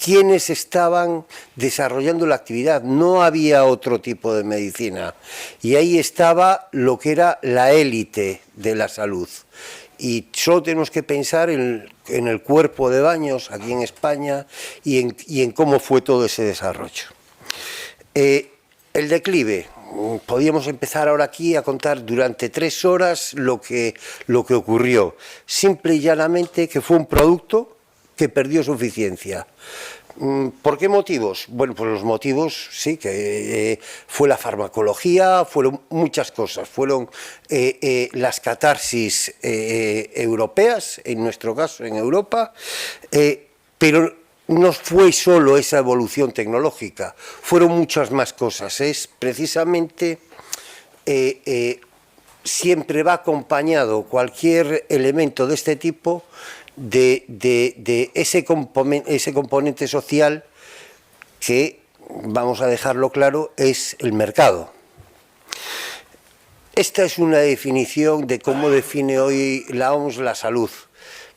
quienes estaban desarrollando la actividad, no había otro tipo de medicina. Y ahí estaba lo que era la élite de la salud. Y solo tenemos que pensar en el cuerpo de Baños aquí en España y en cómo fue todo ese desarrollo. El declive. Podríamos empezar ahora aquí a contar durante 3 horas lo que ocurrió. Simple y llanamente que fue un producto que perdió su eficiencia. ¿Por qué motivos? Bueno, pues los motivos, sí, que fue la farmacología, fueron muchas cosas, fueron las catarsis europeas, en nuestro caso en Europa, pero no fue solo esa evolución tecnológica, fueron muchas más cosas. Es precisamente, siempre va acompañado cualquier elemento de este tipo de ese componente social que, vamos a dejarlo claro, es el mercado. Esta es una definición de cómo define hoy la OMS la salud.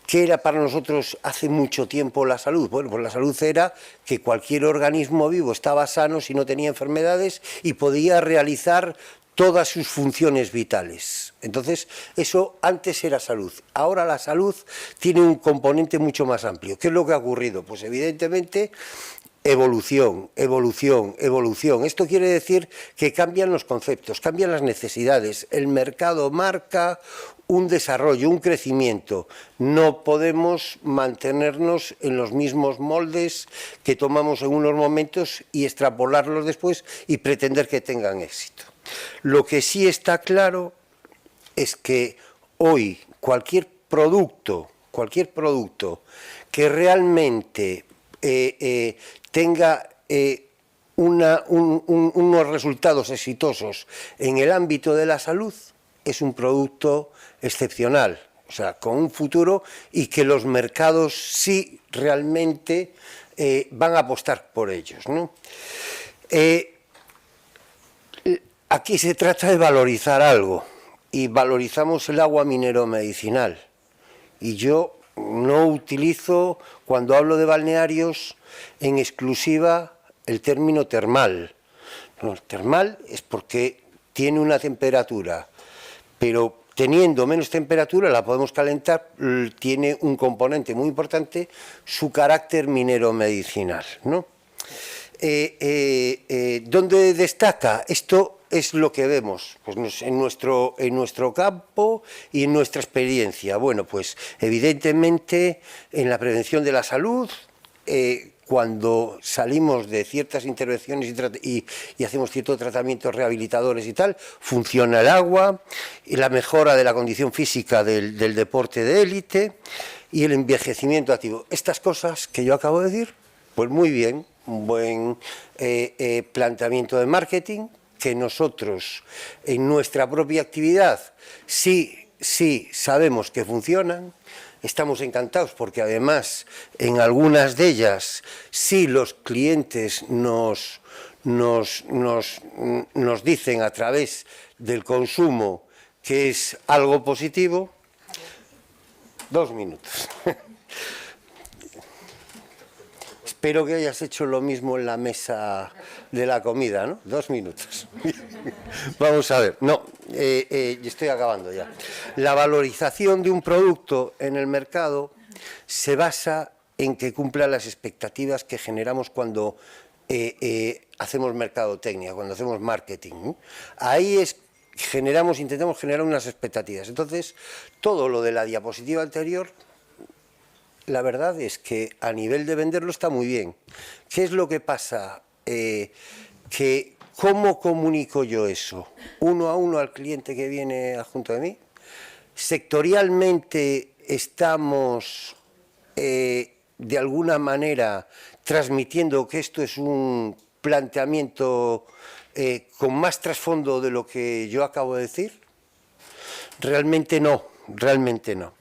¿Qué era para nosotros hace mucho tiempo la salud? Bueno, pues la salud era que cualquier organismo vivo estaba sano si no tenía enfermedades y podía realizar todas sus funciones vitales. Entonces, eso antes era salud. Ahora la salud tiene un componente mucho más amplio. ¿Qué es lo que ha ocurrido? Pues evidentemente evolución, evolución, evolución. Esto quiere decir que cambian los conceptos, cambian las necesidades. El mercado marca un desarrollo, un crecimiento. No podemos mantenernos en los mismos moldes que tomamos en unos momentos y extrapolarlos después y pretender que tengan éxito. Lo que sí está claro es que hoy cualquier producto que realmente tenga unos resultados exitosos en el ámbito de la salud es un producto excepcional, o sea, con un futuro y que los mercados sí realmente van a apostar por ellos, ¿no? Aquí se trata de valorizar algo y valorizamos el agua mineromedicinal. Y yo no utilizo, cuando hablo de balnearios, en exclusiva el término termal. No, termal es porque tiene una temperatura, pero teniendo menos temperatura la podemos calentar, tiene un componente muy importante, su carácter mineromedicinal, ¿no? ¿Dónde destaca? Esto es lo que vemos pues, en nuestro campo y en nuestra experiencia. Bueno, pues evidentemente en la prevención de la salud, cuando salimos de ciertas intervenciones y hacemos ciertos tratamientos rehabilitadores y tal, funciona el agua, y la mejora de la condición física del deporte de élite y el envejecimiento activo. Estas cosas que yo acabo de decir, pues muy bien, un buen planteamiento de marketing, que nosotros en nuestra propia actividad sí sabemos que funcionan. Estamos encantados porque además en algunas de ellas sí los clientes nos dicen a través del consumo que es algo positivo. 2 minutos. Espero que hayas hecho lo mismo en la mesa de la comida, ¿no? 2 minutos. Vamos a ver. No, estoy acabando ya. La valorización de un producto en el mercado se basa en que cumpla las expectativas que generamos cuando hacemos mercadotecnia, cuando hacemos marketing, ¿no? Ahí intentamos generar unas expectativas. Entonces, todo lo de la diapositiva anterior, la verdad es que a nivel de venderlo está muy bien. ¿Qué es lo que pasa? ¿Cómo comunico yo eso? ¿Uno a uno al cliente que viene junto de mí? ¿Sectorialmente estamos de alguna manera transmitiendo que esto es un planteamiento con más trasfondo de lo que yo acabo de decir? Realmente no, realmente no.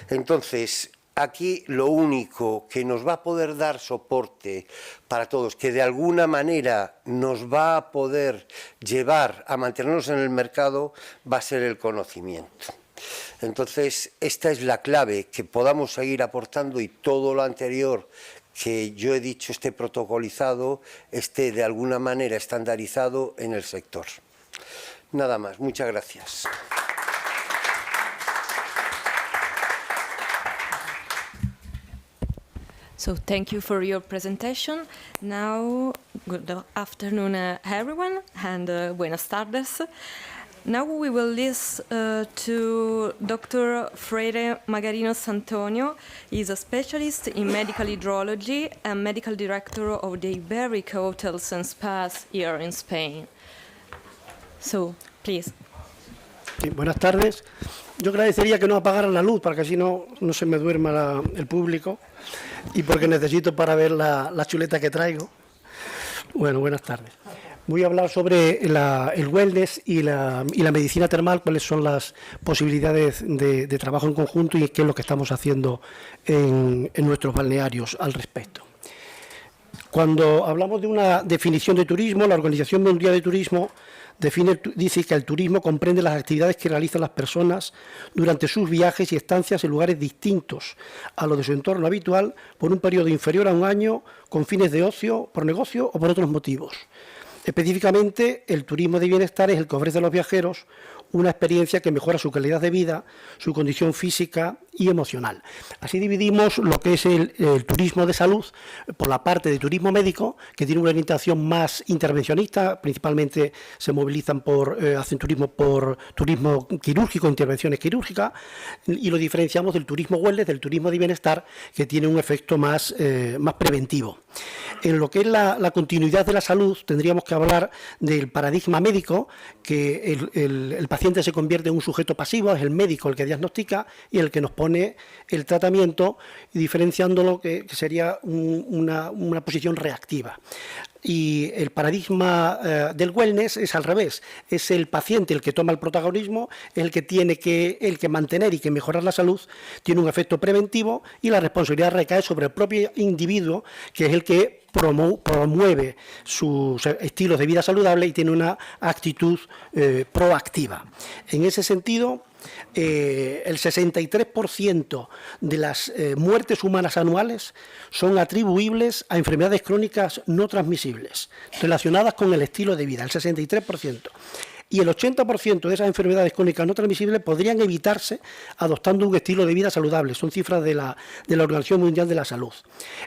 Entonces, aquí lo único que nos va a poder dar soporte para todos, que de alguna manera nos va a poder llevar a mantenernos en el mercado, va a ser el conocimiento. Entonces, esta es la clave, que podamos seguir aportando y todo lo anterior que yo he dicho esté protocolizado, esté de alguna manera estandarizado en el sector. Nada más, muchas gracias. So thank you for your presentation. Now, good afternoon, everyone, and buenas tardes. Now we will listen to Dr. Freire Magarinos Antonio. He is a specialist in medical hydrology and medical director of the Iberic Hotels and Spas here in Spain. So, please. Sí, buenas tardes. Yo agradecería que no apagaran la luz para que así no se me duerma el público y porque necesito para ver la chuleta que traigo. Bueno, buenas tardes. Voy a hablar sobre el wellness y la medicina termal, cuáles son las posibilidades de trabajo en conjunto y qué es lo que estamos haciendo en nuestros balnearios al respecto. Cuando hablamos de una definición de turismo, la Organización Mundial de Turismo dice que el turismo comprende las actividades que realizan las personas durante sus viajes y estancias en lugares distintos a los de su entorno habitual por un periodo inferior a un año con fines de ocio, por negocio o por otros motivos. Específicamente, el turismo de bienestar es el que ofrece a los viajeros una experiencia que mejora su calidad de vida, su condición física y emocional. Así dividimos lo que es el turismo de salud por la parte de turismo médico, que tiene una orientación más intervencionista, principalmente se movilizan hacen turismo por turismo quirúrgico, intervenciones quirúrgicas, y lo diferenciamos del turismo wellness, del turismo de bienestar, que tiene un efecto más preventivo. En lo que es la continuidad de la salud, tendríamos que hablar del paradigma médico, que el paciente se convierte en un sujeto pasivo, es el médico el que diagnostica y el que nos pone el tratamiento, diferenciándolo que sería una posición reactiva. Y el paradigma del wellness es al revés, es el paciente el que toma el protagonismo, el que tiene que mantener y que mejorar la salud, tiene un efecto preventivo y la responsabilidad recae sobre el propio individuo, que es el que promueve sus estilos de vida saludable y tiene una actitud proactiva. En ese sentido, el 63% de las muertes humanas anuales son atribuibles a enfermedades crónicas no transmisibles relacionadas con el estilo de vida, el 63%. Y el 80% de esas enfermedades crónicas no transmisibles podrían evitarse adoptando un estilo de vida saludable. Son cifras de la Organización Mundial de la Salud.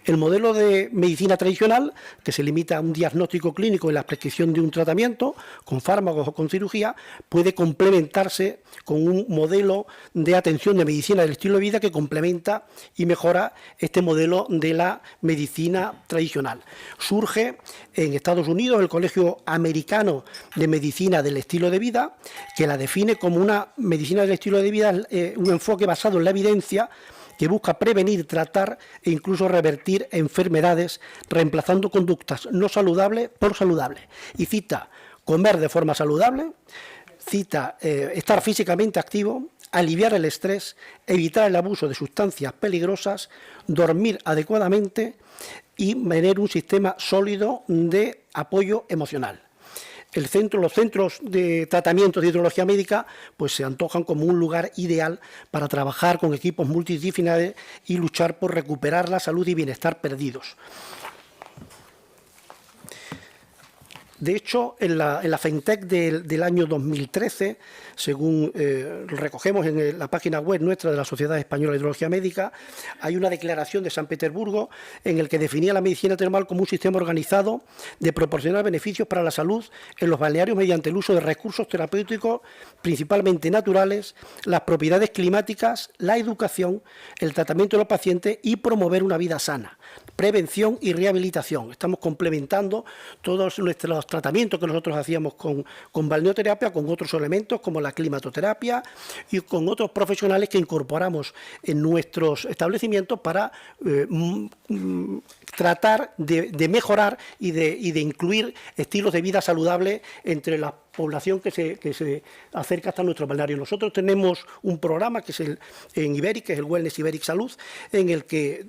El modelo de medicina tradicional, que se limita a un diagnóstico clínico y la prescripción de un tratamiento, con fármacos o con cirugía, puede complementarse con un modelo de atención de medicina del estilo de vida que complementa y mejora este modelo de la medicina tradicional. Surge en Estados Unidos el Colegio Americano de Medicina del Estilo de Vida, que la define como una medicina del estilo de vida, un enfoque basado en la evidencia que busca prevenir, tratar e incluso revertir enfermedades, reemplazando conductas no saludables por saludables. Y cita comer de forma saludable, cita estar físicamente activo, aliviar el estrés, evitar el abuso de sustancias peligrosas, dormir adecuadamente y tener un sistema sólido de apoyo emocional. Los centros de tratamiento de hidrología médica pues se antojan como un lugar ideal para trabajar con equipos multidisciplinares y luchar por recuperar la salud y bienestar perdidos. De hecho, en la FENTEC del año 2013, según recogemos en la página web nuestra de la Sociedad Española de Hidrología Médica, hay una declaración de San Petersburgo en el que definía la medicina termal como un sistema organizado de proporcionar beneficios para la salud en los balnearios mediante el uso de recursos terapéuticos principalmente naturales, las propiedades climáticas, la educación, el tratamiento de los pacientes y promover una vida sana, prevención y rehabilitación. Estamos complementando todos nuestros tratamientos que nosotros hacíamos con balneoterapia, con otros elementos como la climatoterapia y con otros profesionales que incorporamos en nuestros establecimientos para tratar de mejorar y de incluir estilos de vida saludables entre la población que se acerca hasta nuestro balneario. Nosotros tenemos un programa que es en Iberic, que es el Wellness Iberic Salud, en el que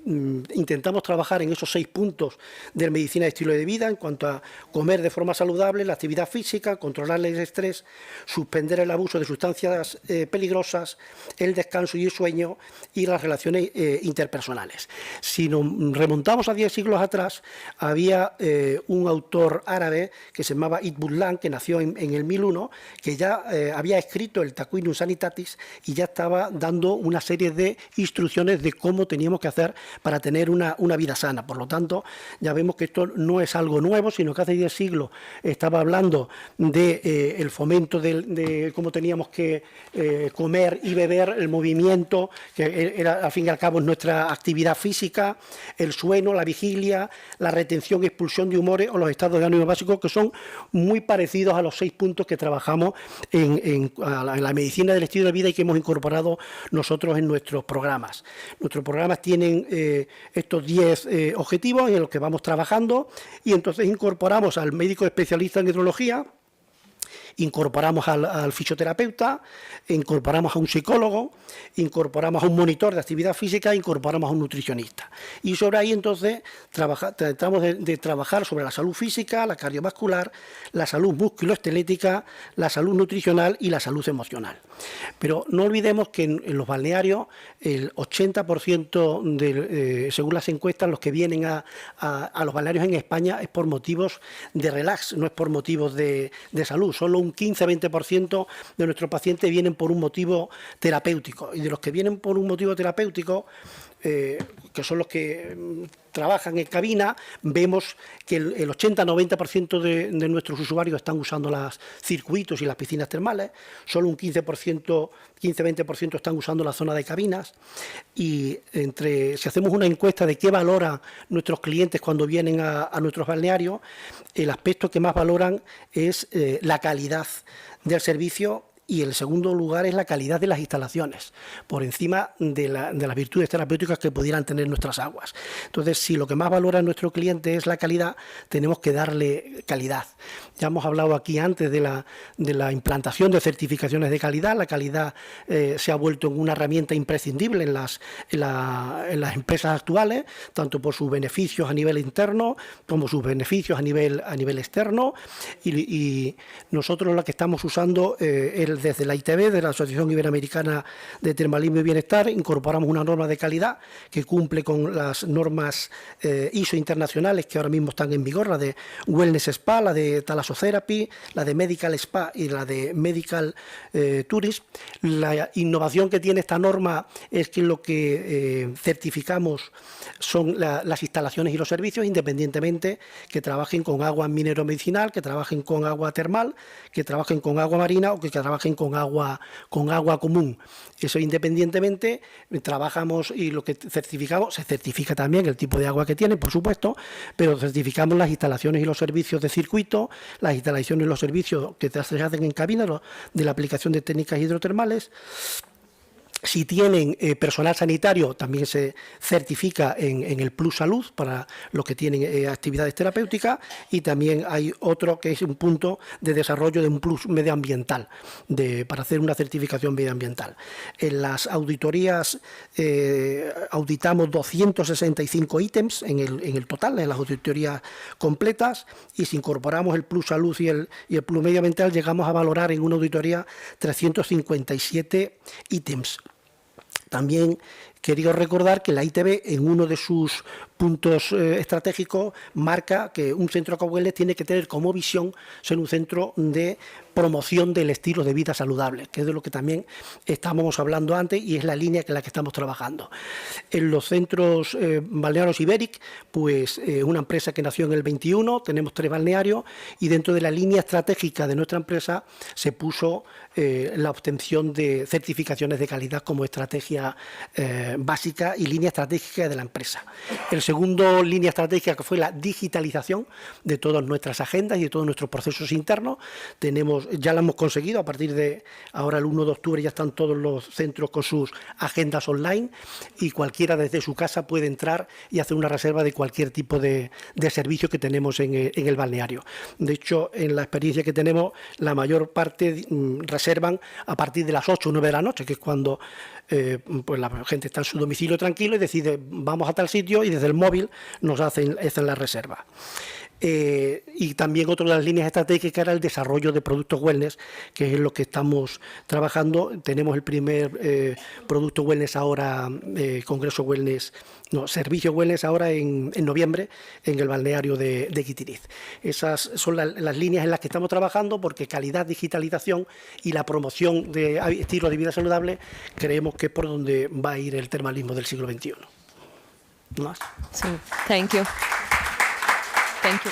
intentamos trabajar en esos 6 puntos de medicina de estilo de vida en cuanto a comer de forma saludable, la actividad física, controlar el estrés, suspender el abuso de sustancias peligrosas, el descanso y el sueño y las relaciones interpersonales. Si nos remontamos a 10 siglos atrás, había un autor árabe que se llamaba Ibn Butlan, que nació en el 1001, que ya había escrito el Taquinum Sanitatis y ya estaba dando una serie de instrucciones de cómo teníamos que hacer para tener una vida sana. Por lo tanto, ya vemos que esto no es algo nuevo, sino que hace 10 siglos estaba hablando de el fomento de cómo teníamos que comer y beber, el movimiento, que era al fin y al cabo nuestra actividad física, el sueño, la vigilia, la retención y expulsión de humores o los estados de ánimo básicos, que son muy parecidos a los 6 puntos que trabajamos en la medicina del estilo de vida y que hemos incorporado nosotros en nuestros programas. Nuestros programas tienen estos 10 objetivos en los que vamos trabajando y entonces incorporamos al médico especialista en hidrología, incorporamos al fisioterapeuta, incorporamos a un psicólogo, incorporamos a un monitor de actividad física, incorporamos a un nutricionista. Y sobre ahí entonces tratamos de trabajar sobre la salud física, la cardiovascular, la salud musculoesquelética, la salud nutricional y la salud emocional. Pero no olvidemos que en los balnearios el 80% según las encuestas, los que vienen a los balnearios en España es por motivos de relax, no es por motivos de salud. Solo un 15-20% de nuestros pacientes vienen por un motivo terapéutico. Y de los que vienen por un motivo terapéutico, que son los que trabajan en cabina, vemos que el 80-90% de nuestros usuarios están usando los circuitos y las piscinas termales, solo un 15-20% están usando la zona de cabinas, y si hacemos una encuesta de qué valoran nuestros clientes cuando vienen a nuestros balnearios, el aspecto que más valoran es la calidad del servicio, y el segundo lugar es la calidad de las instalaciones, por encima de las virtudes terapéuticas que pudieran tener nuestras aguas. Entonces, si lo que más valora nuestro cliente es la calidad, tenemos que darle calidad. Ya hemos hablado aquí antes de la implantación de certificaciones de calidad. La calidad se ha vuelto en una herramienta imprescindible en las empresas actuales, tanto por sus beneficios a nivel interno como sus beneficios a nivel externo. Y nosotros lo que estamos usando desde la ITB, de la Asociación Iberoamericana de Termalismo y Bienestar, incorporamos una norma de calidad que cumple con las normas ISO internacionales que ahora mismo están en vigor, la de Wellness Spa, la de Thalassotherapy, la de Medical Spa y la de Medical Tourism. La innovación que tiene esta norma es que lo que certificamos son las instalaciones y los servicios, independientemente que trabajen con agua mineromedicinal, que trabajen con agua termal, que trabajen con agua marina o que trabajen con agua común. Eso independientemente trabajamos, y lo que certificamos, se certifica también el tipo de agua que tienen, por supuesto, pero certificamos las instalaciones y los servicios de circuito, las instalaciones y los servicios que se hacen en cabina de la aplicación de técnicas hidrotermales. Si tienen personal sanitario, también se certifica en el Plus Salud para los que tienen actividades terapéuticas, y también hay otro que es un punto de desarrollo de un Plus medioambiental, para hacer una certificación medioambiental. En las auditorías auditamos 265 ítems en el total, en las auditorías completas, y si incorporamos el Plus Salud y el Plus medioambiental, llegamos a valorar en una auditoría 357 ítems. También quería recordar que la ITB, en uno de sus puntos estratégicos, marca que un centro Wellness tiene que tener como visión ser un centro de promoción del estilo de vida saludable, que es de lo que también estábamos hablando antes y es la línea en la que estamos trabajando. En los centros balnearios Iberic, pues una empresa que nació en el 21, tenemos 3 balnearios, y dentro de la línea estratégica de nuestra empresa se puso la obtención de certificaciones de calidad como estrategia básica y línea estratégica de la empresa. El segundo línea estratégica, que fue la digitalización de todas nuestras agendas y de todos nuestros procesos internos. Ya la hemos conseguido, a partir de ahora el 1 de octubre ya están todos los centros con sus agendas online y cualquiera desde su casa puede entrar y hacer una reserva de cualquier tipo de servicio que tenemos en el balneario. De hecho, en la experiencia que tenemos, la mayor parte reservan a partir de las 8 o 9 de la noche, que es cuando pues la gente está en su domicilio tranquilo y decide vamos a tal sitio y desde el móvil nos hacen la reserva. Y también otra de las líneas estratégicas era el desarrollo de productos wellness, que es lo que estamos trabajando. Tenemos el primer producto wellness ahora, servicio wellness ahora en noviembre en el balneario de Guitiriz. Esas son las líneas en las que estamos trabajando, porque calidad, digitalización y la promoción de estilos de vida saludable creemos que es por donde va a ir el termalismo del siglo XXI. ¿No más? So, thank you. Thank you.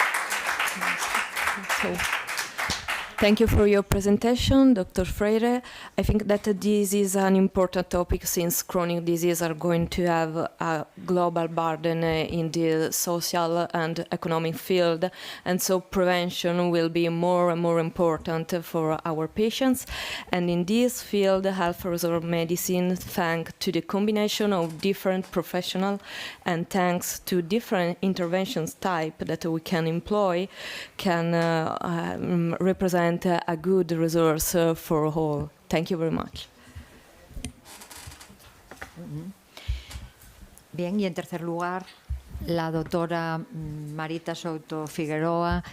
Thank you for your presentation, Dr. Freire. I think that this is an important topic, since chronic diseases are going to have a global burden in the social and economic field, and so prevention will be more and more important for our patients. And in this field, health resort medicine, thanks to the combination of different professionals and thanks to different interventions type that we can employ, can represent a good resource for all. Thank you very much. Bien, y en tercer lugar, la doctora Marita Souto Figueroa,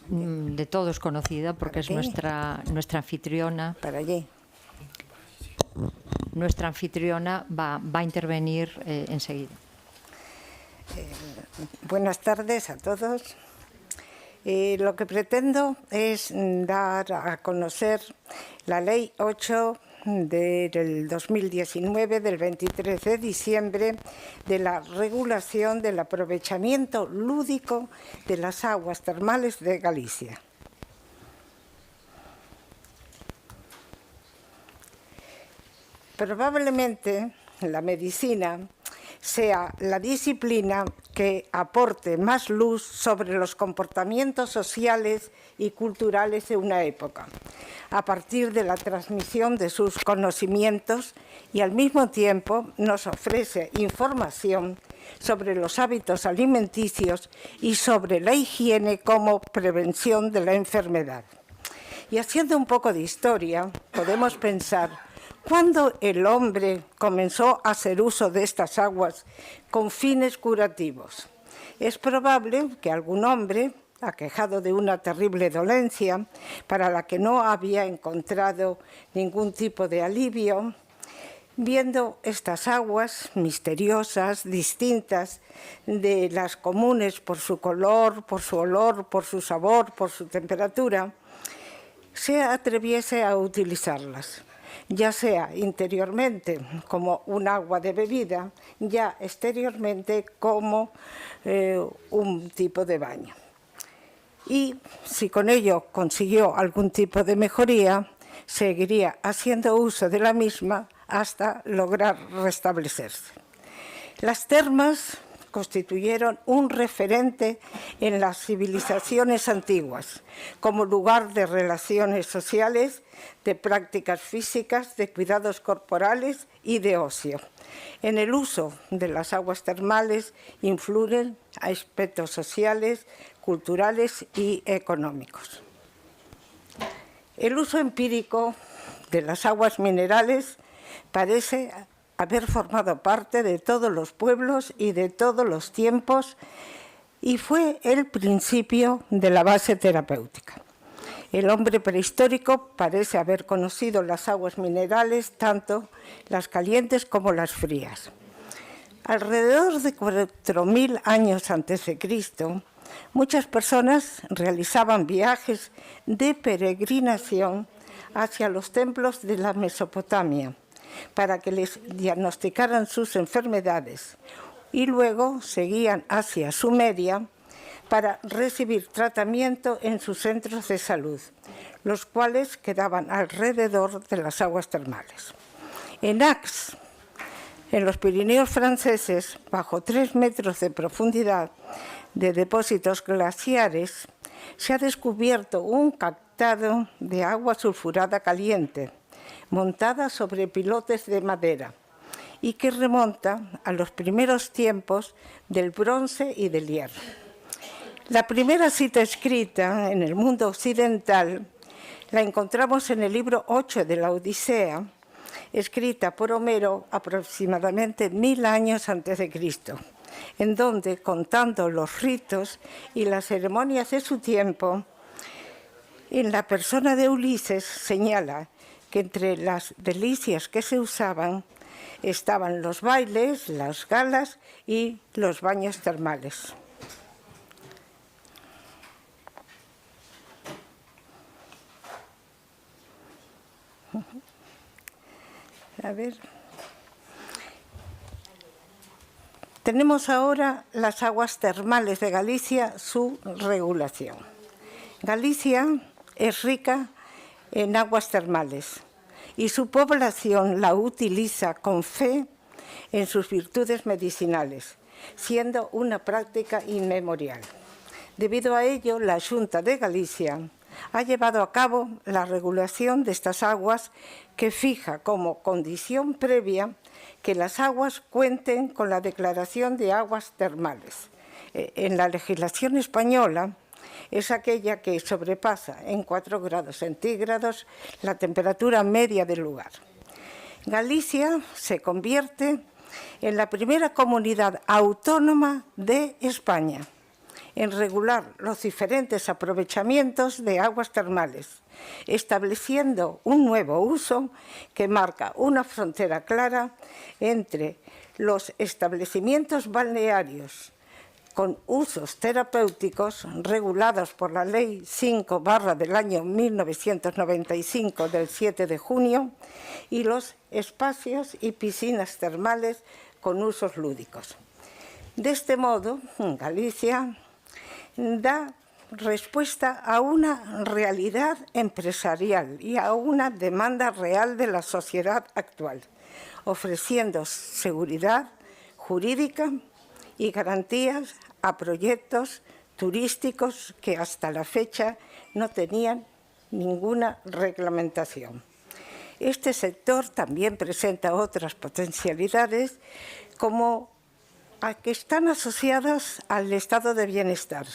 de todos conocida porque es nuestra anfitriona. Para allí. Nuestra anfitriona va a intervenir enseguida. Buenas tardes a todos. Lo que pretendo es dar a conocer la Ley 8 del 2019, del 23 de diciembre, de la regulación del aprovechamiento lúdico de las aguas termales de Galicia. Probablemente la medicina sea la disciplina que aporte más luz sobre los comportamientos sociales y culturales de una época, a partir de la transmisión de sus conocimientos, y al mismo tiempo nos ofrece información sobre los hábitos alimenticios y sobre la higiene como prevención de la enfermedad. Y haciendo un poco de historia, podemos pensar: ¿cuándo el hombre comenzó a hacer uso de estas aguas con fines curativos? Es probable que algún hombre, aquejado de una terrible dolencia para la que no había encontrado ningún tipo de alivio, viendo estas aguas misteriosas, distintas de las comunes por su color, por su olor, por su sabor, por su temperatura, se atreviese a utilizarlas, ya sea interiormente como un agua de bebida, ya exteriormente como un tipo de baño. Y si con ello consiguió algún tipo de mejoría, seguiría haciendo uso de la misma hasta lograr restablecerse. Las termas constituyeron un referente en las civilizaciones antiguas, como lugar de relaciones sociales, de prácticas físicas, de cuidados corporales y de ocio. En el uso de las aguas termales influyen aspectos sociales, culturales y económicos. El uso empírico de las aguas minerales parece haber formado parte de todos los pueblos y de todos los tiempos, y fue el principio de la base terapéutica. El hombre prehistórico parece haber conocido las aguas minerales, tanto las calientes como las frías. Alrededor de 4.000 años antes de Cristo, muchas personas realizaban viajes de peregrinación hacia los templos de la Mesopotamia para que les diagnosticaran sus enfermedades, y luego seguían hacia Sumeria para recibir tratamiento en sus centros de salud, los cuales quedaban alrededor de las aguas termales. En Ax, En los Pirineos franceses, bajo 3 metros de profundidad de depósitos glaciares, se ha descubierto un captado de agua sulfurada caliente, montada sobre pilotes de madera, y que remonta a los primeros tiempos del bronce y del hierro. La primera cita escrita en el mundo occidental la encontramos en el libro 8 de la Odisea, escrita por Homero aproximadamente 1000 años antes de Cristo, en donde, contando los ritos y las ceremonias de su tiempo, en la persona de Ulises señala que entre las delicias que se usaban estaban los bailes, las galas y los baños termales. A ver. Tenemos ahora las aguas termales de Galicia, su regulación. Galicia es rica en aguas termales y su población la utiliza con fe en sus virtudes medicinales, siendo una práctica inmemorial. Debido a ello, la Xunta de Galicia ha llevado a cabo la regulación de estas aguas, que fija como condición previa que las aguas cuenten con la declaración de aguas termales. En la legislación española es aquella que sobrepasa en 4 grados centígrados la temperatura media del lugar. Galicia se convierte en la primera comunidad autónoma de España en regular los diferentes aprovechamientos de aguas termales, estableciendo un nuevo uso que marca una frontera clara entre los establecimientos balnearios con usos terapéuticos regulados por la Ley 5/ del año 1995 del 7 de junio y los espacios y piscinas termales con usos lúdicos. De este modo, Galicia da respuesta a una realidad empresarial y a una demanda real de la sociedad actual, ofreciendo seguridad jurídica y garantías a proyectos turísticos que hasta la fecha no tenían ninguna reglamentación. Este sector también presenta otras potencialidades como a que están asociadas al estado de bienestar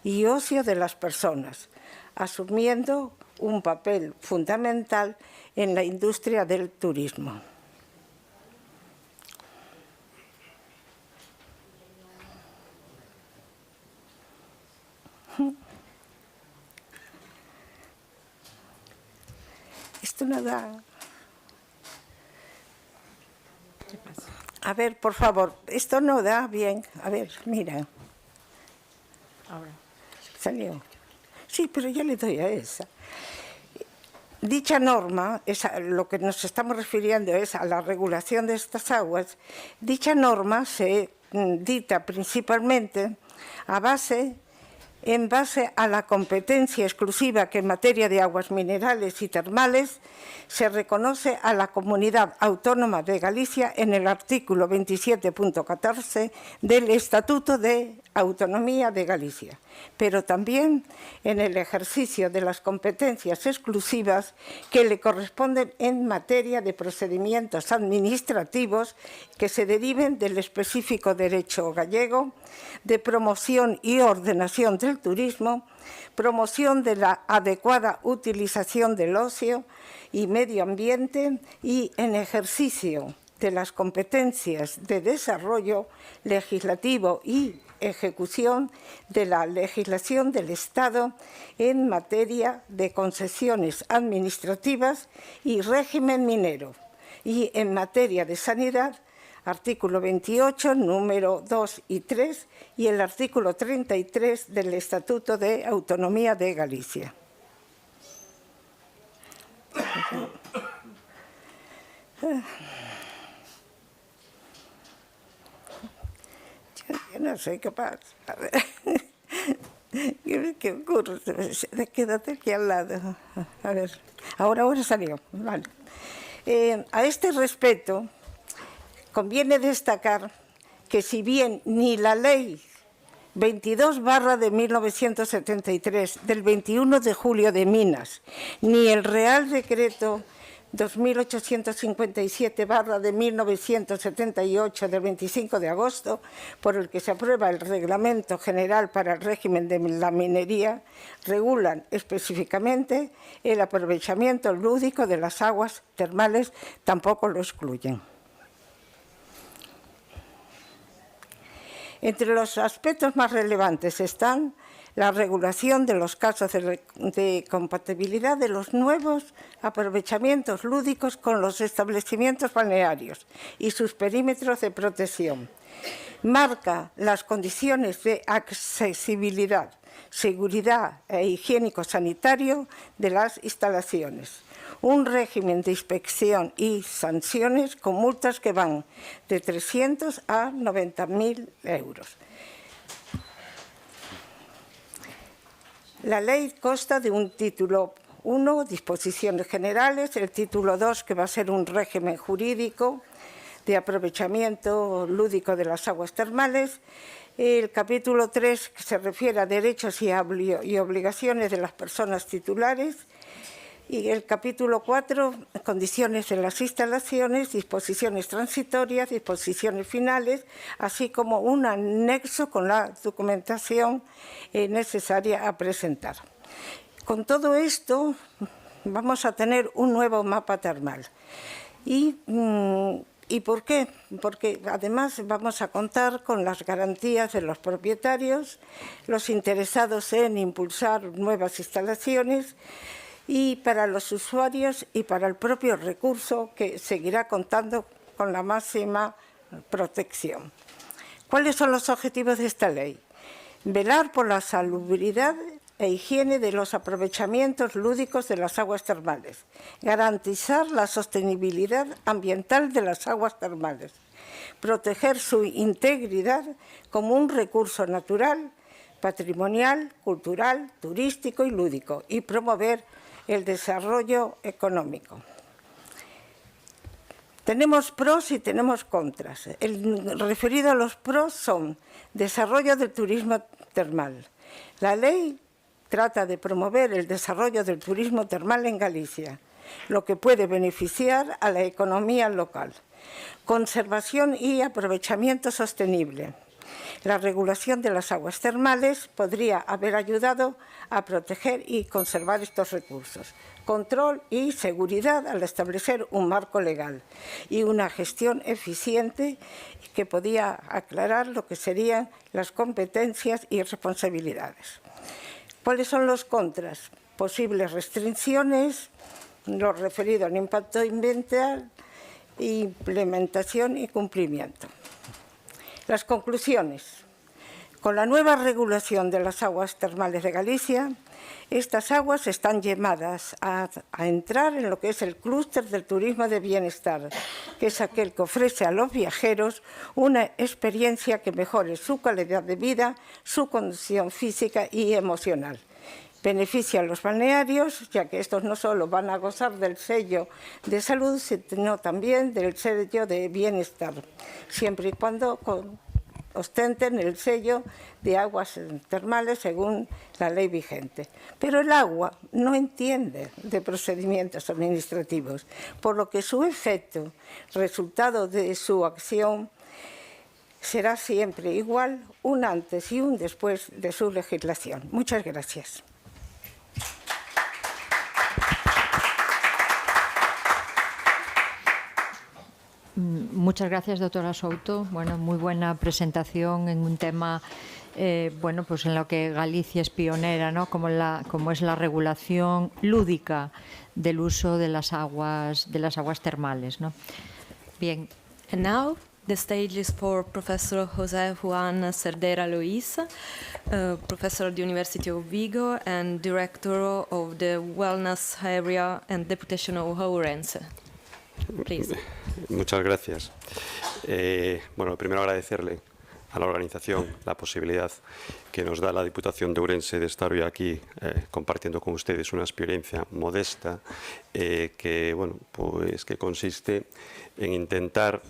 y ocio de las personas, asumiendo un papel fundamental en la industria del turismo. Esto no da... ¿Qué pasa? A ver, por favor, esto no da bien. A ver, mira. Ahora. Salió. Sí, pero ya le doy a esa. Dicha norma, lo que nos estamos refiriendo es a la regulación de estas aguas. Dicha norma se dicta principalmente en base a la competencia exclusiva que en materia de aguas minerales y termales se reconoce a la Comunidad Autónoma de Galicia en el artículo 27.14 del Estatuto de Autonomía de Galicia, pero también en el ejercicio de las competencias exclusivas que le corresponden en materia de procedimientos administrativos que se deriven del específico derecho gallego, de promoción y ordenación del turismo, promoción de la adecuada utilización del ocio y medio ambiente y en ejercicio de las competencias de desarrollo legislativo y ejecución de la legislación del Estado en materia de concesiones administrativas y régimen minero, y en materia de sanidad, artículo 28, número 2 y 3, y el artículo 33 del Estatuto de Autonomía de Galicia. Yo no sé qué pasa. A ver. ¿Qué ocurre? Quédate aquí al lado. A ver. Ahora salió. Vale. A este respecto, Conviene destacar que si bien ni la Ley 22/1973 del 21 de julio de Minas, ni el Real Decreto 2857 de 1978 del 25 de agosto, por el que se aprueba el Reglamento General para el régimen de la minería, regulan específicamente el aprovechamiento lúdico de las aguas termales, tampoco lo excluyen. Entre los aspectos más relevantes están la regulación de los casos de compatibilidad de los nuevos aprovechamientos lúdicos con los establecimientos balnearios y sus perímetros de protección. Marca las condiciones de accesibilidad, seguridad e higiénico-sanitario de las instalaciones. Un régimen de inspección y sanciones con multas que van de 300 a 90.000 euros. La ley consta de un título 1, disposiciones generales, el título 2, que va a ser un régimen jurídico de aprovechamiento lúdico de las aguas termales, el capítulo 3, que se refiere a derechos y obligaciones de las personas titulares, y el capítulo 4, condiciones de las instalaciones, disposiciones transitorias, disposiciones finales, así como un anexo con la documentación necesaria a presentar. Con todo esto vamos a tener un nuevo mapa termal. ¿Y por qué? Porque además vamos a contar con las garantías de los propietarios, los interesados en impulsar nuevas instalaciones, y para los usuarios y para el propio recurso, que seguirá contando con la máxima protección. ¿Cuáles son los objetivos de esta ley? Velar por la salubridad e higiene de los aprovechamientos lúdicos de las aguas termales, garantizar la sostenibilidad ambiental de las aguas termales, proteger su integridad como un recurso natural, patrimonial, cultural, turístico y lúdico, y promover el desarrollo económico. Tenemos pros y tenemos contras. El referido a los pros son desarrollo del turismo termal. La ley trata de promover el desarrollo del turismo termal en Galicia, lo que puede beneficiar a la economía local. Conservación y aprovechamiento sostenible. La regulación de las aguas termales podría haber ayudado a proteger y conservar estos recursos. Control y seguridad al establecer un marco legal y una gestión eficiente que podía aclarar lo que serían las competencias y responsabilidades. ¿Cuáles son los contras? Posibles restricciones, lo referido al impacto ambiental, implementación y cumplimiento. Las conclusiones. Con la nueva regulación de las aguas termales de Galicia, estas aguas están llamadas a entrar en lo que es el clúster del turismo de bienestar, que es aquel que ofrece a los viajeros una experiencia que mejore su calidad de vida, su condición física y emocional. Beneficia a los balnearios, ya que estos no solo van a gozar del sello de salud, sino también del sello de bienestar, siempre y cuando ostenten el sello de aguas termales según la ley vigente. Pero el agua no entiende de procedimientos administrativos, por lo que su efecto, resultado de su acción, será siempre igual, un antes y un después de su legislación. Muchas gracias. Muchas gracias, doctora Souto. Bueno, muy buena presentación en un tema, bueno, pues en lo que Galicia es pionera, ¿no? Como es la regulación lúdica del uso de las aguas termales, ¿no? Bien. And now the stage is for Professor José Juan Cerdeira Luis, professor at the University of Vigo and director of the Wellness Area and Deputation of Ourense. Please. Muchas gracias. Bueno, primero agradecerle a la organización la posibilidad que nos da la Diputación de Ourense de estar hoy aquí compartiendo con ustedes una experiencia modesta que, bueno, pues que consiste en intentar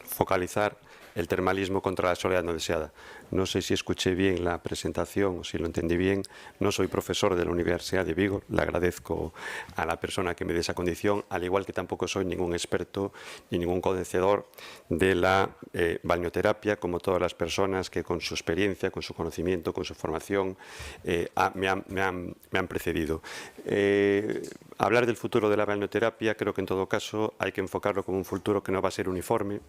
focalizar el termalismo contra la soledad no deseada. No sé si escuché bien la presentación o si lo entendí bien. No soy profesor de la Universidad de Vigo. Le agradezco a la persona que me dé esa condición, al igual que tampoco soy ningún experto ni ningún conocedor de la balneoterapia, como todas las personas que con su experiencia, con su conocimiento, con su formación me han precedido. Hablar del futuro de la balneoterapia, creo que en todo caso hay que enfocarlo como un futuro que no va a ser uniforme,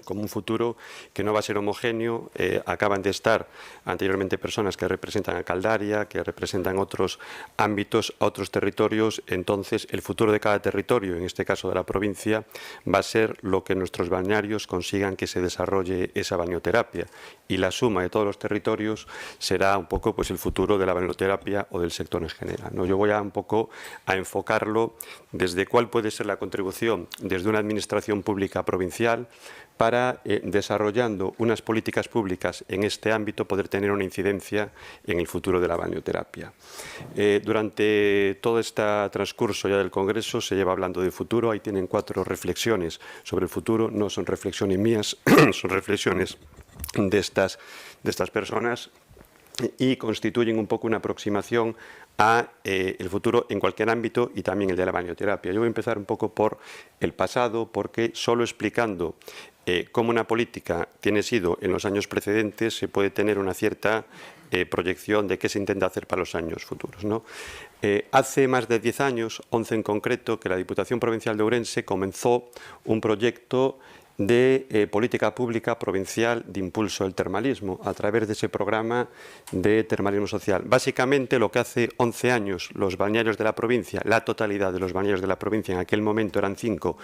como un futuro que no va a ser homogéneo. Acaban de estar anteriormente personas que representan a Caldaria, que representan otros ámbitos, a otros territorios. Entonces, el futuro de cada territorio, en este caso de la provincia, va a ser lo que nuestros balnearios consigan que se desarrolle esa balneoterapia. Y la suma de todos los territorios será un poco pues, el futuro de la balneoterapia o del sector en general, ¿no? Yo voy a un poco a enfocarlo desde cuál puede ser la contribución desde una administración pública provincial para, desarrollando unas políticas públicas en este ámbito, poder tener una incidencia en el futuro de la balneoterapia. Durante todo este transcurso ya del Congreso se lleva hablando de futuro. Ahí tienen 4 reflexiones sobre el futuro. No son reflexiones mías, son reflexiones de estas personas y constituyen un poco una aproximación a el futuro en cualquier ámbito y también el de la balneoterapia. Yo voy a empezar un poco por el pasado, porque solo explicando cómo una política tiene sido en los años precedentes se puede tener una cierta proyección de qué se intenta hacer para los años futuros, ¿no? Hace más de 10 años, 11 en concreto, que la Diputación Provincial de Ourense comenzó un proyecto de política pública provincial de impulso del termalismo a través de ese programa de termalismo social. Básicamente lo que hace 11 años los balnearios de la provincia, la totalidad de los balnearios de la provincia, en aquel momento eran 5,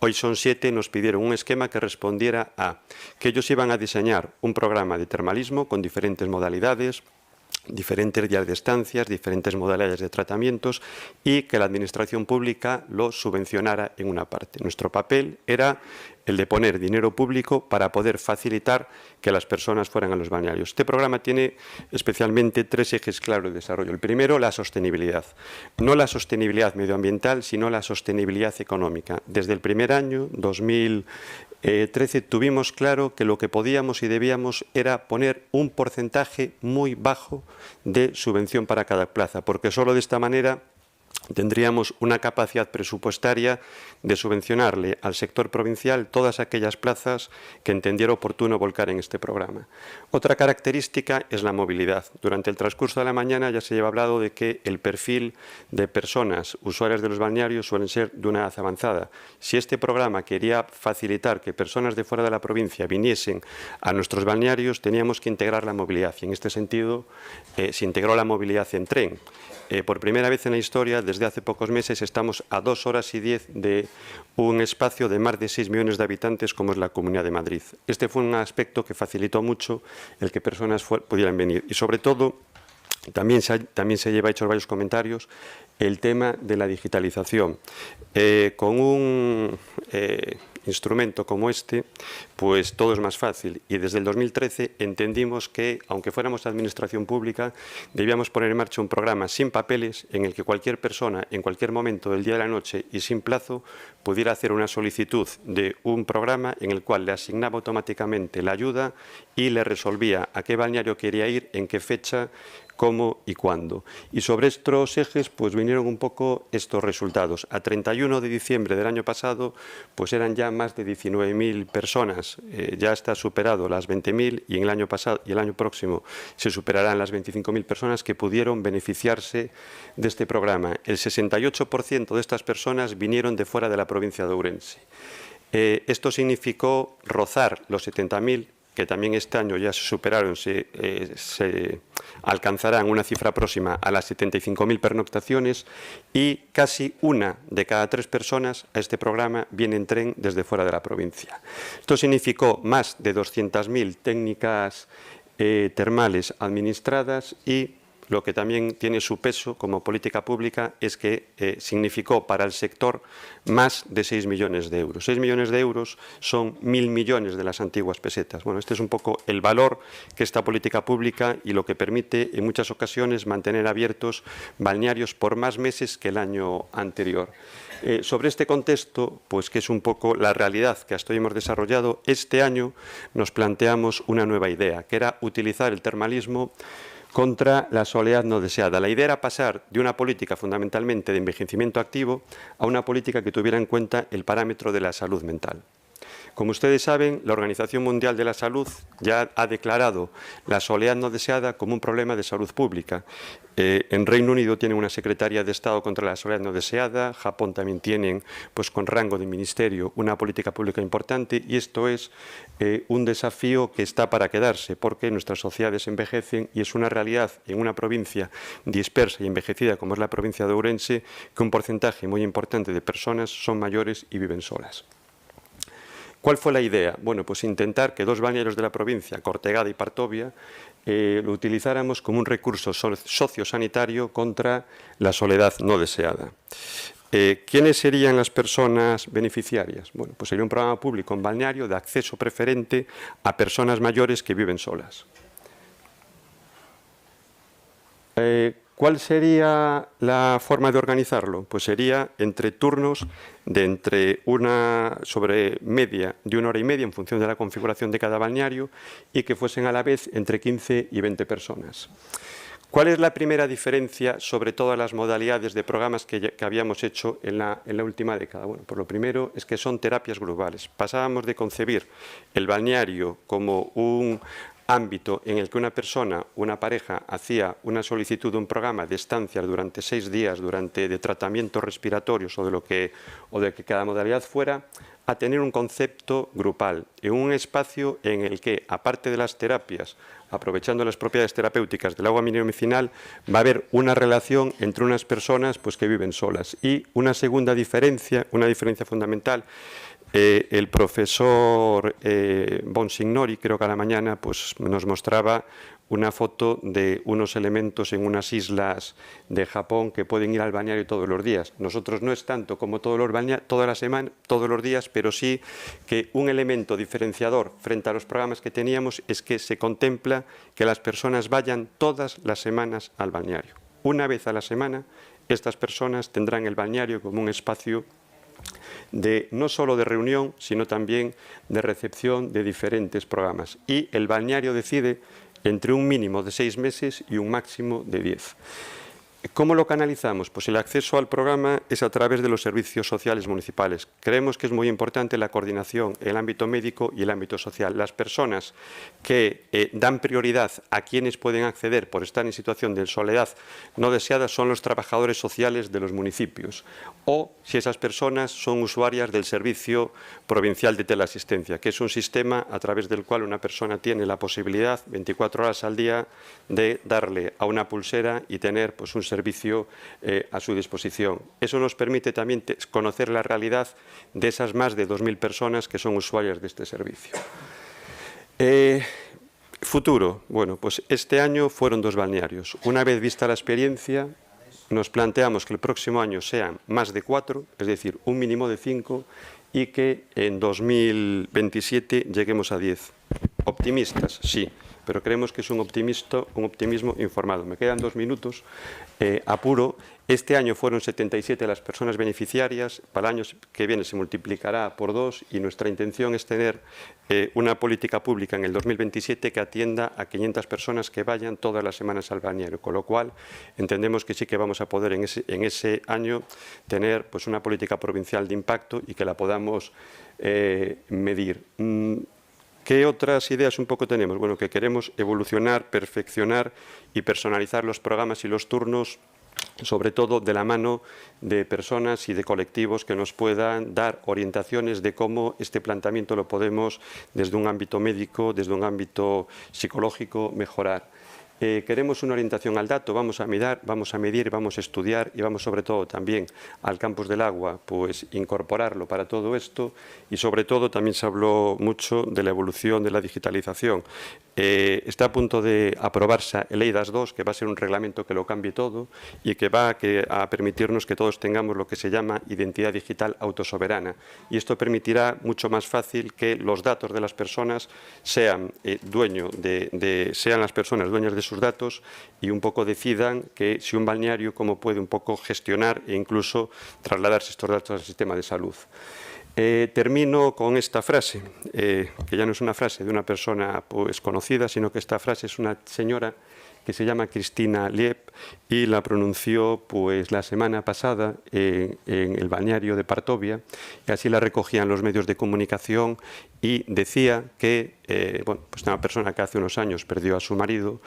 hoy son 7, nos pidieron un esquema que respondiera a que ellos iban a diseñar un programa de termalismo con diferentes modalidades, diferentes días de estancias, diferentes modalidades de tratamientos y que la administración pública lo subvencionara en una parte. Nuestro papel era el de poner dinero público para poder facilitar que las personas fueran a los balnearios. Este programa tiene especialmente 3 ejes claros de desarrollo. El primero, la sostenibilidad. No la sostenibilidad medioambiental, sino la sostenibilidad económica. Desde el primer año, 2013, tuvimos claro que lo que podíamos y debíamos era poner un porcentaje muy bajo de subvención para cada plaza, porque solo de esta manera tendríamos una capacidad presupuestaria de subvencionarle al sector provincial todas aquellas plazas que entendiera oportuno volcar en este programa. Otra característica es la movilidad. Durante el transcurso de la mañana ya se lleva hablado de que el perfil de personas usuarias de los balnearios suelen ser de una edad avanzada. Si este programa quería facilitar que personas de fuera de la provincia viniesen a nuestros balnearios, teníamos que integrar la movilidad y en este sentido se integró la movilidad en tren. Por primera vez en la historia, desde hace pocos meses, estamos a 2 horas y 10 de un espacio de más de 6 millones de habitantes como es la Comunidad de Madrid. Este fue un aspecto que facilitó mucho el que personas pudieran venir. Y sobre todo, también se lleva hecho varios comentarios, el tema de la digitalización. Con un instrumento como este, pues todo es más fácil y desde el 2013 entendimos que, aunque fuéramos administración pública, debíamos poner en marcha un programa sin papeles en el que cualquier persona, en cualquier momento del día y de la noche y sin plazo, pudiera hacer una solicitud de un programa en el cual le asignaba automáticamente la ayuda y le resolvía a qué balneario quería ir, en qué fecha, cómo y cuándo. Y sobre estos ejes pues vinieron un poco estos resultados. A 31 de diciembre del año pasado pues eran ya más de 19.000 personas, ya está superado las 20.000 y en el año pasado y el año próximo se superarán las 25.000 personas que pudieron beneficiarse de este programa. El 68% de estas personas vinieron de fuera de la provincia de Ourense. Esto significó rozar los 70.000, que también este año ya se superaron, se alcanzarán una cifra próxima a las 75.000 pernoctaciones y casi 1 de cada 3 personas a este programa viene en tren desde fuera de la provincia. Esto significó más de 200.000 técnicas termales administradas y lo que también tiene su peso como política pública es que significó para el sector más de 6 millones de euros. 6 millones de euros son 1.000 millones de las antiguas pesetas. Bueno, este es un poco el valor que esta política pública y lo que permite en muchas ocasiones mantener abiertos balnearios por más meses que el año anterior. Sobre este contexto, pues que es un poco la realidad que hasta hoy hemos desarrollado, este año nos planteamos una nueva idea, que era utilizar el termalismo contra la soledad no deseada. La idea era pasar de una política fundamentalmente de envejecimiento activo a una política que tuviera en cuenta el parámetro de la salud mental. Como ustedes saben, la Organización Mundial de la Salud ya ha declarado la soledad no deseada como un problema de salud pública. En Reino Unido tienen una Secretaría de Estado contra la soledad no deseada, Japón también tienen, pues con rango de ministerio, una política pública importante, y esto es un desafío que está para quedarse, porque nuestras sociedades envejecen y es una realidad en una provincia dispersa y envejecida como es la provincia de Ourense, que un porcentaje muy importante de personas son mayores y viven solas. ¿Cuál fue la idea? Bueno, pues intentar que 2 balnearios de la provincia, Cortegada y Partovia, lo utilizáramos como un recurso sociosanitario contra la soledad no deseada. ¿Quiénes serían las personas beneficiarias? Bueno, pues sería un programa público en balneario de acceso preferente a personas mayores que viven solas. ¿Cuál sería la forma de organizarlo? Pues sería entre turnos de entre una sobre media de 1 hora y media en función de la configuración de cada balneario y que fuesen a la vez entre 15 y 20 personas. ¿Cuál es la primera diferencia sobre todas las modalidades de programas que habíamos hecho en la última década? Bueno, pues lo primero es que son terapias grupales. Pasábamos de concebir el balneario como un ámbito en el que una persona, una pareja, hacía una solicitud de un programa de estancias durante 6 días, de tratamientos respiratorios o de que cada modalidad fuera, a tener un concepto grupal, en un espacio en el que, aparte de las terapias, aprovechando las propiedades terapéuticas del agua medicinal, va a haber una relación entre unas personas pues, que viven solas. Y una segunda diferencia, una diferencia fundamental, el profesor Bonsignori, creo que a la mañana, pues, nos mostraba una foto de unos elementos en unas islas de Japón que pueden ir al balneario todos los días. Nosotros no es tanto como todos los días, pero sí que un elemento diferenciador frente a los programas que teníamos es que se contempla que las personas vayan todas las semanas al balneario. Una vez a la semana, estas personas tendrán el balneario como un espacio no solo de reunión, sino también de recepción de diferentes programas. Y el balneario decide entre un mínimo de 6 meses y un máximo de 10. ¿Cómo lo canalizamos? Pues el acceso al programa es a través de los servicios sociales municipales. Creemos que es muy importante la coordinación en el ámbito médico y el ámbito social. Las personas que dan prioridad a quienes pueden acceder por estar en situación de soledad no deseada son los trabajadores sociales de los municipios o si esas personas son usuarias del Servicio Provincial de Teleasistencia, que es un sistema a través del cual una persona tiene la posibilidad 24 horas al día de darle a una pulsera y tener pues, un servicio a su disposición. Eso nos permite también conocer la realidad de esas más de 2.000 personas que son usuarias de este servicio. Futuro. Bueno, pues este año fueron 2 balnearios. Una vez vista la experiencia, nos planteamos que el próximo año sean más de 4, es decir, un mínimo de 5, y que en 2027 lleguemos a 10. Optimistas, sí, pero creemos que es un optimismo informado. Me quedan 2 minutos. Apuro. Este año fueron 77 las personas beneficiarias. Para el año que viene se multiplicará por 2 y nuestra intención es tener una política pública en el 2027 que atienda a 500 personas que vayan todas las semanas al balneario, con lo cual entendemos que sí que vamos a poder en ese año tener pues, una política provincial de impacto y que la podamos medir. ¿Qué otras ideas un poco tenemos? Bueno, que queremos evolucionar, perfeccionar y personalizar los programas y los turnos, sobre todo de la mano de personas y de colectivos que nos puedan dar orientaciones de cómo este planteamiento lo podemos, desde un ámbito médico, desde un ámbito psicológico, mejorar. Queremos una orientación al dato, vamos a medir, vamos a estudiar y vamos sobre todo también al campus del agua, pues incorporarlo para todo esto y sobre todo también se habló mucho de la evolución de la digitalización. Está a punto de aprobarse el EIDAS 2, que va a ser un reglamento que lo cambie todo y que va a permitirnos que todos tengamos lo que se llama identidad digital autosoberana. Y esto permitirá mucho más fácil que los datos de las personas sean sean las personas dueñas de sus datos y un poco decidan que si un balneario cómo puede un poco gestionar e incluso trasladarse estos datos al sistema de salud. Termino con esta frase, que ya no es una frase de una persona pues, conocida, sino que esta frase es una señora que se llama Cristina Liep y la pronunció pues, la semana pasada en el balneario de Partovia, y así la recogían los medios de comunicación y decía que pues una persona que hace unos años perdió a su marido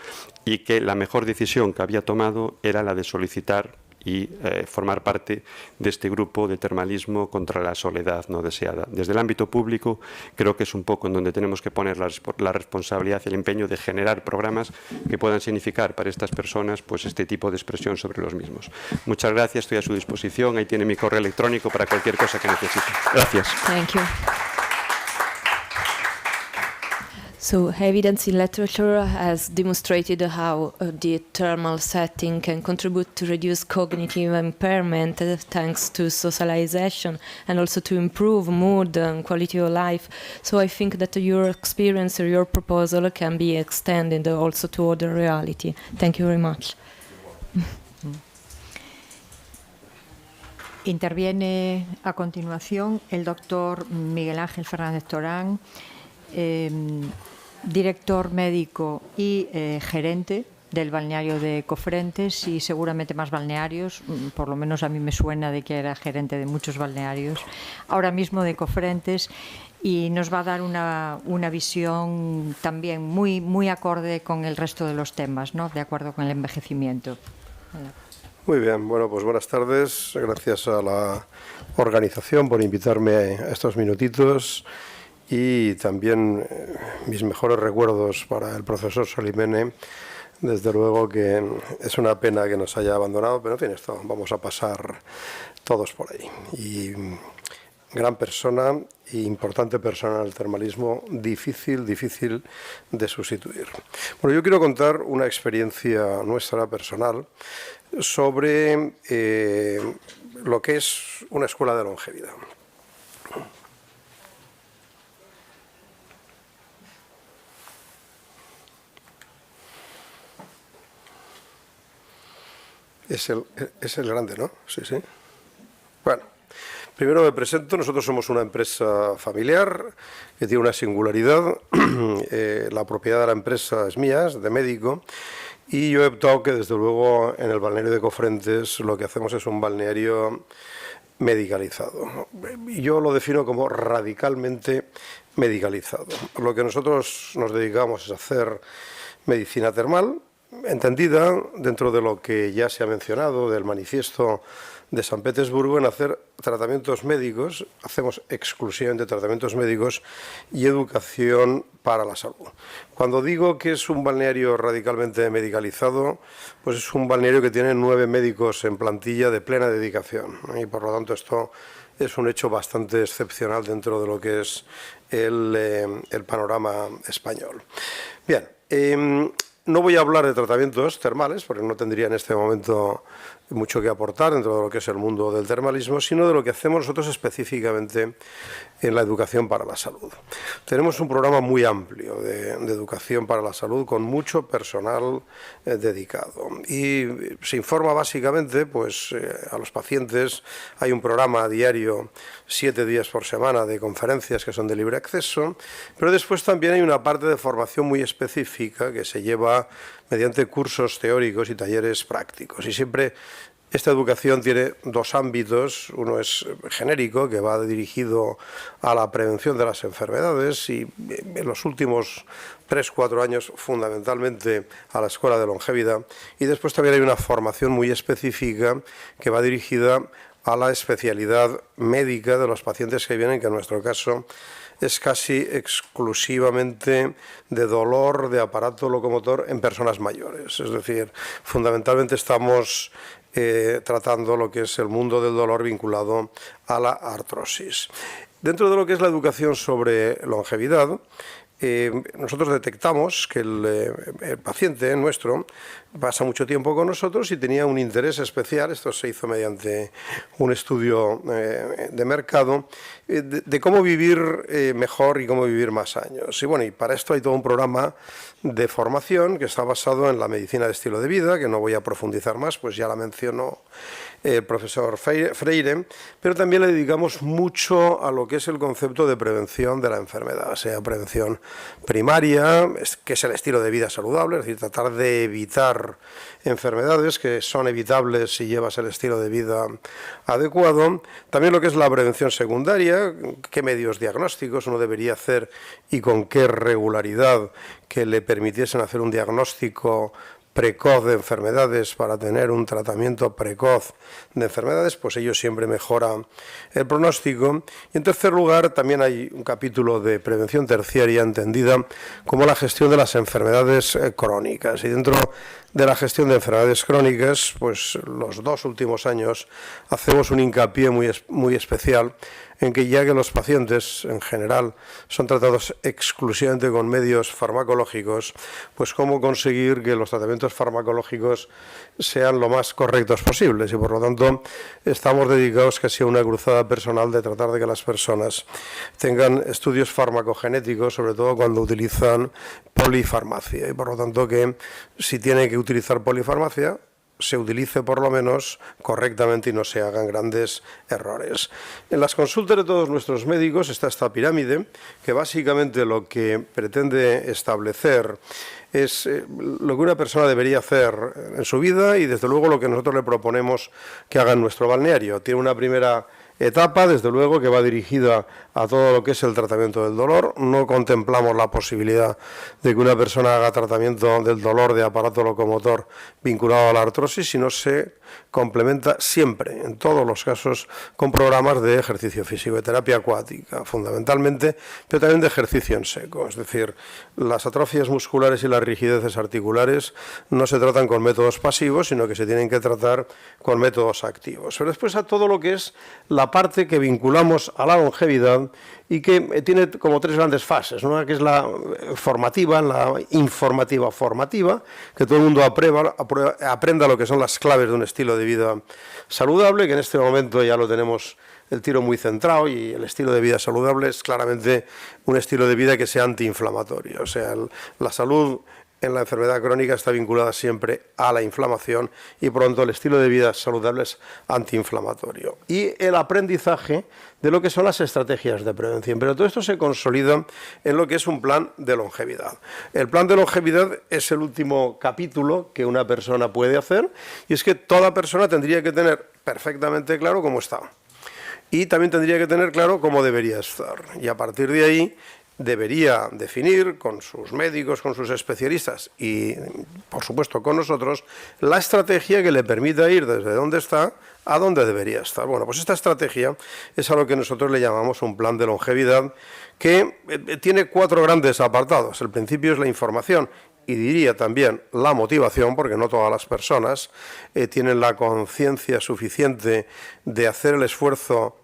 y que la mejor decisión que había tomado era la de solicitar y formar parte de este grupo de termalismo contra la soledad no deseada. Desde el ámbito público creo que es un poco en donde tenemos que poner la responsabilidad y el empeño de generar programas que puedan significar para estas personas pues este tipo de expresión sobre los mismos. Muchas gracias, estoy a su disposición, ahí tiene mi correo electrónico para cualquier cosa que necesite. Gracias. Thank you. So, evidence in literature has demonstrated how the thermal setting can contribute to reduce cognitive impairment thanks to socialization and also to improve mood and quality of life. So I think that your experience or your proposal can be extended also to other reality. Thank you very much. Interviene a continuación el doctor Miguel Ángel Fernández Torán, director médico y gerente del balneario de Cofrentes y seguramente más balnearios, por lo menos a mí me suena de que era gerente de muchos balnearios, ahora mismo de Cofrentes, y nos va a dar una visión también muy acorde con el resto de los temas, ¿no? De acuerdo con el envejecimiento. Muy bien, bueno, pues buenas tardes, gracias a la organización por invitarme a estos minutitos. Y también mis mejores recuerdos para el profesor Solimene. Desde luego que es una pena que nos haya abandonado, pero en fin, esto vamos a pasar todos por ahí. Y gran persona e importante persona en el termalismo, difícil de sustituir. Bueno, yo quiero contar una experiencia nuestra personal sobre lo que es una escuela de longevidad. Es el grande, ¿no? Sí, sí. Bueno, primero me presento. Nosotros somos una empresa familiar que tiene una singularidad. La propiedad de la empresa es mía, es de médico. Y yo he optado que, desde luego, en el balneario de Cofrentes lo que hacemos es un balneario medicalizado. Y yo lo defino como radicalmente medicalizado. Lo que nosotros nos dedicamos es a hacer medicina termal, entendida dentro de lo que ya se ha mencionado del manifiesto de San Petersburgo, en hacer tratamientos médicos, hacemos exclusivamente tratamientos médicos y educación para la salud. Cuando digo que es un balneario radicalmente medicalizado, pues es un balneario que tiene 9 médicos en plantilla de plena dedicación, y por lo tanto esto es un hecho bastante excepcional dentro de lo que es el panorama español. Bien, no voy a hablar de tratamientos termales, porque no tendría en este momento mucho que aportar dentro de lo que es el mundo del termalismo, sino de lo que hacemos nosotros específicamente en la educación para la salud. Tenemos un programa muy amplio de educación para la salud con mucho personal dedicado, y se informa básicamente pues, a los pacientes. Hay un programa diario, 7 días por semana, de conferencias que son de libre acceso, pero después también hay una parte de formación muy específica que se lleva mediante cursos teóricos y talleres prácticos. Y siempre esta educación tiene 2 ámbitos. Uno es genérico, que va dirigido a la prevención de las enfermedades, y en los últimos 3-4 años fundamentalmente a la escuela de longevidad. Y después también hay una formación muy específica que va dirigida a la especialidad médica de los pacientes que vienen, que en nuestro caso es casi exclusivamente de dolor de aparato locomotor en personas mayores. Es decir, fundamentalmente estamos tratando lo que es el mundo del dolor vinculado a la artrosis. Dentro de lo que es la educación sobre longevidad, nosotros detectamos que el paciente nuestro pasa mucho tiempo con nosotros y tenía un interés especial, esto se hizo mediante un estudio de mercado, de cómo vivir mejor y cómo vivir más años. Y bueno, y para esto hay todo un programa de formación que está basado en la medicina de estilo de vida, que no voy a profundizar más, pues ya la mencionó el profesor Freire, pero también le dedicamos mucho a lo que es el concepto de prevención de la enfermedad, sea prevención primaria, que es el estilo de vida saludable, es decir, tratar de evitar enfermedades que son evitables si llevas el estilo de vida adecuado, también lo que es la prevención secundaria, qué medios diagnósticos uno debería hacer y con qué regularidad que le permitiesen hacer un diagnóstico precoz de enfermedades para tener un tratamiento precoz de enfermedades, pues ello siempre mejora el pronóstico. Y en tercer lugar, también hay un capítulo de prevención terciaria entendida como la gestión de las enfermedades crónicas. Y dentro de la gestión de enfermedades crónicas, pues los 2 últimos años hacemos un hincapié muy especial en que ya que los pacientes en general son tratados exclusivamente con medios farmacológicos, pues cómo conseguir que los tratamientos farmacológicos sean lo más correctos posibles y por lo tanto estamos dedicados casi a una cruzada personal de tratar de que las personas tengan estudios farmacogenéticos, sobre todo cuando utilizan polifarmacia y por lo tanto que si tiene que utilizar polifarmacia se utilice por lo menos correctamente y no se hagan grandes errores. En las consultas de todos nuestros médicos está esta pirámide que básicamente lo que pretende establecer es lo que una persona debería hacer en su vida y desde luego lo que nosotros le proponemos que haga en nuestro balneario. Tiene una primera etapa, desde luego, que va dirigida a todo lo que es el tratamiento del dolor. No contemplamos la posibilidad de que una persona haga tratamiento del dolor de aparato locomotor vinculado a la artrosis, sino se complementa siempre, en todos los casos, con programas de ejercicio físico, de terapia acuática, fundamentalmente, pero también de ejercicio en seco. Es decir, las atrofias musculares y las rigideces articulares no se tratan con métodos pasivos, sino que se tienen que tratar con métodos activos. Pero después a todo lo que es la parte que vinculamos a la longevidad y que tiene como 3 grandes fases, una que es la formativa, la informativa formativa, que todo el mundo aprenda lo que son las claves de un estilo de vida saludable, que en este momento ya lo tenemos el tiro muy centrado y el estilo de vida saludable es claramente un estilo de vida que sea antiinflamatorio, o sea, la salud en la enfermedad crónica está vinculada siempre a la inflamación y por lo tanto el estilo de vida saludable es antiinflamatorio. Y el aprendizaje de lo que son las estrategias de prevención. Pero todo esto se consolida en lo que es un plan de longevidad. El plan de longevidad es el último capítulo que una persona puede hacer y es que toda persona tendría que tener perfectamente claro cómo está. Y también tendría que tener claro cómo debería estar. Y a partir de ahí debería definir con sus médicos, con sus especialistas y, por supuesto, con nosotros, la estrategia que le permita ir desde donde está a donde debería estar. Bueno, pues esta estrategia es a lo que nosotros le llamamos un plan de longevidad que tiene 4 grandes apartados. El principio es la información y diría también la motivación, porque no todas las personas tienen la conciencia suficiente de hacer el esfuerzo,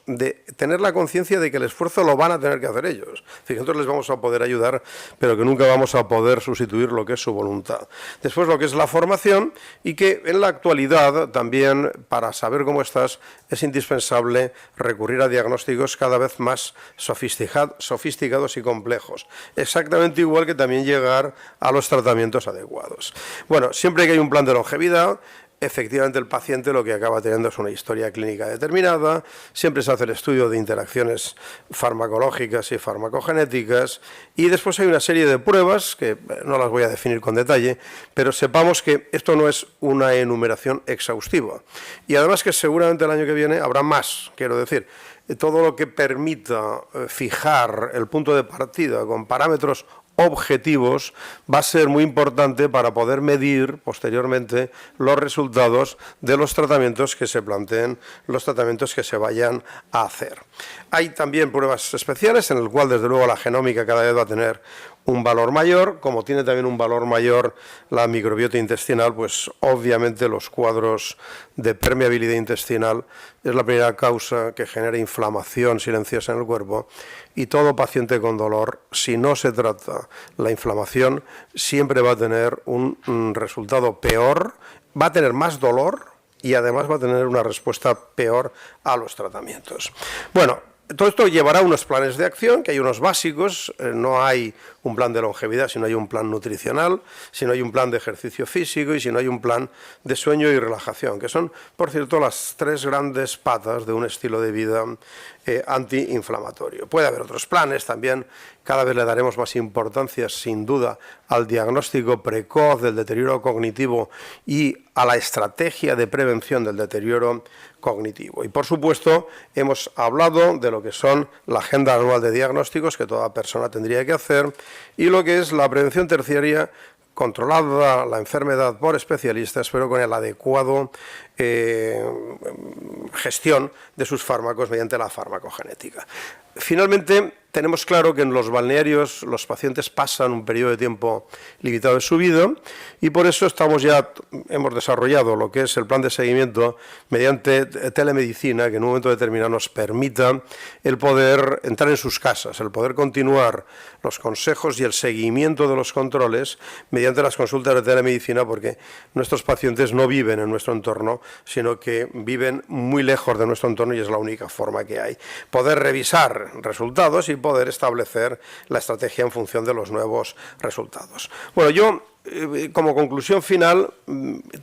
de tener la conciencia de que el esfuerzo lo van a tener que hacer ellos. Es decir, nosotros les vamos a poder ayudar, pero que nunca vamos a poder sustituir lo que es su voluntad. Después lo que es la formación y que en la actualidad también para saber cómo estás es indispensable recurrir a diagnósticos cada vez más sofisticados y complejos. Exactamente igual que también llegar a los tratamientos adecuados. Bueno, siempre que hay un plan de longevidad, efectivamente el paciente lo que acaba teniendo es una historia clínica determinada, siempre se hace el estudio de interacciones farmacológicas y farmacogenéticas y después hay una serie de pruebas que no las voy a definir con detalle, pero sepamos que esto no es una enumeración exhaustiva y además que seguramente el año que viene habrá más, quiero decir, todo lo que permita fijar el punto de partida con parámetros objetivos va a ser muy importante para poder medir posteriormente los resultados de los tratamientos que se planteen, los tratamientos que se vayan a hacer. Hay también pruebas especiales en el cual desde luego la genómica cada vez va a tener un valor mayor, como tiene también un valor mayor la microbiota intestinal, pues obviamente los cuadros de permeabilidad intestinal es la primera causa que genera inflamación silenciosa en el cuerpo, y todo paciente con dolor, si no se trata la inflamación, siempre va a tener un resultado peor, va a tener más dolor y además va a tener una respuesta peor a los tratamientos. Bueno, todo esto llevará a unos planes de acción, que hay unos básicos, no hay un plan de longevidad, sino hay un plan nutricional, sino hay un plan de ejercicio físico y si no hay un plan de sueño y relajación, que son, por cierto, las tres grandes patas de un estilo de vida antiinflamatorio. Puede haber otros planes también, cada vez le daremos más importancia, sin duda, al diagnóstico precoz del deterioro cognitivo y a la estrategia de prevención del deterioro cognitivo. Y, por supuesto, hemos hablado de lo que son la agenda anual de diagnósticos que toda persona tendría que hacer y lo que es la prevención terciaria controlada la enfermedad por especialistas, pero con el adecuado gestión de sus fármacos mediante la farmacogenética. Finalmente, tenemos claro que en los balnearios los pacientes pasan un periodo de tiempo limitado de su vida y por eso hemos desarrollado lo que es el plan de seguimiento mediante telemedicina, que en un momento determinado nos permita el poder entrar en sus casas, el poder continuar los consejos y el seguimiento de los controles mediante las consultas de telemedicina, porque nuestros pacientes no viven en nuestro entorno, sino que viven muy lejos de nuestro entorno y es la única forma que hay. Poder revisar resultados y poder establecer la estrategia en función de los nuevos resultados. Bueno, yo como conclusión final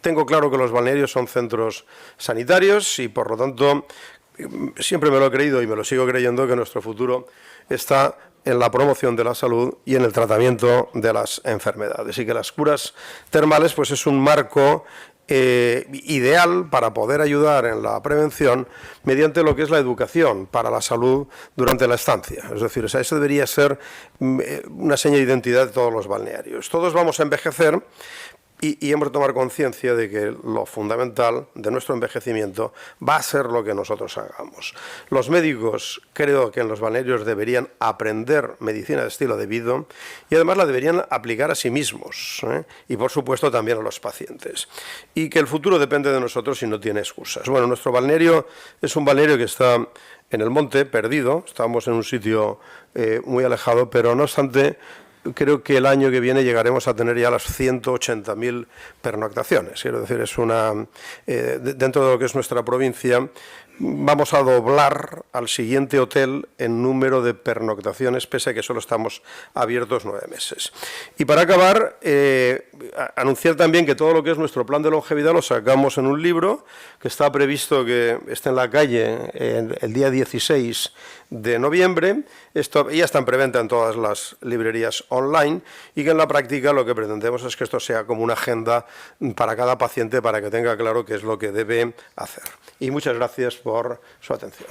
tengo claro que los balnearios son centros sanitarios y por lo tanto siempre me lo he creído y me lo sigo creyendo que nuestro futuro está en la promoción de la salud y en el tratamiento de las enfermedades y que las curas termales pues es un marco ideal para poder ayudar en la prevención mediante lo que es la educación para la salud durante la estancia. Es decir, eso debería ser una seña de identidad de todos los balnearios. Todos vamos a envejecer y hemos de tomar conciencia de que lo fundamental de nuestro envejecimiento va a ser lo que nosotros hagamos. Los médicos creo que en los balnearios deberían aprender medicina de estilo de vida y además la deberían aplicar a sí mismos y por supuesto también a los pacientes. Y que el futuro depende de nosotros y no tiene excusas. Bueno, nuestro balneario es un balneario que está en el monte, perdido, estamos en un sitio muy alejado, pero no obstante creo que el año que viene llegaremos a tener ya las 180.000 pernoctaciones. Quiero decir, es dentro de lo que es nuestra provincia, vamos a doblar al siguiente hotel en número de pernoctaciones, pese a que solo estamos abiertos 9 meses. Y para acabar, anunciar también que todo lo que es nuestro plan de longevidad lo sacamos en un libro que está previsto que esté en la calle el día 16 de noviembre. Esto ya está en preventa en todas las librerías online y que en la práctica lo que pretendemos es que esto sea como una agenda para cada paciente para que tenga claro qué es lo que debe hacer. Y muchas gracias por su atención.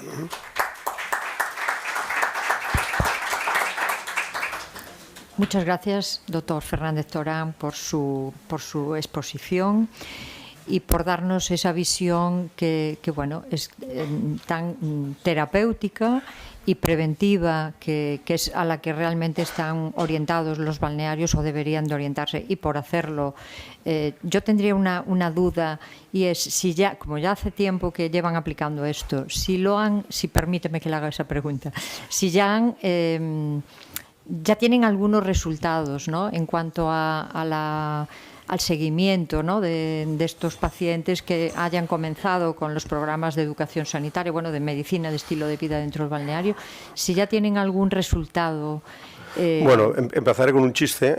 Muchas gracias, doctor Fernández Torán, por su exposición y por darnos esa visión que bueno, es tan terapéutica y preventiva, que es a la que realmente están orientados los balnearios o deberían de orientarse, y por hacerlo. Yo tendría una duda, y es si ya, como ya hace tiempo que llevan aplicando esto, si permíteme que le haga esa pregunta, si ya tienen algunos resultados, ¿no?, en cuanto al seguimiento, ¿no?, de estos pacientes que hayan comenzado con los programas de educación sanitaria, bueno, de medicina de estilo de vida dentro del balneario, si ya tienen algún resultado. Bueno, empezaré con un chiste.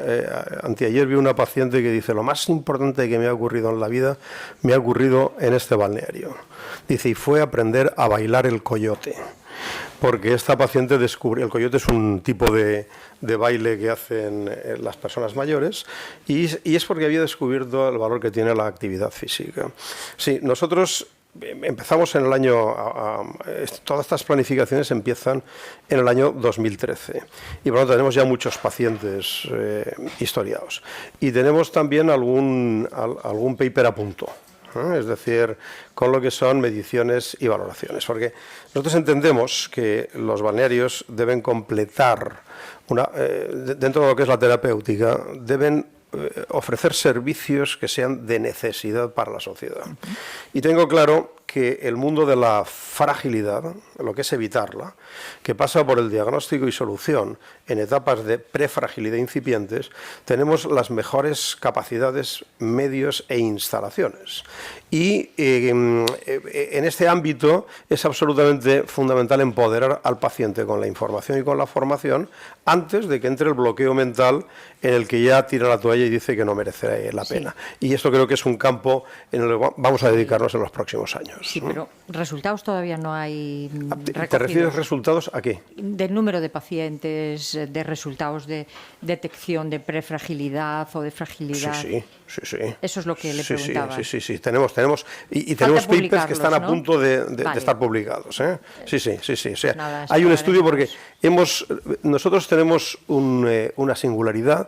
Anteayer vi una paciente que dice: lo más importante que me ha ocurrido en la vida me ha ocurrido en este balneario. Dice, y fue aprender a bailar el coyote. Porque esta paciente descubrió, el coyote es un tipo de baile que hacen las personas mayores y es porque había descubierto el valor que tiene la actividad física. Sí, nosotros empezamos en el año, todas estas planificaciones empiezan en el año 2013 y por lo tanto tenemos ya muchos pacientes historiados y tenemos también algún paper a punto. es decir, con lo que son mediciones y valoraciones, porque nosotros entendemos que los balnearios deben completar, dentro de lo que es la terapéutica, deben ofrecer servicios que sean de necesidad para la sociedad. Y tengo claro que el mundo de la fragilidad, lo que es evitarla, que pasa por el diagnóstico y solución en etapas de prefragilidad incipientes, tenemos las mejores capacidades, medios e instalaciones. Y en este ámbito es absolutamente fundamental empoderar al paciente con la información y con la formación antes de que entre el bloqueo mental en el que ya tira la toalla y dice que no merece la pena. Y esto creo que es un campo en el que vamos a dedicarnos en los próximos años. Sí, pero resultados todavía no hay recogidos. ¿Te refieres resultados a qué? Del número de pacientes, de resultados de detección de prefragilidad o de fragilidad. Sí. Eso es lo que le preguntaba. Sí. Tenemos papers que están a punto de estar publicados. Sí. O sea, Nada, hay un estudio porque nosotros tenemos una singularidad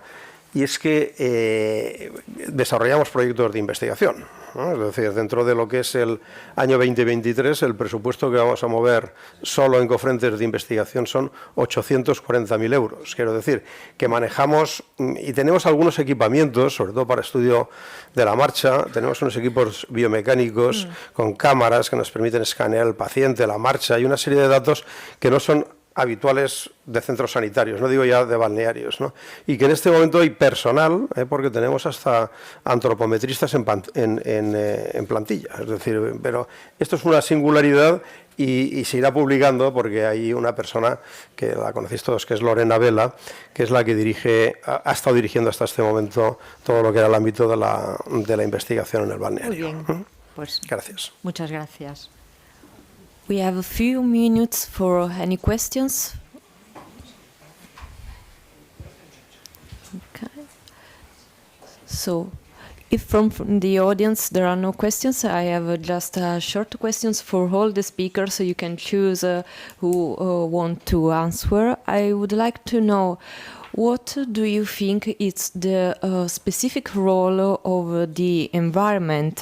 y es que desarrollamos proyectos de investigación. Es decir, dentro de lo que es el año 2023, el presupuesto que vamos a mover solo en cofrentes de investigación son 840.000 euros. Quiero decir que manejamos y tenemos algunos equipamientos, sobre todo para estudio de la marcha, tenemos unos equipos biomecánicos con cámaras que nos permiten escanear al paciente, la marcha y una serie de datos que no son habituales de centros sanitarios, no digo ya de balnearios, ¿no? Y que en este momento hay personal, porque tenemos hasta antropometristas en plantilla, es decir, pero esto es una singularidad y se irá publicando porque hay una persona que la conocéis todos, que es Lorena Vela, que es la que ha estado dirigiendo hasta este momento todo lo que era el ámbito de la investigación en el balneario. Muy bien, pues gracias. Muchas gracias. We have a few minutes for any questions. Okay. So, if from the audience there are no questions, I have just short questions for all the speakers, so you can choose who want to answer. I would like to know, what do you think is the specific role of the environment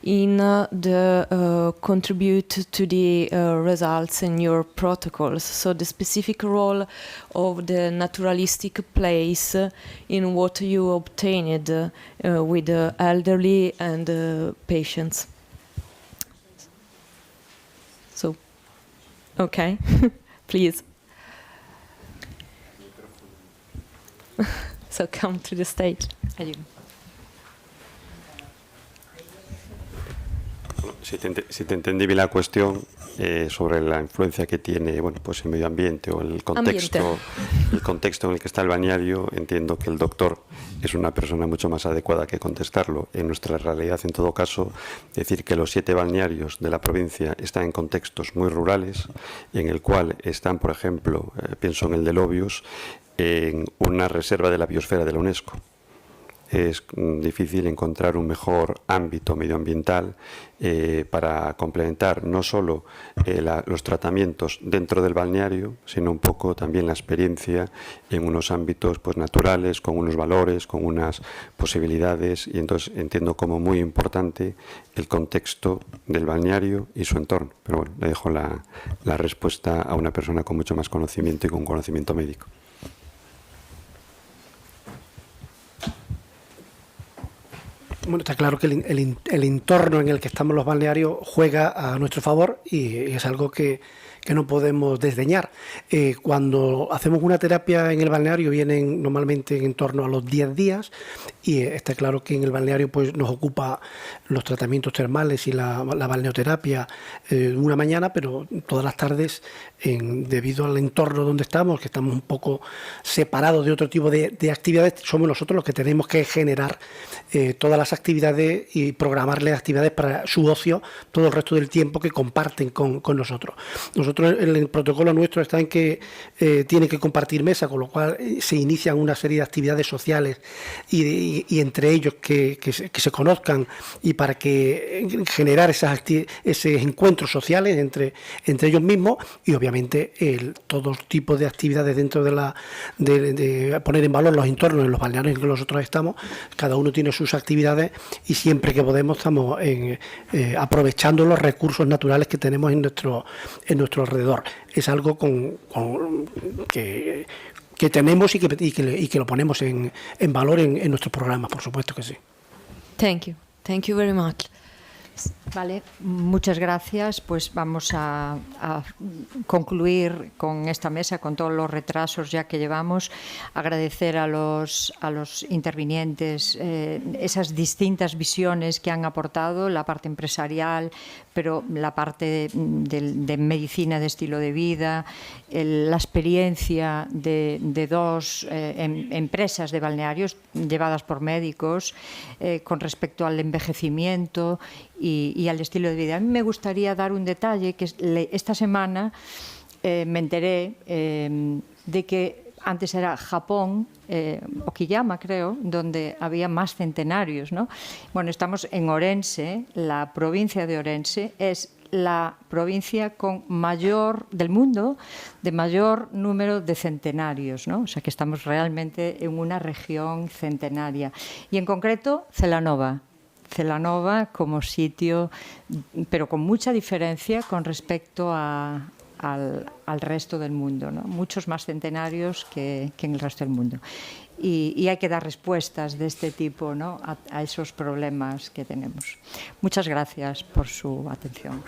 in the contribute to the results in your protocols? So the specific role of the naturalistic place in what you obtained with the elderly and patients. So, okay, please. So come to the stage. Si te entendí bien la cuestión sobre la influencia que tiene, pues el medio ambiente o el contexto en el que está el balneario, entiendo que el doctor es una persona mucho más adecuada que contestarlo. En nuestra realidad, en todo caso, decir que los 7 balnearios de la provincia están en contextos muy rurales, en el cual están, por ejemplo, pienso en el de Lobios, en una reserva de la biosfera de la UNESCO. Es difícil encontrar un mejor ámbito medioambiental para complementar no solo los tratamientos dentro del balneario, sino un poco también la experiencia en unos ámbitos pues naturales, con unos valores, con unas posibilidades, y entonces entiendo como muy importante el contexto del balneario y su entorno. Pero bueno, le dejo la respuesta a una persona con mucho más conocimiento y con conocimiento médico. Bueno, está claro que el entorno en el que estamos los balnearios juega a nuestro favor y es algo que no podemos desdeñar. Cuando hacemos una terapia en el balneario vienen normalmente en torno a los 10 días y está claro que en el balneario pues nos ocupa los tratamientos termales y la balneoterapia una mañana, pero todas las tardes, debido al entorno donde estamos, que estamos un poco separados de otro tipo de actividades, somos nosotros los que tenemos que generar todas las actividades y programarles actividades para su ocio todo el resto del tiempo que comparten con nosotros. Nosotros nosotros el protocolo nuestro está en que tienen que compartir mesa, con lo cual se inician una serie de actividades sociales y entre ellos que se conozcan y para que generar esos encuentros sociales entre ellos mismos y obviamente todo tipo de actividades dentro de poner en valor los entornos en los balnearios en que nosotros estamos. Cada uno tiene sus actividades y siempre que podemos estamos aprovechando los recursos naturales que tenemos en nuestro alrededor. Es algo que tenemos y que lo ponemos en valor en nuestros programas, por supuesto que sí. Thank you very much. Vale, muchas gracias. Pues vamos a concluir con esta mesa, con todos los retrasos ya que llevamos. Agradecer a los intervinientes esas distintas visiones que han aportado, la parte empresarial, pero la parte de medicina de estilo de vida, la experiencia de dos empresas de balnearios llevadas por médicos con respecto al envejecimiento y al estilo de vida. A mí me gustaría dar un detalle, que esta semana me enteré de que antes era Japón, Okayama creo, donde había más centenarios, ¿no? Bueno, estamos en Ourense, la provincia de Ourense es la provincia con mayor del mundo, de mayor número de centenarios, ¿no? O sea que estamos realmente en una región centenaria. Y en concreto, Celanova como sitio, pero con mucha diferencia con respecto al resto del mundo, ¿no? Muchos más centenarios que en el resto del mundo. Y hay que dar respuestas de este tipo, ¿no? a esos problemas que tenemos. Muchas gracias por su atención.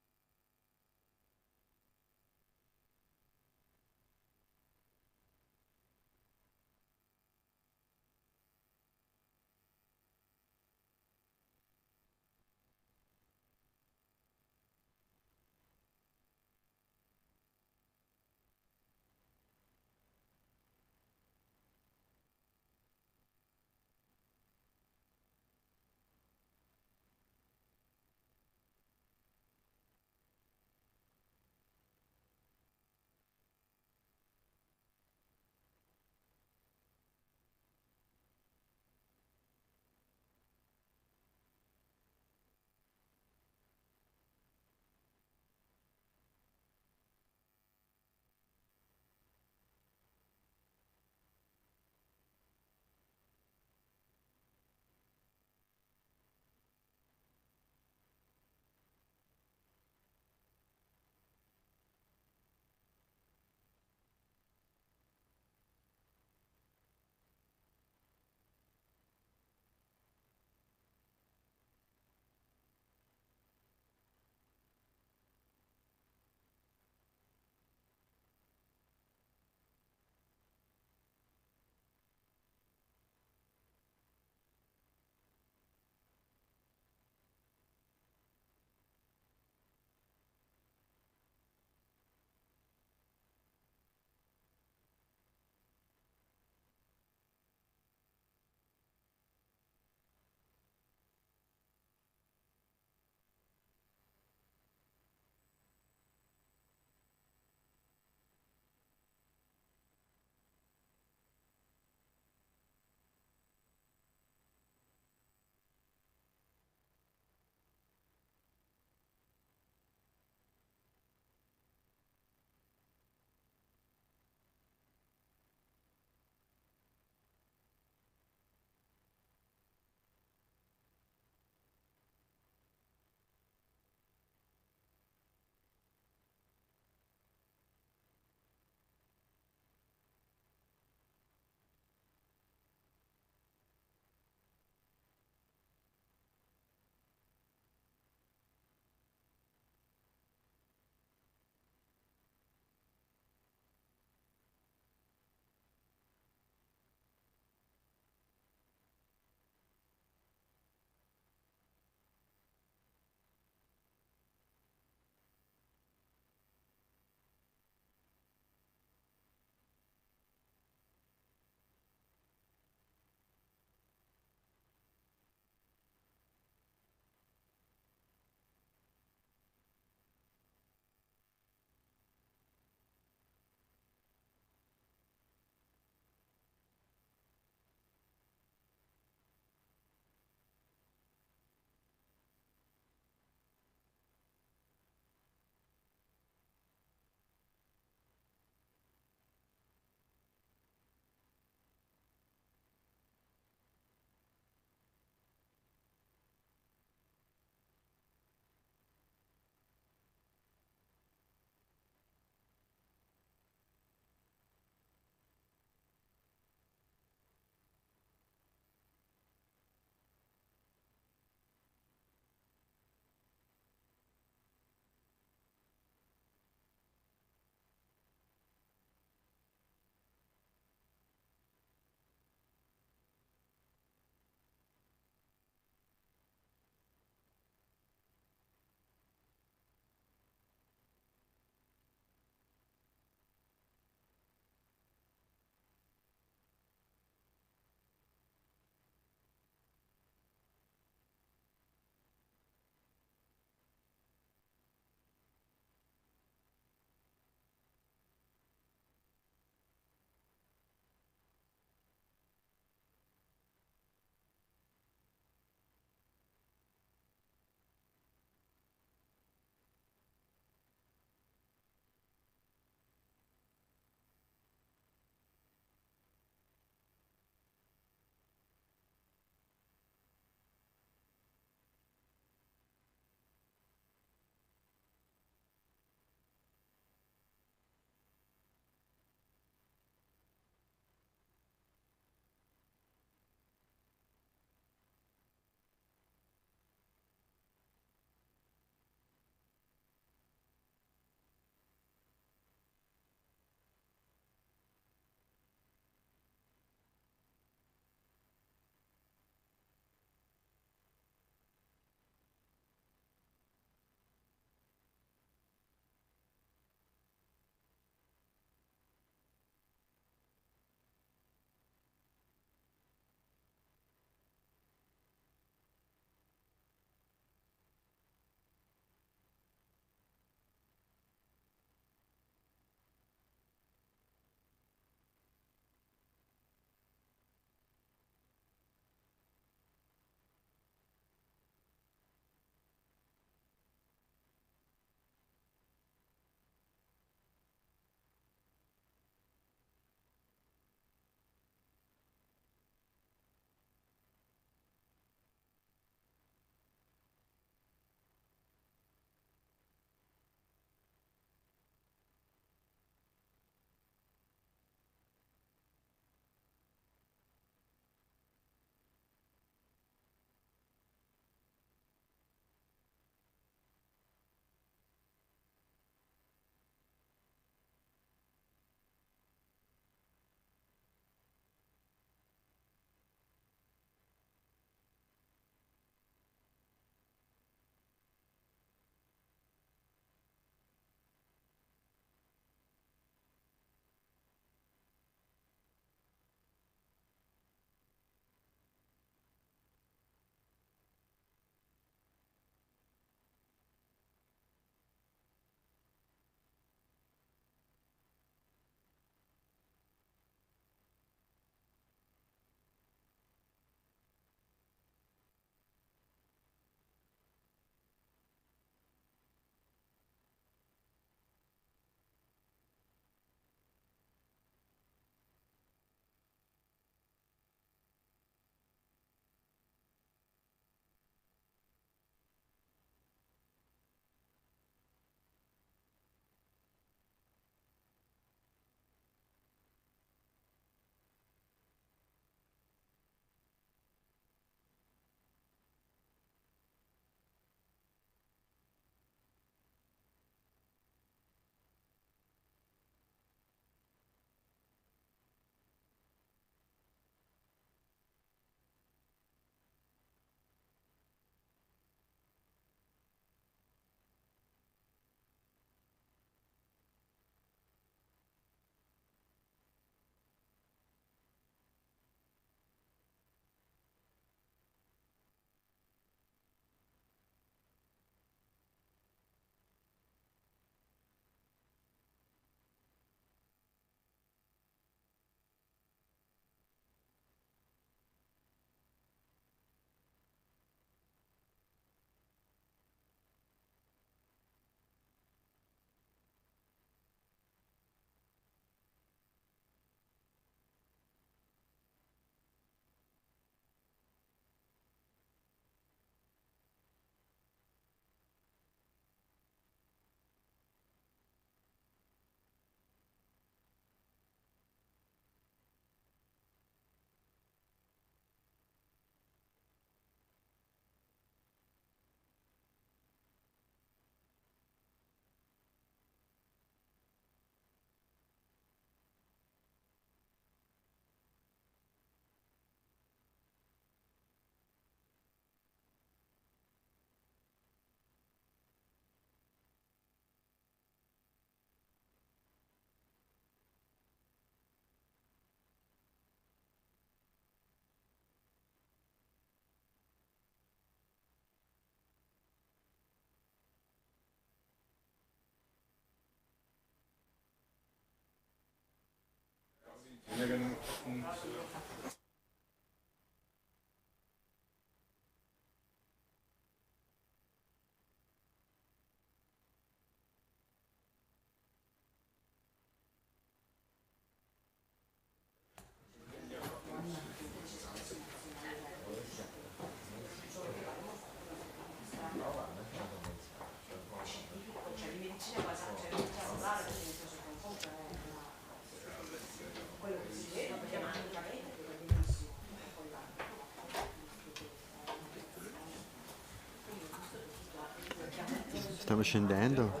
Stiamo scendendo,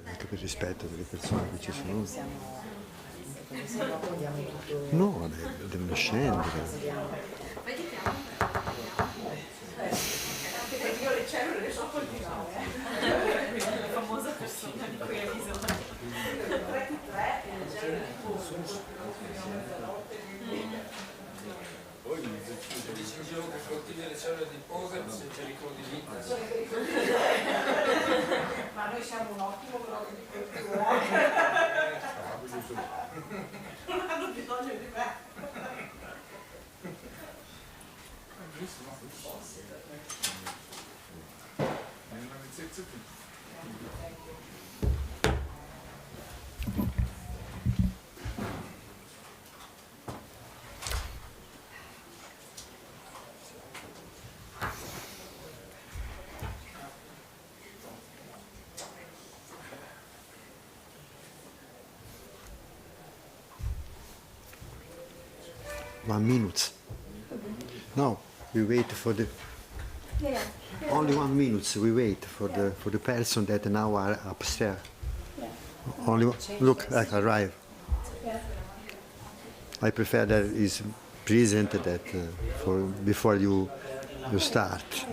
anche per rispetto delle persone che ci sono. No, vabbè, devono scendere. Io le cellule le so coltivare, la famosa persona di cui hai bisogno. 3 e le cellule di Dicevo che coltivi le cellule di pose ma se c'è ricordi di vita. Ma noi siamo un ottimo blocco di cultura. Non hanno bisogno di me. One minute. No, we wait for the. Only 1 minute. We wait for the person that now are upstairs. Only look, I arrive. I prefer that is presented that for before you start.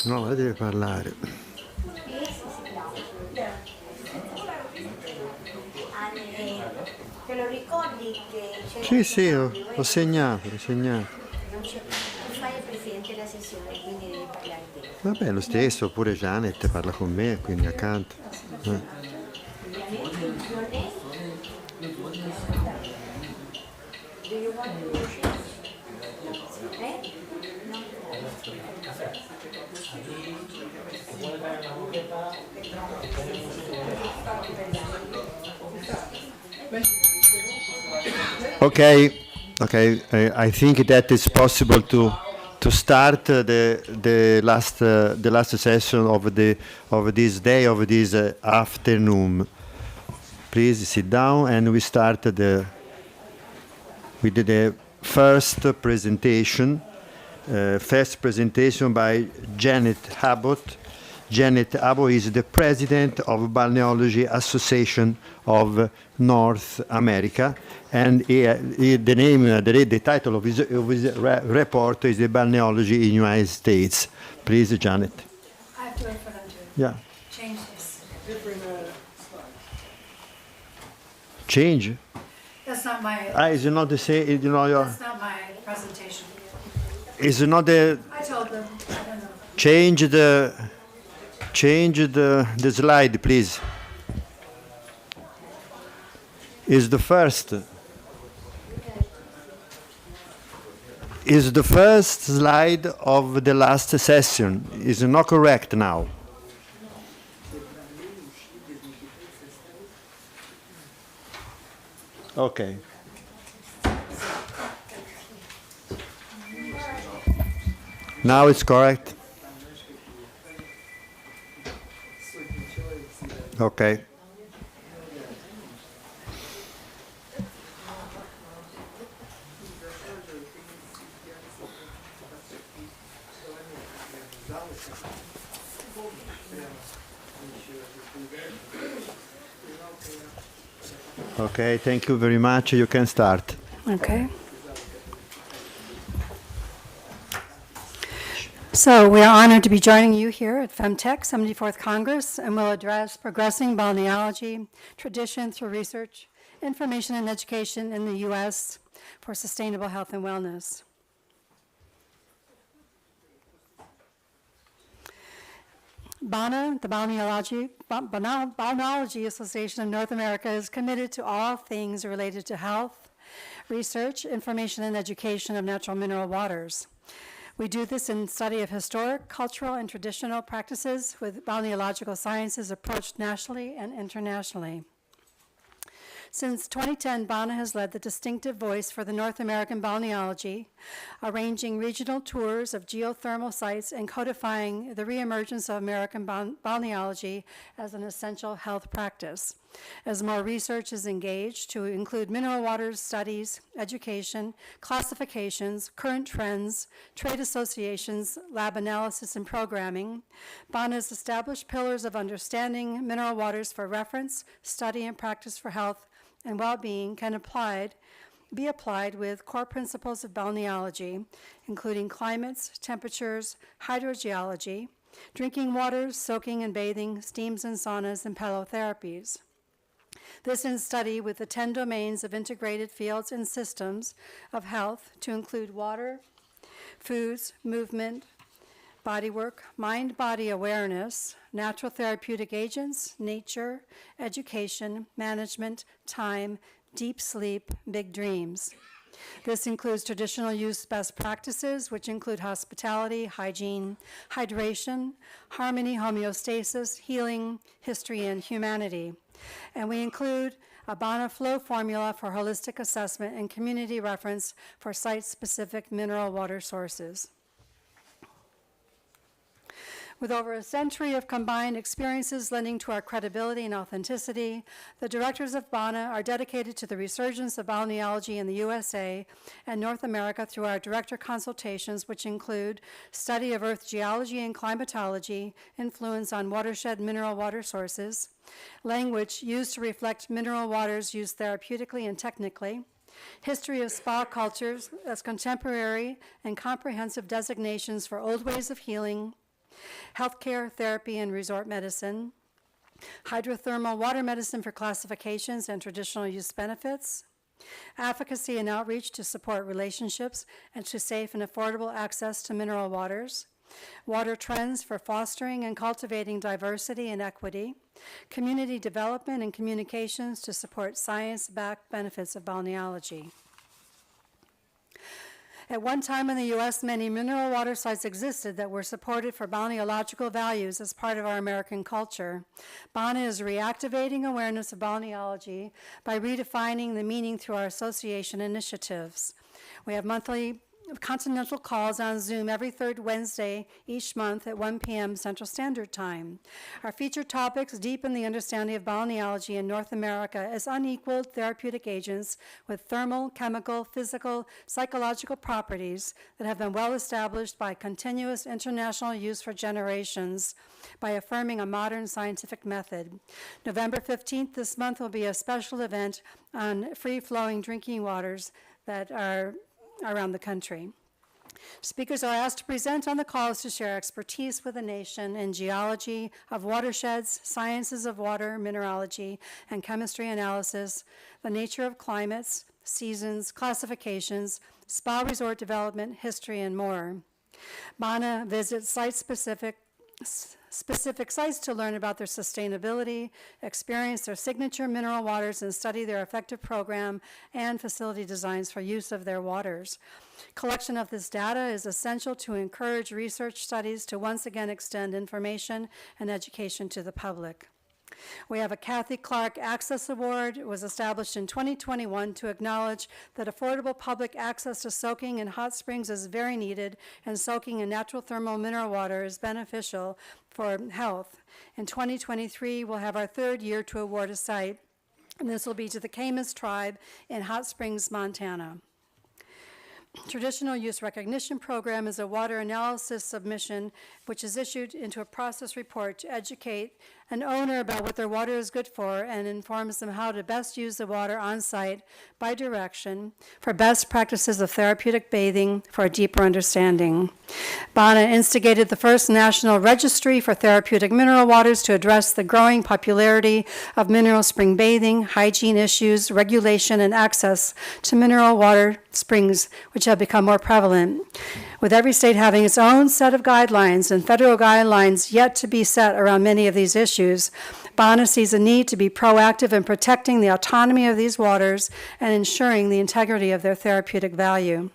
No, lei deve parlare. Te lo ricordi che c'è? Sì, sì, ho segnato, ho segnato. Non c'è, tu fai il presidente della sessione, quindi devi parlare te. Vabbè, lo stesso, oppure Janet parla con me, quindi accanto. Okay, I think that it's possible to start the last session of this day, of this afternoon. Please sit down, and we start with the first presentation. First presentation by Janet Abbott. Janet Abbott is the president of Balneology Association of North America, and the title of his report is the Balneology in United States. Please, Janet. I have to wait for them to change this. Change? That's not my. Is it not the same? You know, That's not my presentation. Is it not the? I told them. I don't know. Change the slide, please. Is the first slide of the last session. Is not correct now. Okay. Now it's correct. Okay. Okay, thank you very much. You can start. Okay. So we are honored to be joining you here at FemTech 74th Congress, and we'll address progressing balneology, tradition through research, information and education in the U.S. for sustainable health and wellness. BANA, the Balneology Association of North America, is committed to all things related to health, research, information, and education of natural mineral waters. We do this in study of historic, cultural, and traditional practices with balneological sciences approached nationally and internationally. Since 2010, BANA has led the distinctive voice for the North American balneology, arranging regional tours of geothermal sites and codifying the reemergence of American balneology as an essential health practice. As more research is engaged to include mineral waters studies, education, classifications, current trends, trade associations, lab analysis, and programming, BANA has established pillars of understanding mineral waters for reference, study, and practice for health and well-being can be applied with core principles of balneology, including climates, temperatures, hydrogeology, drinking waters, soaking and bathing, steams and saunas, and palotherapies. This in study with the 10 domains of integrated fields and systems of health to include water, foods, movement, bodywork, mind-body awareness, natural therapeutic agents, nature, education, management, time, deep sleep, big dreams. This includes traditional use best practices, which include hospitality, hygiene, hydration, harmony, homeostasis, healing, history, and humanity. And we include a BANA flow formula for holistic assessment and community reference for site-specific mineral water sources. With over a century of combined experiences lending to our credibility and authenticity, the directors of BANA are dedicated to the resurgence of balneology in the USA and North America through our director consultations, which include study of earth geology and climatology, influence on watershed mineral water sources, language used to reflect mineral waters used therapeutically and technically, history of spa cultures as contemporary and comprehensive designations for old ways of healing, healthcare, therapy, and resort medicine, hydrothermal water medicine for classifications and traditional use benefits, advocacy and outreach to support relationships and to safe and affordable access to mineral waters, water trends for fostering and cultivating diversity and equity, community development and communications to support science-backed benefits of balneology. At one time in the U.S., many mineral water sites existed that were supported for balneological values as part of our American culture. BANA is reactivating awareness of balneology by redefining the meaning through our association initiatives. We have monthly continental calls on Zoom every third Wednesday each month at 1 p.m. Central Standard Time. Our featured topics deepen the understanding of balneology in North America as unequaled therapeutic agents with thermal, chemical, physical, psychological properties that have been well established by continuous international use for generations by affirming a modern scientific method. November 15th this month will be a special event on free-flowing drinking waters that are around the country. Speakers are asked to present on the calls to share expertise with the nation in geology of watersheds, sciences of water, mineralogy, and chemistry analysis, the nature of climates, seasons, classifications, spa resort development, history, and more. BANA visits specific sites to learn about their sustainability, experience their signature mineral waters, and study their effective program and facility designs for use of their waters. Collection of this data is essential to encourage research studies to once again extend information and education to the public. We have a Kathy Clark Access Award. It was established in 2021 to acknowledge that affordable public access to soaking in hot springs is very needed, and soaking in natural thermal mineral water is beneficial for health. In 2023, we'll have our third year to award a site, and this will be to the Camas tribe in Hot Springs, Montana. Traditional Use Recognition Program is a water analysis submission which is issued into a process report to educate an owner about what their water is good for and informs them how to best use the water on site by direction for best practices of therapeutic bathing for a deeper understanding. BANA instigated the first national registry for therapeutic mineral waters to address the growing popularity of mineral spring bathing, hygiene issues, regulation, and access to mineral water springs, which have become more prevalent. With every state having its own set of guidelines and federal guidelines yet to be set around many of these issues, BANA sees a need to be proactive in protecting the autonomy of these waters and ensuring the integrity of their therapeutic value.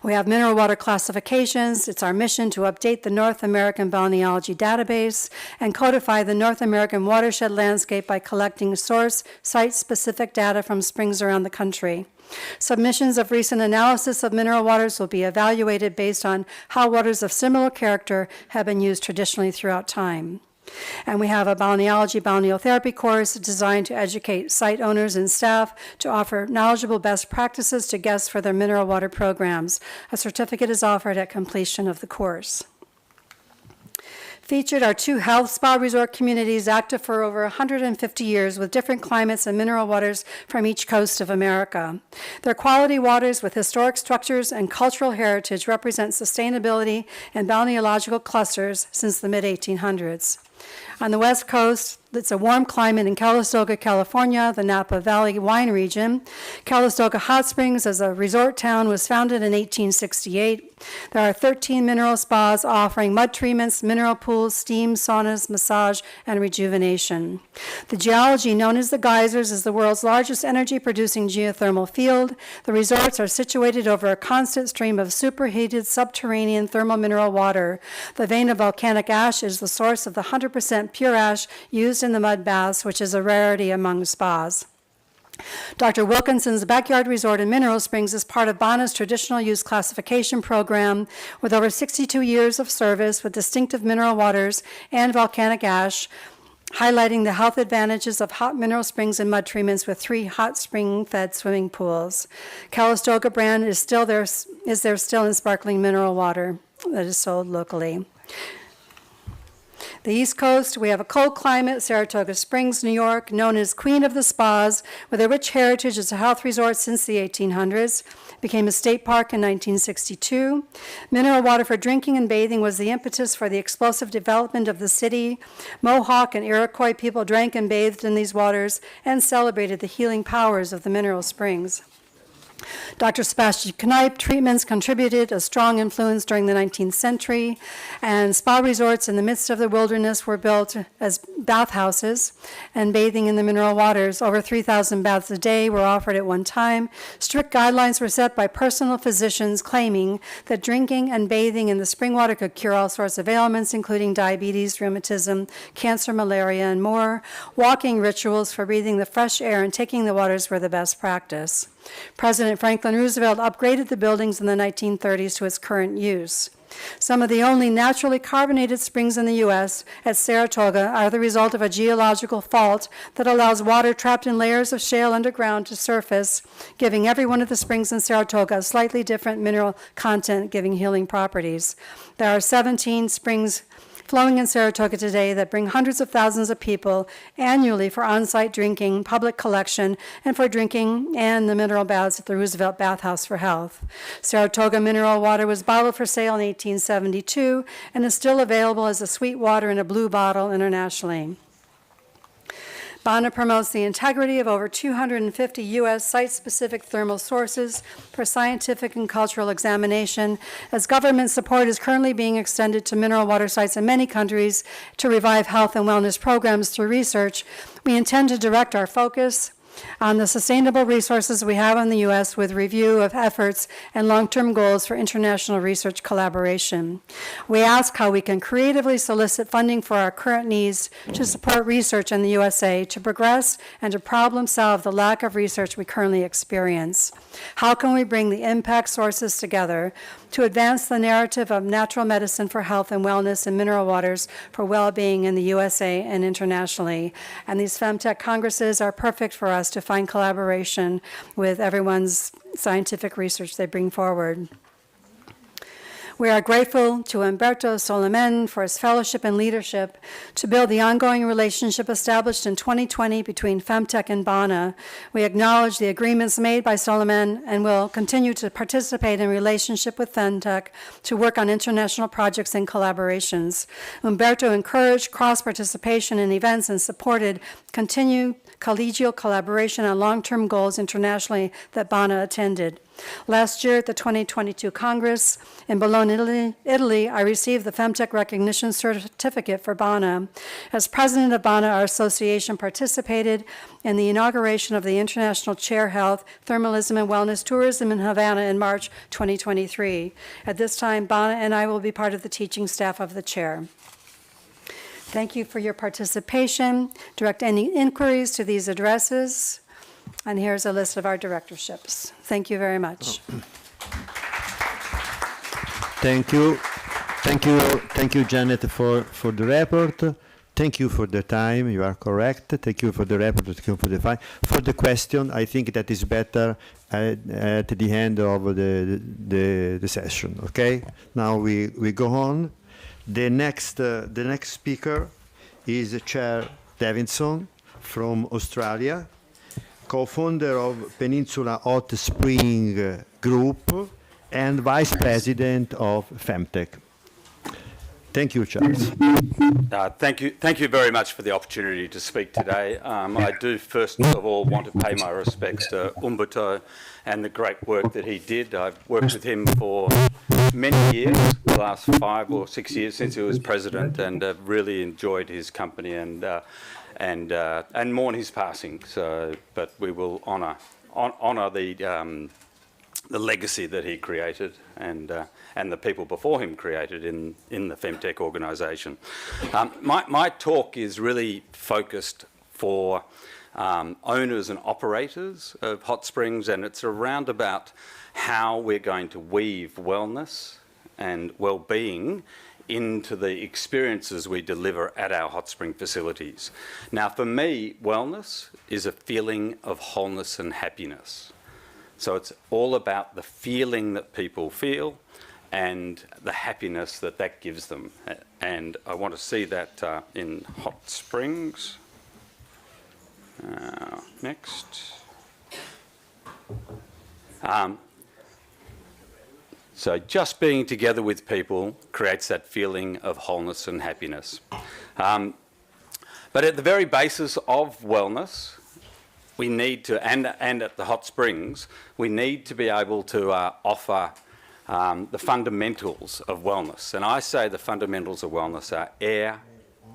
We have mineral water classifications. It's our mission to update the North American Balneology Database and codify the North American watershed landscape by collecting source site-specific data from springs around the country. Submissions of recent analysis of mineral waters will be evaluated based on how waters of similar character have been used traditionally throughout time. And we have a balneology balneotherapy course designed to educate site owners and staff to offer knowledgeable best practices to guests for their mineral water programs. A certificate is offered at completion of the course. Featured are 2 health spa resort communities active for over 150 years with different climates and mineral waters from each coast of America. Their quality waters with historic structures and cultural heritage represent sustainability and balneological clusters since the mid-1800s. On the West Coast, it's a warm climate in Calistoga, California, the Napa Valley wine region. Calistoga Hot Springs as a resort town was founded in 1868. There are 13 mineral spas offering mud treatments, mineral pools, steam, saunas, massage, and rejuvenation. The geology known as the geysers is the world's largest energy-producing geothermal field. The resorts are situated over a constant stream of superheated subterranean thermal mineral water. The vein of volcanic ash is the source of the 100% pure ash used in the mud baths, which is a rarity among spas. Dr. Wilkinson's Backyard Resort in Mineral Springs is part of BANA's traditional use classification program with over 62 years of service with distinctive mineral waters and volcanic ash, highlighting the health advantages of hot mineral springs and mud treatments with 3 hot spring-fed swimming pools. Calistoga brand is there still in sparkling mineral water that is sold locally. The East Coast, we have a cold climate, Saratoga Springs, New York, known as Queen of the Spas, with a rich heritage as a health resort since the 1800s. Became a state park in 1962. Mineral water for drinking and bathing was the impetus for the explosive development of the city. Mohawk and Iroquois people drank and bathed in these waters and celebrated the healing powers of the mineral springs. Dr. Sebastian Kneipp treatments contributed a strong influence during the 19th century, and spa resorts in the midst of the wilderness were built as bathhouses and bathing in the mineral waters. Over 3,000 baths a day were offered at one time. Strict guidelines were set by personal physicians claiming that drinking and bathing in the spring water could cure all sorts of ailments, including diabetes, rheumatism, cancer, malaria, and more. Walking rituals for breathing the fresh air and taking the waters were the best practice. President Franklin Roosevelt upgraded the buildings in the 1930s to its current use. Some of the only naturally carbonated springs in the U.S. at Saratoga are the result of a geological fault that allows water trapped in layers of shale underground to surface, giving every one of the springs in Saratoga a slightly different mineral content, giving healing properties. There are 17 springs flowing in Saratoga today that bring hundreds of thousands of people annually for on-site drinking, public collection, and for drinking and the mineral baths at the Roosevelt Bathhouse for Health. Saratoga mineral water was bottled for sale in 1872 and is still available as a sweet water in a blue bottle internationally. BANA promotes the integrity of over 250 U.S. site-specific thermal sources for scientific and cultural examination, as government support is currently being extended to mineral water sites in many countries to revive health and wellness programs through research. We intend to direct our focus on the sustainable resources we have in the U.S. with review of efforts and long-term goals for international research collaboration. We ask how we can creatively solicit funding for our current needs to support research in the USA to progress and to problem solve the lack of research we currently experience. How can we bring the impact sources together to advance the narrative of natural medicine for health and wellness and mineral waters for well-being in the USA and internationally? And these FemTech congresses are perfect for us to find collaboration with everyone's scientific research they bring forward. We are grateful to Umberto Solimen for his fellowship and leadership to build the ongoing relationship established in 2020 between Femtech and BANA. We acknowledge the agreements made by Solimen and will continue to participate in relationship with Femtech to work on international projects and collaborations. Umberto encouraged cross-participation in events and supported continued collegial collaboration on long-term goals internationally that BANA attended. Last year at the 2022 Congress in Bologna, Italy, I received the Femtech Recognition Certificate for BANA. As president of BANA, our association participated in the inauguration of the International Chair Health, Thermalism and Wellness Tourism in Havana in March 2023. At this time, BANA and I will be part of the teaching staff of the chair. Thank you for your participation. Direct any inquiries to these addresses. And here's a list of our directorships. Thank you very much. Thank you, Janet, for the report. Thank you for the time. You are correct. Thank you for the report. Thank you for the fine. For the question, I think that is better at the end of the session. Okay. Now we go on. The next speaker is Chair Davidson from Australia, co-founder of Peninsula Hot Spring Group and Vice President of Femtech. Thank you, Charles. Thank you very much for the opportunity to speak today. I do first of all want to pay my respects to Umberto and the great work that he did. I've worked with him for many years, the last 5 or 6 years since he was president, and I've really enjoyed his company and mourn his passing. So, but we will honour the legacy that he created and the people before him created in the Femtech organisation. My talk is really focused for owners and operators of hot springs, and it's around about how we're going to weave wellness and well-being into the experiences we deliver at our hot spring facilities. Now, for me, wellness is a feeling of wholeness and happiness. So it's all about the feeling that people feel and the happiness that that gives them. And I want to see that in hot springs. Next. So just being together with people creates that feeling of wholeness and happiness. But at the very basis of wellness, we need to, and at the hot springs, we need to be able to offer the fundamentals of wellness. And I say the fundamentals of wellness are air,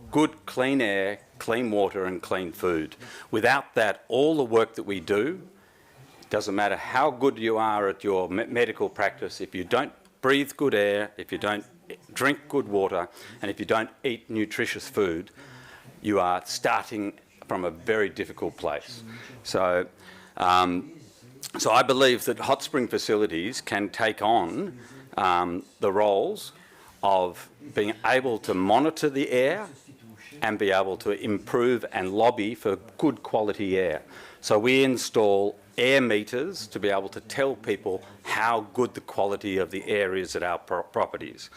good clean air, clean water and clean food. Without that, all the work that we do, doesn't matter how good you are at your medical practice, if you don't breathe good air, if you don't drink good water, and if you don't eat nutritious food, you are starting from a very difficult place. So, so I believe that hot spring facilities can take on the roles of being able to monitor the air and be able to improve and lobby for good quality air. So we install air meters to be able to tell people how good the quality of the air is at our properties.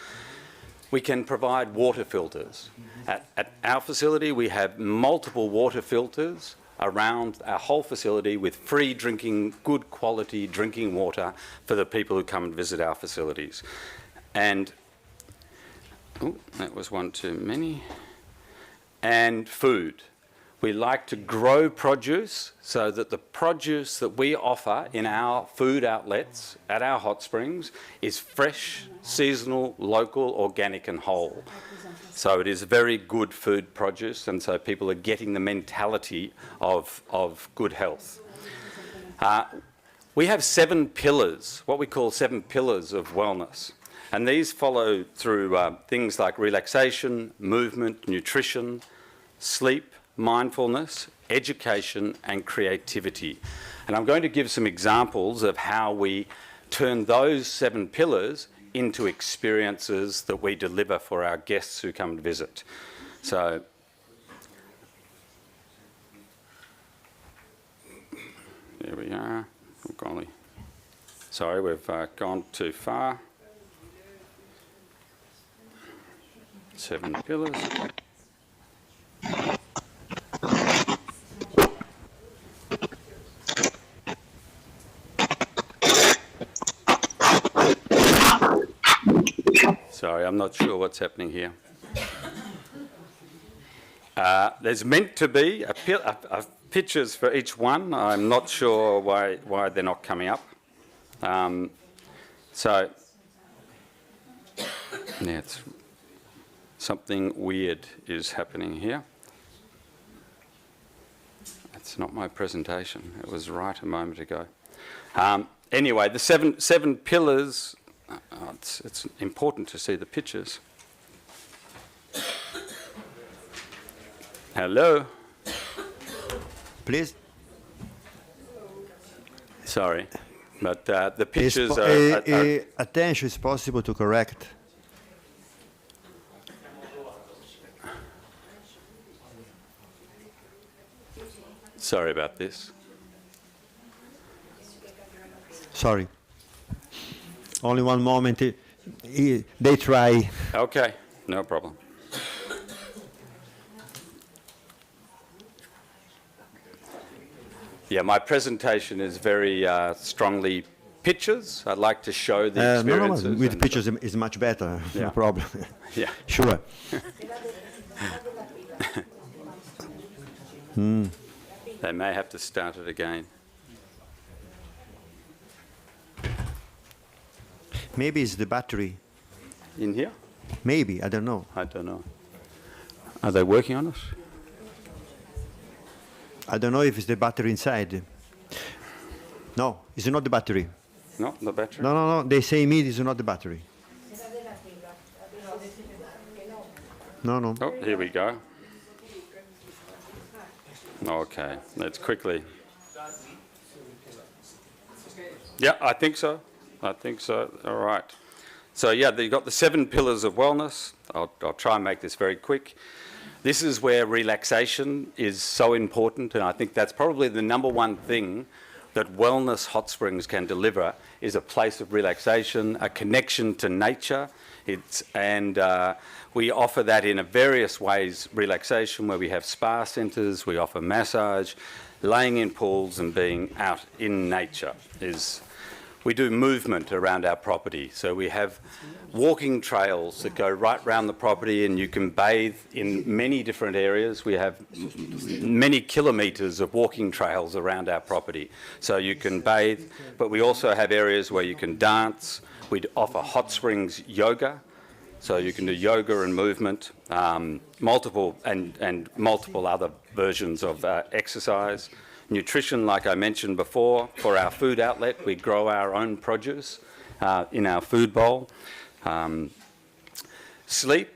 We can provide water filters. At our facility, we have multiple water filters around our whole facility with free drinking, good quality drinking water for the people who come and visit our facilities. And, oh, that was one too many. And food. We like to grow produce so that the produce that we offer in our food outlets at our hot springs is fresh, seasonal, local, organic and whole. So it is very good food produce, and so people are getting the mentality of good health. We have 7 pillars, what we call 7 pillars of wellness. And these follow through things like relaxation, movement, nutrition, sleep, mindfulness, education and creativity. And I'm going to give some examples of how we turn those 7 pillars into experiences that we deliver for our guests who come and visit. So, there we are. Oh, golly. Sorry, we've gone too far. 7 pillars. Sorry, I'm not sure what's happening here. There's meant to be pictures for each one. I'm not sure why they're not coming up. So, yeah, something weird is happening here. That's not my presentation. It was right a moment ago. Anyway, the seven pillars. It's important to see the pictures. Hello? Please. Sorry, but the pictures are... Attention, it's possible to correct. Sorry about this. Sorry. Only one moment. They try. Okay, no problem. Yeah, my presentation is very strongly pictures. I'd like to show the experiences. No, with pictures is much better. Yeah. No problem. Yeah. Sure. They may have to start it again. Maybe it's the battery. In here? Maybe, I don't know. I don't know. Are they working on it? I don't know if it's the battery inside. No, it's not the battery. Not the battery? No. They say me it's not the battery. No. Oh, here we go. Okay, let's quickly. Yeah, I think so. All right. So yeah, you've got the 7 pillars of wellness. I'll try and make this very quick. This is where relaxation is so important, and I think that's probably the number one thing that Wellness Hot Springs can deliver, is a place of relaxation, a connection to nature. We offer that in various ways, relaxation, where we have spa centres, we offer massage, laying in pools and being out in nature. We do movement around our property, so we have walking trails that go right round the property, and you can bathe in many different areas. We have many kilometres of walking trails around our property, so you can bathe, but we also have areas where you can dance. We offer hot springs yoga, so you can do yoga and movement, multiple other versions of exercise. Nutrition, like I mentioned before, for our food outlet, we grow our own produce in our food bowl. Sleep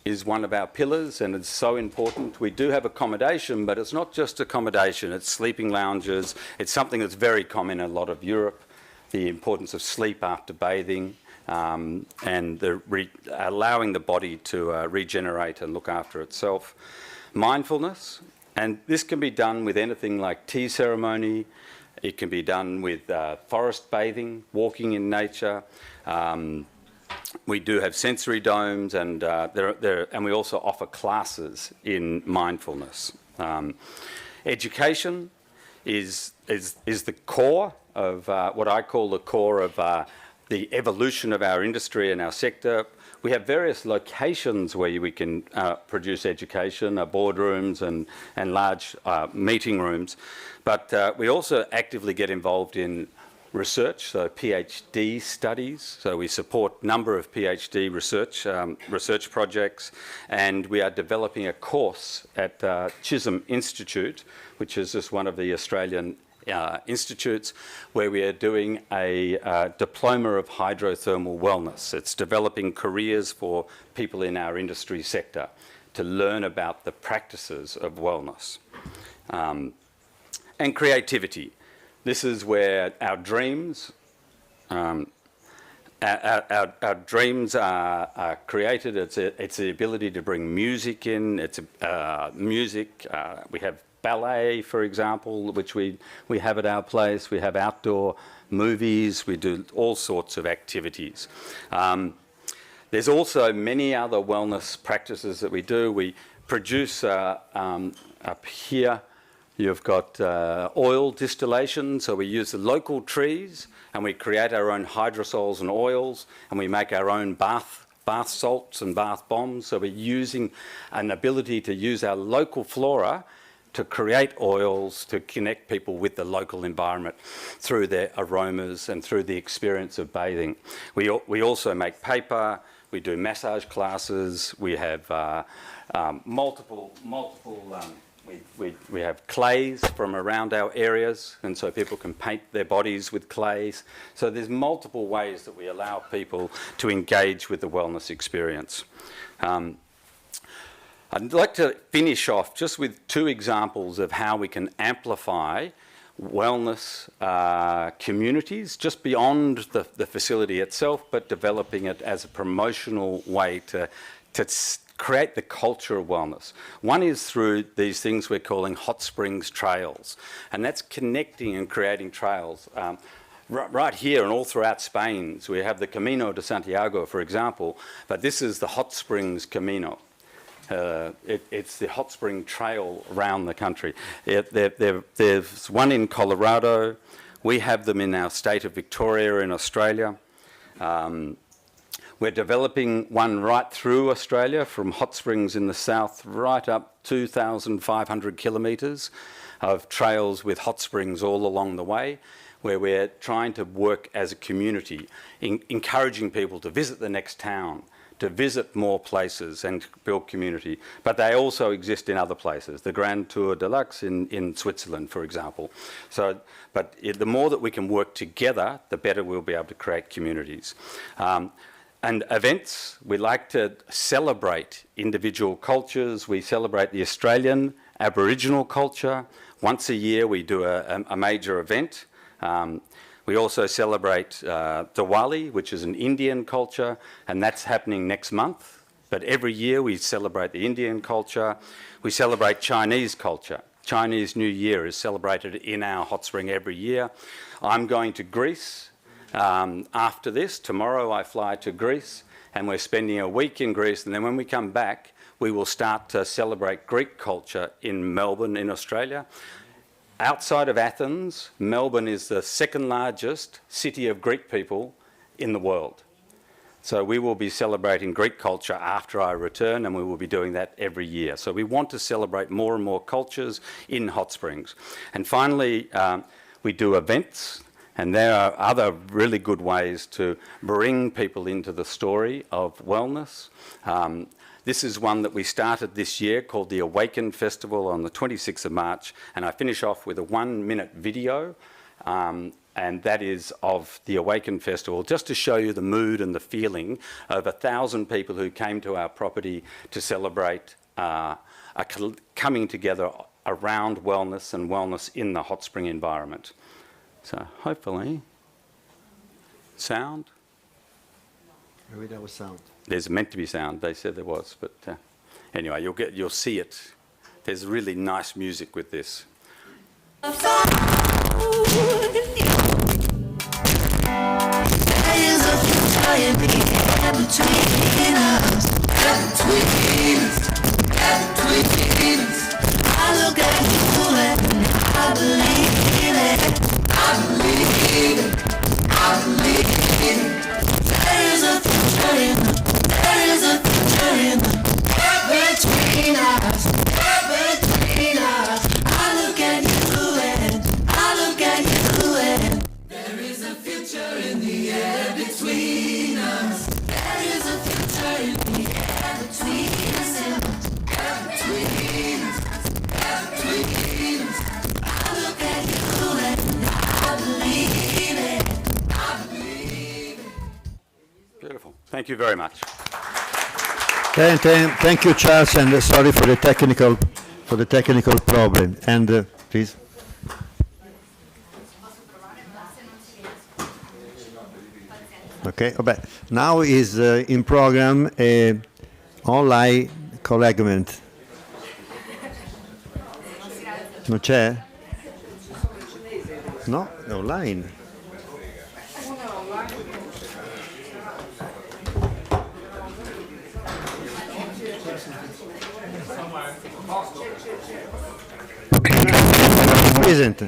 is one of our pillars, and it's so important. We do have accommodation, but it's not just accommodation, it's sleeping lounges. It's something that's very common in a lot of Europe, the importance of sleep after bathing, and allowing the body to regenerate and look after itself. Mindfulness. And this can be done with anything like tea ceremony. It can be done with forest bathing, walking in nature. We do have sensory domes, and we also offer classes in mindfulness. Education is the core of what I call the core of the evolution of our industry and our sector. We have various locations where we can produce education, boardrooms and large meeting rooms. But we also actively get involved in research, so PhD studies. So we support a number of PhD research projects, and we are developing a course at Chisholm Institute, which is just one of the Australian institutes, where we are doing a diploma of hydrothermal wellness. It's developing careers for people in our industry sector to learn about the practices of wellness. And creativity. This is where our dreams are created. It's the ability to bring music in. We have ballet, for example, which we have at our place. We have outdoor movies. We do all sorts of activities. There's also many other wellness practices that we do. We produce up here, you've got oil distillation, so we use the local trees and we create our own hydrosols and oils, and we make our own bath salts and bath bombs. So we're using an ability to use our local flora to create oils to connect people with the local environment through their aromas and through the experience of bathing. We also make paper, we do massage classes, we have we have clays from around our areas, and so people can paint their bodies with clays. So there's multiple ways that we allow people to engage with the wellness experience. I'd like to finish off just with 2 examples of how we can amplify wellness communities just beyond the facility itself, but developing it as a promotional way to create the culture of wellness. One is through these things we're calling hot springs trails, and that's connecting and creating trails. Right here and all throughout Spain, so we have the Camino de Santiago, for example, but this is the hot springs Camino. It's the hot spring trail around the country. There's one in Colorado. We have them in our state of Victoria in Australia. We're developing one right through Australia, from hot springs in the south right up 2,500 kilometres of trails with hot springs all along the way, where we're trying to work as a community, encouraging people to visit the next town, to visit more places and build community. But they also exist in other places, the Grand Tour Deluxe in Switzerland, for example. But the more that we can work together, the better we'll be able to create communities. And events, we like to celebrate individual cultures. We celebrate the Australian Aboriginal culture. Once a year we do a major event. We also celebrate Diwali, which is an Indian culture, and that's happening next month. But every year we celebrate the Indian culture. We celebrate Chinese culture. Chinese New Year is celebrated in our hot spring every year. I'm going to Greece after this. Tomorrow I fly to Greece, and we're spending a week in Greece, and then when we come back, we will start to celebrate Greek culture in Melbourne, in Australia. Outside of Athens, Melbourne is the second largest city of Greek people in the world. So we will be celebrating Greek culture after I return, and we will be doing that every year. So we want to celebrate more and more cultures in hot springs. And finally, we do events, and there are other really good ways to bring people into the story of wellness. This is one that we started this year called the Awaken Festival on the 26th of March, and I finish off with a 1-minute video, and that is of the Awaken Festival, just to show you the mood and the feeling of 1,000 people who came to our property to celebrate coming together around wellness and wellness in the hot spring environment. So hopefully, sound? Maybe that was sound. There's meant to be sound. They said there was, but anyway, you'll see it. There's really nice music with this. There is a future in the air between us, between us. I look at you and I believe it. I believe it. I believe it. There is a future in the air between us, between us. I look at you and I look at you and there is a future in the air between us. There is a future in the air between us and between us. I look at you and I believe it. I believe it. Beautiful. Thank you very much. Thank you, Charles, and sorry for the technical problem. And please. Okay. Now is in program online collegamento. Non c'è? No, è online. Present.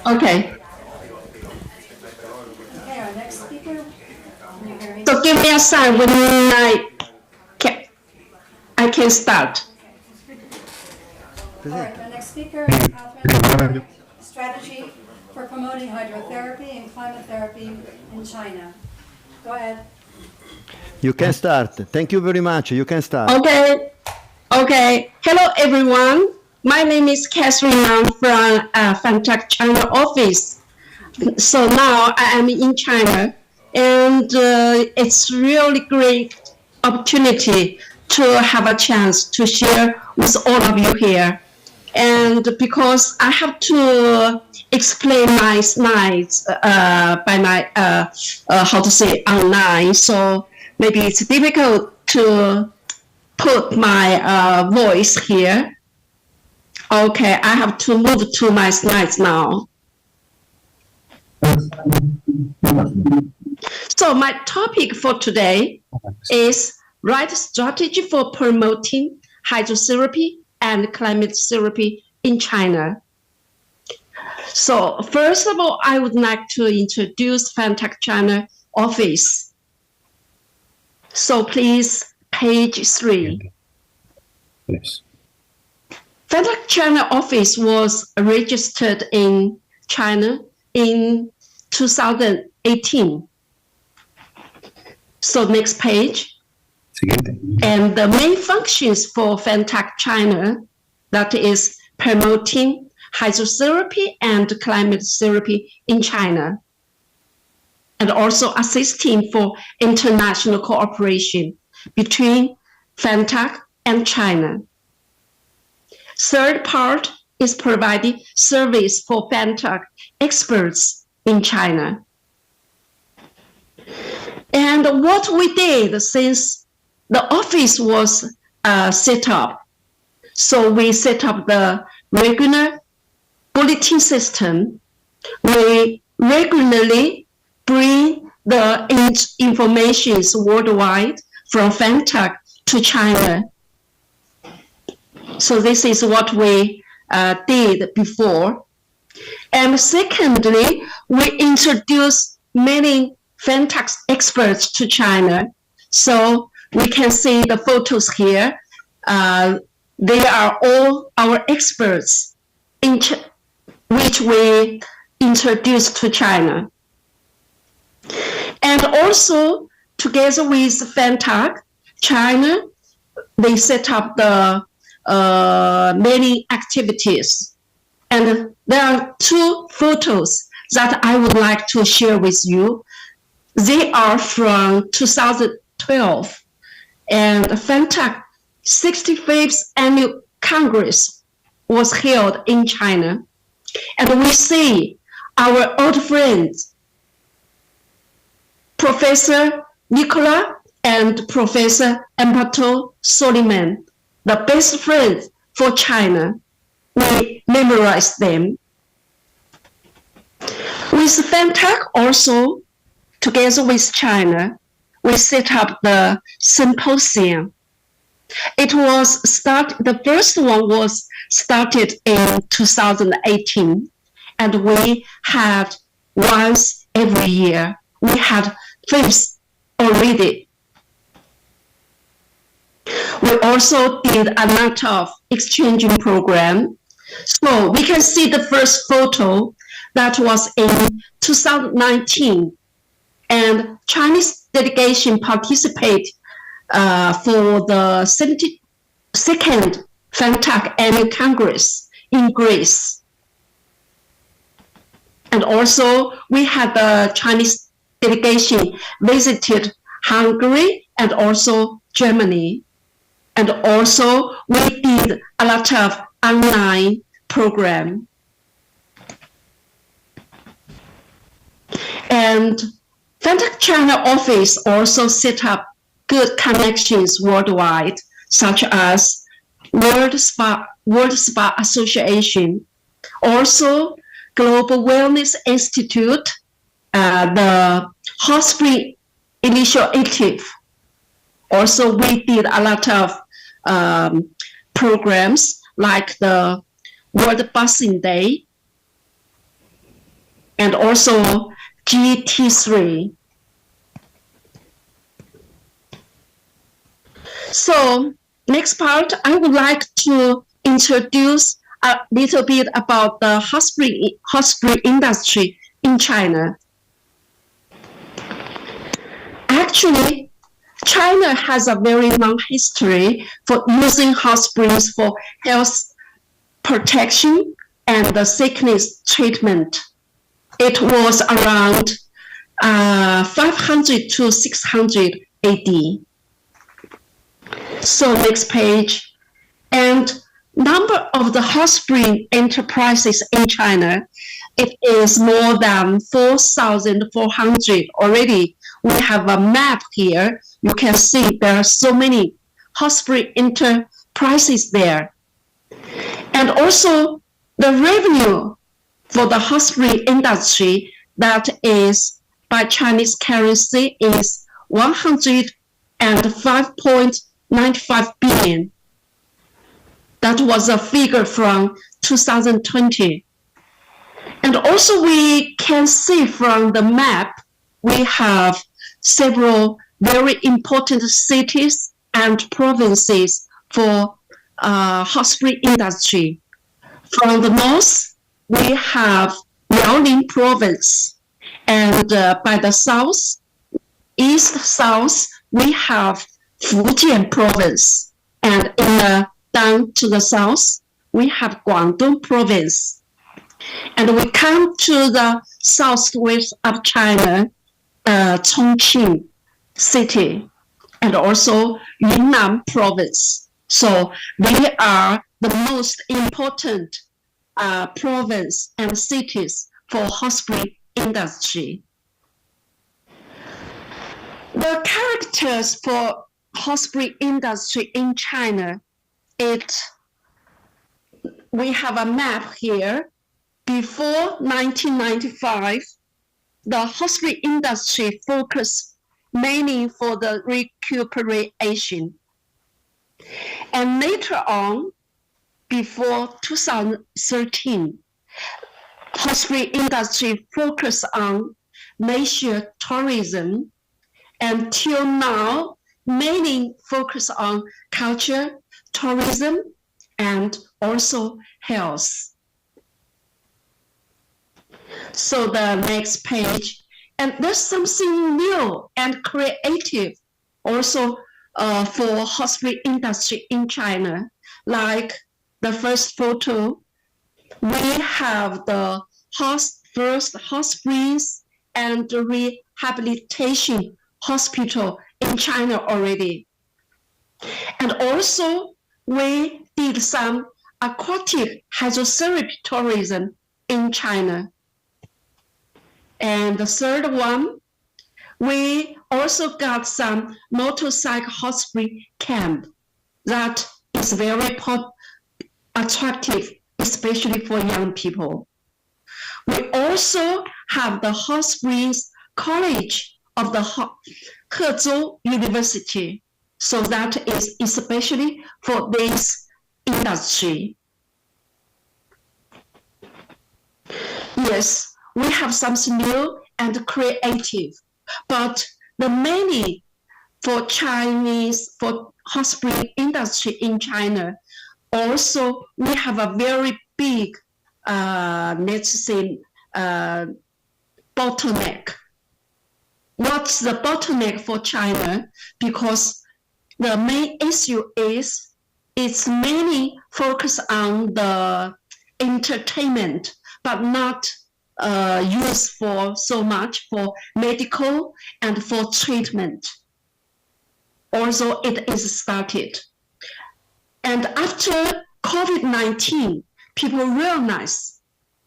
Okay. Okay, our next speaker. Can you hear me? So give me a sign when I can start. All right, the next speaker is Catherine, strategy for promoting hydrotherapy and climate therapy in China. Go ahead. You can start. Thank you very much. You can start. Okay. Okay. Hello, everyone. My name is Catherine. I'm from Fantech China office. So now I am in China, and it's really great opportunity to have a chance to share with all of you here. And because I have to explain my slides by my how to say online, so maybe it's difficult to put my voice here. Okay, I have to move to my slides now. So my topic for today is right strategy for promoting hydrotherapy and climate therapy in China. So first of all, I would like to introduce Fantech China office. So please, page 3. Yes. Fantech China office was registered in China in 2018. So next page. Siguiente. And the main functions for Fantech China, that is promoting hydrotherapy and climate therapy in China, and also assisting for international cooperation between Fantech and China. Third part is providing service for Fantech experts in China. And what we did since the office was set up, so we set up the regular bulletin system. We regularly bring the information worldwide from Fantech to China. So this is what we did before. And secondly, we introduced many Fantech experts to China. So we can see the photos here. They are all our experts which we introduced to China. And also, together with Fantech, China, they set up the many activities. And there are 2 photos that I would like to share with you. They are from 2012, and Fantech 65th Annual Congress was held in China. And we see our old friends, Professor Nicola and Professor Empato Soliman, the best friends for China. We memorized them. With Fantech also, together with China, we set up the symposium. It was the first one was started in 2018, and we had once every year. We had 5th already. We also did a lot of exchanging program. So we can see the first photo that was in 2019, and Chinese delegation participated for the 72nd Fantech Annual Congress in Greece. And also we had the Chinese delegation visited Hungary and also Germany. And also we did a lot of online program. And Fantech China office also set up good connections worldwide, such as World Spa Association, also Global Wellness Institute, the Hot Spring Initiative. Also, we did a lot of programs like the World Busing Day and also GT3. So next part, I would like to introduce a little bit about the hot spring industry in China. Actually, China has a very long history for using hot springs for health protection and the sickness treatment. It was around 500 to 600 AD. So next page. And number of the hot spring enterprises in China, it is more than 4,400 already. We have a map here. You can see there are so many hot spring enterprises there. And also the revenue for the hot spring industry that is by Chinese currency is 105.95 billion. That was a figure from 2020. And also we can see from the map, we have several very important cities and provinces for hot spring industry. From the north, we have Liaoning province, and by the south, east-south, we have Fujian province, and in the down to the south, we have Guangdong province. And we come to the southwest of China, Chongqing city, and also Yunnan province. So they are the most important province and cities for hot spring industry. The characters for hot spring industry in China, we have a map here. Before 1995, the hot spring industry focused mainly for the recuperation. And later on, before 2013, hot spring industry focused on leisure tourism. Until now, mainly focus on culture, tourism, and also health. So the next page, and there's something new and creative also for hot spring industry in China. Like the first photo, we have the first hot springs and rehabilitation hospital in China already. And also, we did some aquatic hydrotherapy tourism in China. And the third one, we also got some motorcycle hot spring camp that is very attractive, especially for young people. We also have the hot springs college of the Hezhou University. So that is especially for this industry. Yes, we have something new and creative, but the many for hot spring industry in China, also we have a very big, let's say, bottleneck. What's the bottleneck for China? Because the main issue is it's mainly focused on the entertainment, but not used for so much for medical and for treatment. Also, it is started. And after COVID-19, people realize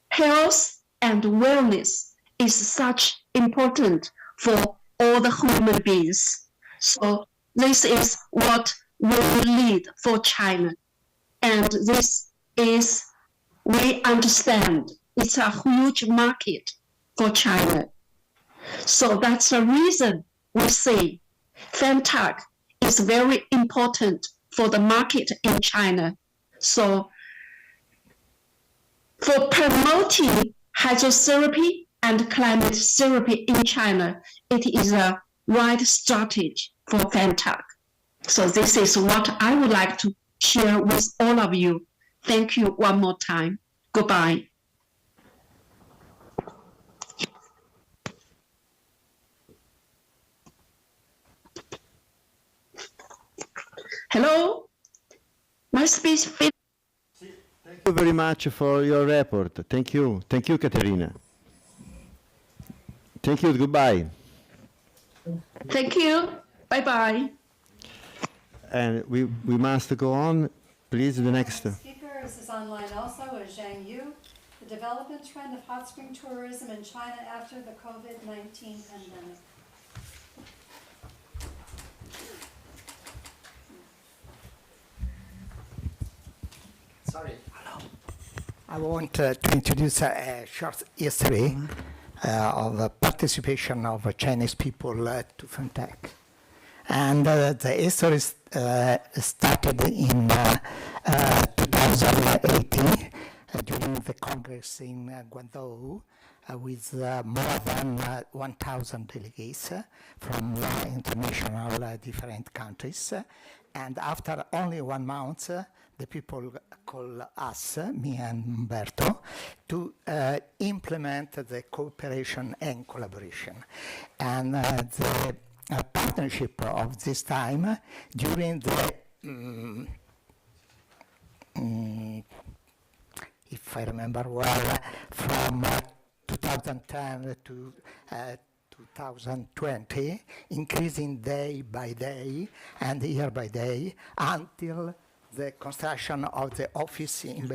health and wellness is such important for all the human beings. So this is what will lead for China. And this is, we understand, it's a huge market for China. So that's the reason we say FemTech is very important for the market in China. So for promoting hydrotherapy and climate therapy in China, it is a right strategy for FEMTAC. So this is what I would like to share with all of you. Thank you one more time. Goodbye. Hello? My speech fit. Thank you very much for your report. Thank you. Thank you, Caterina. Thank you. Goodbye. Thank you. Bye-bye. And we must go on. Please, the next. Speaker is online also is Zhang Yu, the development trend of hot spring tourism in China after the COVID-19 pandemic. Sorry. I want to introduce a short history of the participation of Chinese people to FEMTAC. And the history started in 2018 during the Congress in Guangzhou with more than 1,000 delegates from international different countries. And after only 1 month, the people call us, me and Umberto, to implement the cooperation and collaboration. And the partnership of this time during the, if I remember well, from 2010 to 2020, increasing day by day and year by day until the construction of the office in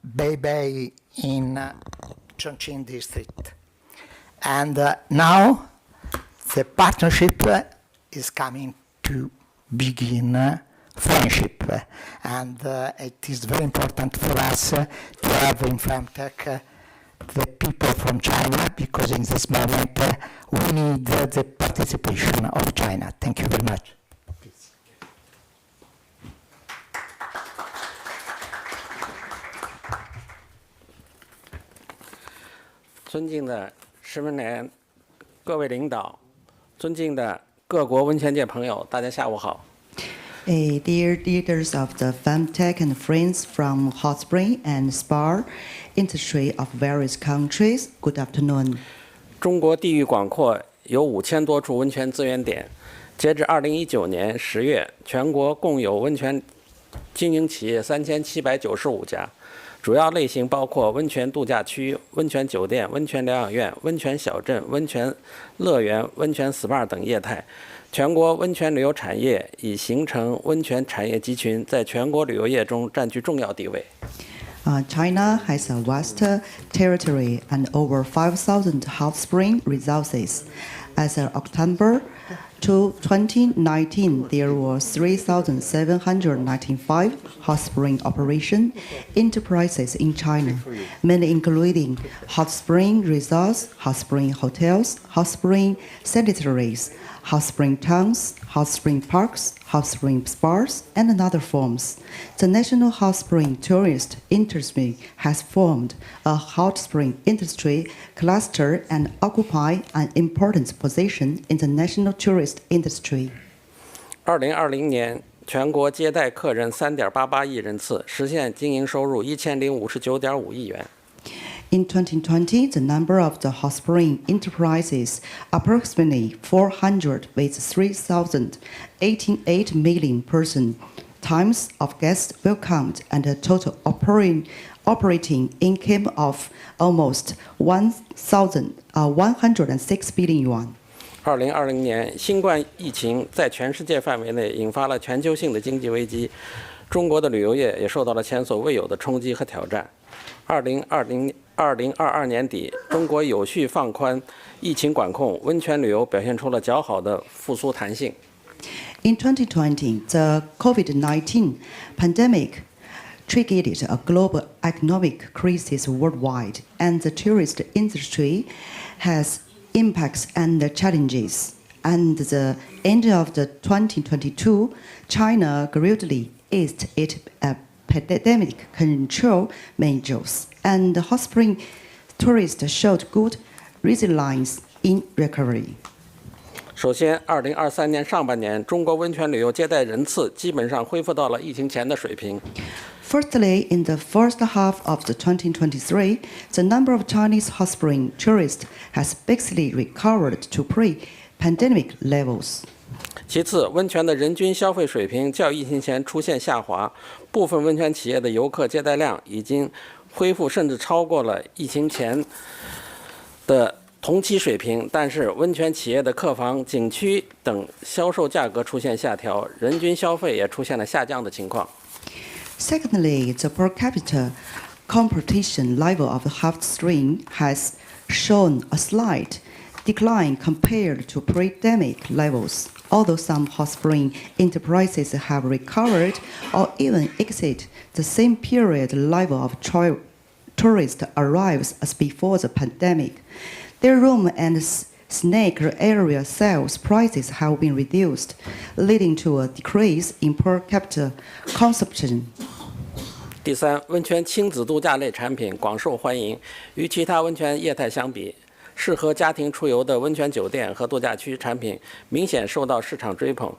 Beibei in Chongqing district. And now the partnership is coming to begin friendship. And it is very important for us to have in FEMTAC the people from China, because in this moment we need the participation of China. Thank you very much.尊敬的石文莲各位领导，尊敬的各国温泉界朋友，大家下午好。Dear leaders of the FEMTAC and friends from hot spring and spa industry of various countries, good afternoon. 中国地域广阔，有5000多处温泉资源点。截至2019年10月，全国共有温泉经营企业3795家。主要类型包括温泉度假区、温泉酒店、温泉疗养院、温泉小镇、温泉乐园、温泉 SPA 等业态。全国温泉旅游产业已形成温泉产业集群，在全国旅游业中占据重要地位。China has a vast territory and over 5,000 hot spring resources. As of October 2019, there were 3,795 hot spring operation enterprises in China, many including hot spring resorts, hot spring hotels, hot spring sanitaries, hot spring towns, hot spring parks, hot spring spas, and other forms. The national hot spring tourist industry has formed a hot spring industry cluster and occupy an important position in the national tourist industry. 2020年，全国接待客人3.88亿人次，实现经营收入1059.5亿元。In 2020, the number of the hot spring enterprises approximately 400 with 3,088 million person times of guests welcomed and a total operating income of almost 1,106 billion yuan. 2020年，新冠疫情在全世界范围内引发了全球性的经济危机，中国的旅游业也受到了前所未有的冲击和挑战。2022年底，中国有序放宽疫情管控，温泉旅游表现出了较好的复苏弹性。In 2020, the COVID-19 pandemic triggered a global economic crisis worldwide, and the tourist industry has impacts and challenges. and the end of the 2022, China gradually eased its pandemic control measures, and hot spring tourists showed good resilience in recovery. 首先，2023年上半年，中国温泉旅游接待人次基本上恢复到了疫情前的水平。 Firstly, in the first half of the 2023, the number of Chinese hot spring tourists has basically recovered to pre-pandemic levels. 其次，温泉的人均消费水平较疫情前出现下滑，部分温泉企业的游客接待量已经恢复，甚至超过了疫情前的同期水平。但是，温泉企业的客房、景区等销售价格出现下调，人均消费也出现了下降的情况。 Secondly, the per capita competition level of the hot spring has shown a slight decline compared to pre-pandemic levels. Although some hot spring enterprises have recovered or even exceeded the same period level of tourist arrivals as before the pandemic, their room and snack area sales prices have been reduced, leading to a decrease in per capita consumption. 第三，温泉亲子度假类产品广受欢迎，与其他温泉业态相比，适合家庭出游的温泉酒店和度假区产品明显受到市场追捧。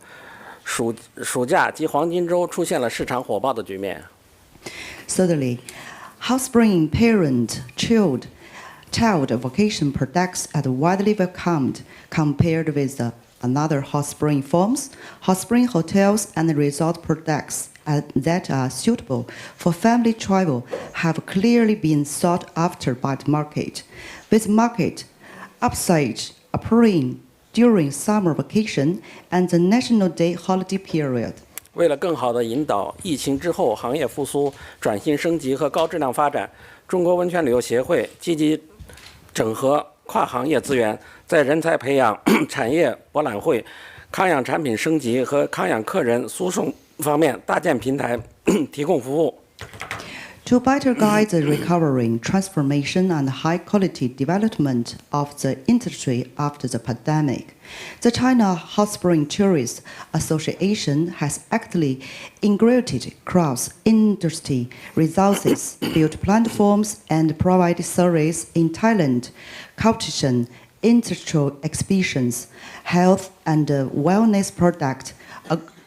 暑假及黄金周出现了市场火爆的局面。Thirdly, hot spring parent-child vacation products are widely welcomed compared with another hot spring forms. Hot spring hotels and resort products that are suitable for family travel have clearly been sought after by the market, with market upsurge appearing during summer vacation and the National Day holiday period. 为了更好地引导疫情之后行业复苏、转型升级和高质量发展，中国温泉旅游协会积极整合跨行业资源，在人才培养、产业博览会、康养产品升级和康养客人输送方面搭建平台，提供服务。 To better guide the recovering, transformation, and high-quality development of the industry after the pandemic, the China Hot Spring Tourist Association has actively integrated cross-industry resources, built platforms, and provided service in talent, competition, industrial exhibitions, health and wellness product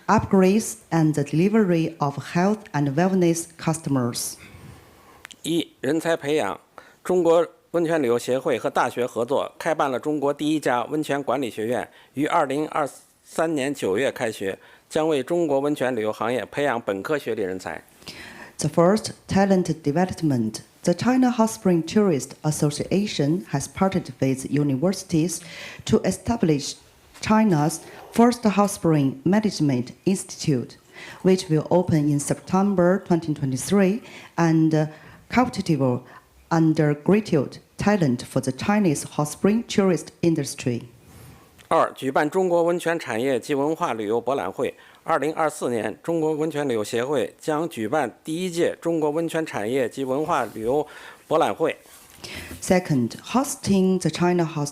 upgrades, and the delivery of health and wellness customers. 一、人才培养。中国温泉旅游协会和大学合作，开办了中国第一家温泉管理学院，于2023年9月开学，将为中国温泉旅游行业培养本科学历人才。 The first, talent development. The China Hot Spring Tourist Association has partnered with universities to establish China's first hot spring management institute, which will open in September 2023 and competitive undergraduate talent for the Chinese hot spring tourist industry. 二、举办中国温泉产业及文化旅游博览会。2024年，中国温泉旅游协会将举办第一届中国温泉产业及文化旅游博览会。 Second, hosting the China hot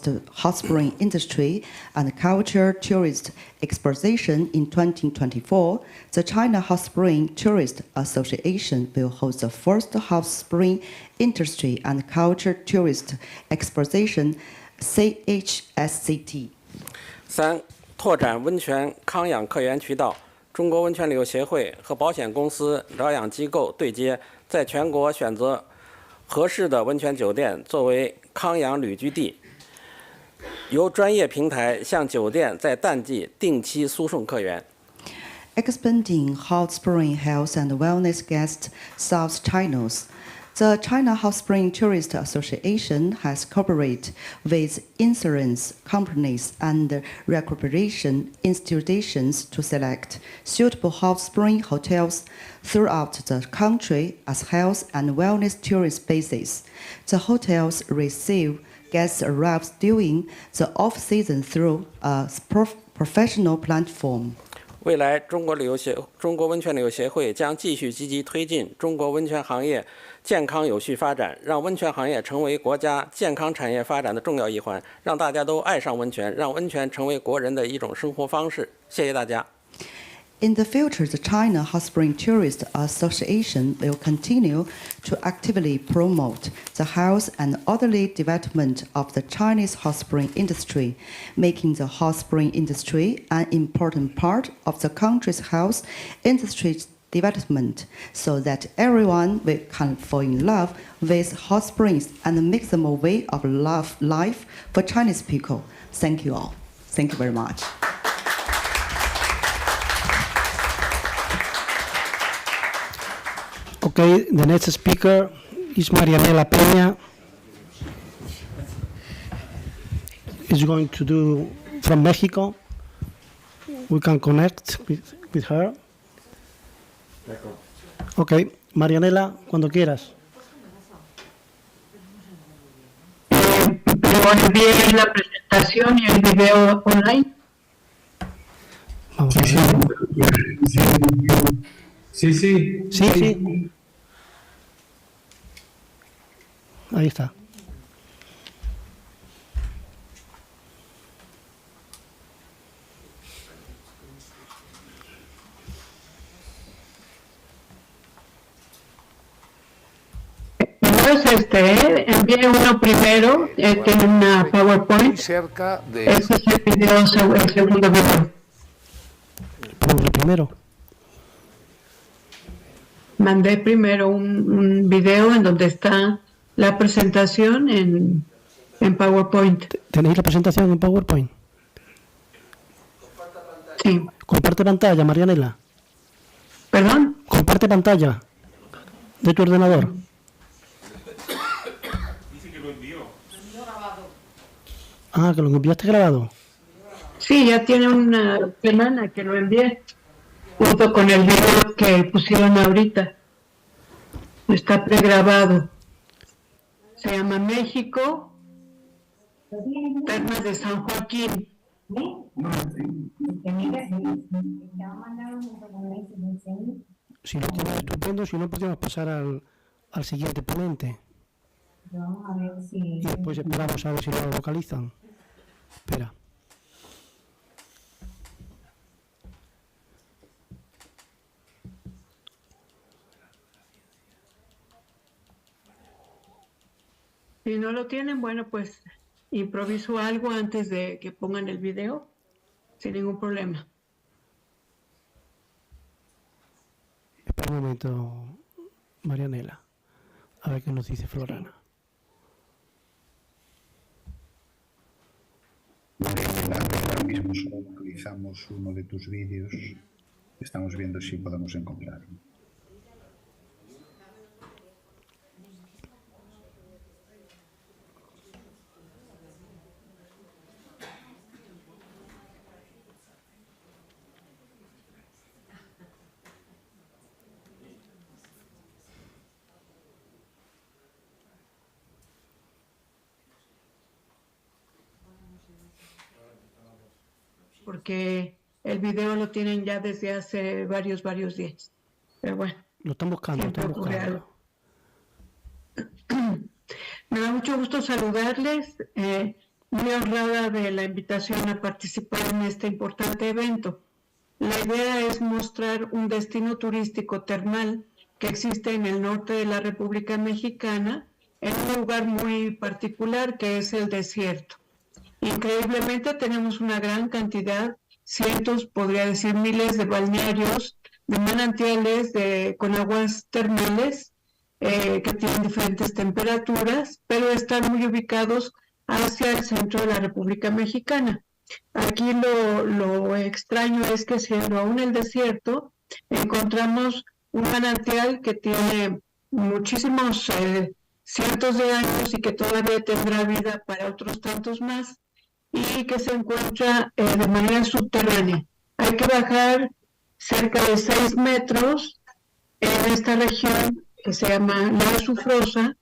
spring industry and culture tourist exposition in 2024, the China Hot Spring Tourist Association will host the first hot spring industry and culture tourist exposition, CHSCT. 三、拓展温泉康养客源渠道。中国温泉旅游协会和保险公司、疗养机构对接，在全国选择合适的温泉酒店作为康养旅居地，由专业平台向酒店在淡季定期输送客源。 Expanding hot spring health and wellness guest sales channels. The China Hot Spring Tourist Association has cooperated with insurance companies and recuperation institutions to select suitable hot spring hotels throughout the country as health and wellness tourist bases. The hotels receive guest arrivals during the off-season through a professional platform. 未来中国温泉旅游协会将继续积极推进中国温泉行业健康有序发展，让温泉行业成为国家健康产业发展的重要一环，让大家都爱上温泉，让温泉成为国人的一种生活方式。谢谢大家。In the future, the China Hot Spring Tourist Association will continue to actively promote the health and orderly development of the Chinese hot spring industry, making the hot spring industry an important part of the country's health industry development, so that everyone can fall in love with hot springs and make them a way of life for Chinese people. Thank you all. Thank you very much. Okay, the next speaker is Marianela Peña. Is going to do from Mexico. We can connect with her. Okay, Marianela, cuando quieras. ¿Puedo enviar la presentación y el video online? Vamos sí, sí. Ahí está. Envié uno primero, tiene una PowerPoint. Cerca de... Ese es el video, el segundo video. ¿El primero? Mandé primero un video en donde está la presentación en PowerPoint. ¿Tenéis la presentación en PowerPoint? Sí. Comparte pantalla, Marianela. ¿Perdón? Comparte pantalla de tu ordenador. Ah, que lo enviaste grabado. Sí, ya tiene una semana que lo envié, junto con el video que pusieron ahorita. Está pregrabado. Se llama México, Termas de San Joaquín. Si lo tienes estupendo, si no podemos pasar al siguiente ponente. Y después esperamos a ver si lo localizan. Espera. Si no lo tienen, bueno, pues improviso algo antes de que pongan el video, sin ningún problema. Espera un momento, Marianela, a ver qué nos dice Florana. Ahora mismo solo localizamos uno de tus vídeos. Estamos viendo si podemos encontrarlo. Porque el video lo tienen ya desde hace varios días. Pero bueno. Lo están buscando, Me da mucho gusto saludarles. Muy honrada de la invitación a participar en este importante evento. La idea es mostrar un destino turístico termal que existe en el norte de la República Mexicana, en un lugar muy particular que es el desierto. Increíblemente tenemos una gran cantidad, cientos, podría decir miles de balnearios, de manantiales con aguas termales que tienen diferentes temperaturas, pero están muy ubicados hacia el centro de la República Mexicana. Aquí lo extraño es que siendo aún el desierto, encontramos un manantial que tiene muchísimos cientos de años y que todavía tendrá vida para otros tantos más, y que se encuentra de manera subterránea. Hay que bajar cerca de 6 metros en esta región que se llama La Azufrosa,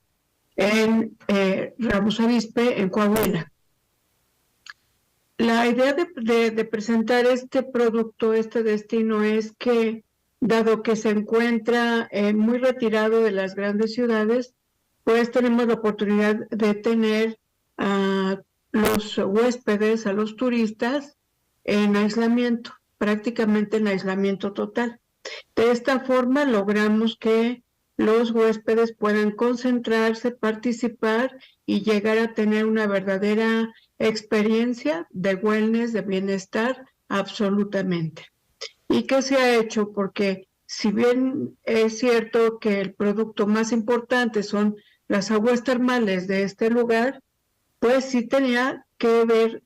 en Ramos Arizpe, en Coahuila. La idea de presentar este producto, este destino, es que, dado que se encuentra muy retirado de las grandes ciudades, pues tenemos la oportunidad de tener a los huéspedes, a los turistas, en aislamiento, prácticamente en aislamiento total. De esta forma logramos que los huéspedes puedan concentrarse, participar y llegar a tener una verdadera experiencia de wellness, de bienestar, absolutamente. ¿Y qué se ha hecho? Porque si bien es cierto que el producto más importante son las aguas termales de este lugar, pues sí tenía que ver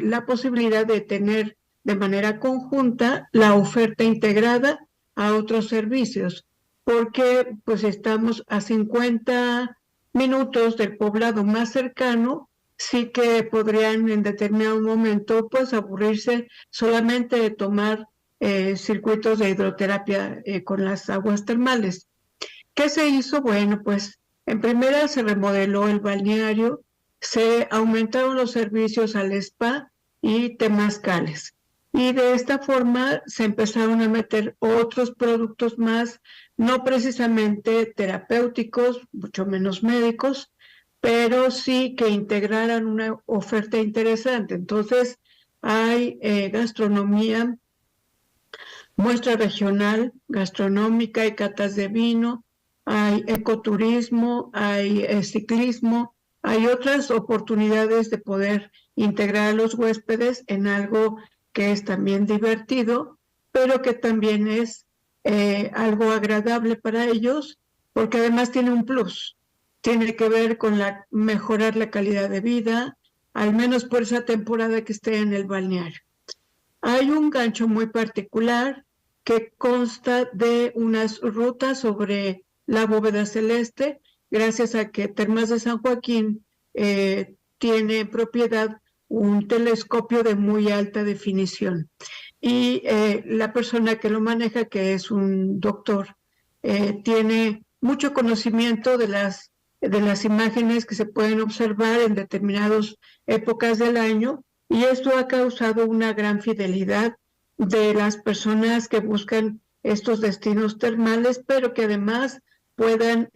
la posibilidad de tener de manera conjunta la oferta integrada a otros servicios, porque pues estamos a 50 minutos del poblado más cercano, sí que podrían en determinado momento pues aburrirse solamente de tomar circuitos de hidroterapia con las aguas termales. ¿Qué se hizo? Bueno, pues en primera se remodeló el balneario, se aumentaron los servicios al spa y temazcales. Y de esta forma se empezaron a meter otros productos más, no precisamente terapéuticos, mucho menos médicos, pero sí que integraran una oferta interesante. Entonces, hay gastronomía, muestra regional, gastronómica, hay catas de vino, hay ecoturismo, hay ciclismo, hay otras oportunidades de poder integrar a los huéspedes en algo que es también divertido, pero que también es algo agradable para ellos, porque además tiene un plus, tiene que ver con mejorar la calidad de vida, al menos por esa temporada que esté en el balneario. Hay un gancho muy particular que consta de unas rutas sobre la bóveda celeste, gracias a que Termas de San Joaquín tiene propiedad un telescopio de muy alta definición. Y la persona que lo maneja, que es un doctor, tiene mucho conocimiento de las imágenes que se pueden observar en determinadas épocas del año, y esto ha causado una gran fidelidad de las personas que buscan estos destinos termales, pero que además puedan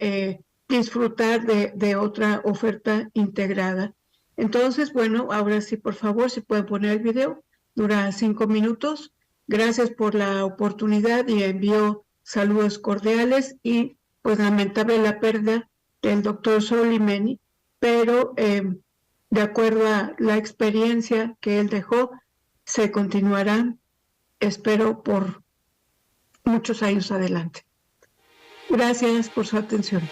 disfrutar de otra oferta integrada. Entonces, bueno, ahora sí, por favor, si pueden poner el video, dura 5 minutos. Gracias por la oportunidad y envío saludos cordiales y pues lamentable la pérdida del doctor Solimeni, pero de acuerdo a la experiencia que él dejó, se continuará, espero, por muchos años adelante. Gracias por su atención.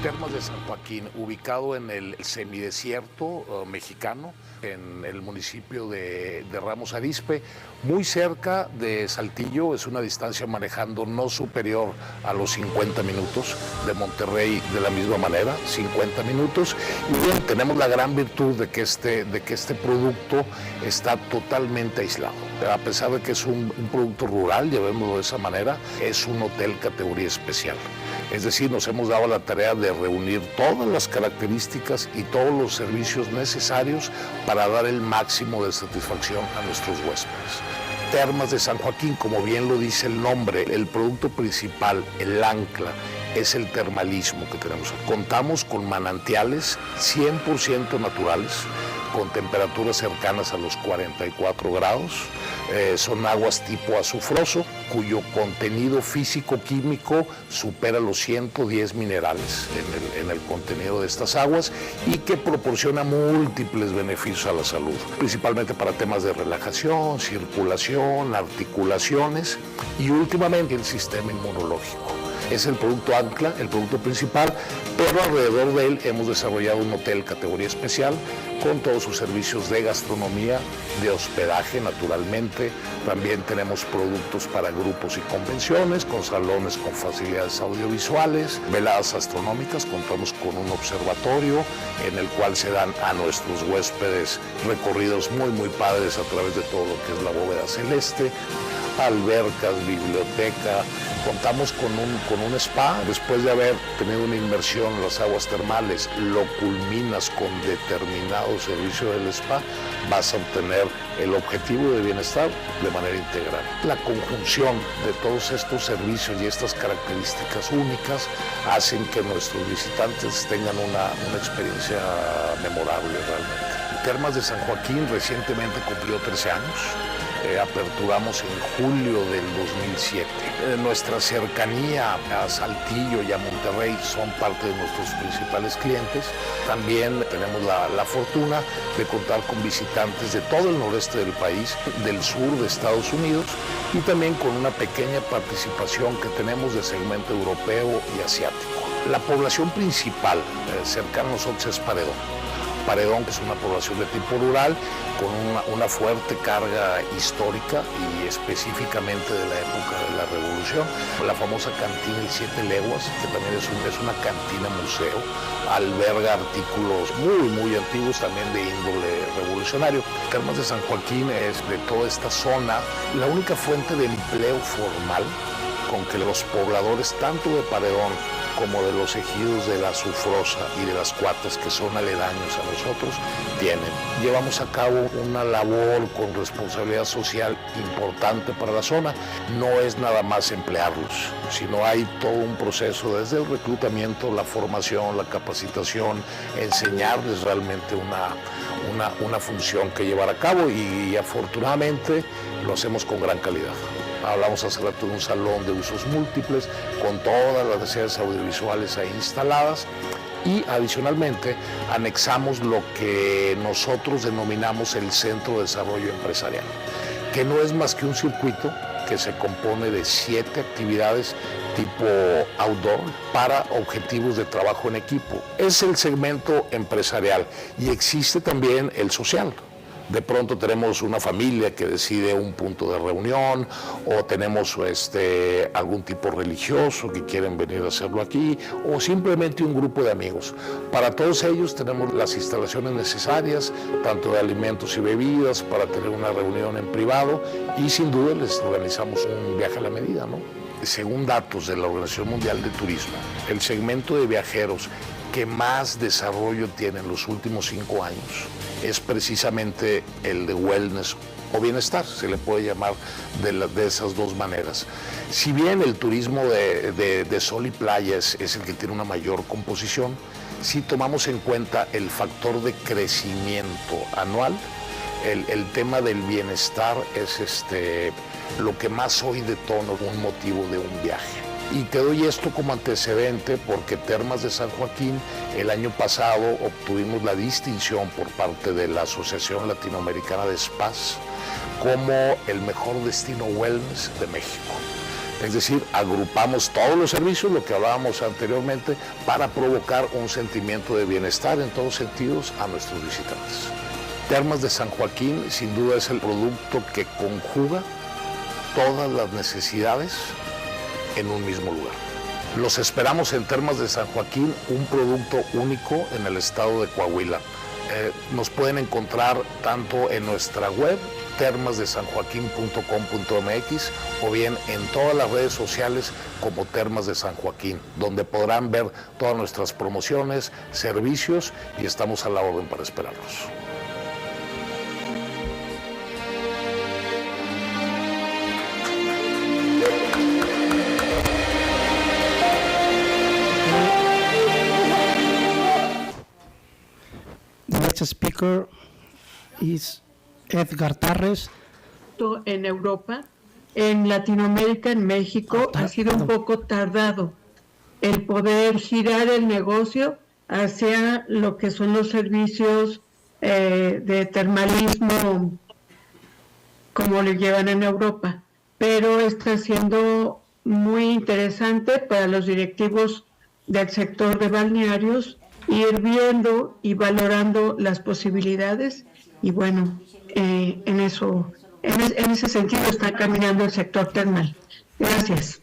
Termas de San Joaquín, ubicado en el semidesierto mexicano, en el municipio de Ramos Arizpe, muy cerca de Saltillo, es una distancia manejando no superior a los 50 minutos, de Monterrey de la misma manera, 50 minutos. Y bien, tenemos la gran virtud de que este producto está totalmente aislado. A pesar de que es un producto rural, llevémoslo de esa manera, es un hotel categoría especial. Es decir, nos hemos dado la tarea de reunir todas las características y todos los servicios necesarios para dar el máximo de satisfacción a nuestros huéspedes. Termas de San Joaquín, como bien lo dice el nombre, el producto principal, el ancla, es el termalismo que tenemos. Contamos con manantiales 100% naturales, con temperaturas cercanas a los 44 grados. Son aguas tipo azufroso, cuyo contenido físico-químico supera los 110 minerales en el contenido de estas aguas y que proporciona múltiples beneficios a la salud, principalmente para temas de relajación, circulación, articulaciones y últimamente el sistema inmunológico. Es el producto ancla, el producto principal, pero alrededor de él hemos desarrollado un hotel categoría especial con todos sus servicios de gastronomía, de hospedaje naturalmente. También tenemos productos para grupos y convenciones, con salones con facilidades audiovisuales, veladas astronómicas, contamos con un observatorio en el cual se dan a nuestros huéspedes recorridos muy padres a través de todo lo que es la bóveda celeste, albercas, biblioteca. Contamos con un spa. Después de haber tenido una inmersión en las aguas termales, lo culminas con determinado servicio del spa, vas a obtener el objetivo de bienestar de manera integral. La conjunción de todos estos servicios y estas características únicas hacen que nuestros visitantes tengan una experiencia memorable realmente. Termas de San Joaquín recientemente cumplió 13 años. Aperturamos en julio del 2007. Nuestra cercanía a Saltillo y a Monterrey son parte de nuestros principales clientes. También tenemos la fortuna de contar con visitantes de todo el noreste del país, del sur de Estados Unidos, y también con una pequeña participación que tenemos de segmento europeo y asiático. La población principal cercana a nosotros es Paredón, que es una población de tipo rural, con una fuerte carga histórica y específicamente de la época de la Revolución. La famosa cantina El Siete Leguas, que también es una cantina museo, alberga artículos muy antiguos también de índole revolucionario. Termas de San Joaquín es de toda esta zona la única fuente de empleo formal con que los pobladores tanto de Paredón como de los ejidos de la Sufrosa y de las Cuatas, que son aledaños a nosotros, tienen. Llevamos a cabo una labor con responsabilidad social importante para la zona. No es nada más emplearlos, sino hay todo un proceso desde el reclutamiento, la formación, la capacitación, enseñarles realmente una función que llevar a cabo, y afortunadamente lo hacemos con gran calidad. Hablamos hace rato de un salón de usos múltiples con todas las necesidades audiovisuales ahí instaladas, y adicionalmente anexamos lo que nosotros denominamos el Centro de Desarrollo Empresarial, que no es más que un circuito que se compone de 7 actividades tipo outdoor para objetivos de trabajo en equipo. Es el segmento empresarial, y existe también el social. De pronto tenemos una familia que decide un punto de reunión, o tenemos algún tipo religioso que quieren venir a hacerlo aquí, o simplemente un grupo de amigos. Para todos ellos tenemos las instalaciones necesarias, tanto de alimentos y bebidas, para tener una reunión en privado, y sin duda les organizamos un viaje a la medida, ¿no? Según datos de la Organización Mundial de Turismo, el segmento de viajeros que más desarrollo tiene en los últimos 5 años es precisamente el de wellness o bienestar, se le puede llamar de esas dos maneras. Si bien el turismo de sol y playa es el que tiene una mayor composición, si tomamos en cuenta el factor de crecimiento anual, el tema del bienestar es lo que más hoy detona un motivo de un viaje. Y te doy esto como antecedente porque Termas de San Joaquín el año pasado obtuvimos la distinción por parte de la Asociación Latinoamericana de Spas como el mejor destino wellness de México. Es decir, agrupamos todos los servicios, lo que hablábamos anteriormente, para provocar un sentimiento de bienestar en todos sentidos a nuestros visitantes. Termas de San Joaquín sin duda es el producto que conjuga todas las necesidades en un mismo lugar. Los esperamos en Termas de San Joaquín, un producto único en el estado de Coahuila. Nos pueden encontrar tanto en nuestra web, termasdesanjoaquin.com.mx, o bien en todas las redes sociales como Termas de San Joaquín, donde podrán ver todas nuestras promociones, servicios, y estamos a la orden para esperarlos. The next speaker is Edgar Tarres. En Europa, en Latinoamérica, en México, ha sido un poco tardado el poder girar el negocio hacia lo que son los servicios de termalismo como le llevan en Europa, pero está siendo muy interesante para los directivos del sector de balnearios ir viendo y valorando las posibilidades y bueno, en ese sentido está caminando el sector termal. Gracias.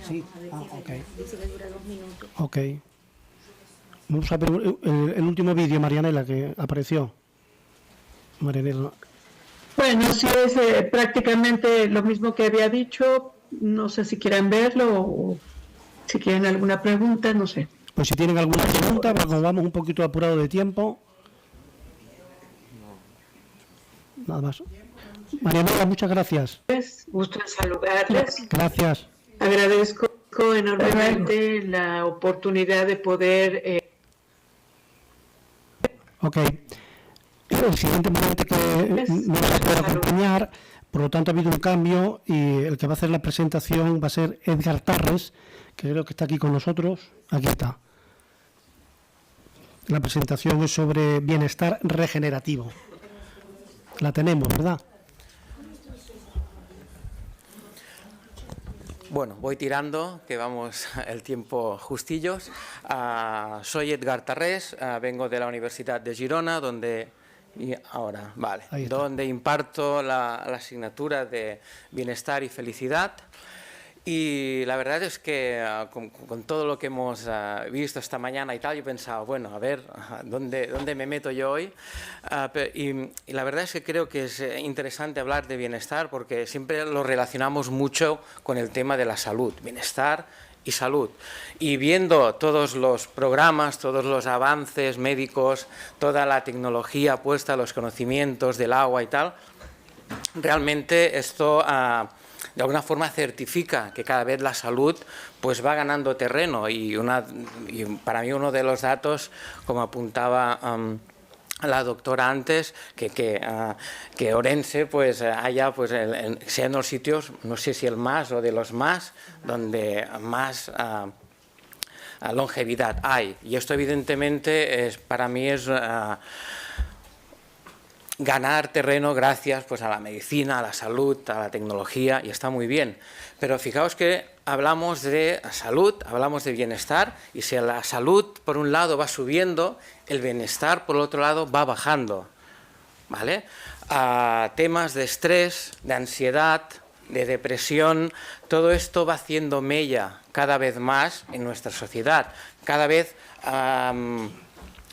Sí, ok. Ok. Vamos a ver el último vídeo, Marianela, que apareció. Marianela. Bueno, sí es prácticamente lo mismo que había dicho. No sé si quieren verlo o si quieren alguna pregunta, no sé. Pues si tienen alguna pregunta, porque como vamos un poquito apurado de tiempo. Nada más. Marianela, muchas gracias. Gusto en saludarles. Gracias. Agradezco enormemente la oportunidad de poder... Ok. El siguiente momento que no se puede acompañar, por lo tanto ha habido un cambio y el que va a hacer la presentación va a ser Edgar Tarres, que creo que está aquí con nosotros. Aquí está. La presentación es sobre bienestar regenerativo. La tenemos, ¿verdad? Bueno, voy tirando, que vamos el tiempo justillos. Soy Edgar Tarrés, vengo de la Universidad de Girona, donde imparto la asignatura de bienestar y felicidad. Y la verdad es que con todo lo que hemos visto esta mañana y tal, yo pensaba, bueno, a ver, ¿dónde me meto yo hoy? Y la verdad es que creo que es interesante hablar de bienestar porque siempre lo relacionamos mucho con el tema de la salud, bienestar y salud. Y viendo todos los programas, todos los avances médicos, toda la tecnología puesta, los conocimientos del agua y tal, realmente esto... de alguna forma certifica que cada vez la salud pues va ganando terreno y para mí uno de los datos, como apuntaba la doctora antes, que Ourense pues haya pues sea en los sitios, no sé si el más o de los más, donde más longevidad hay. Y esto evidentemente para mí es ganar terreno gracias pues a la medicina, a la salud, a la tecnología, y está muy bien. Pero fijaos que hablamos de salud, hablamos de bienestar, y si la salud por un lado va subiendo, el bienestar por el otro lado va bajando, ¿vale? Temas de estrés, de ansiedad, de depresión, todo esto va haciendo mella cada vez más en nuestra sociedad. Cada vez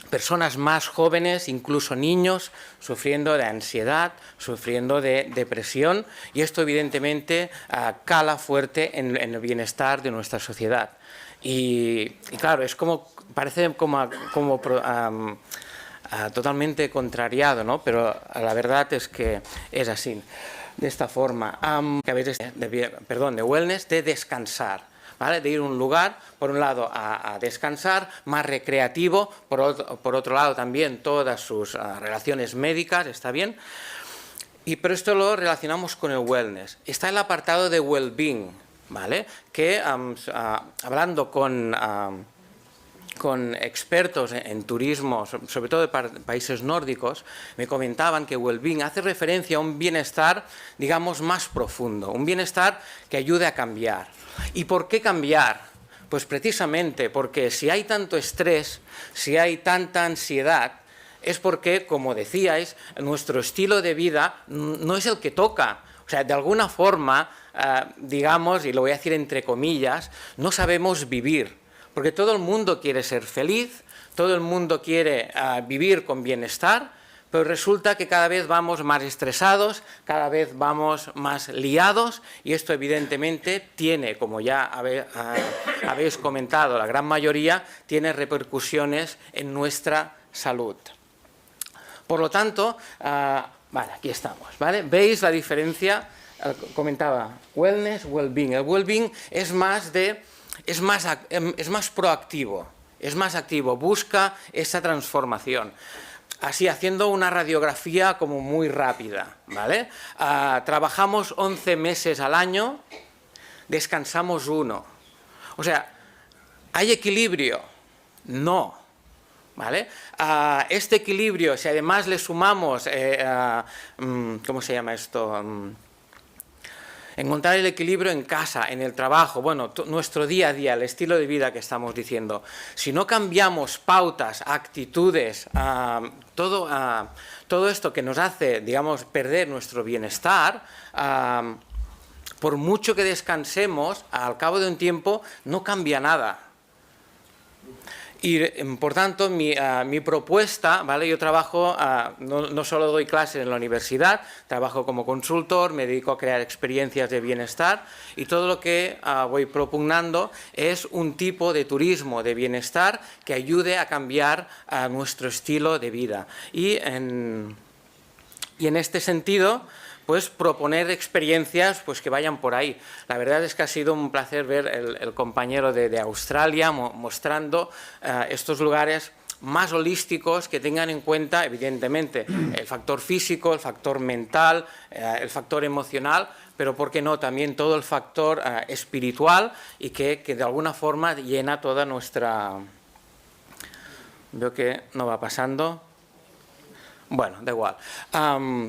personas más jóvenes, incluso niños, sufriendo de ansiedad, sufriendo de depresión, y esto evidentemente cala fuerte en el bienestar de nuestra sociedad. Y claro, es parece totalmente contrariado, ¿no? Pero la verdad es que es así, de esta forma. De wellness, de descansar. ¿Vale? De ir a un lugar, por un lado a descansar, más recreativo, por otro lado también todas sus relaciones médicas, está bien, pero esto lo relacionamos con el wellness. Está el apartado de well-being, ¿vale? Que hablando con expertos en turismo, sobre todo de países nórdicos, me comentaban que well-being hace referencia a un bienestar, digamos, más profundo, un bienestar que ayude a cambiar. ¿Y por qué cambiar? Pues precisamente porque si hay tanto estrés, si hay tanta ansiedad, es porque, como decíais, nuestro estilo de vida no es el que toca. O sea, de alguna forma, digamos, y lo voy a decir entre comillas, no sabemos vivir. Porque todo el mundo quiere ser feliz, todo el mundo quiere vivir con bienestar, pero resulta que cada vez vamos más estresados, cada vez vamos más liados, y esto evidentemente tiene, como ya habéis comentado, la gran mayoría, tiene repercusiones en nuestra salud. Por lo tanto, vale, aquí estamos, ¿vale? ¿Veis la diferencia? Comentaba wellness, well-being. El well-being es más proactivo, es más activo, busca esa transformación. Así, haciendo una radiografía como muy rápida, ¿vale? Trabajamos 11 meses al año, descansamos 1. O sea, ¿hay equilibrio? No, ¿vale? Este equilibrio, si además le sumamos, ¿cómo se llama esto? encontrar el equilibrio en casa, en el trabajo, bueno, nuestro día a día, el estilo de vida que estamos diciendo. Si no cambiamos pautas, actitudes, todo esto que nos hace, digamos, perder nuestro bienestar, por mucho que descansemos, al cabo de un tiempo no cambia nada. Y por tanto, mi propuesta, ¿vale? Yo trabajo, no solo doy clases en la universidad, trabajo como consultor, me dedico a crear experiencias de bienestar y todo lo que voy propugnando es un tipo de turismo de bienestar que ayude a cambiar nuestro estilo de vida. Y en este sentido, pues proponer experiencias pues que vayan por ahí. La verdad es que ha sido un placer ver el compañero de Australia mostrando estos lugares más holísticos que tengan en cuenta, evidentemente, el factor físico, el factor mental, el factor emocional, pero ¿por qué no? También todo el factor espiritual y que de alguna forma llena toda nuestra... Veo que no va pasando... Bueno, da igual.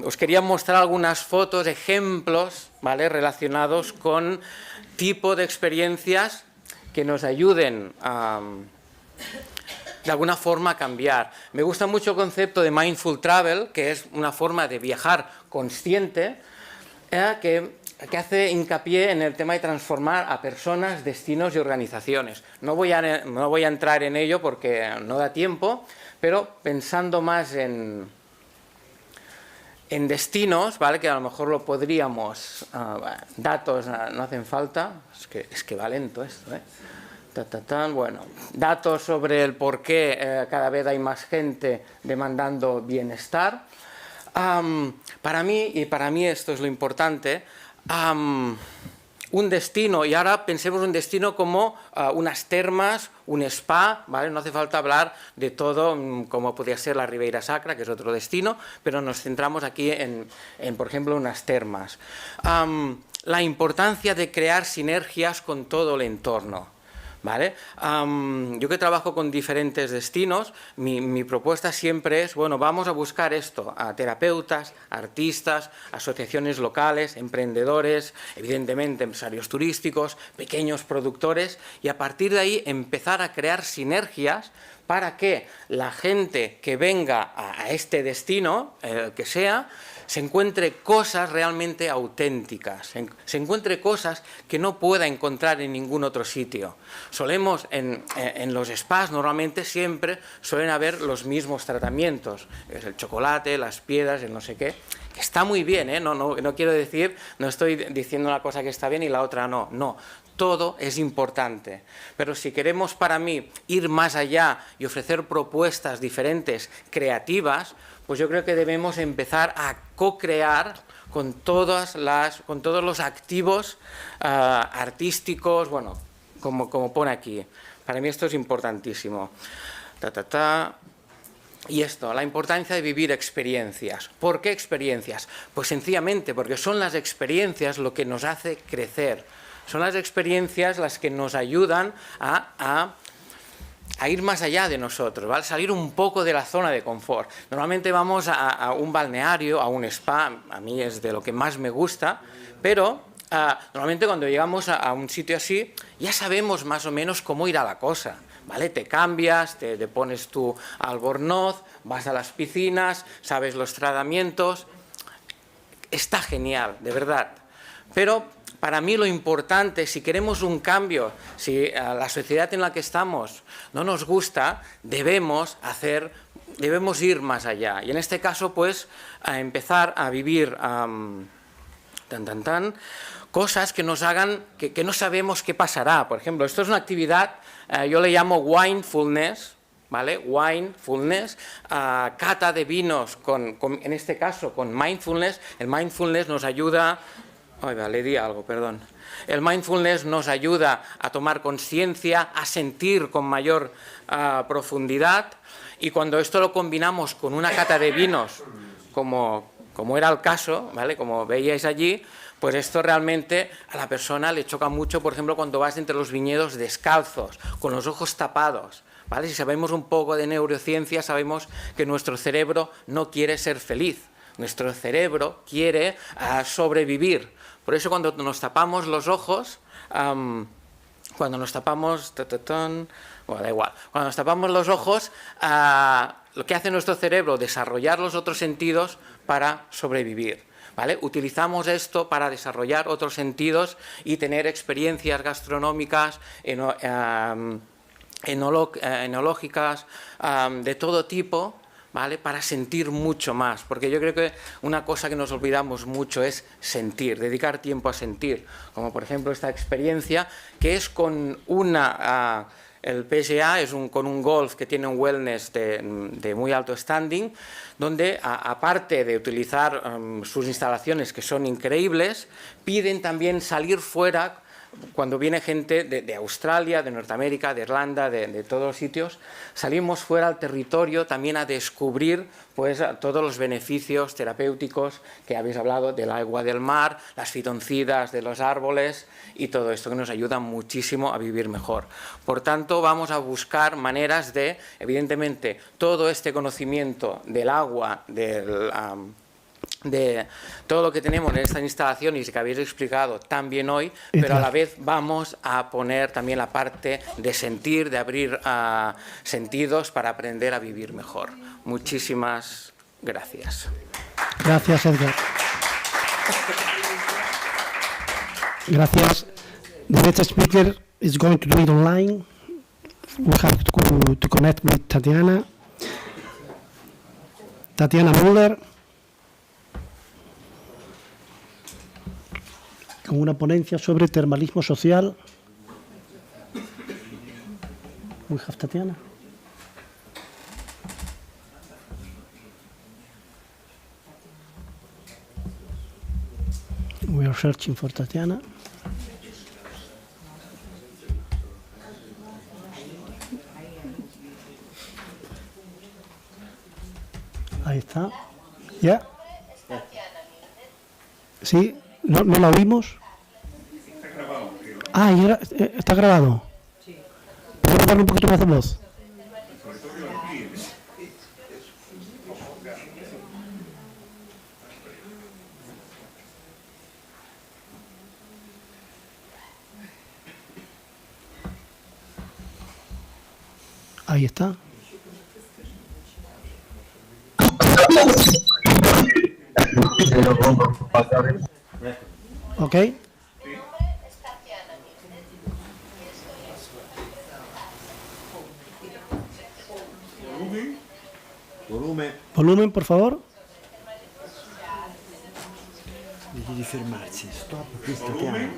Os quería mostrar algunas fotos, ejemplos, ¿vale? Relacionados con tipo de experiencias que nos ayuden de alguna forma a cambiar. Me gusta mucho el concepto de mindful travel, que es una forma de viajar consciente, que hace hincapié en el tema de transformar a personas, destinos y organizaciones. No voy a entrar en ello porque no da tiempo, pero pensando más en destinos, ¿vale? Que a lo mejor lo podríamos... datos no hacen falta, es que va lento esto, ¿eh? Bueno, datos sobre el por qué cada vez hay más gente demandando bienestar. Para mí esto es lo importante, un destino, y ahora pensemos un destino como unas termas, un spa, ¿vale? No hace falta hablar de todo como podría ser la Ribeira Sacra, que es otro destino, pero nos centramos aquí en por ejemplo, unas termas. La importancia de crear sinergias con todo el entorno, ¿vale? Yo que trabajo con diferentes destinos, mi propuesta siempre es, bueno, vamos a buscar esto, a terapeutas, artistas, asociaciones locales, emprendedores, evidentemente empresarios turísticos, pequeños productores, y a partir de ahí empezar a crear sinergias para que la gente que venga a este destino, que sea, se encuentre cosas realmente auténticas, se encuentre cosas que no pueda encontrar en ningún otro sitio. Solemos, en los spas, normalmente siempre suelen haber los mismos tratamientos, es el chocolate, las piedras, el no sé qué, que está muy bien, ¿eh? No quiero decir, no estoy diciendo una cosa que está bien y la otra no, no. Todo es importante, pero si queremos, para mí, ir más allá y ofrecer propuestas diferentes, creativas, pues yo creo que debemos empezar a co-crear con todos los activos artísticos, bueno, como pone aquí. Para mí esto es importantísimo. Y esto, la importancia de vivir experiencias. ¿Por qué experiencias? Pues sencillamente porque son las experiencias lo que nos hace crecer. Son las experiencias las que nos ayudan a ir más allá de nosotros, ¿vale? Salir un poco de la zona de confort. Normalmente vamos a un balneario, a un spa, a mí es de lo que más me gusta, pero normalmente cuando llegamos a un sitio así ya sabemos más o menos cómo irá la cosa, ¿vale? Te cambias, te pones tu albornoz, vas a las piscinas, sabes los tratamientos. Está genial, de verdad. Pero para mí lo importante, si queremos un cambio, si la sociedad en la que estamos no nos gusta, debemos ir más allá. Y en este caso, pues, a empezar a vivir cosas que nos hagan, que no sabemos qué pasará. Por ejemplo, esto es una actividad, yo le llamo winefulness, ¿vale? Winefulness, cata de vinos, en este caso con mindfulness. El mindfulness nos ayuda... Oiga, le di algo, perdón. El mindfulness nos ayuda a tomar conciencia, a sentir con mayor profundidad, y cuando esto lo combinamos con una cata de vinos, como era el caso, ¿vale? Como veíais allí, pues esto realmente a la persona le choca mucho, por ejemplo, cuando vas entre los viñedos descalzos, con los ojos tapados, ¿vale? Si sabemos un poco de neurociencia, sabemos que nuestro cerebro no quiere ser feliz. Nuestro cerebro quiere sobrevivir. Por eso cuando nos tapamos los ojos, cuando nos tapamos... Bueno, da igual. Cuando nos tapamos los ojos, lo que hace nuestro cerebro es desarrollar los otros sentidos para sobrevivir. ¿Vale? Utilizamos esto para desarrollar otros sentidos y tener experiencias gastronómicas, enológicas, de todo tipo, ¿vale? Para sentir mucho más, porque yo creo que una cosa que nos olvidamos mucho es sentir, dedicar tiempo a sentir, como por ejemplo esta experiencia que es con el PGA es con un golf que tiene un wellness de muy alto standing, donde aparte de utilizar sus instalaciones que son increíbles, piden también salir fuera. Cuando viene gente de Australia, de Norteamérica, de Irlanda, de todos los sitios, salimos fuera al territorio también a descubrir pues, todos los beneficios terapéuticos que habéis hablado del agua del mar, las fitoncidas de los árboles y todo esto que nos ayuda muchísimo a vivir mejor. Por tanto, vamos a buscar maneras de, evidentemente, todo este conocimiento del agua, de todo lo que tenemos en estas instalaciones y que habéis explicado tan bien hoy, pero a la vez vamos a poner también la parte de sentir, de abrir sentidos para aprender a vivir mejor. Muchísimas gracias. Gracias, Edgar. Gracias. The next speaker is going to do it online. We have to connect with Tatiana. Tatiana Müller, con una ponencia sobre termalismo social. We have Tatiana. We are searching for Tatiana. Ahí está. ¿Ya? Sí, no la oímos. Ah, está grabado. ¿Puedo darle un poquito más de voz? Ahí está. Ok. Volumen, por favor. Devi fermarsi. Stop, questa piano.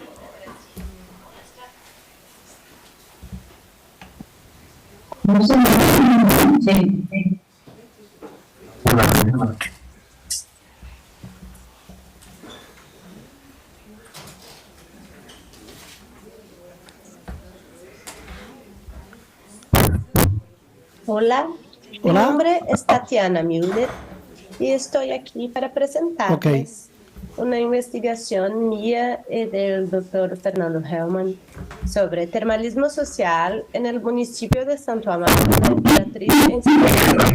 Hola, mi nombre es Tatiana Müller y estoy aquí para presentarles una investigación mía y del doctor Fernando Hellman sobre termalismo social en el municipio de Santo Amaro, Imperatriz en Santa Catarina.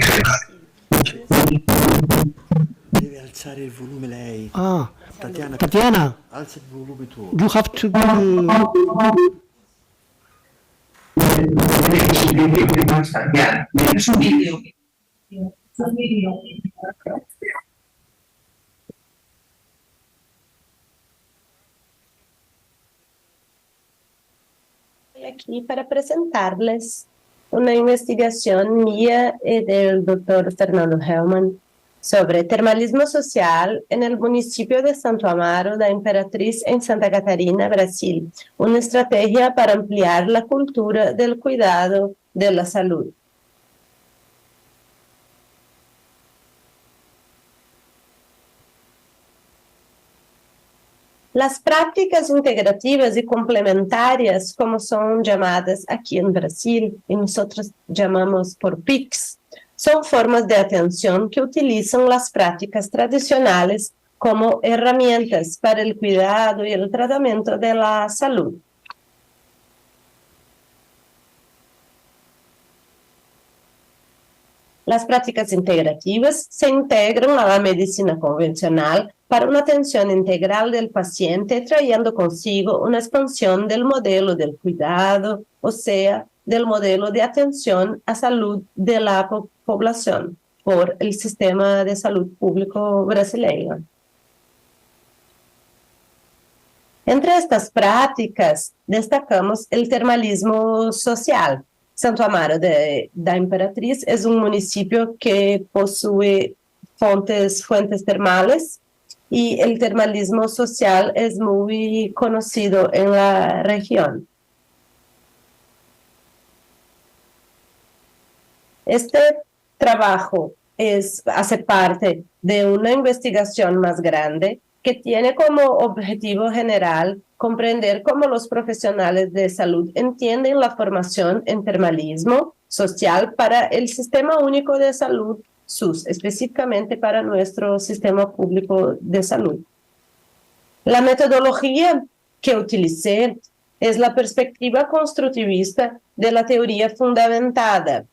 Deve alzare il volume lei. Ah, Tatiana. Alza il volume tu. You have to Estoy aquí para presentarles una investigación mía y del doctor Fernando Hellman sobre termalismo social en el municipio de Santo Amaro da Imperatriz en Santa Catarina, Brasil, una estrategia para ampliar la cultura del cuidado de la salud. Las prácticas integrativas y complementarias, como son llamadas aquí en Brasil, y nosotros llamamos por PICs, son formas de atención que utilizan las prácticas tradicionales como herramientas para el cuidado y el tratamiento de la salud. Las prácticas integrativas se integran a la medicina convencional para una atención integral del paciente, trayendo consigo una expansión del modelo del cuidado, o sea, del modelo de atención a salud de la población por el sistema de salud público brasileño. Entre estas práticas, destacamos el termalismo social. Santo Amaro da Imperatriz es un municipio que posee fuentes termales y el termalismo social es muy conocido en la región. Este trabajo hace parte de una investigación más grande que tiene como objetivo general comprender cómo los profesionales de salud entienden la formación en termalismo social para el Sistema Único de Salud, SUS, específicamente para nuestro sistema público de salud. La metodología que utilicé es la perspectiva constructivista de la teoría fundamentada,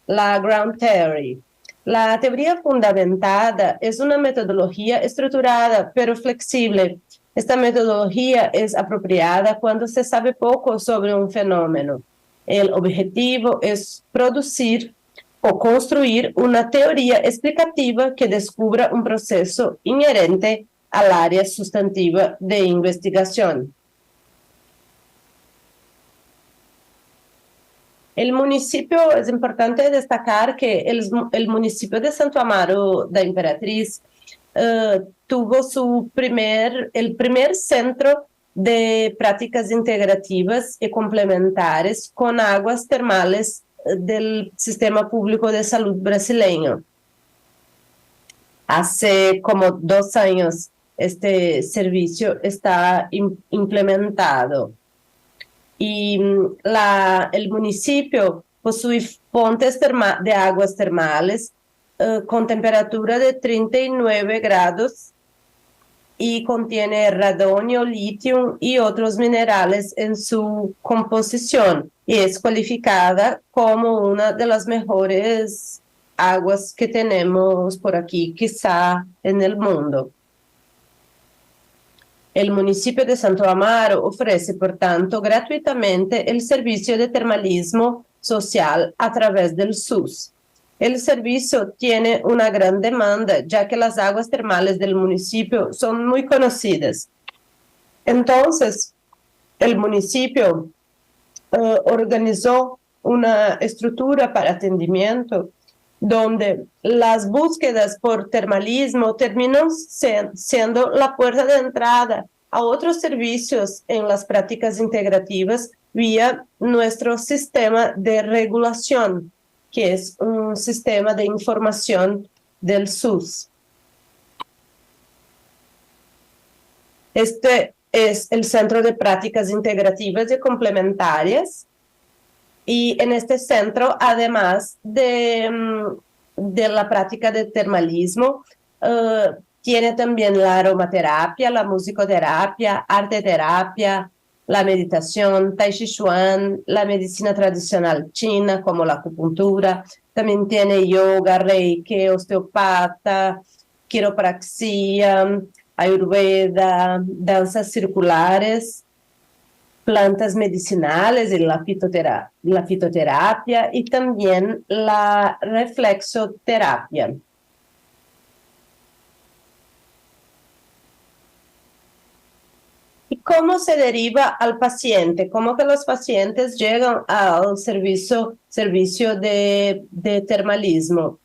la Ground Theory. La teoría fundamentada es una metodología estructurada pero flexible. Esta metodología es apropiada cuando se sabe poco sobre un fenómeno. El objetivo es producir o construir una teoría explicativa que descubra un proceso inherente al área sustantiva de investigación. El municipio, es importante destacar que el municipio de Santo Amaro da Imperatriz tuvo el primer centro de prácticas integrativas y complementares con aguas termales del Sistema Público de Salud brasileño. Hace como 2 años este servicio está implementado. Y el municipio posee fuentes de aguas termales con temperatura de 39 grados y contiene radonio, litio y otros minerales en su composición y es calificada como una de las mejores aguas que tenemos por aquí, quizá en el mundo. El municipio de Santo Amaro ofrece, por tanto, gratuitamente el servicio de termalismo social a través del SUS. El servicio tiene una gran demanda, ya que las aguas termales del municipio son muy conocidas. Entonces, el municipio organizó una estructura para atendimiento donde las búsquedas por termalismo terminan siendo la puerta de entrada a otros servicios en las prácticas integrativas vía nuestro sistema de regulación, que es un sistema de información del SUS. Este es el Centro de Prácticas Integrativas y Complementarias. Y en este centro, además de la práctica de termalismo, tiene también la aromaterapia, la musicoterapia, arteterapia, la meditación, tai chi chuan, la medicina tradicional china como la acupuntura. También tiene yoga, reiki, osteopata, quiropraxia, ayurveda, danzas circulares, plantas medicinales y la fitoterapia y también la reflexoterapia. ¿Y cómo se deriva al paciente? ¿Cómo que los pacientes llegan al servicio de termalismo?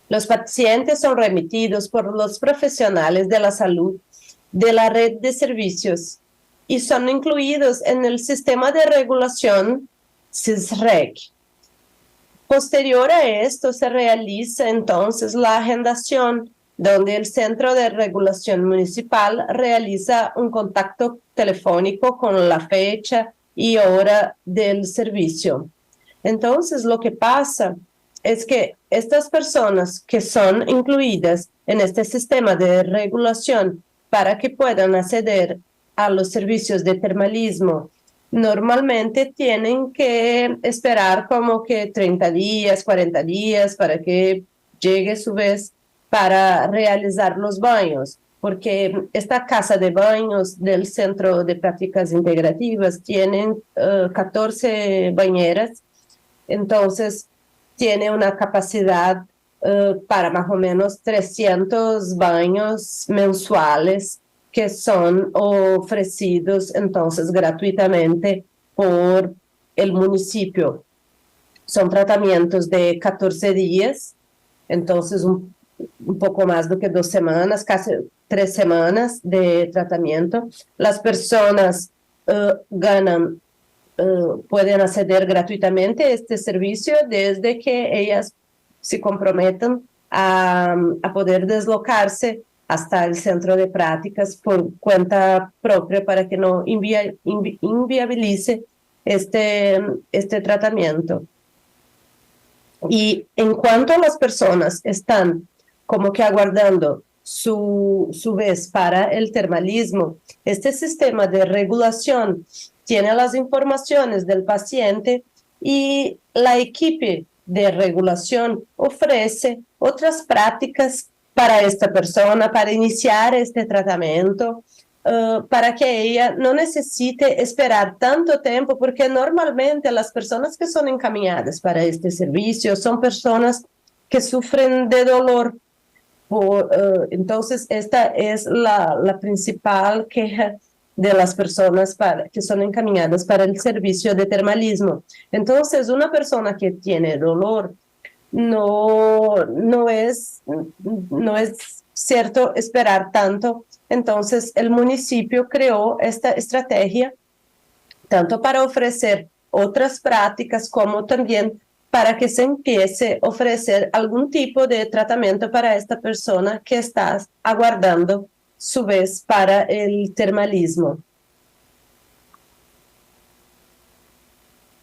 Los pacientes son remitidos por los profesionales de la salud de la red de servicios y son incluidos en el sistema de regulación SISREG. Posterior a esto se realiza entonces la agendación, donde el Centro de Regulación Municipal realiza un contacto telefónico con la fecha y hora del servicio. Entonces, lo que pasa es que estas personas que son incluidas en este sistema de regulación para que puedan acceder a los servicios de termalismo normalmente tienen que esperar como que 30 días, 40 días para que llegue su vez para realizar los baños, porque esta casa de baños del Centro de Prácticas Integrativas tienen 14 bañeras, entonces tiene una capacidad para más o menos 300 baños mensuales que son ofrecidos entonces gratuitamente por el municipio. Son tratamientos de 14 días, entonces un poco más do que 2 semanas, casi 3 semanas de tratamiento. Las personas ganan, pueden acceder gratuitamente a este servicio desde que ellas se comprometan a poder deslocarse hasta el centro de prácticas por cuenta propia para que no inviabilice este tratamiento. Y en cuanto a las personas están como que aguardando su vez para el termalismo, este sistema de regulación tiene las informaciones del paciente y la equipe de regulación ofrece otras prácticas para esta persona, para iniciar este tratamiento, para que ella no necesite esperar tanto tiempo, porque normalmente las personas que son encaminadas para este servicio son personas que sufren de dolor. Entonces, esta es la principal queja de las personas que son encaminadas para el servicio de termalismo. Entonces, una persona que tiene dolor no es cierto esperar tanto. Entonces, el municipio creó esta estrategia tanto para ofrecer otras prácticas como también para que se empiece a ofrecer algún tipo de tratamiento para esta persona que está aguardando su vez para el termalismo.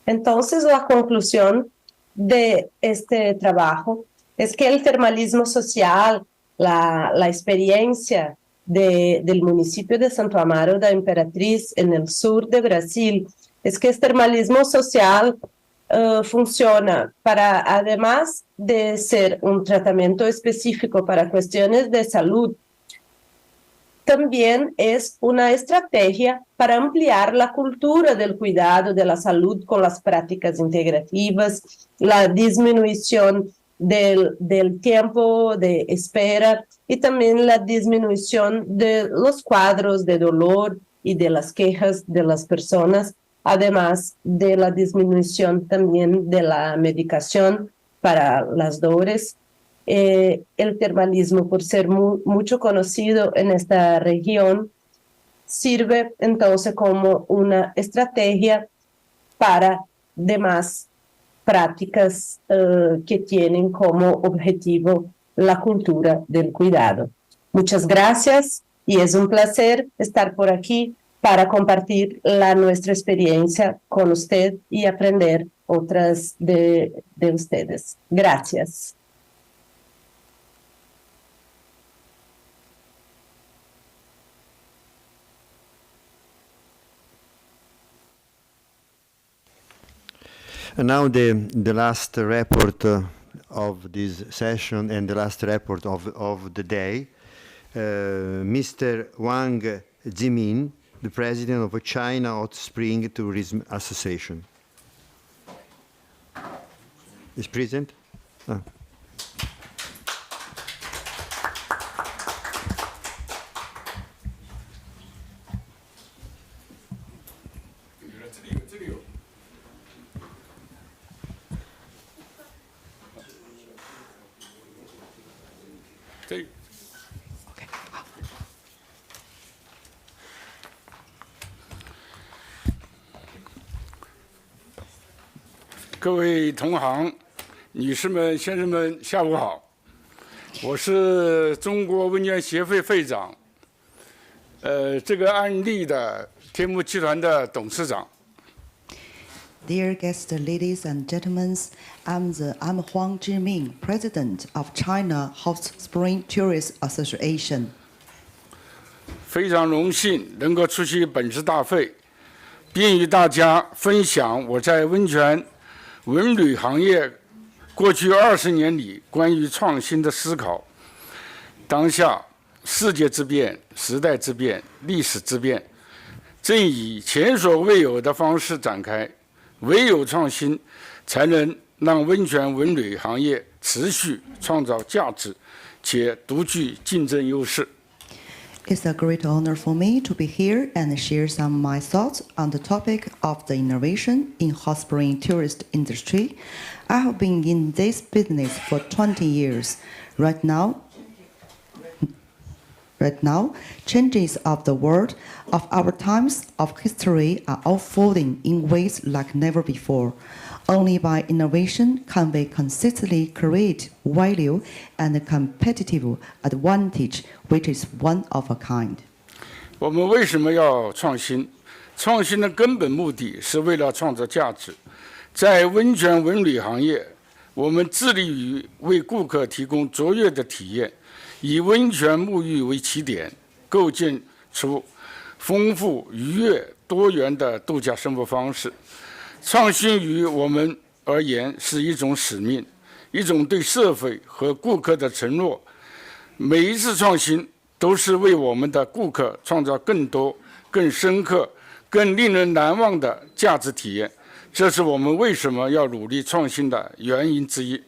Entonces, la conclusión de este trabajo es que el termalismo social, la experiencia del municipio de Santo Amaro da Imperatriz en el sur de Brasil, es que el termalismo social funciona para, además de ser un tratamiento específico para cuestiones de salud, también es una estrategia para ampliar la cultura del cuidado de la salud con las prácticas integrativas, la disminución del tiempo de espera y también la disminución de los cuadros de dolor y de las quejas de las personas, además de la disminución también de la medicación para las dolores. El termalismo, por ser mucho conocido en esta región, sirve entonces como una estrategia para demás prácticas que tienen como objetivo la cultura del cuidado. Muchas gracias y es un placer estar por aquí para compartir nuestra experiencia con usted y aprender otras de ustedes. Gracias. And now the last report of this session and the last report of the day. Mr. Wang Jimin, the president of China Hot Spring Tourism Association. Is present? Ah. Okay. 各位同行、女士们、先生们，下午好！我是中国温泉协会会长，这个案例的天目集团的董事长。 Dear guests, ladies and gentlemen, I'm Huang Zhiming, President of China Hot Spring Tourist Association. 非常荣幸能够出席本次大会，便与大家分享我在温泉文旅行业过去20年里关于创新的思考。当下世界之变、时代之变、历史之变，正以前所未有的方式展开。唯有创新，才能让温泉文旅行业持续创造价值，且独具竞争优势。It's a great honor for me to be here and share some of my thoughts on the topic of the innovation in hot spring tourist industry. I have been in this business for 20 years. Right now, changes of the world, of our times of history are unfolding in ways like never before. Only by innovation can we consistently create value and competitive advantage, which is one of a kind. 我们为什么要创新？创新的根本目的是为了创造价值。在温泉文旅行业，我们致力于为顾客提供卓越的体验，以温泉沐浴为起点，构建出丰富、愉悦、多元的度假生活方式。创新于我们而言是一种使命，一种对社会和顾客的承诺。每一次创新都是为我们的顾客创造更多、更深刻、更令人难忘的价值体验。这是我们为什么要努力创新的原因之一。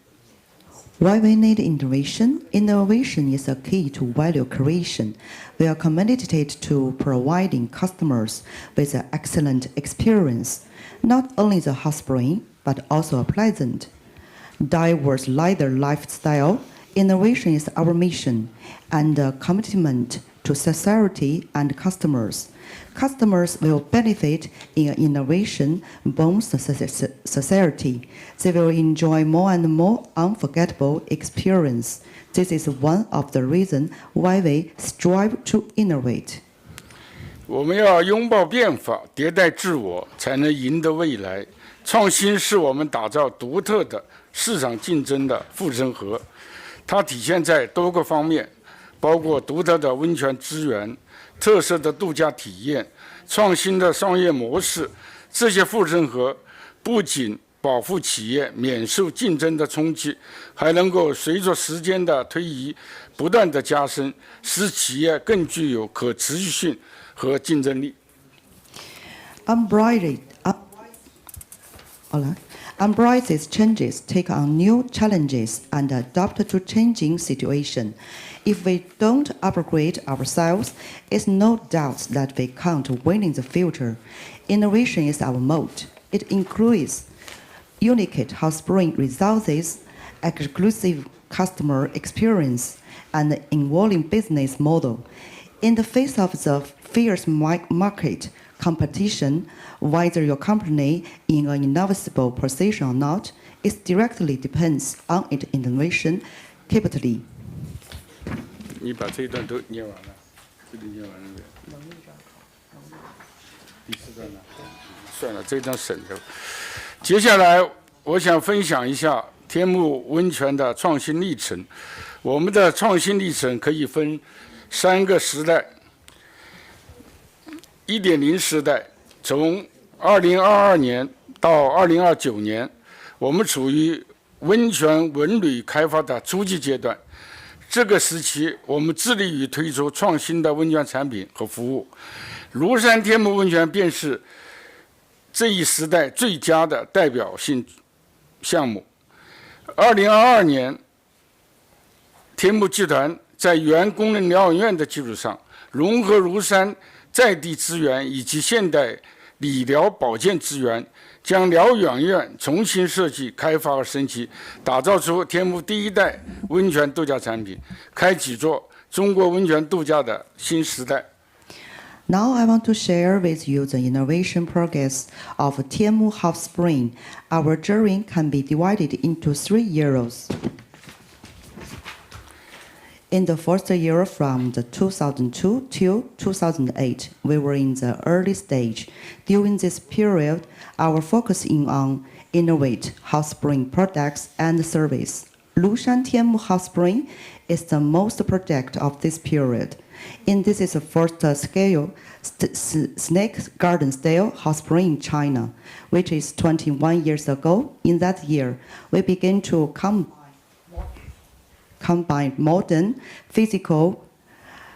Why we need innovation? Innovation is a key to value creation. We are committed to providing customers with an excellent experience, not only the hot spring, but also a pleasant, diverse leisure lifestyle. Innovation is our mission and a commitment to society and customers. Customers will benefit in innovation both society. They will enjoy more and more unforgettable experience. This is one of the reasons why we strive to innovate. 我们要拥抱变化，迭代自我，才能赢得未来。创新是我们打造独特的市场竞争的护城河，它体现在多个方面，包括独特的温泉资源、特色的度假体验、创新的商业模式。这些护城河不仅保护企业免受竞争的冲击，还能够随着时间的推移不断的加深，使企业更具有可持续性和竞争力。Embrace these changes, take on new challenges, and adapt to changing situation. If we don't upgrade ourselves, it's no doubt that we can't win in the future. Innovation is our mode. It includes unique hot spring resources, exclusive customer experience, and evolving business model. In the face of the fierce market competition, whether your company in an inevitable position or not, it directly depends on its innovation capability. 你把这一段都念完了，这里念完了没？第4段呢？算了，这一段省着。接下来，我想分享一下天目温泉的创新历程。我们的创新历程可以分3个时代。1.0 时代，从2022年到2029年，我们处于温泉文旅开发的初级阶段。这个时期，我们致力于推出创新的温泉产品和服务。庐山天目温泉便是这一时代最佳的代表性项目。2022年，天目集团在原功能疗养院的基础上，融合庐山在地资源以及现代理疗保健资源，将疗养院重新设计、开发和升级，打造出天目第1代温泉度假产品，开启着中国温泉度假的新时代。Now I want to share with you the innovation progress of Tianmu Hot Spring. Our journey can be divided into 3 years. In the first year from the 2002 till 2008, we were in the early stage. During this period, our focus is on innovate hot spring products and service. Lushan Tianmu Hot Spring is the most project of this period. And this is the first scale snake garden style hot spring in China, which is 21 years ago. In that year, we began to combine modern physical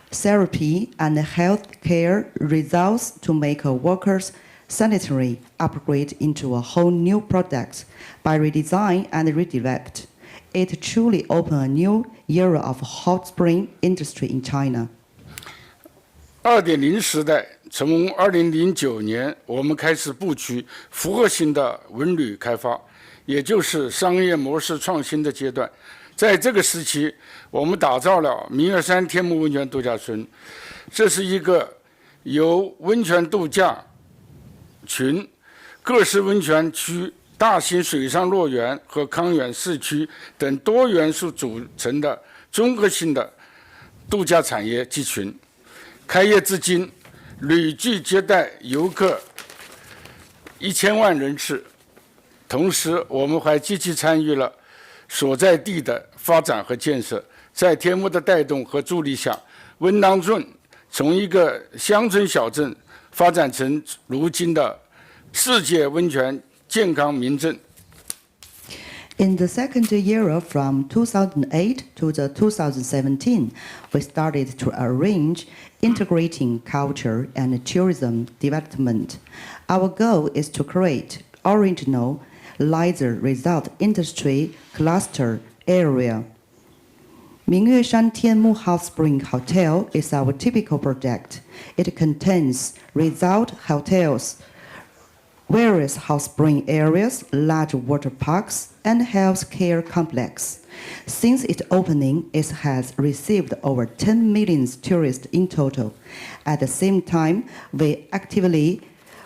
therapy and healthcare results to make a worker's sanitary upgrade into a whole new product by redesign and redeveloped. It truly opened a new era of hot spring industry in China. 2.0 时代，从2009年我们开始布局复合型的文旅开发，也就是商业模式创新的阶段。在这个时期，我们打造了明月山天目温泉度假村，这是一个由温泉度假群、各式温泉区、大型水上乐园和康园市区等多元素组成的综合性的度假产业集群。开业至今，累计接待游客1000万人次。同时，我们还积极参与了所在地的发展和建设。在天目的带动和助力下，温当镇从一个乡村小镇发展成如今的世界温泉健康名镇。In the second era from 2008 to the 2017, we started to arrange integrating culture and tourism development. Our goal is to create original leisure resort industry cluster area. Mingyueshan Tianmu Hot Spring Hotel is our typical project. It contains resort hotels, various hot spring areas, large water parks, and health care complex. Since its opening, it has received over 10 million tourists in total. At the same time, we actively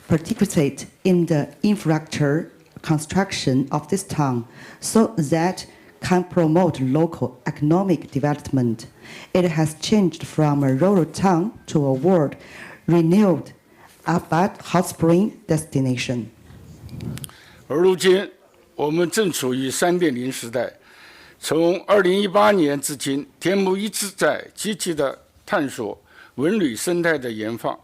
participate in the infrastructure construction of this town so that can promote local economic development. It has changed from a rural town to a world-renowned urban hot spring destination. 而如今，我们正处于3.0时代。从2018年至今，天目一直在积极地探索文旅生态的研发，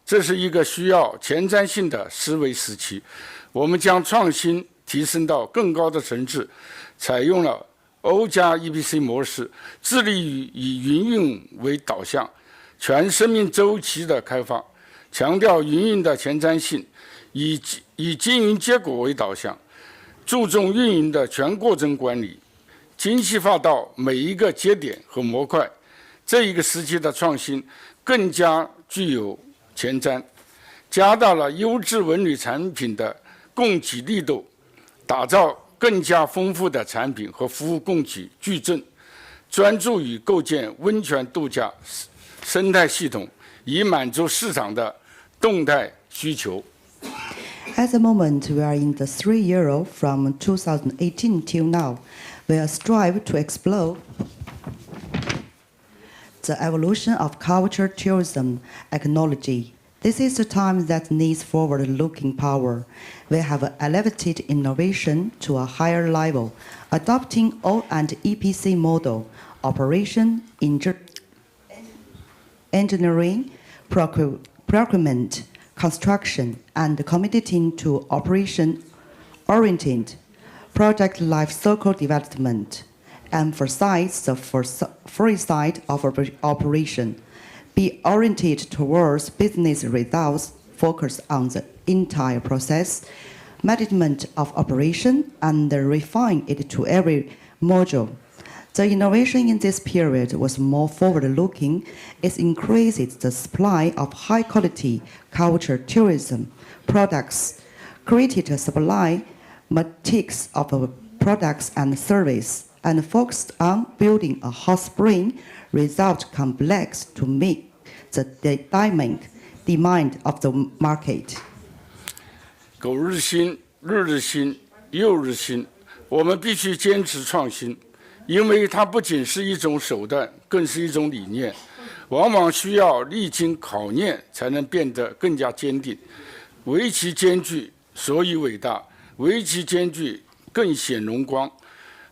这是一个需要前瞻性的思维时期。我们将创新提升到更高的层次，采用了 O+EPC 模式，致力于以营运为导向，全生命周期的开发，强调营运的前瞻性，以经营结果为导向，注重运营的全过程管理，精细化到每一个节点和模块。这一个时期的创新更加具有前瞻，加大了优质文旅产品的供给力度，打造更加丰富的产品和服务供给矩阵，专注于构建温泉度假生态系统，以满足市场的动态需求。At the moment, we are in the 3 year from 2018 till now. We strive to explore the evolution of culture, tourism, technology. This is the time that needs forward-looking power. We have elevated innovation to a higher level, adopting O&EPC model, operation, engineering, procurement, construction, and committing to operation-oriented project life cycle development. Emphasize the foresight of operation. Be oriented towards business results, focus on the entire process, management of operation, and refine it to every module. The innovation in this period was more forward-looking. It increases the supply of high-quality culture tourism products, created a supply matrix of products and service, and focused on building a hot spring resort complex to meet the dynamic demand of the market. 苟日新，日日新，又日新。我们必须坚持创新，因为它不仅是一种手段，更是一种理念，往往需要历经考验才能变得更加坚定。唯其艰巨，所以伟大；唯其艰巨，更显荣光。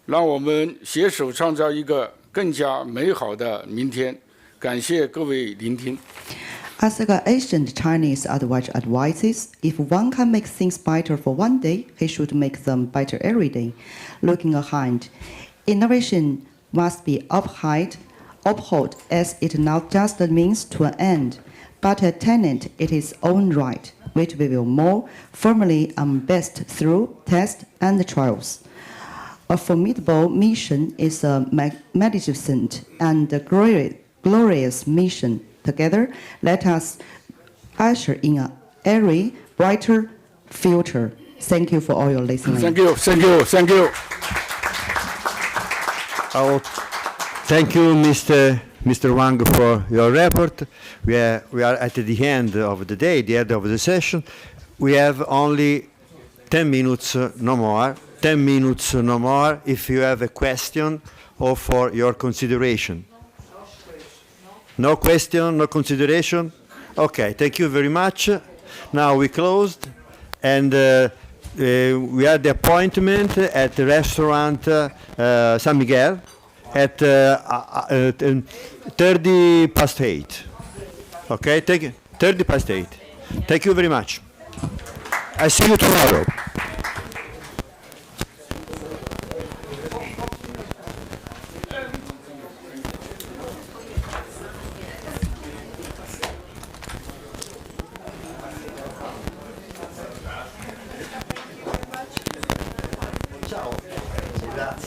让我们携手创造一个更加美好的明天。感谢各位聆听。 As the ancient Chinese adage advises, if one can make things better for one day, he should make them better every day. Looking ahead, innovation must be upheld as it not just a means to an end, but a tenet in its own right, which we will more firmly and best through tests and trials. A formidable mission is a magnificent and glorious mission. Together, let us usher in an airy, brighter future. Thank you for all your listening. Thank you, thank you, thank you. Oh, thank you, Mr. Wang, for your report. We are at the end of the day, the end of the session. We have only 10 minutes, no more. 10 minutes, no more, if you have a question or for your consideration. No question, no consideration? Okay, thank you very much. Now we closed, and we had the appointment at the restaurant San Miguel at 30 past 8. Okay, 30 past 8. Thank you very much. I see you tomorrow.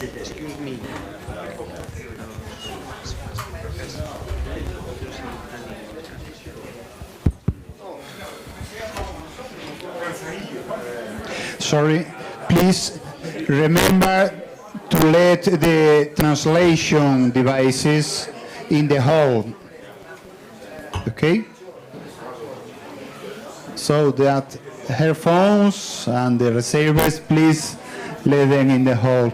Excuse me. Sorry, please remember to let the translation devices in the hall. Okay? So that headphones and the receivers, please let them in the hall.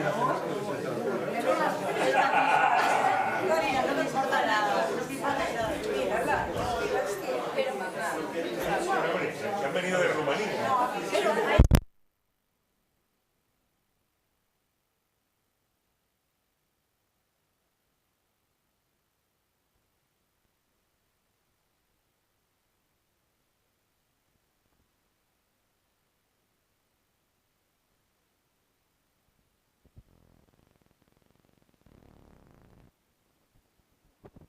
Gracias.